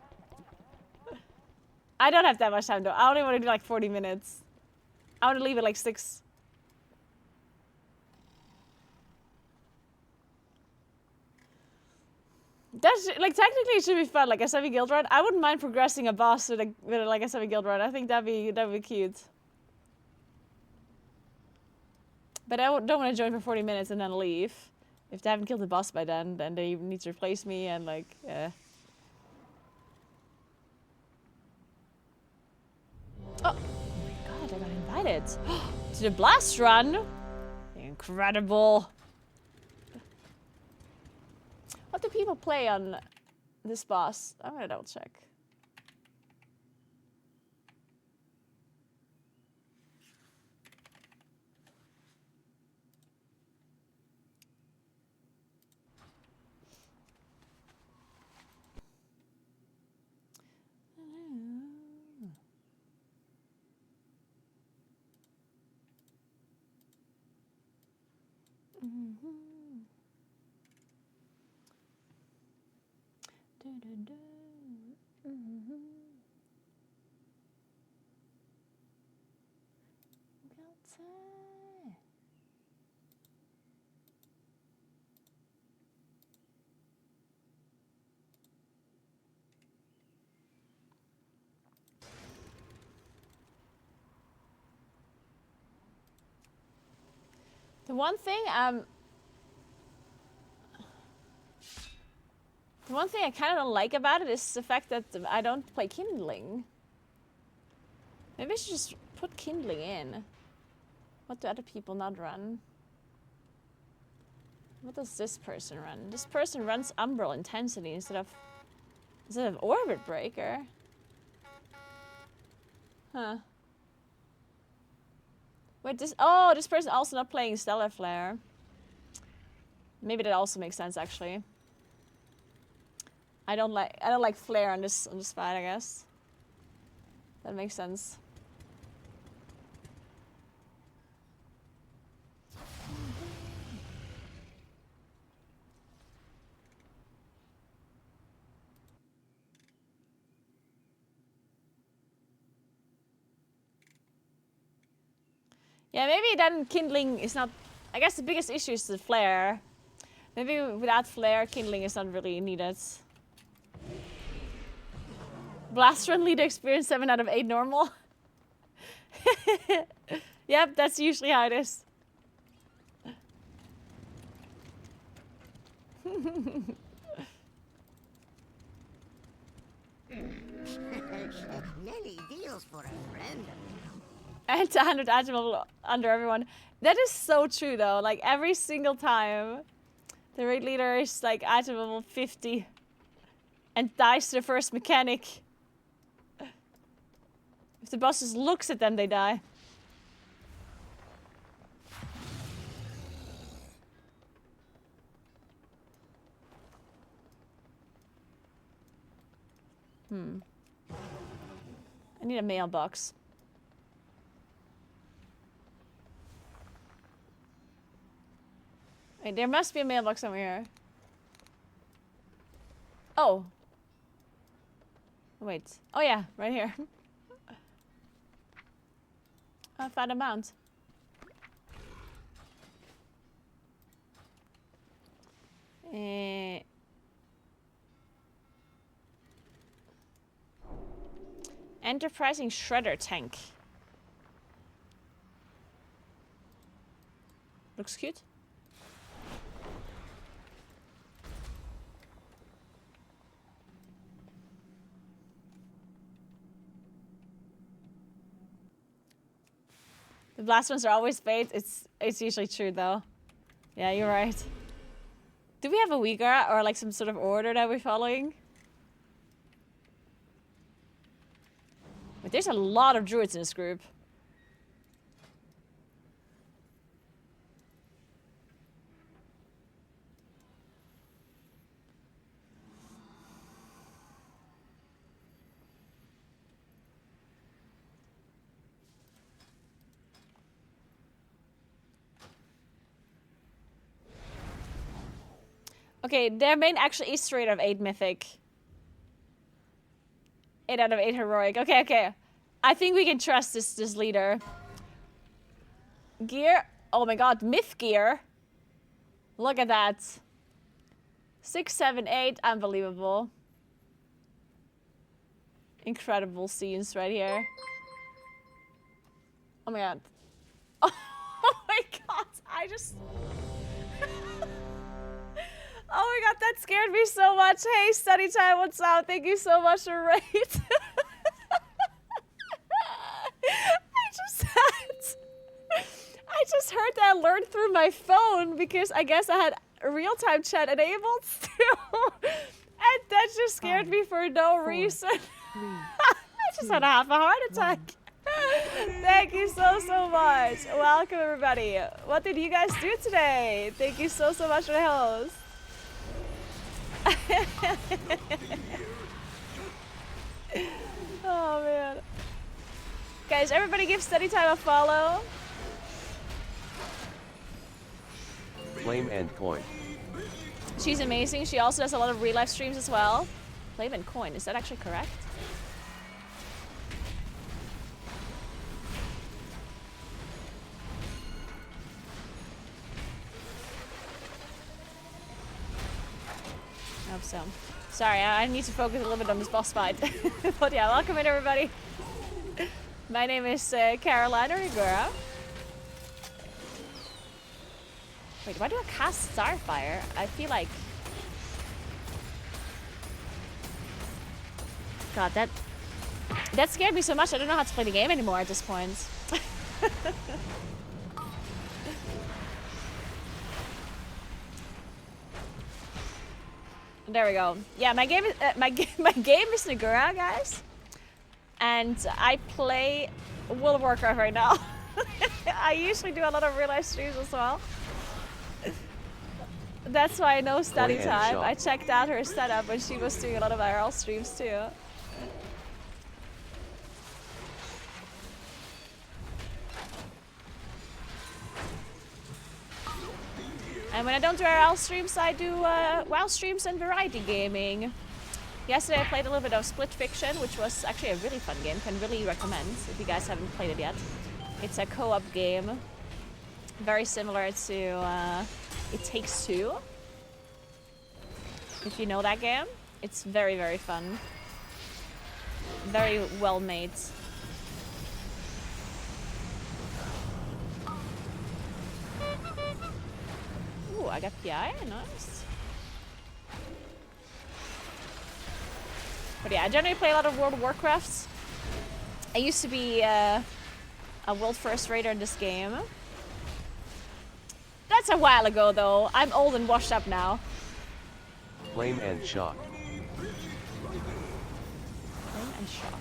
Speaker 1: I don't have that much time though. I only want to do like 40 minutes. I want to leave it like 6. That's like technically it should be fun, like a semi-guild run. I wouldn't mind progressing a boss with like a semi-guild run. I think that'd be cute. But I don't want to join for 40 minutes and then leave. If they haven't killed the boss by then they need to replace me and like Oh my god, I got invited to the blast run. Incredible. What do people play on this boss? I'm gonna double check. The one thing I kind of don't like about it is the fact that I don't play kindling. Maybe I should just put kindling in. What do other people not run? What does this person run? This person runs Umbral Intensity instead of Orbit Breaker. Huh. Wait, this person also not playing Stellar Flare. Maybe that also makes sense actually. I don't like flare on this fight, I guess. That makes sense. Yeah, maybe then kindling is not... I guess the biggest issue is the flare. Maybe without flare, kindling is not really needed. Blast run leader experience 7 out of 8 normal. Yep, that's usually how it is.
Speaker 4: Many deals for a friend.
Speaker 1: And 100 item level under everyone. That is so true though. Like every single time, the raid leader is like item level 50 and dies to the first mechanic. If the boss just looks at them, they die. I need a mailbox. Wait, there must be a mailbox somewhere here. Oh. Wait. Oh yeah, right here. I found a mount. Enterprising shredder tank. Looks cute. The blast ones are always bait. It's usually true though. Yeah, you're right. Do we have a Uyghur or like some sort of order that we're following? But there's a lot of druids in this group. Okay, their main actual Easter egg of 8 mythic. 8 out of 8 heroic. Okay, okay. I think we can trust this leader. Gear. Oh my god, myth gear. Look at that. 6, 7, 8. Unbelievable. Incredible scenes right here. Oh my god. Oh my god. I just... Oh my god, that scared me so much. Hey, study time, what's up? Thank you so much for raid. I just heard that alert through my phone because I guess I had real-time chat enabled still. And that just scared me for no reason. I just had half a heart attack. Thank you so much. Welcome everybody. What did you guys do today? Thank you so much for the host. Oh man. Guys, everybody give Study Time a follow.
Speaker 11: Flame and Coin.
Speaker 1: She's amazing. She also does a lot of real life streams as well. Flame and Coin, is that actually correct? I hope so. Sorry, I need to focus a little bit on this boss fight. But yeah, welcome in everybody. My name is Caroline or Naguura. Wait, why do I cast Starfire? I feel like... God, that scared me so much. I don't know how to play the game anymore at this point. There we go. Yeah, my game is Naguura, guys, and I play World of Warcraft right now. I usually do a lot of real life streams as well. That's why I know Study Time. I checked out her setup when she was doing a lot of IRL streams too. And when I don't do IRL streams, I do WoW streams and variety gaming. Yesterday I played a little bit of Split Fiction, which was actually a really fun game. Can really recommend if you guys haven't played it yet. It's a co-op game, very similar to It Takes Two. If you know that game, it's very, very fun. Very well made. Ooh, I got PI, nice. But yeah, I generally play a lot of World of Warcraft. I used to be a world first raider in this game. That's a while ago though. I'm old and washed up now.
Speaker 11: Flame and shock.
Speaker 1: Flame and shock.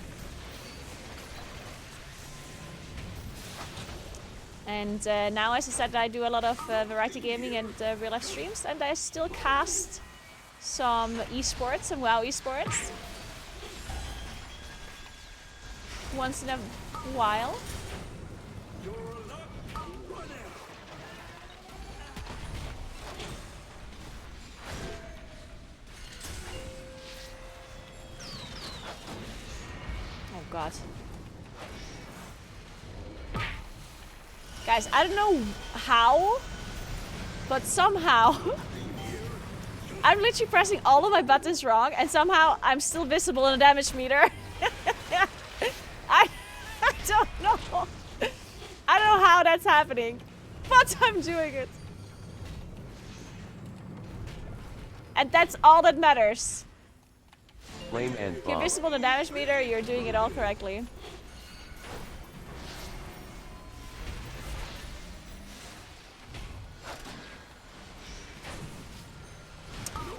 Speaker 1: And now, as I said, I do a lot of variety gaming and real life streams, and I still cast some esports, some WoW esports. Once in a while. Oh god. Guys, I don't know how, but somehow I'm literally pressing all of my buttons wrong, and somehow I'm still visible in the damage meter. I don't know. I don't know how that's happening, but I'm doing it. And that's all that matters.
Speaker 11: Flame and
Speaker 1: If you're
Speaker 11: bomb.
Speaker 1: visible in the damage meter, you're doing it all correctly.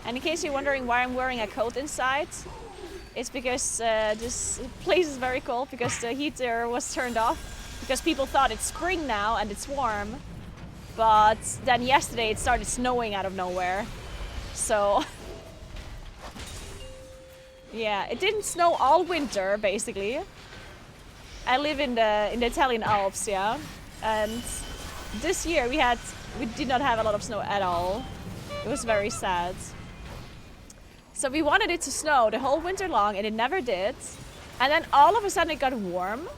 Speaker 1: And in case you're wondering why I'm wearing a coat inside, it's because this place is very cold because the heater was turned off because people thought it's spring now and it's warm. But then yesterday it started snowing out of nowhere. So yeah, it didn't snow all winter basically. I live in the Italian Alps, yeah. And this year we did not have a lot of snow at all. It was very sad. So we wanted it to snow the whole winter long, and it never did. And then all of a sudden it got warm.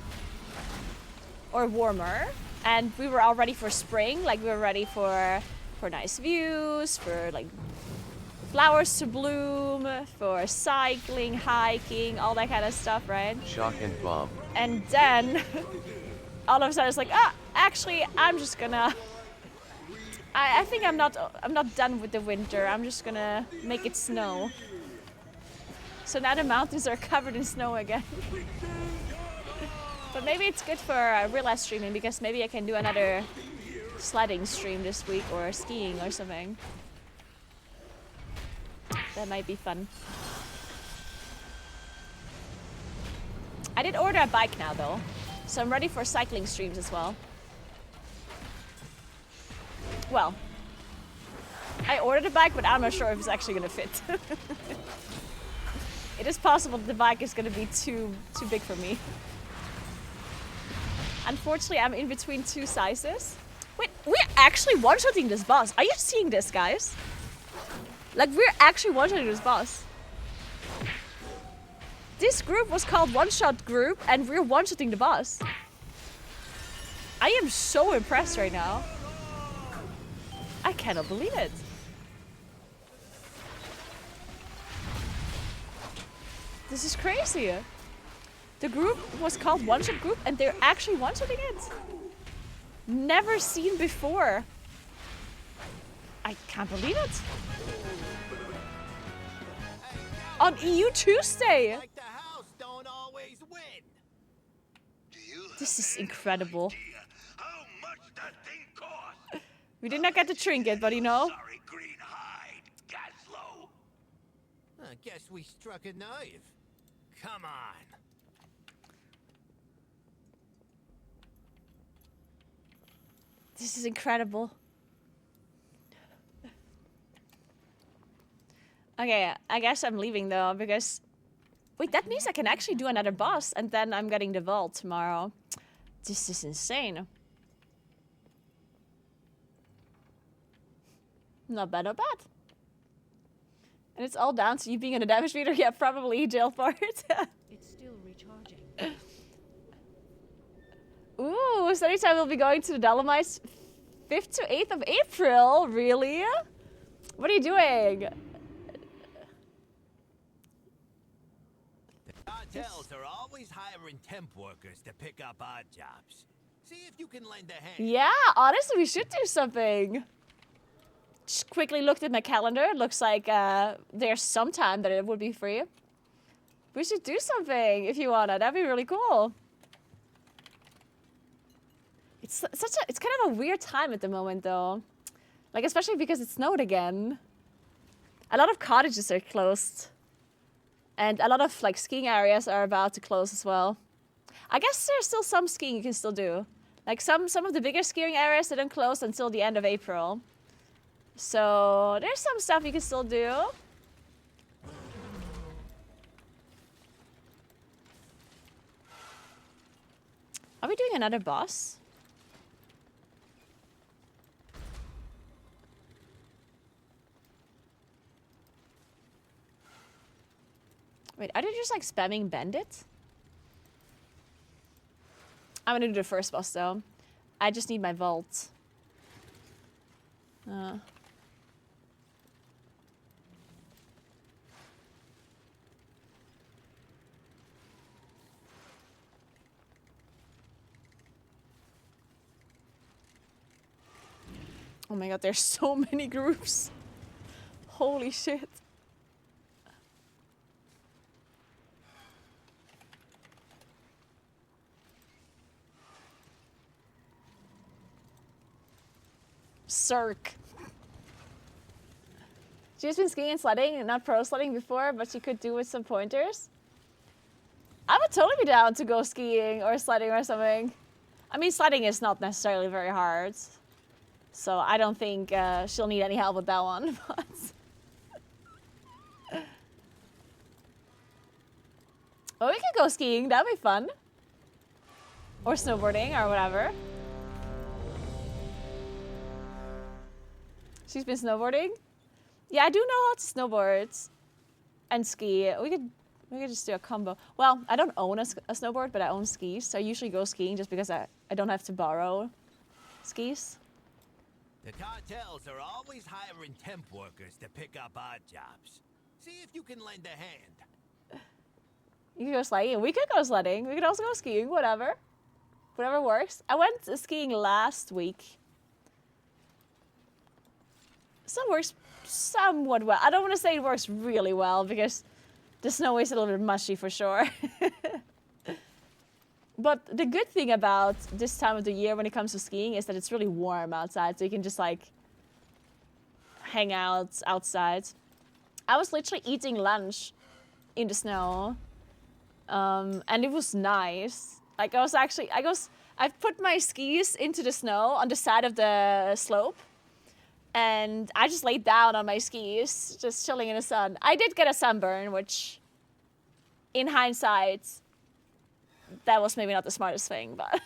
Speaker 1: Or warmer. And we were all ready for spring. Like, we were ready for nice views, for like flowers to bloom, for cycling, hiking, all that kind of stuff, right?
Speaker 11: Shock and bomb.
Speaker 1: And then all of a sudden it's like, actually I'm just gonna I think I'm not done with the winter. I'm just gonna make it snow. So now the mountains are covered in snow again. But maybe it's good for real life streaming because maybe I can do another sledding stream this week or skiing or something. That might be fun. I did order a bike now though, so I'm ready for cycling streams as well. Well, I ordered a bike, but I'm not sure if it's actually gonna fit. It is possible that the bike is gonna be too big for me. Unfortunately, I'm in between two sizes. Wait, we're actually one-shotting this boss. Are you seeing this, guys? Like, we're actually one-shotting this boss. This group was called One Shot Group, and we're one-shotting the boss. I am so impressed right now. I cannot believe it. This is crazy. The group was called One Shot Group, and they're actually one-shotting it. Never seen before. I can't believe it. On EU Tuesday.
Speaker 3: Like the house don't always win.
Speaker 1: This is incredible.
Speaker 3: How much that thing cost?
Speaker 1: We did not get the trinket, but you know.
Speaker 3: Sorry, green hide, Gaslow.
Speaker 9: I guess we struck a nerve. Come on.
Speaker 1: This is incredible. Okay, I guess I'm leaving though, because... Wait, that means I can actually do another boss, and then I'm getting the vault tomorrow. This is insane. Not bad, not bad. And it's all down to you being in a damage meter? Yeah, probably, jail for it.
Speaker 10: It's still recharging.
Speaker 1: Ooh, so anytime we'll be going to the Dolomites 5th to 8th of April. Really? What are you doing?
Speaker 9: Cartels are always hiring temp workers to pick up odd jobs. See if you can lend a hand.
Speaker 1: Yeah, honestly, we should do something. Just quickly looked at my calendar. It looks like there's some time that it would be free. We should do something if you wanna. That'd be really cool. It's kind of a weird time at the moment though. Like especially because it snowed again. A lot of cottages are closed. And a lot of like skiing areas are about to close as well. I guess there's still some skiing you can still do. Like some of the bigger skiing areas they don't close until the end of April. So there's some stuff you can still do. Are we doing another boss? Wait, are they just like spamming bandit? I'm gonna do the first boss though. I just need my vault. Oh my god, there's so many groups. Holy shit. Cirque. She's been skiing and sledding, not pro sledding before, but she could do with some pointers. I would totally be down to go skiing or sledding or something. I mean, sledding is not necessarily very hard. So I don't think she'll need any help with that one. But well, we could go skiing. That'd be fun. Or snowboarding or whatever. She's been snowboarding? Yeah, I do know how to snowboard and ski. We could just do a combo. Well, I don't own a snowboard, but I own skis. So I usually go skiing just because I don't have to borrow skis.
Speaker 9: The cartels are always hiring temp workers to pick up odd jobs. See if you can lend a hand.
Speaker 1: You could go sledding. We could go sledding. We could also go skiing. Whatever. Whatever works. I went skiing last week. So it works somewhat well. I don't want to say it works really well because the snow is a little bit mushy for sure. But the good thing about this time of the year when it comes to skiing is that it's really warm outside. So you can just like hang out outside. I was literally eating lunch in the snow. And it was nice. Like I put my skis into the snow on the side of the slope. And I just laid down on my skis, just chilling in the sun. I did get a sunburn, which, in hindsight, that was maybe not the smartest thing, but...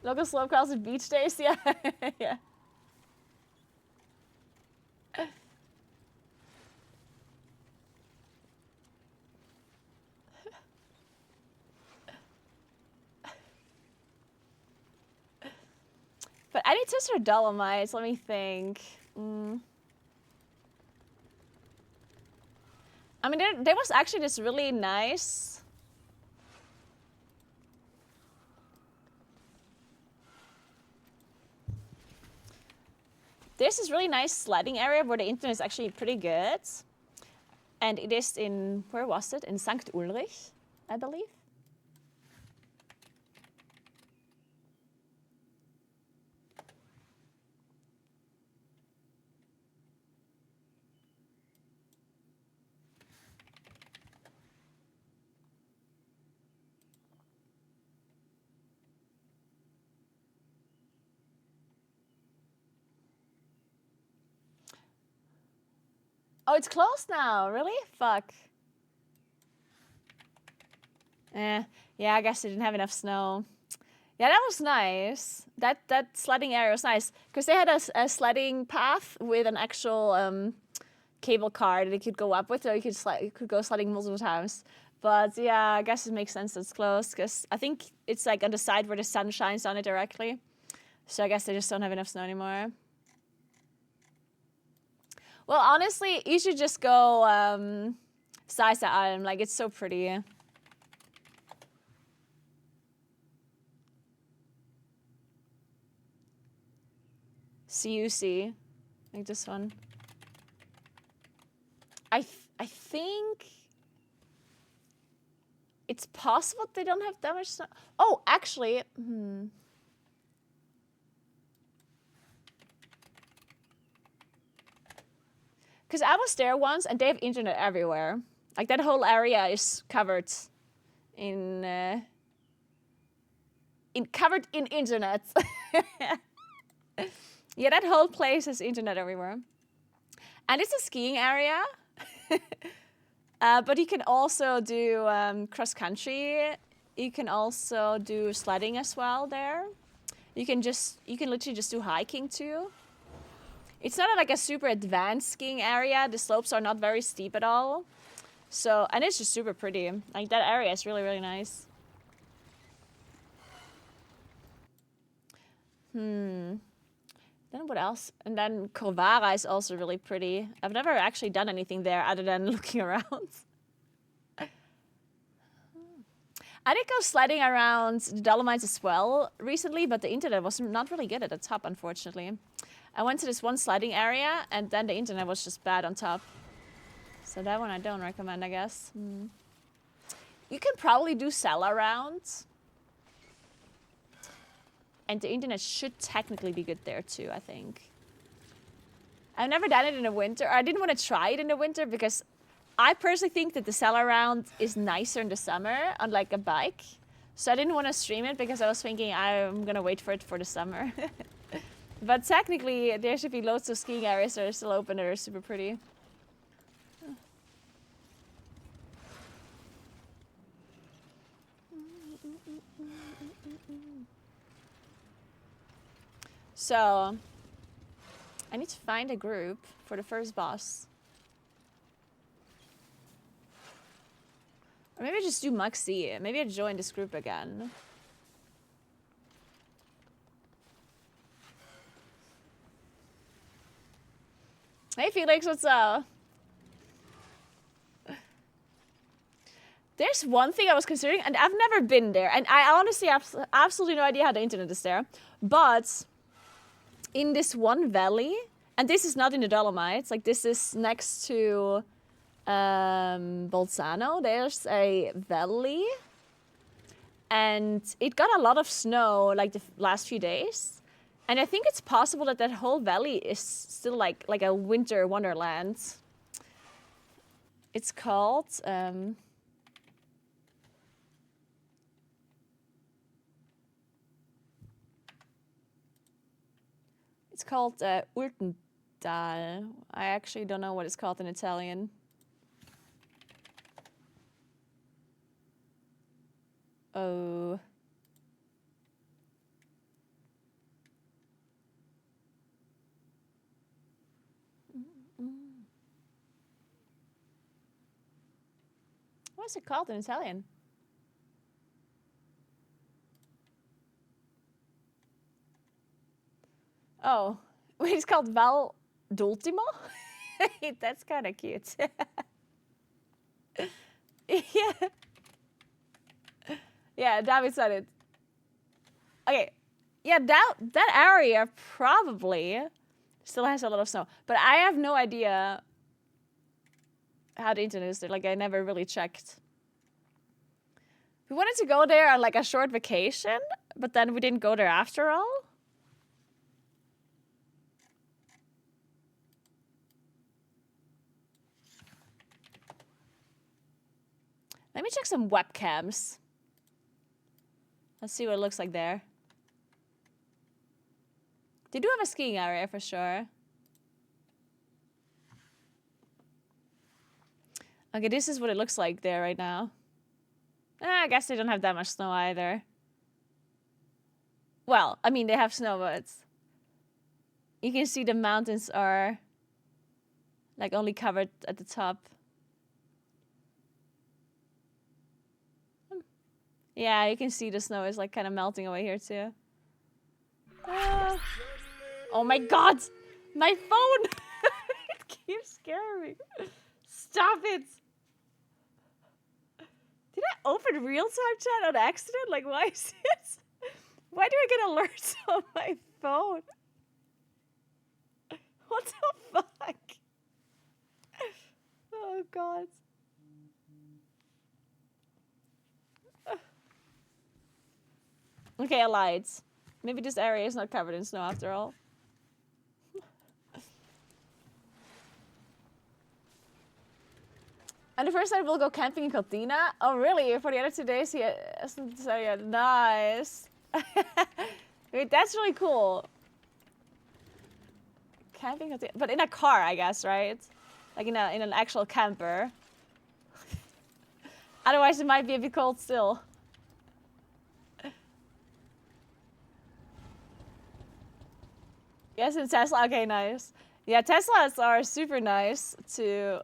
Speaker 1: Local slope calls it beach days? Yeah. Yeah. But I need to start Dolomites. Let me think. I mean, there was actually this really nice... There's this really nice sledding area where the internet is actually pretty good. And it is in, where was it? In St. Ulrich, I believe. Oh, it's closed now. Really? Fuck. Yeah, I guess they didn't have enough snow. Yeah, that was nice. That sledding area was nice. Because they had a sledding path with an actual cable car that you could go up with, so you could go sledding multiple times. But yeah, I guess it makes sense that it's closed. Because I think it's like on the side where the sun shines on it directly. So I guess they just don't have enough snow anymore. Well, honestly, you should just go Saisa Alm. Like, it's so pretty. CUC, like this one. I think it's possible they don't have that much snow. Oh, actually, because I was there once and they have internet everywhere. Like that whole area is covered in covered in internet. Yeah, that whole place has internet everywhere. And it's a skiing area. But you can also do cross country. You can also do sledding as well there. You can literally just do hiking too. It's not like a super advanced skiing area. The slopes are not very steep at all. So, and it's just super pretty. Like that area is really, really nice. Then what else? And then Corvara is also really pretty. I've never actually done anything there other than looking around. I did go sledding around the Dolomites as well recently, but the internet was not really good at the top, unfortunately. I went to this one sledding area, and then the internet was just bad on top. So that one I don't recommend, I guess. You can probably do cellar rounds. And the internet should technically be good there too, I think. I've never done it in the winter. I didn't want to try it in the winter because I personally think that the cellar round is nicer in the summer on like a bike. So I didn't want to stream it because I was thinking I'm going to wait for it for the summer. But technically, there should be loads of skiing areas that are still open that are super pretty. So, I need to find a group for the first boss. Or maybe I just do Muxie. Maybe I join this group again. Hey Felix, what's up? There's one thing I was considering, and I've never been there, and I honestly have absolutely no idea how the internet is there. But in this one valley, and this is not in the Dolomites, like this is next to Bolzano, there's a valley, and it got a lot of snow like the last few days. And I think it's possible that that whole valley is still like a winter wonderland. It's called Urtendal. I actually don't know what it's called in Italian. Oh. What is it called in Italian? Oh, wait, it's called Val d'Ultimo? That's kind of cute. Yeah. Yeah, David said it. Okay. Yeah, that area probably still has a lot of snow. But I have no idea how the internet is there. Like, I never really checked. We wanted to go there on like a short vacation, but then we didn't go there after all. Let me check some webcams. Let's see what it looks like there. They do have a skiing area for sure. Okay, this is what it looks like there right now. I guess they don't have that much snow either. Well, I mean, they have snow, but you can see the mountains are like only covered at the top. Yeah, you can see the snow is like kind of melting away here too. Oh my god! My phone! It keeps scaring me. Stop it! Did I open real-time chat on accident? Like, why is this? Why do I get alerts on my phone? What the fuck? Oh god. Okay, I lied. Maybe this area is not covered in snow after all. And the first night we'll go camping in Cortina. Oh really? For the other 2 days he hasn't decided yet. Nice. Wait, that's really cool. Camping, but in a car, I guess, right? Like in an actual camper. Otherwise, it might be a bit cold still. Yes, in Tesla. Okay, nice. Yeah, Teslas are super nice to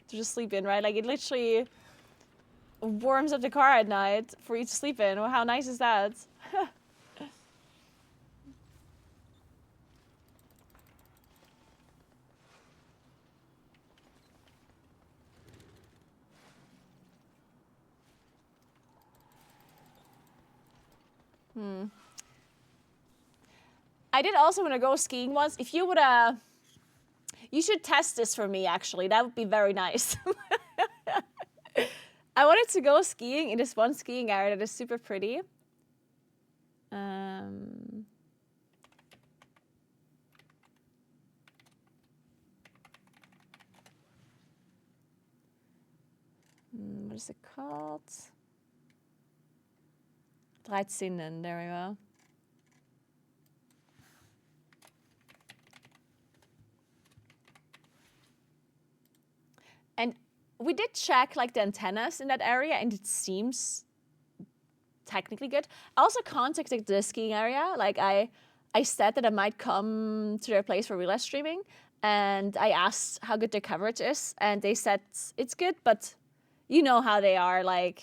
Speaker 1: just sleep in, right? Like it literally warms up the car at night for you to sleep in. Well, how nice is that? I did also want to go skiing once. If you would, you should test this for me, actually. That would be very nice. I wanted to go skiing in this one skiing area that is super pretty. What is it called? 13, there we go. And we did check like the antennas in that area and it seems technically good. I also contacted the skiing area. Like I said that I might come to their place for real life streaming and I asked how good their coverage is and they said it's good, but you know how they are, like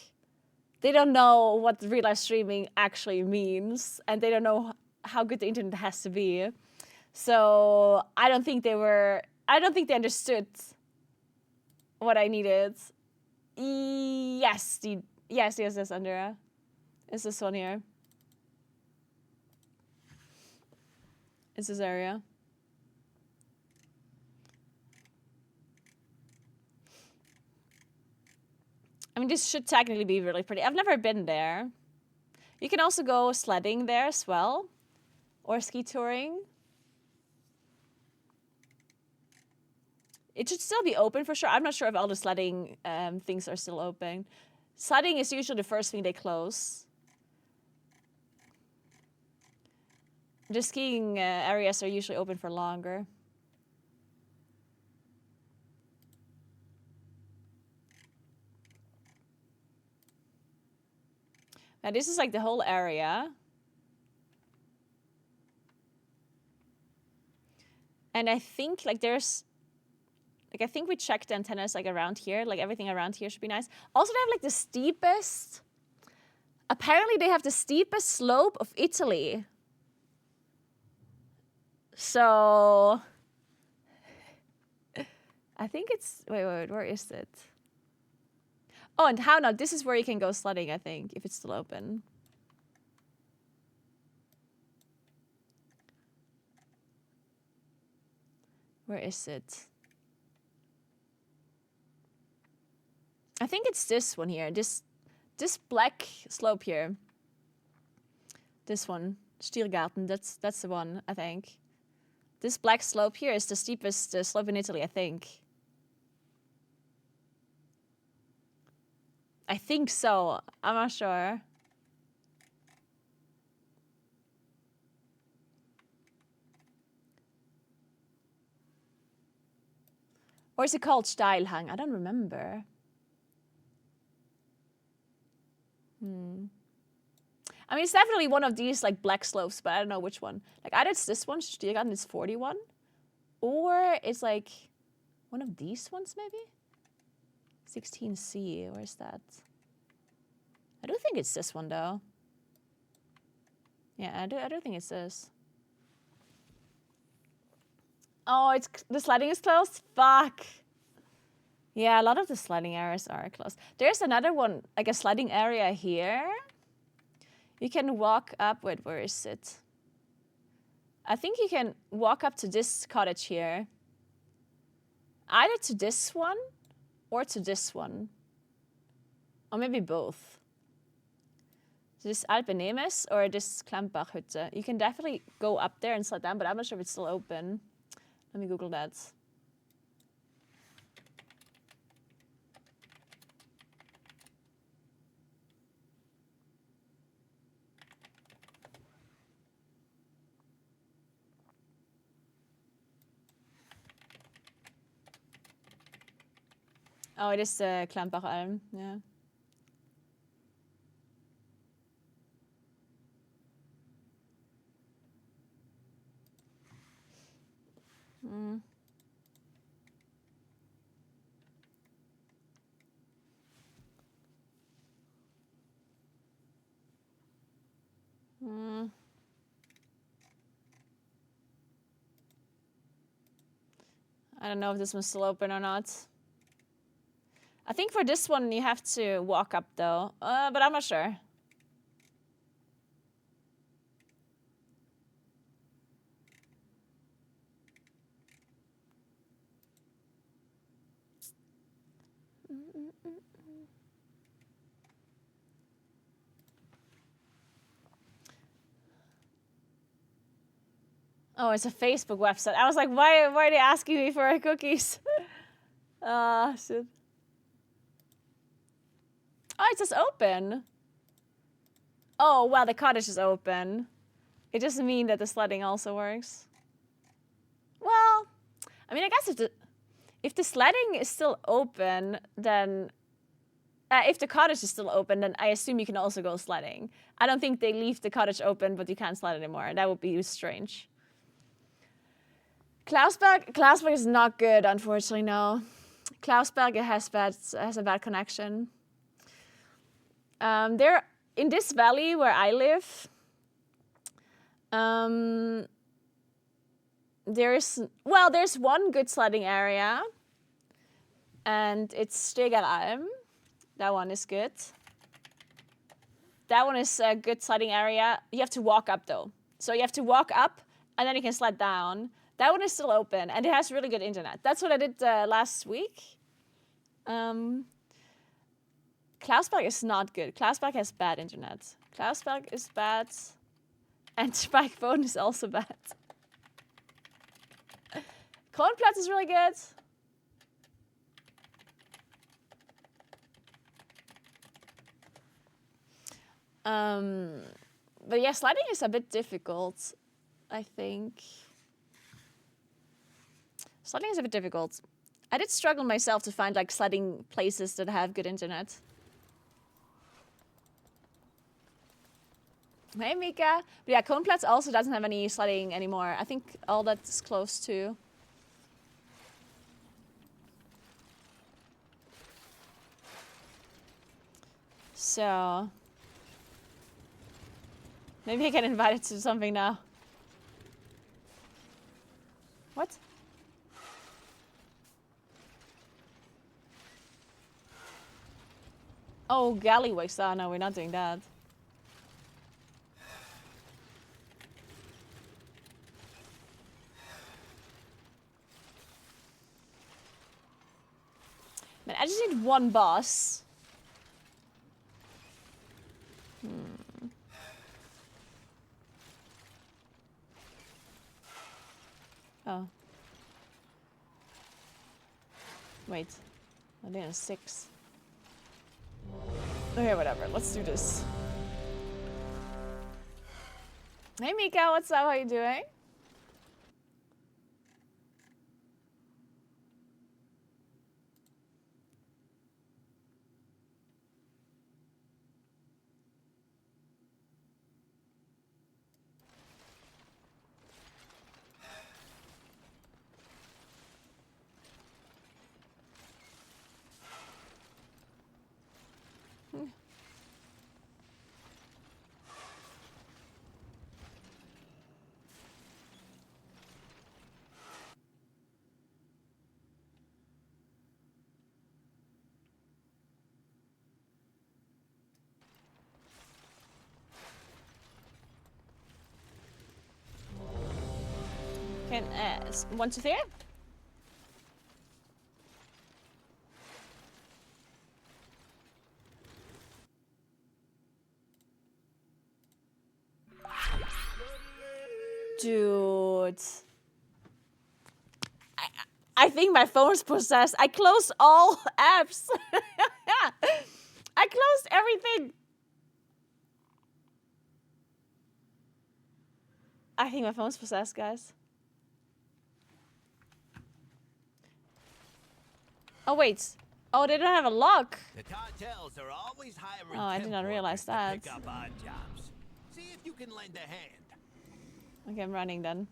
Speaker 1: they don't know what real life streaming actually means and they don't know how good the internet has to be. So I don't think they understood what I needed. Yes, yes, Andrea. It's this one here. It's this area. I mean, this should technically be really pretty. I've never been there. You can also go sledding there as well, or ski touring. It should still be open for sure. I'm not sure if all the sledding things are still open. Sledding is usually the first thing they close. The skiing areas are usually open for longer. Now this is like the whole area. And I think like there's, like I think we checked the antennas like around here, like everything around here should be nice. Also they have like the steepest, apparently they have the steepest slope of Italy. So, I think it's, wait, where is it? Oh, and how now? This is where you can go sledding, I think, if it's still open. Where is it? I think it's this one here. This black slope here. This one, Stiergarten. That's the one, I think. This black slope here is the steepest slope in Italy, I think. I think so. I'm not sure. Or is it called Steilhang? I don't remember. I mean, it's definitely one of these like black slopes, but I don't know which one. Like either it's this one, Stiergarten is 41, or it's like one of these ones maybe? 16C, where's that? I do think it's this one though. Yeah, I do think it's this. Oh, the sledding is closed? Fuck. Yeah, a lot of the sledding areas are closed. There's another one, like a sledding area here. You can walk up, wait, where is it? I think you can walk up to this cottage here. Either to this one or to this one. Or maybe both. This Alpenemes or this Klampbachhütte. You can definitely go up there and slide down, but I'm not sure if it's still open. Let me Google that. Oh, it is Klampbachalm, yeah. Mm. Mm. I don't know if this one's still open or not. I think for this one you have to walk up though, but I'm not sure. Oh, it's a Facebook website. I was like, why are they asking me for cookies? Ah, shit. Oh, it says open. Oh, well, the cottage is open. It doesn't mean that the sledding also works. Well, I mean, I guess if the sledding is still open, then... if the cottage is still open, then I assume you can also go sledding. I don't think they leave the cottage open, but you can't sled anymore. That would be strange. Klausberg is not good, unfortunately, no. Klausberg has a bad connection. There, in this valley where I live, there's one good sledding area, and it's Stegeralm. That one is good. That one is a good sledding area. You have to walk up though. So you have to walk up and then you can sled down. That one is still open and it has really good internet. That's what I did last week. Klausberg is not good. Klausberg has bad internet. Klausberg is bad. And Spikephone is also bad. Kronplatz is really good. But yeah, sliding is a bit difficult, I think. Sliding is a bit difficult. I did struggle myself to find like sledding places that have good internet. Hey Mika. But yeah, Kronplatz also doesn't have any sledding anymore. I think all that's close to. So maybe I get invited to something now. What? Oh, Galleywigs. Oh, no, we're not doing that. Man, I just need one boss. Oh. Wait. I think it's 6. Okay, whatever. Let's do this. Hey Mika, what's up? How you doing? Second, 1, 2, 3. Dude. I think my phone's possessed. I closed all apps. I closed everything. I think my phone's possessed, guys. Oh, wait. Oh, they don't have a lock.
Speaker 9: The cartels are always hiring
Speaker 1: Oh, I did not realize that.
Speaker 9: pick up odd jobs. See if you can lend a hand.
Speaker 1: Okay, I'm running then.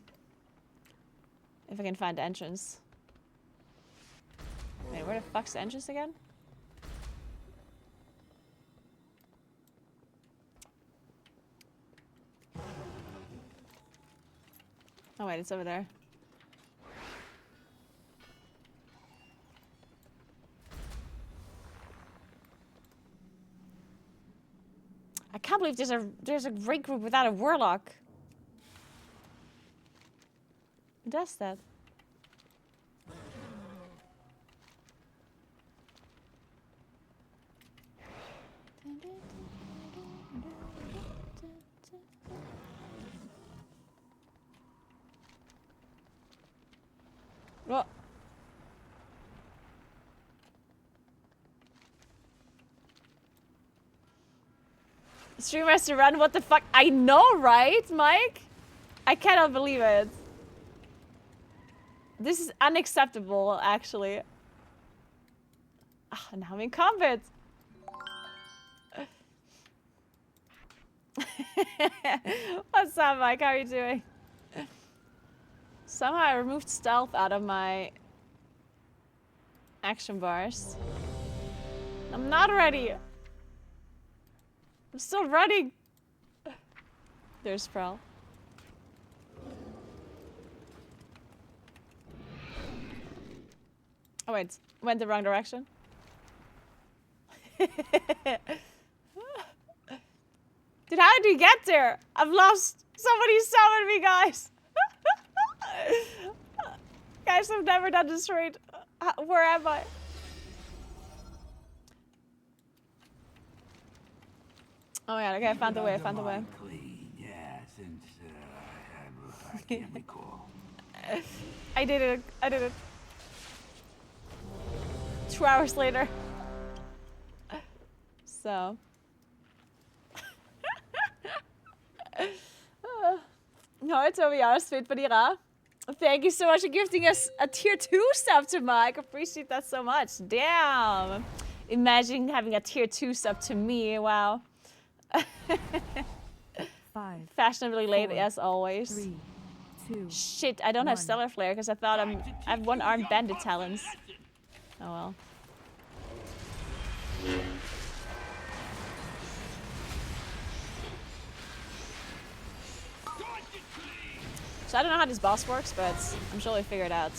Speaker 1: If I can find the entrance. Wait, where the fuck's the entrance again? Oh wait, it's over there. I can't believe there's a raid group without a warlock. Who does that? What? Streamer has to run? What the fuck? I know, right, Mike? I cannot believe it. This is unacceptable, actually. Ah, now I'm in combat. What's up, Mike? How are you doing? Somehow I removed stealth out of my action bars. I'm not ready. I'm still running. There's Prowl. Oh wait, went the wrong direction. Dude, how did we get there? I've lost. Somebody summoned me, guys. Guys, I've never done this raid. Where am I? Oh my god, okay, I found the way, I found the way.
Speaker 6: Yeah, since I can't recall.
Speaker 1: I did it, I did it. 2 hours later. So. No, to be honest, fit Vanira. Thank you so much for gifting us a tier 2 sub to Mike. Appreciate that so much. Damn. Imagine having a tier 2 sub to me. Wow.
Speaker 5: 5.
Speaker 1: Fashionably late
Speaker 5: 4,
Speaker 1: as always.
Speaker 5: 3, 2.
Speaker 1: Shit, I don't have
Speaker 5: 1.
Speaker 1: Stellar Flare because I thought I have one-armed bandit talents. Oh well. So I don't know how this boss works, but I'm sure we'll figure it out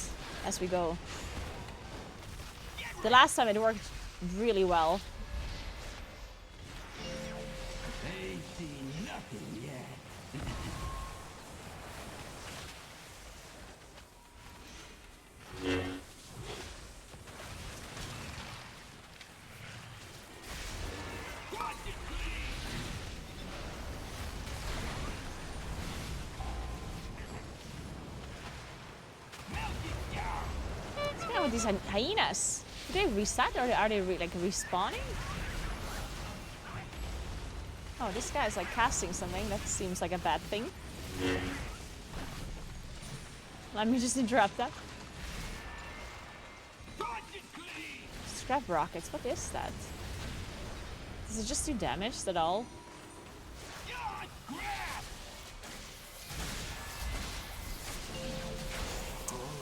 Speaker 1: as we go. The last time it worked really well.
Speaker 6: They see nothing yet.
Speaker 1: What's going on with these hyenas? Do they reset or are they like respawning? Oh, this guy's like casting something. That seems like a bad thing. Let me just interrupt that. Scrap rockets. What is that? Does it just do damage at all?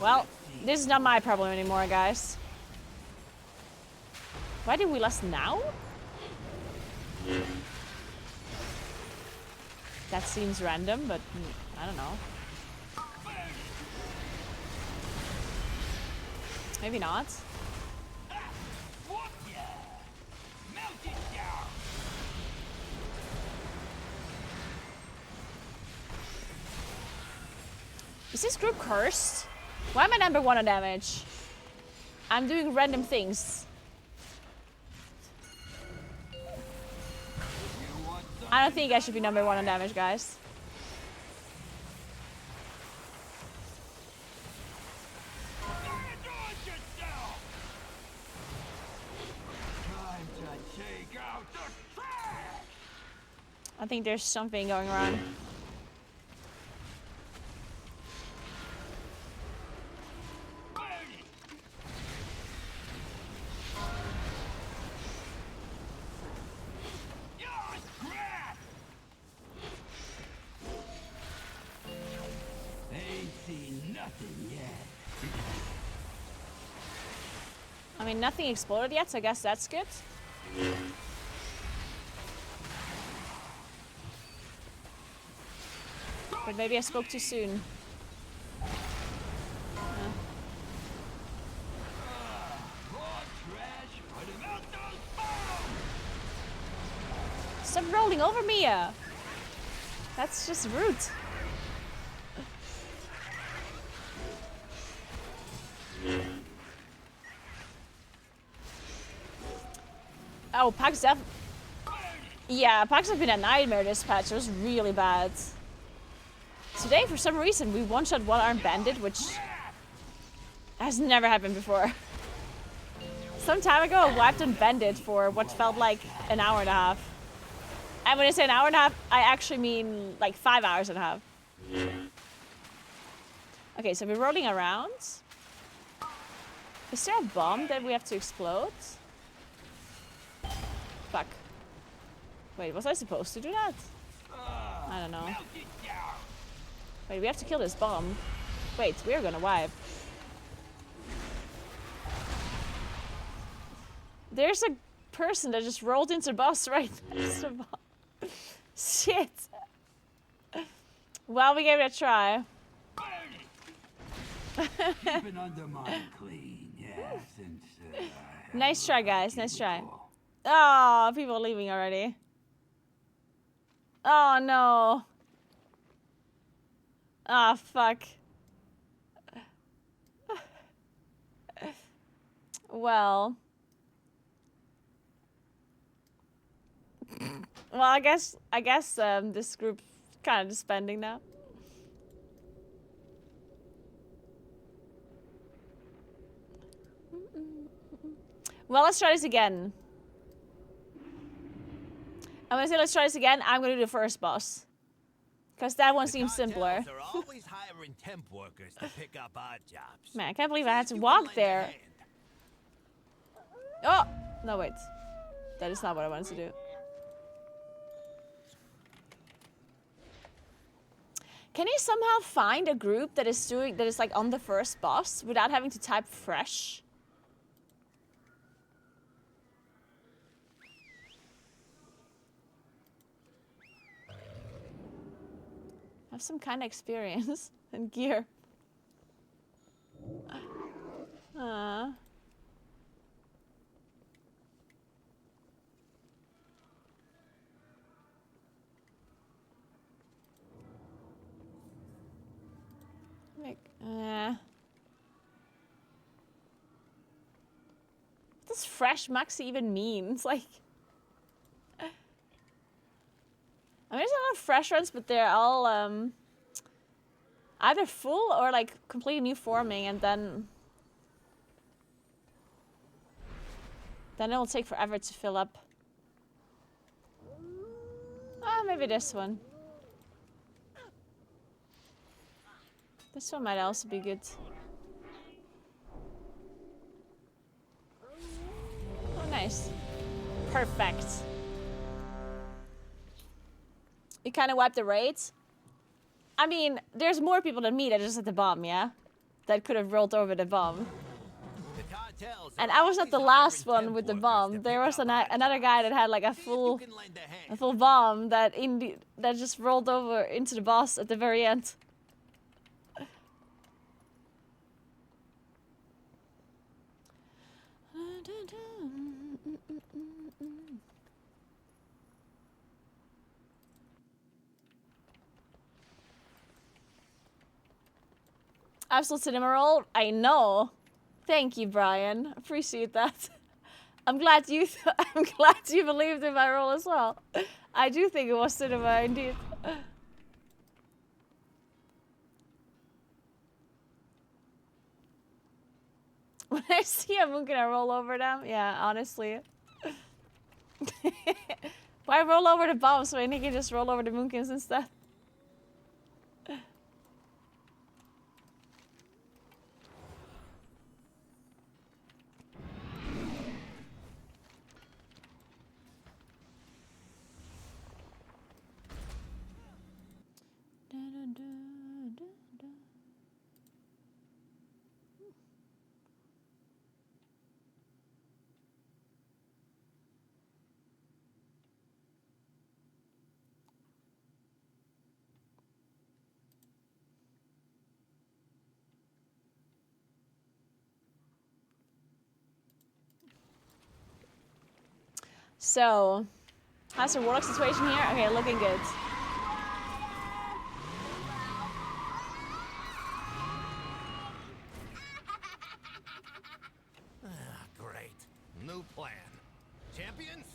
Speaker 1: Well, this is not my problem anymore, guys. Why did we lose now? That seems random, but I don't know. Maybe not. Is this group cursed? Why am I number 1 on damage? I'm doing random things. I don't think I should be number 1 on damage, guys. I think there's something going wrong. I mean, nothing exploded yet, so I guess that's good. But maybe I spoke too soon. Stop rolling over me! That's just rude. Oh, Pax Def. Yeah, Pax have been a nightmare this patch. It was really bad. Today, for some reason, we one-shot one-armed bandit, which has never happened before. Some time ago, I wiped on bandit for what felt like an hour and a half. And when I say an hour and a half, I actually mean like 5 hours and a half. Okay, so we're rolling around. Is there a bomb that we have to explode? Fuck. Wait, was I supposed to do that? I don't know. Wait, we have to kill this bomb. Wait, we're gonna wipe. There's a person that just rolled into the boss right next to the bomb. Shit. Well, we gave it a try.
Speaker 6: Keeping under my clean, yeah, since
Speaker 1: Nice try, guys. Nice try. Oh, people are leaving already. Oh, no. Ah, fuck. Well. Well, I guess this group's kind of disbanding now. Well, let's try this again. I'm gonna say let's try this again. I'm gonna do the first boss. Because that one seems simpler.
Speaker 9: Are always hiring temp workers to pick up odd jobs.
Speaker 1: Man, I can't believe I had to walk there. Oh! No, wait. That is not what I wanted to do. Can you somehow find a group that is like on the first boss without having to type fresh? Have some kind of experience and gear. Like, what does fresh maxi even mean? It's like, I mean, there's a lot of fresh runs, but they're all either full or like completely new forming, and then it will take forever to fill up. Ah, maybe this one. This one might also be good. Oh, nice. Perfect. You kind of wiped the raids. I mean, there's more people than me that just had the bomb, yeah? That could have rolled over the bomb. And I was not the last one with the bomb. There was another guy that had like a full bomb that just rolled over into the boss at the very end. Absolute cinema roll. I know. Thank you, Brian. Appreciate that. I'm glad you believed in my roll as well. I do think it was cinema indeed. When I see a moon, can I roll over them? Yeah, honestly. Why roll over the bombs when you can just roll over the moonkins instead? So, how's the warlock situation here? Okay, looking good.
Speaker 9: Great. New plan. Champions,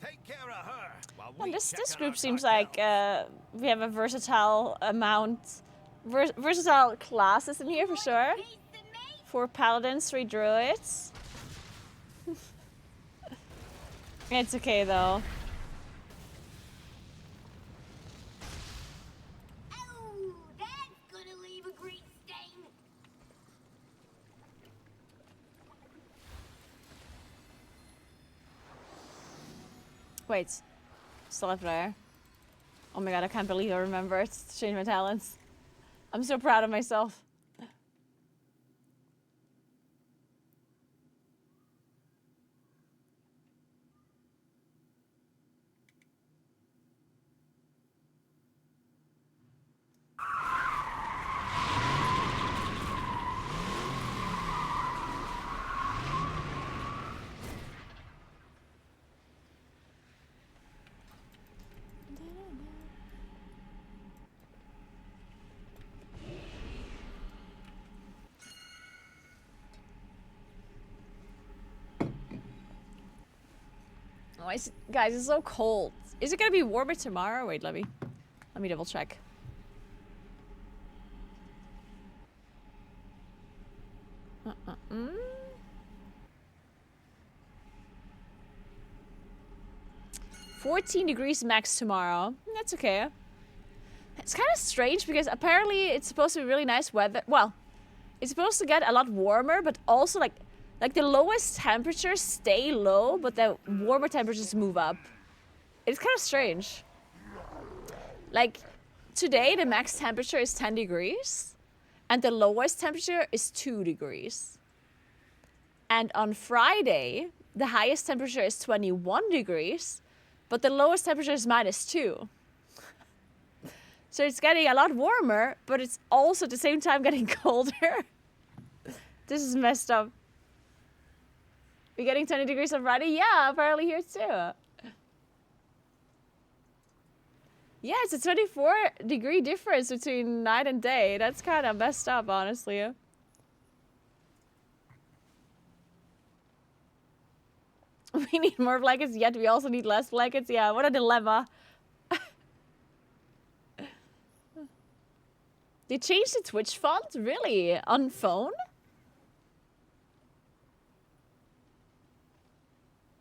Speaker 9: take care of her. While
Speaker 1: Well,
Speaker 9: we
Speaker 1: this
Speaker 9: check on
Speaker 1: group
Speaker 9: our
Speaker 1: seems
Speaker 9: cartels.
Speaker 1: like we have a versatile amount, versatile classes in here for sure. 4 paladins, 3 druids. It's okay though.
Speaker 10: Oh, that's gonna leave a great stain.
Speaker 1: Wait, still up there. Oh my god, I can't believe I remembered to change my talents. I'm so proud of myself. Oh, guys, it's so cold. Is it gonna be warmer tomorrow? Wait, let me double check. Mm. 14 degrees max tomorrow. That's okay. It's kind of strange because apparently it's supposed to be really nice weather. Well, it's supposed to get a lot warmer, but also like the lowest temperatures stay low, but the warmer temperatures move up. It's kind of strange. Like today, the max temperature is 10 degrees, and the lowest temperature is 2 degrees. And on Friday, the highest temperature is 21 degrees, but the lowest temperature is -2. So it's getting a lot warmer, but it's also at the same time getting colder. This is messed up. We're getting 20 degrees on Friday? Yeah, apparently here too. Yeah, it's a 24-degree difference between night and day. That's kind of messed up, honestly. We need more blankets, yet we also need less blankets. Yeah, what a dilemma. They changed the Twitch font? Really? On phone?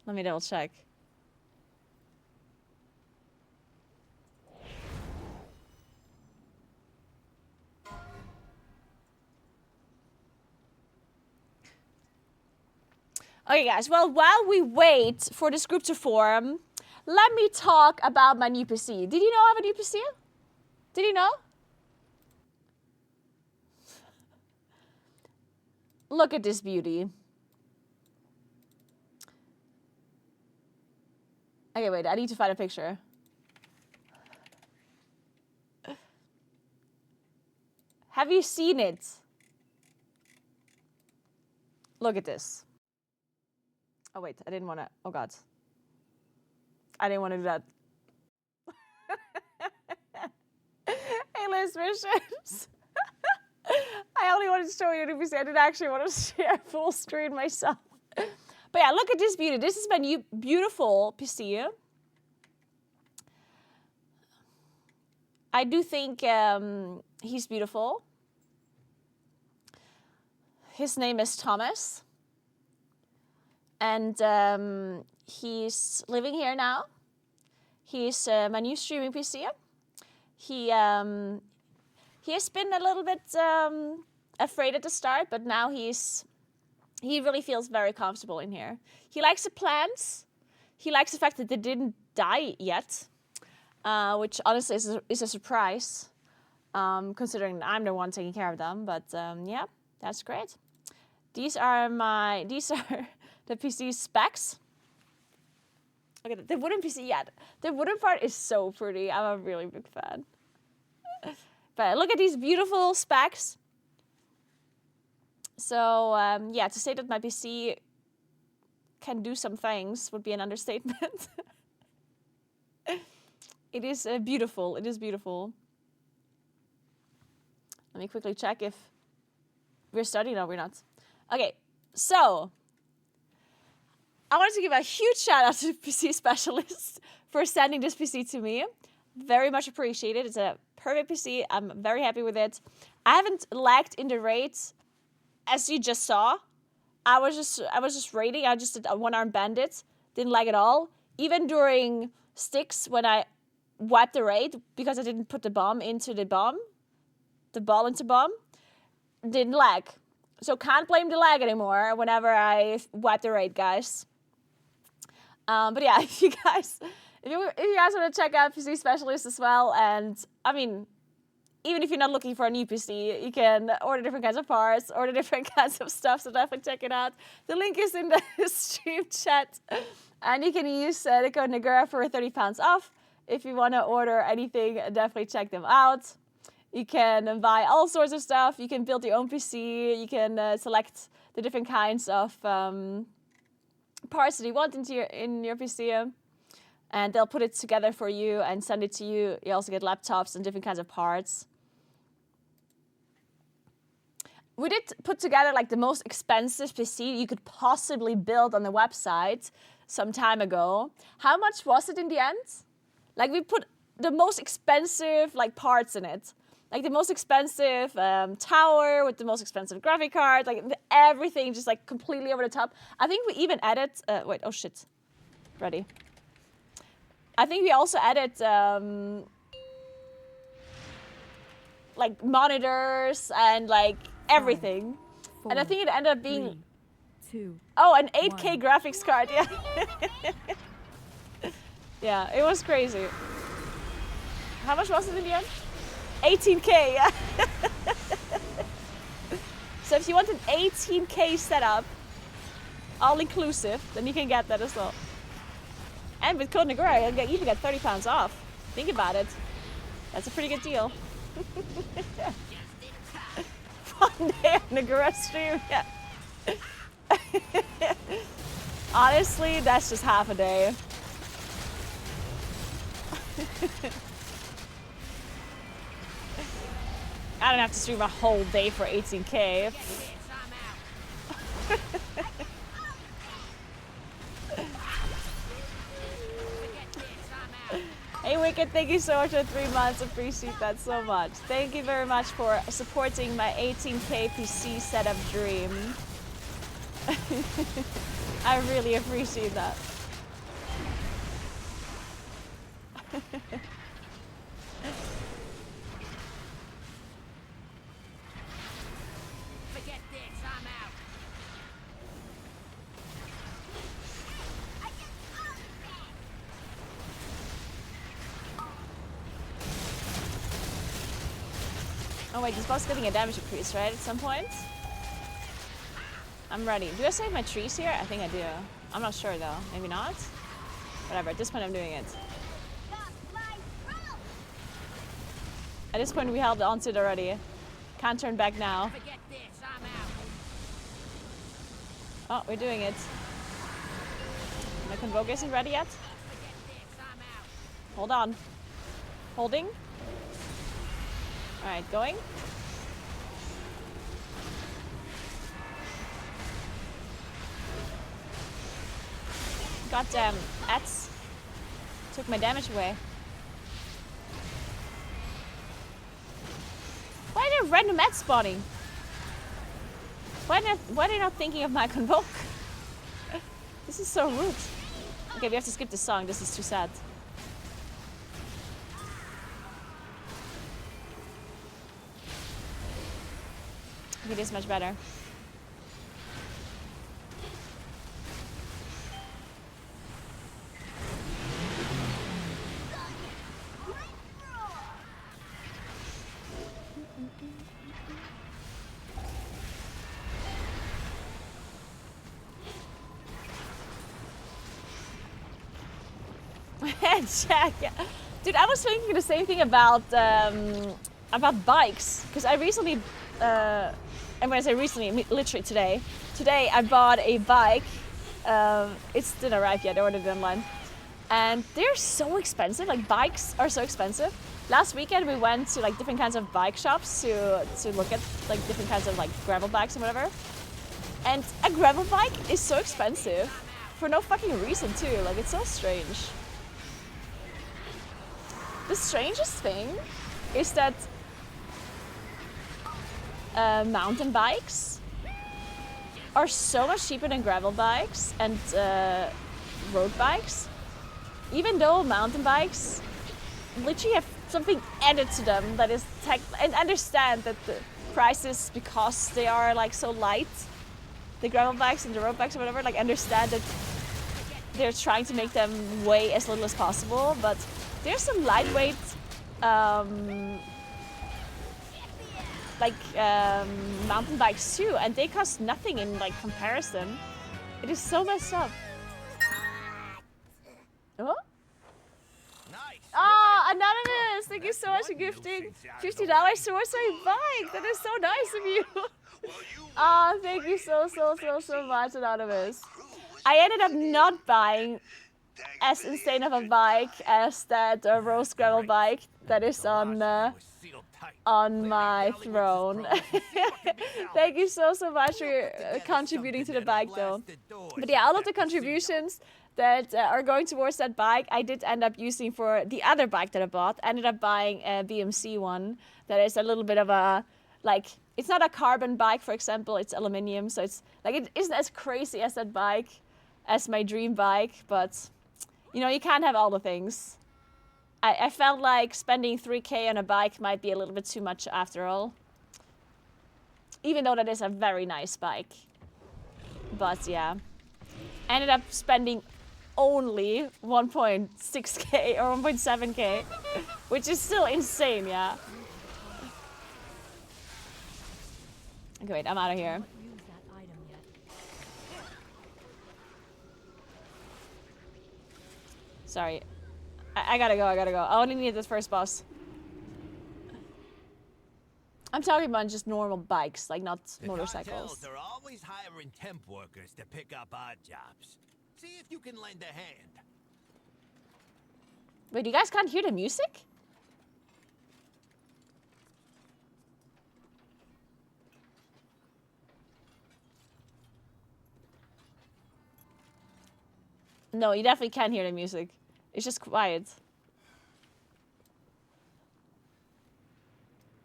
Speaker 1: Let me double check. Okay, guys. Well, while we wait for this group to form, let me talk about my new PC. Did you know I have a new PC? Did you know? Look at this beauty. Okay, wait. I need to find a picture. Have you seen it? Look at this. Oh, wait. I didn't want to... Oh, God. I didn't want to do that. Hey, Liz Missions. I only wanted to show you the PC. I didn't actually want to share full screen myself. But yeah, look at this beauty. This is my new beautiful PC. I do think he's beautiful. His name is Thomas. And he's living here now. He's my new streaming PC. He has been a little bit afraid at the start, but now he really feels very comfortable in here. He likes the plants. He likes the fact that they didn't die yet, which honestly is a surprise, considering I'm the one taking care of them. But yeah, that's great. These are the PC specs. Okay, the wooden PC, yeah. The wooden part is so pretty. I'm a really big fan. But look at these beautiful specs. So yeah, to say that my PC can do some things would be an understatement. It is beautiful. It is beautiful. Let me quickly check if we're starting. No, we're not. Okay, so I wanted to give a huge shout out to the PC specialist for sending this PC to me. Very much appreciated. It's a perfect PC. I'm very happy with it. I haven't lagged in the raid, as you just saw. I was just raiding. I just did a one-arm bandit. Didn't lag at all. Even during sticks when I wiped the raid because I didn't put the bomb into the bomb, the ball into bomb, didn't lag. So can't blame the lag anymore whenever I wipe the raid, guys. But yeah, if you guys want to check out PC Specialist as well, and I mean, even if you're not looking for a new PC, you can order different kinds of parts, order different kinds of stuff, so definitely check it out. The link is in the stream chat, and you can use the code Naguura for £30 off. If you want to order anything, definitely check them out. You can buy all sorts of stuff. You can build your own PC. You can select the different kinds of parts that you want in your PC, and they'll put it together for you and send it to you. You also get laptops and different kinds of parts. We did put together like the most expensive PC you could possibly build on the website some time ago. How much was it in the end? Like we put the most expensive like parts in it. Like the most expensive tower with the most expensive graphic card, like everything just like completely over the top. I think we even added, wait, oh shit, ready. I think we also added like monitors and like everything. 5, 4, and I think it ended up being
Speaker 5: 3, 2,
Speaker 1: oh, an 8K
Speaker 5: 1.
Speaker 1: graphics card, yeah. Yeah, it was crazy. How much was it in the end? 18K, yeah. So if you want an 18K setup, all inclusive, then you can get that as well. And with code Naguura, you even get £30 off. Think about it. That's a pretty good deal. One day on Naguura stream, yeah. Honestly, that's just half a day. I don't have to stream a whole day for 18K. Hey Wicked, thank you so much for 3 months. Appreciate that so much. Thank you very much for supporting my 18K PC setup dream. I really appreciate that.
Speaker 4: Forget this, I'm out.
Speaker 1: Oh wait, this boss is getting a damage increase, right, at some point? I'm ready. Do I save my trees here? I think I do. I'm not sure though. Maybe not? Whatever, at this point I'm doing it. At this point we held onto it already. Can't turn back now.
Speaker 4: Forget this, I'm
Speaker 1: Oh,
Speaker 4: out.
Speaker 1: we're doing it. My Convoke isn't ready yet.
Speaker 4: Forget this, I'm out.
Speaker 1: Hold on. Holding. Alright, going. goddamn ads took my damage away. Why are there random ads spawning? Why are they not thinking of my convoke? This is so rude. Okay, we have to skip this song. This is too sad. Okay, this is much better. Jack, yeah. Dude, I was thinking the same thing about bikes, because I recently, and when I say recently, I mean literally today. Today I bought a bike. It didn't arrive yet. I ordered it online, and they're so expensive. Like bikes are so expensive. Last weekend we went to like different kinds of bike shops to look at like different kinds of like gravel bikes and whatever. And a gravel bike is so expensive for no fucking reason too. Like it's so strange. The strangest thing is that mountain bikes are so much cheaper than gravel bikes and road bikes. Even though mountain bikes literally have something added to them that is and understand that the prices, because they are like so light, the gravel bikes and the road bikes or whatever, like understand that they're trying to make them weigh as little as possible, but there's some lightweight mountain bikes too, and they cost nothing in like comparison. It is so messed up. Oh?
Speaker 9: Nice.
Speaker 1: Oh, Anonymous! Thank you so much for gifting $50 towards my bike. That is so nice of you. Oh, thank you so much, Anonymous. I ended up not buying as insane of a bike as that Rose gravel bike that is on my throne. Thank you so much for contributing to the bike though. But yeah, all of the contributions that are going towards that bike, I did end up using for the other bike that I bought. I ended up buying a BMC one that is a little bit of a, like, it's not a carbon bike, for example, it's aluminium, so it's like, it isn't as crazy as that bike, as my dream bike, but you know, you can't have all the things. I felt like spending $3K on a bike might be a little bit too much after all. Even though that is a very nice bike. But yeah. I ended up spending only 1.6K or 1.7K. Which is still insane, yeah. Okay, wait, I'm out of here. Sorry. I gotta go. I only need this first boss. I'm talking about just normal bikes, like not motorcycles.
Speaker 9: They're always hiring temp workers to pick up odd jobs. See if you can lend a hand.
Speaker 1: Wait, you guys can't hear the music? No, you definitely can't hear the music. It's just quiet.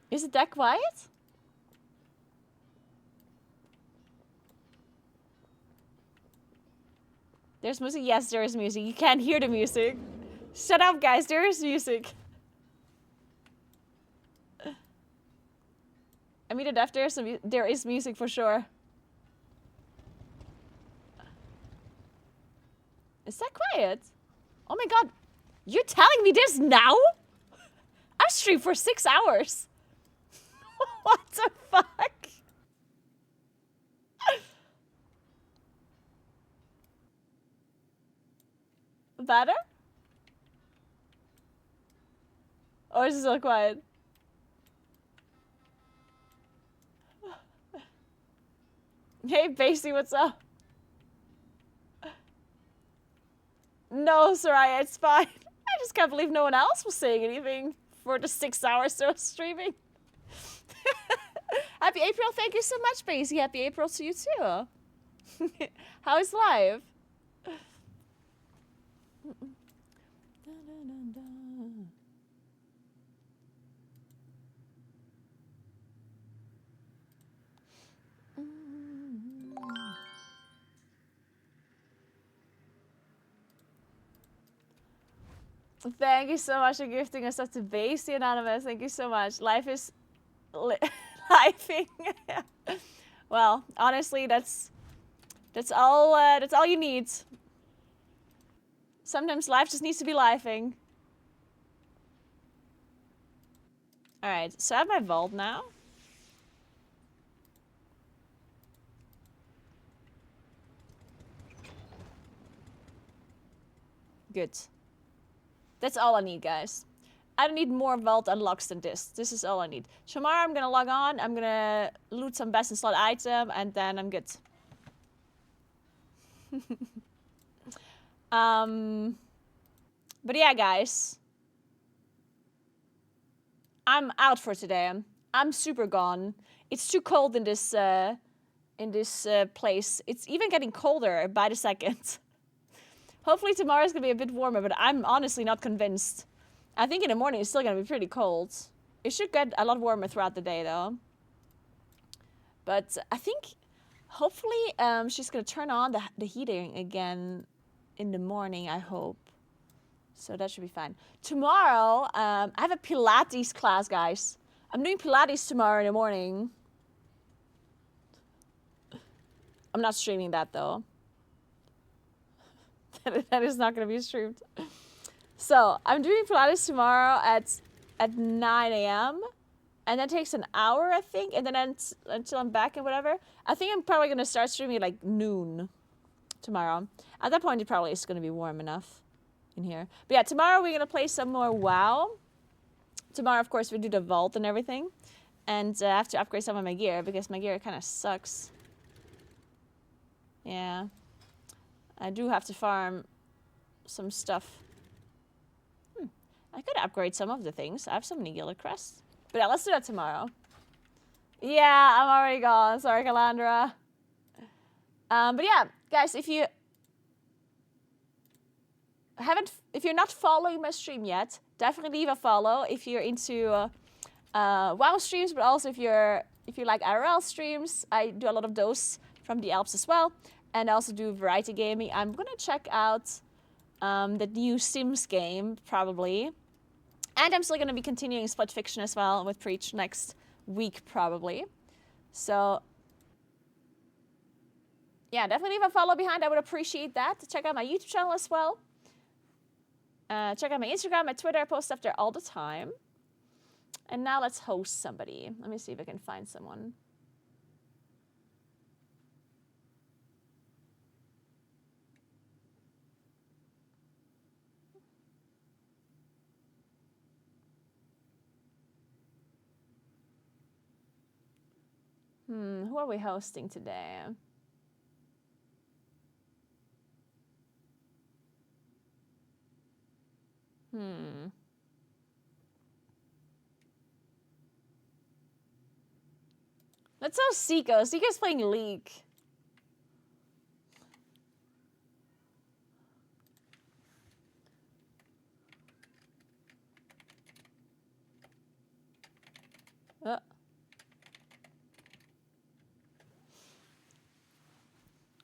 Speaker 1: Is it that quiet? There's music? Yes, there is music. You can't hear the music. Shut up, guys. There is music. I mean, there is music for sure. Is that quiet? Oh my god. You're telling me this now? I've streamed for 6 hours. What the fuck? Better? Or is it still quiet? Hey, Basie, what's up? No, Soraya, it's fine. I just can't believe no one else was saying anything for the 6 hours I was streaming. Happy April, thank you so much, Basie. Happy April to you too. How is life? Thank you so much for gifting us up to base, the Anonymous. Thank you so much. Life is lifing. Well, honestly, that's all you need. Sometimes life just needs to be lifing. All right, so I have my vault now. Good. That's all I need, guys. I don't need more vault unlocks than this. This is all I need. Tomorrow I'm gonna log on. I'm gonna loot some best in slot item, and then I'm good. But yeah, guys. I'm out for today. I'm super gone. It's too cold in this place. It's even getting colder by the second. Hopefully tomorrow's gonna be a bit warmer, but I'm honestly not convinced. I think in the morning it's still gonna be pretty cold. It should get a lot warmer throughout the day though. But I think hopefully she's gonna turn on the heating again in the morning, I hope. So that should be fine. Tomorrow, I have a Pilates class, guys. I'm doing Pilates tomorrow in the morning. I'm not streaming that though. That is not gonna be streamed. So I'm doing Pilates tomorrow at 9 a.m. and that takes an hour, I think, and then until I'm back and whatever. I think I'm probably gonna start streaming at like noon tomorrow. At that point, it probably is gonna be warm enough in here. But yeah, tomorrow we're gonna play some more WoW. Tomorrow, of course, we do the vault and everything, and I have to upgrade some of my gear because my gear kind of sucks. Yeah. I do have to farm some stuff. I could upgrade some of the things. I have so many gilded crests. But yeah, let's do that tomorrow. Yeah, I'm already gone. Sorry, Calandra. But yeah, guys, if you're not following my stream yet, definitely leave a follow if you're into WoW streams, but also if you like IRL streams. I do a lot of those from the Alps as well. And I also do variety gaming. I'm gonna check out the new Sims game, probably. And I'm still gonna be continuing Split Fiction as well with Preach next week, probably. So, yeah, definitely leave a follow behind. I would appreciate that. Check out my YouTube channel as well. Check out my Instagram, my Twitter. I post stuff there all the time. And now let's host somebody. Let me see if I can find someone. Who are we hosting today? Let's host Seiko. Seiko's playing League.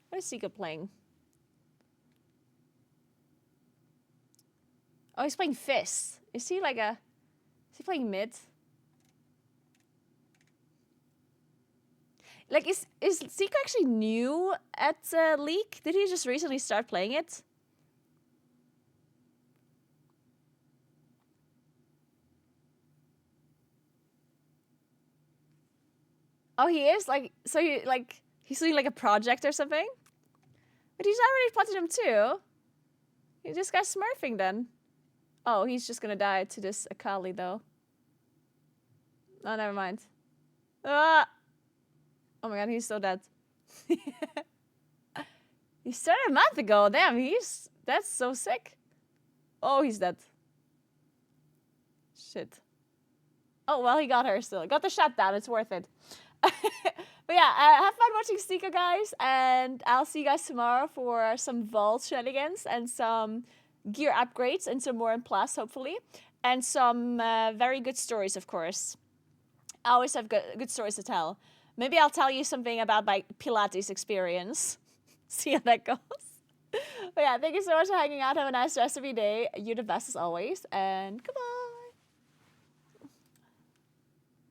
Speaker 1: What is Seiko playing? Oh, he's playing Fist. Is he playing mid? Like, is Seiko actually new at League? Did he just recently start playing it? Oh, he is? Like, so he's doing like a project or something? But he's already Platinum 2. He just got smurfing then. Oh, he's just gonna die to this Akali though. Oh, never mind. Ah! Oh my god, he's so dead. He started a month ago. Damn, that's so sick. Oh, he's dead. Shit. Oh, well, he got her still. Got the shutdown. It's worth it. But yeah, have fun watching Stika, guys. And I'll see you guys tomorrow for some vault shenanigans and some gear upgrades and some more in Plus, hopefully. And some very good stories, of course. I always have good stories to tell. Maybe I'll tell you something about my Pilates experience. See how that goes. But yeah, thank you so much for hanging out. Have a nice rest of your day. You're the best as always. And goodbye.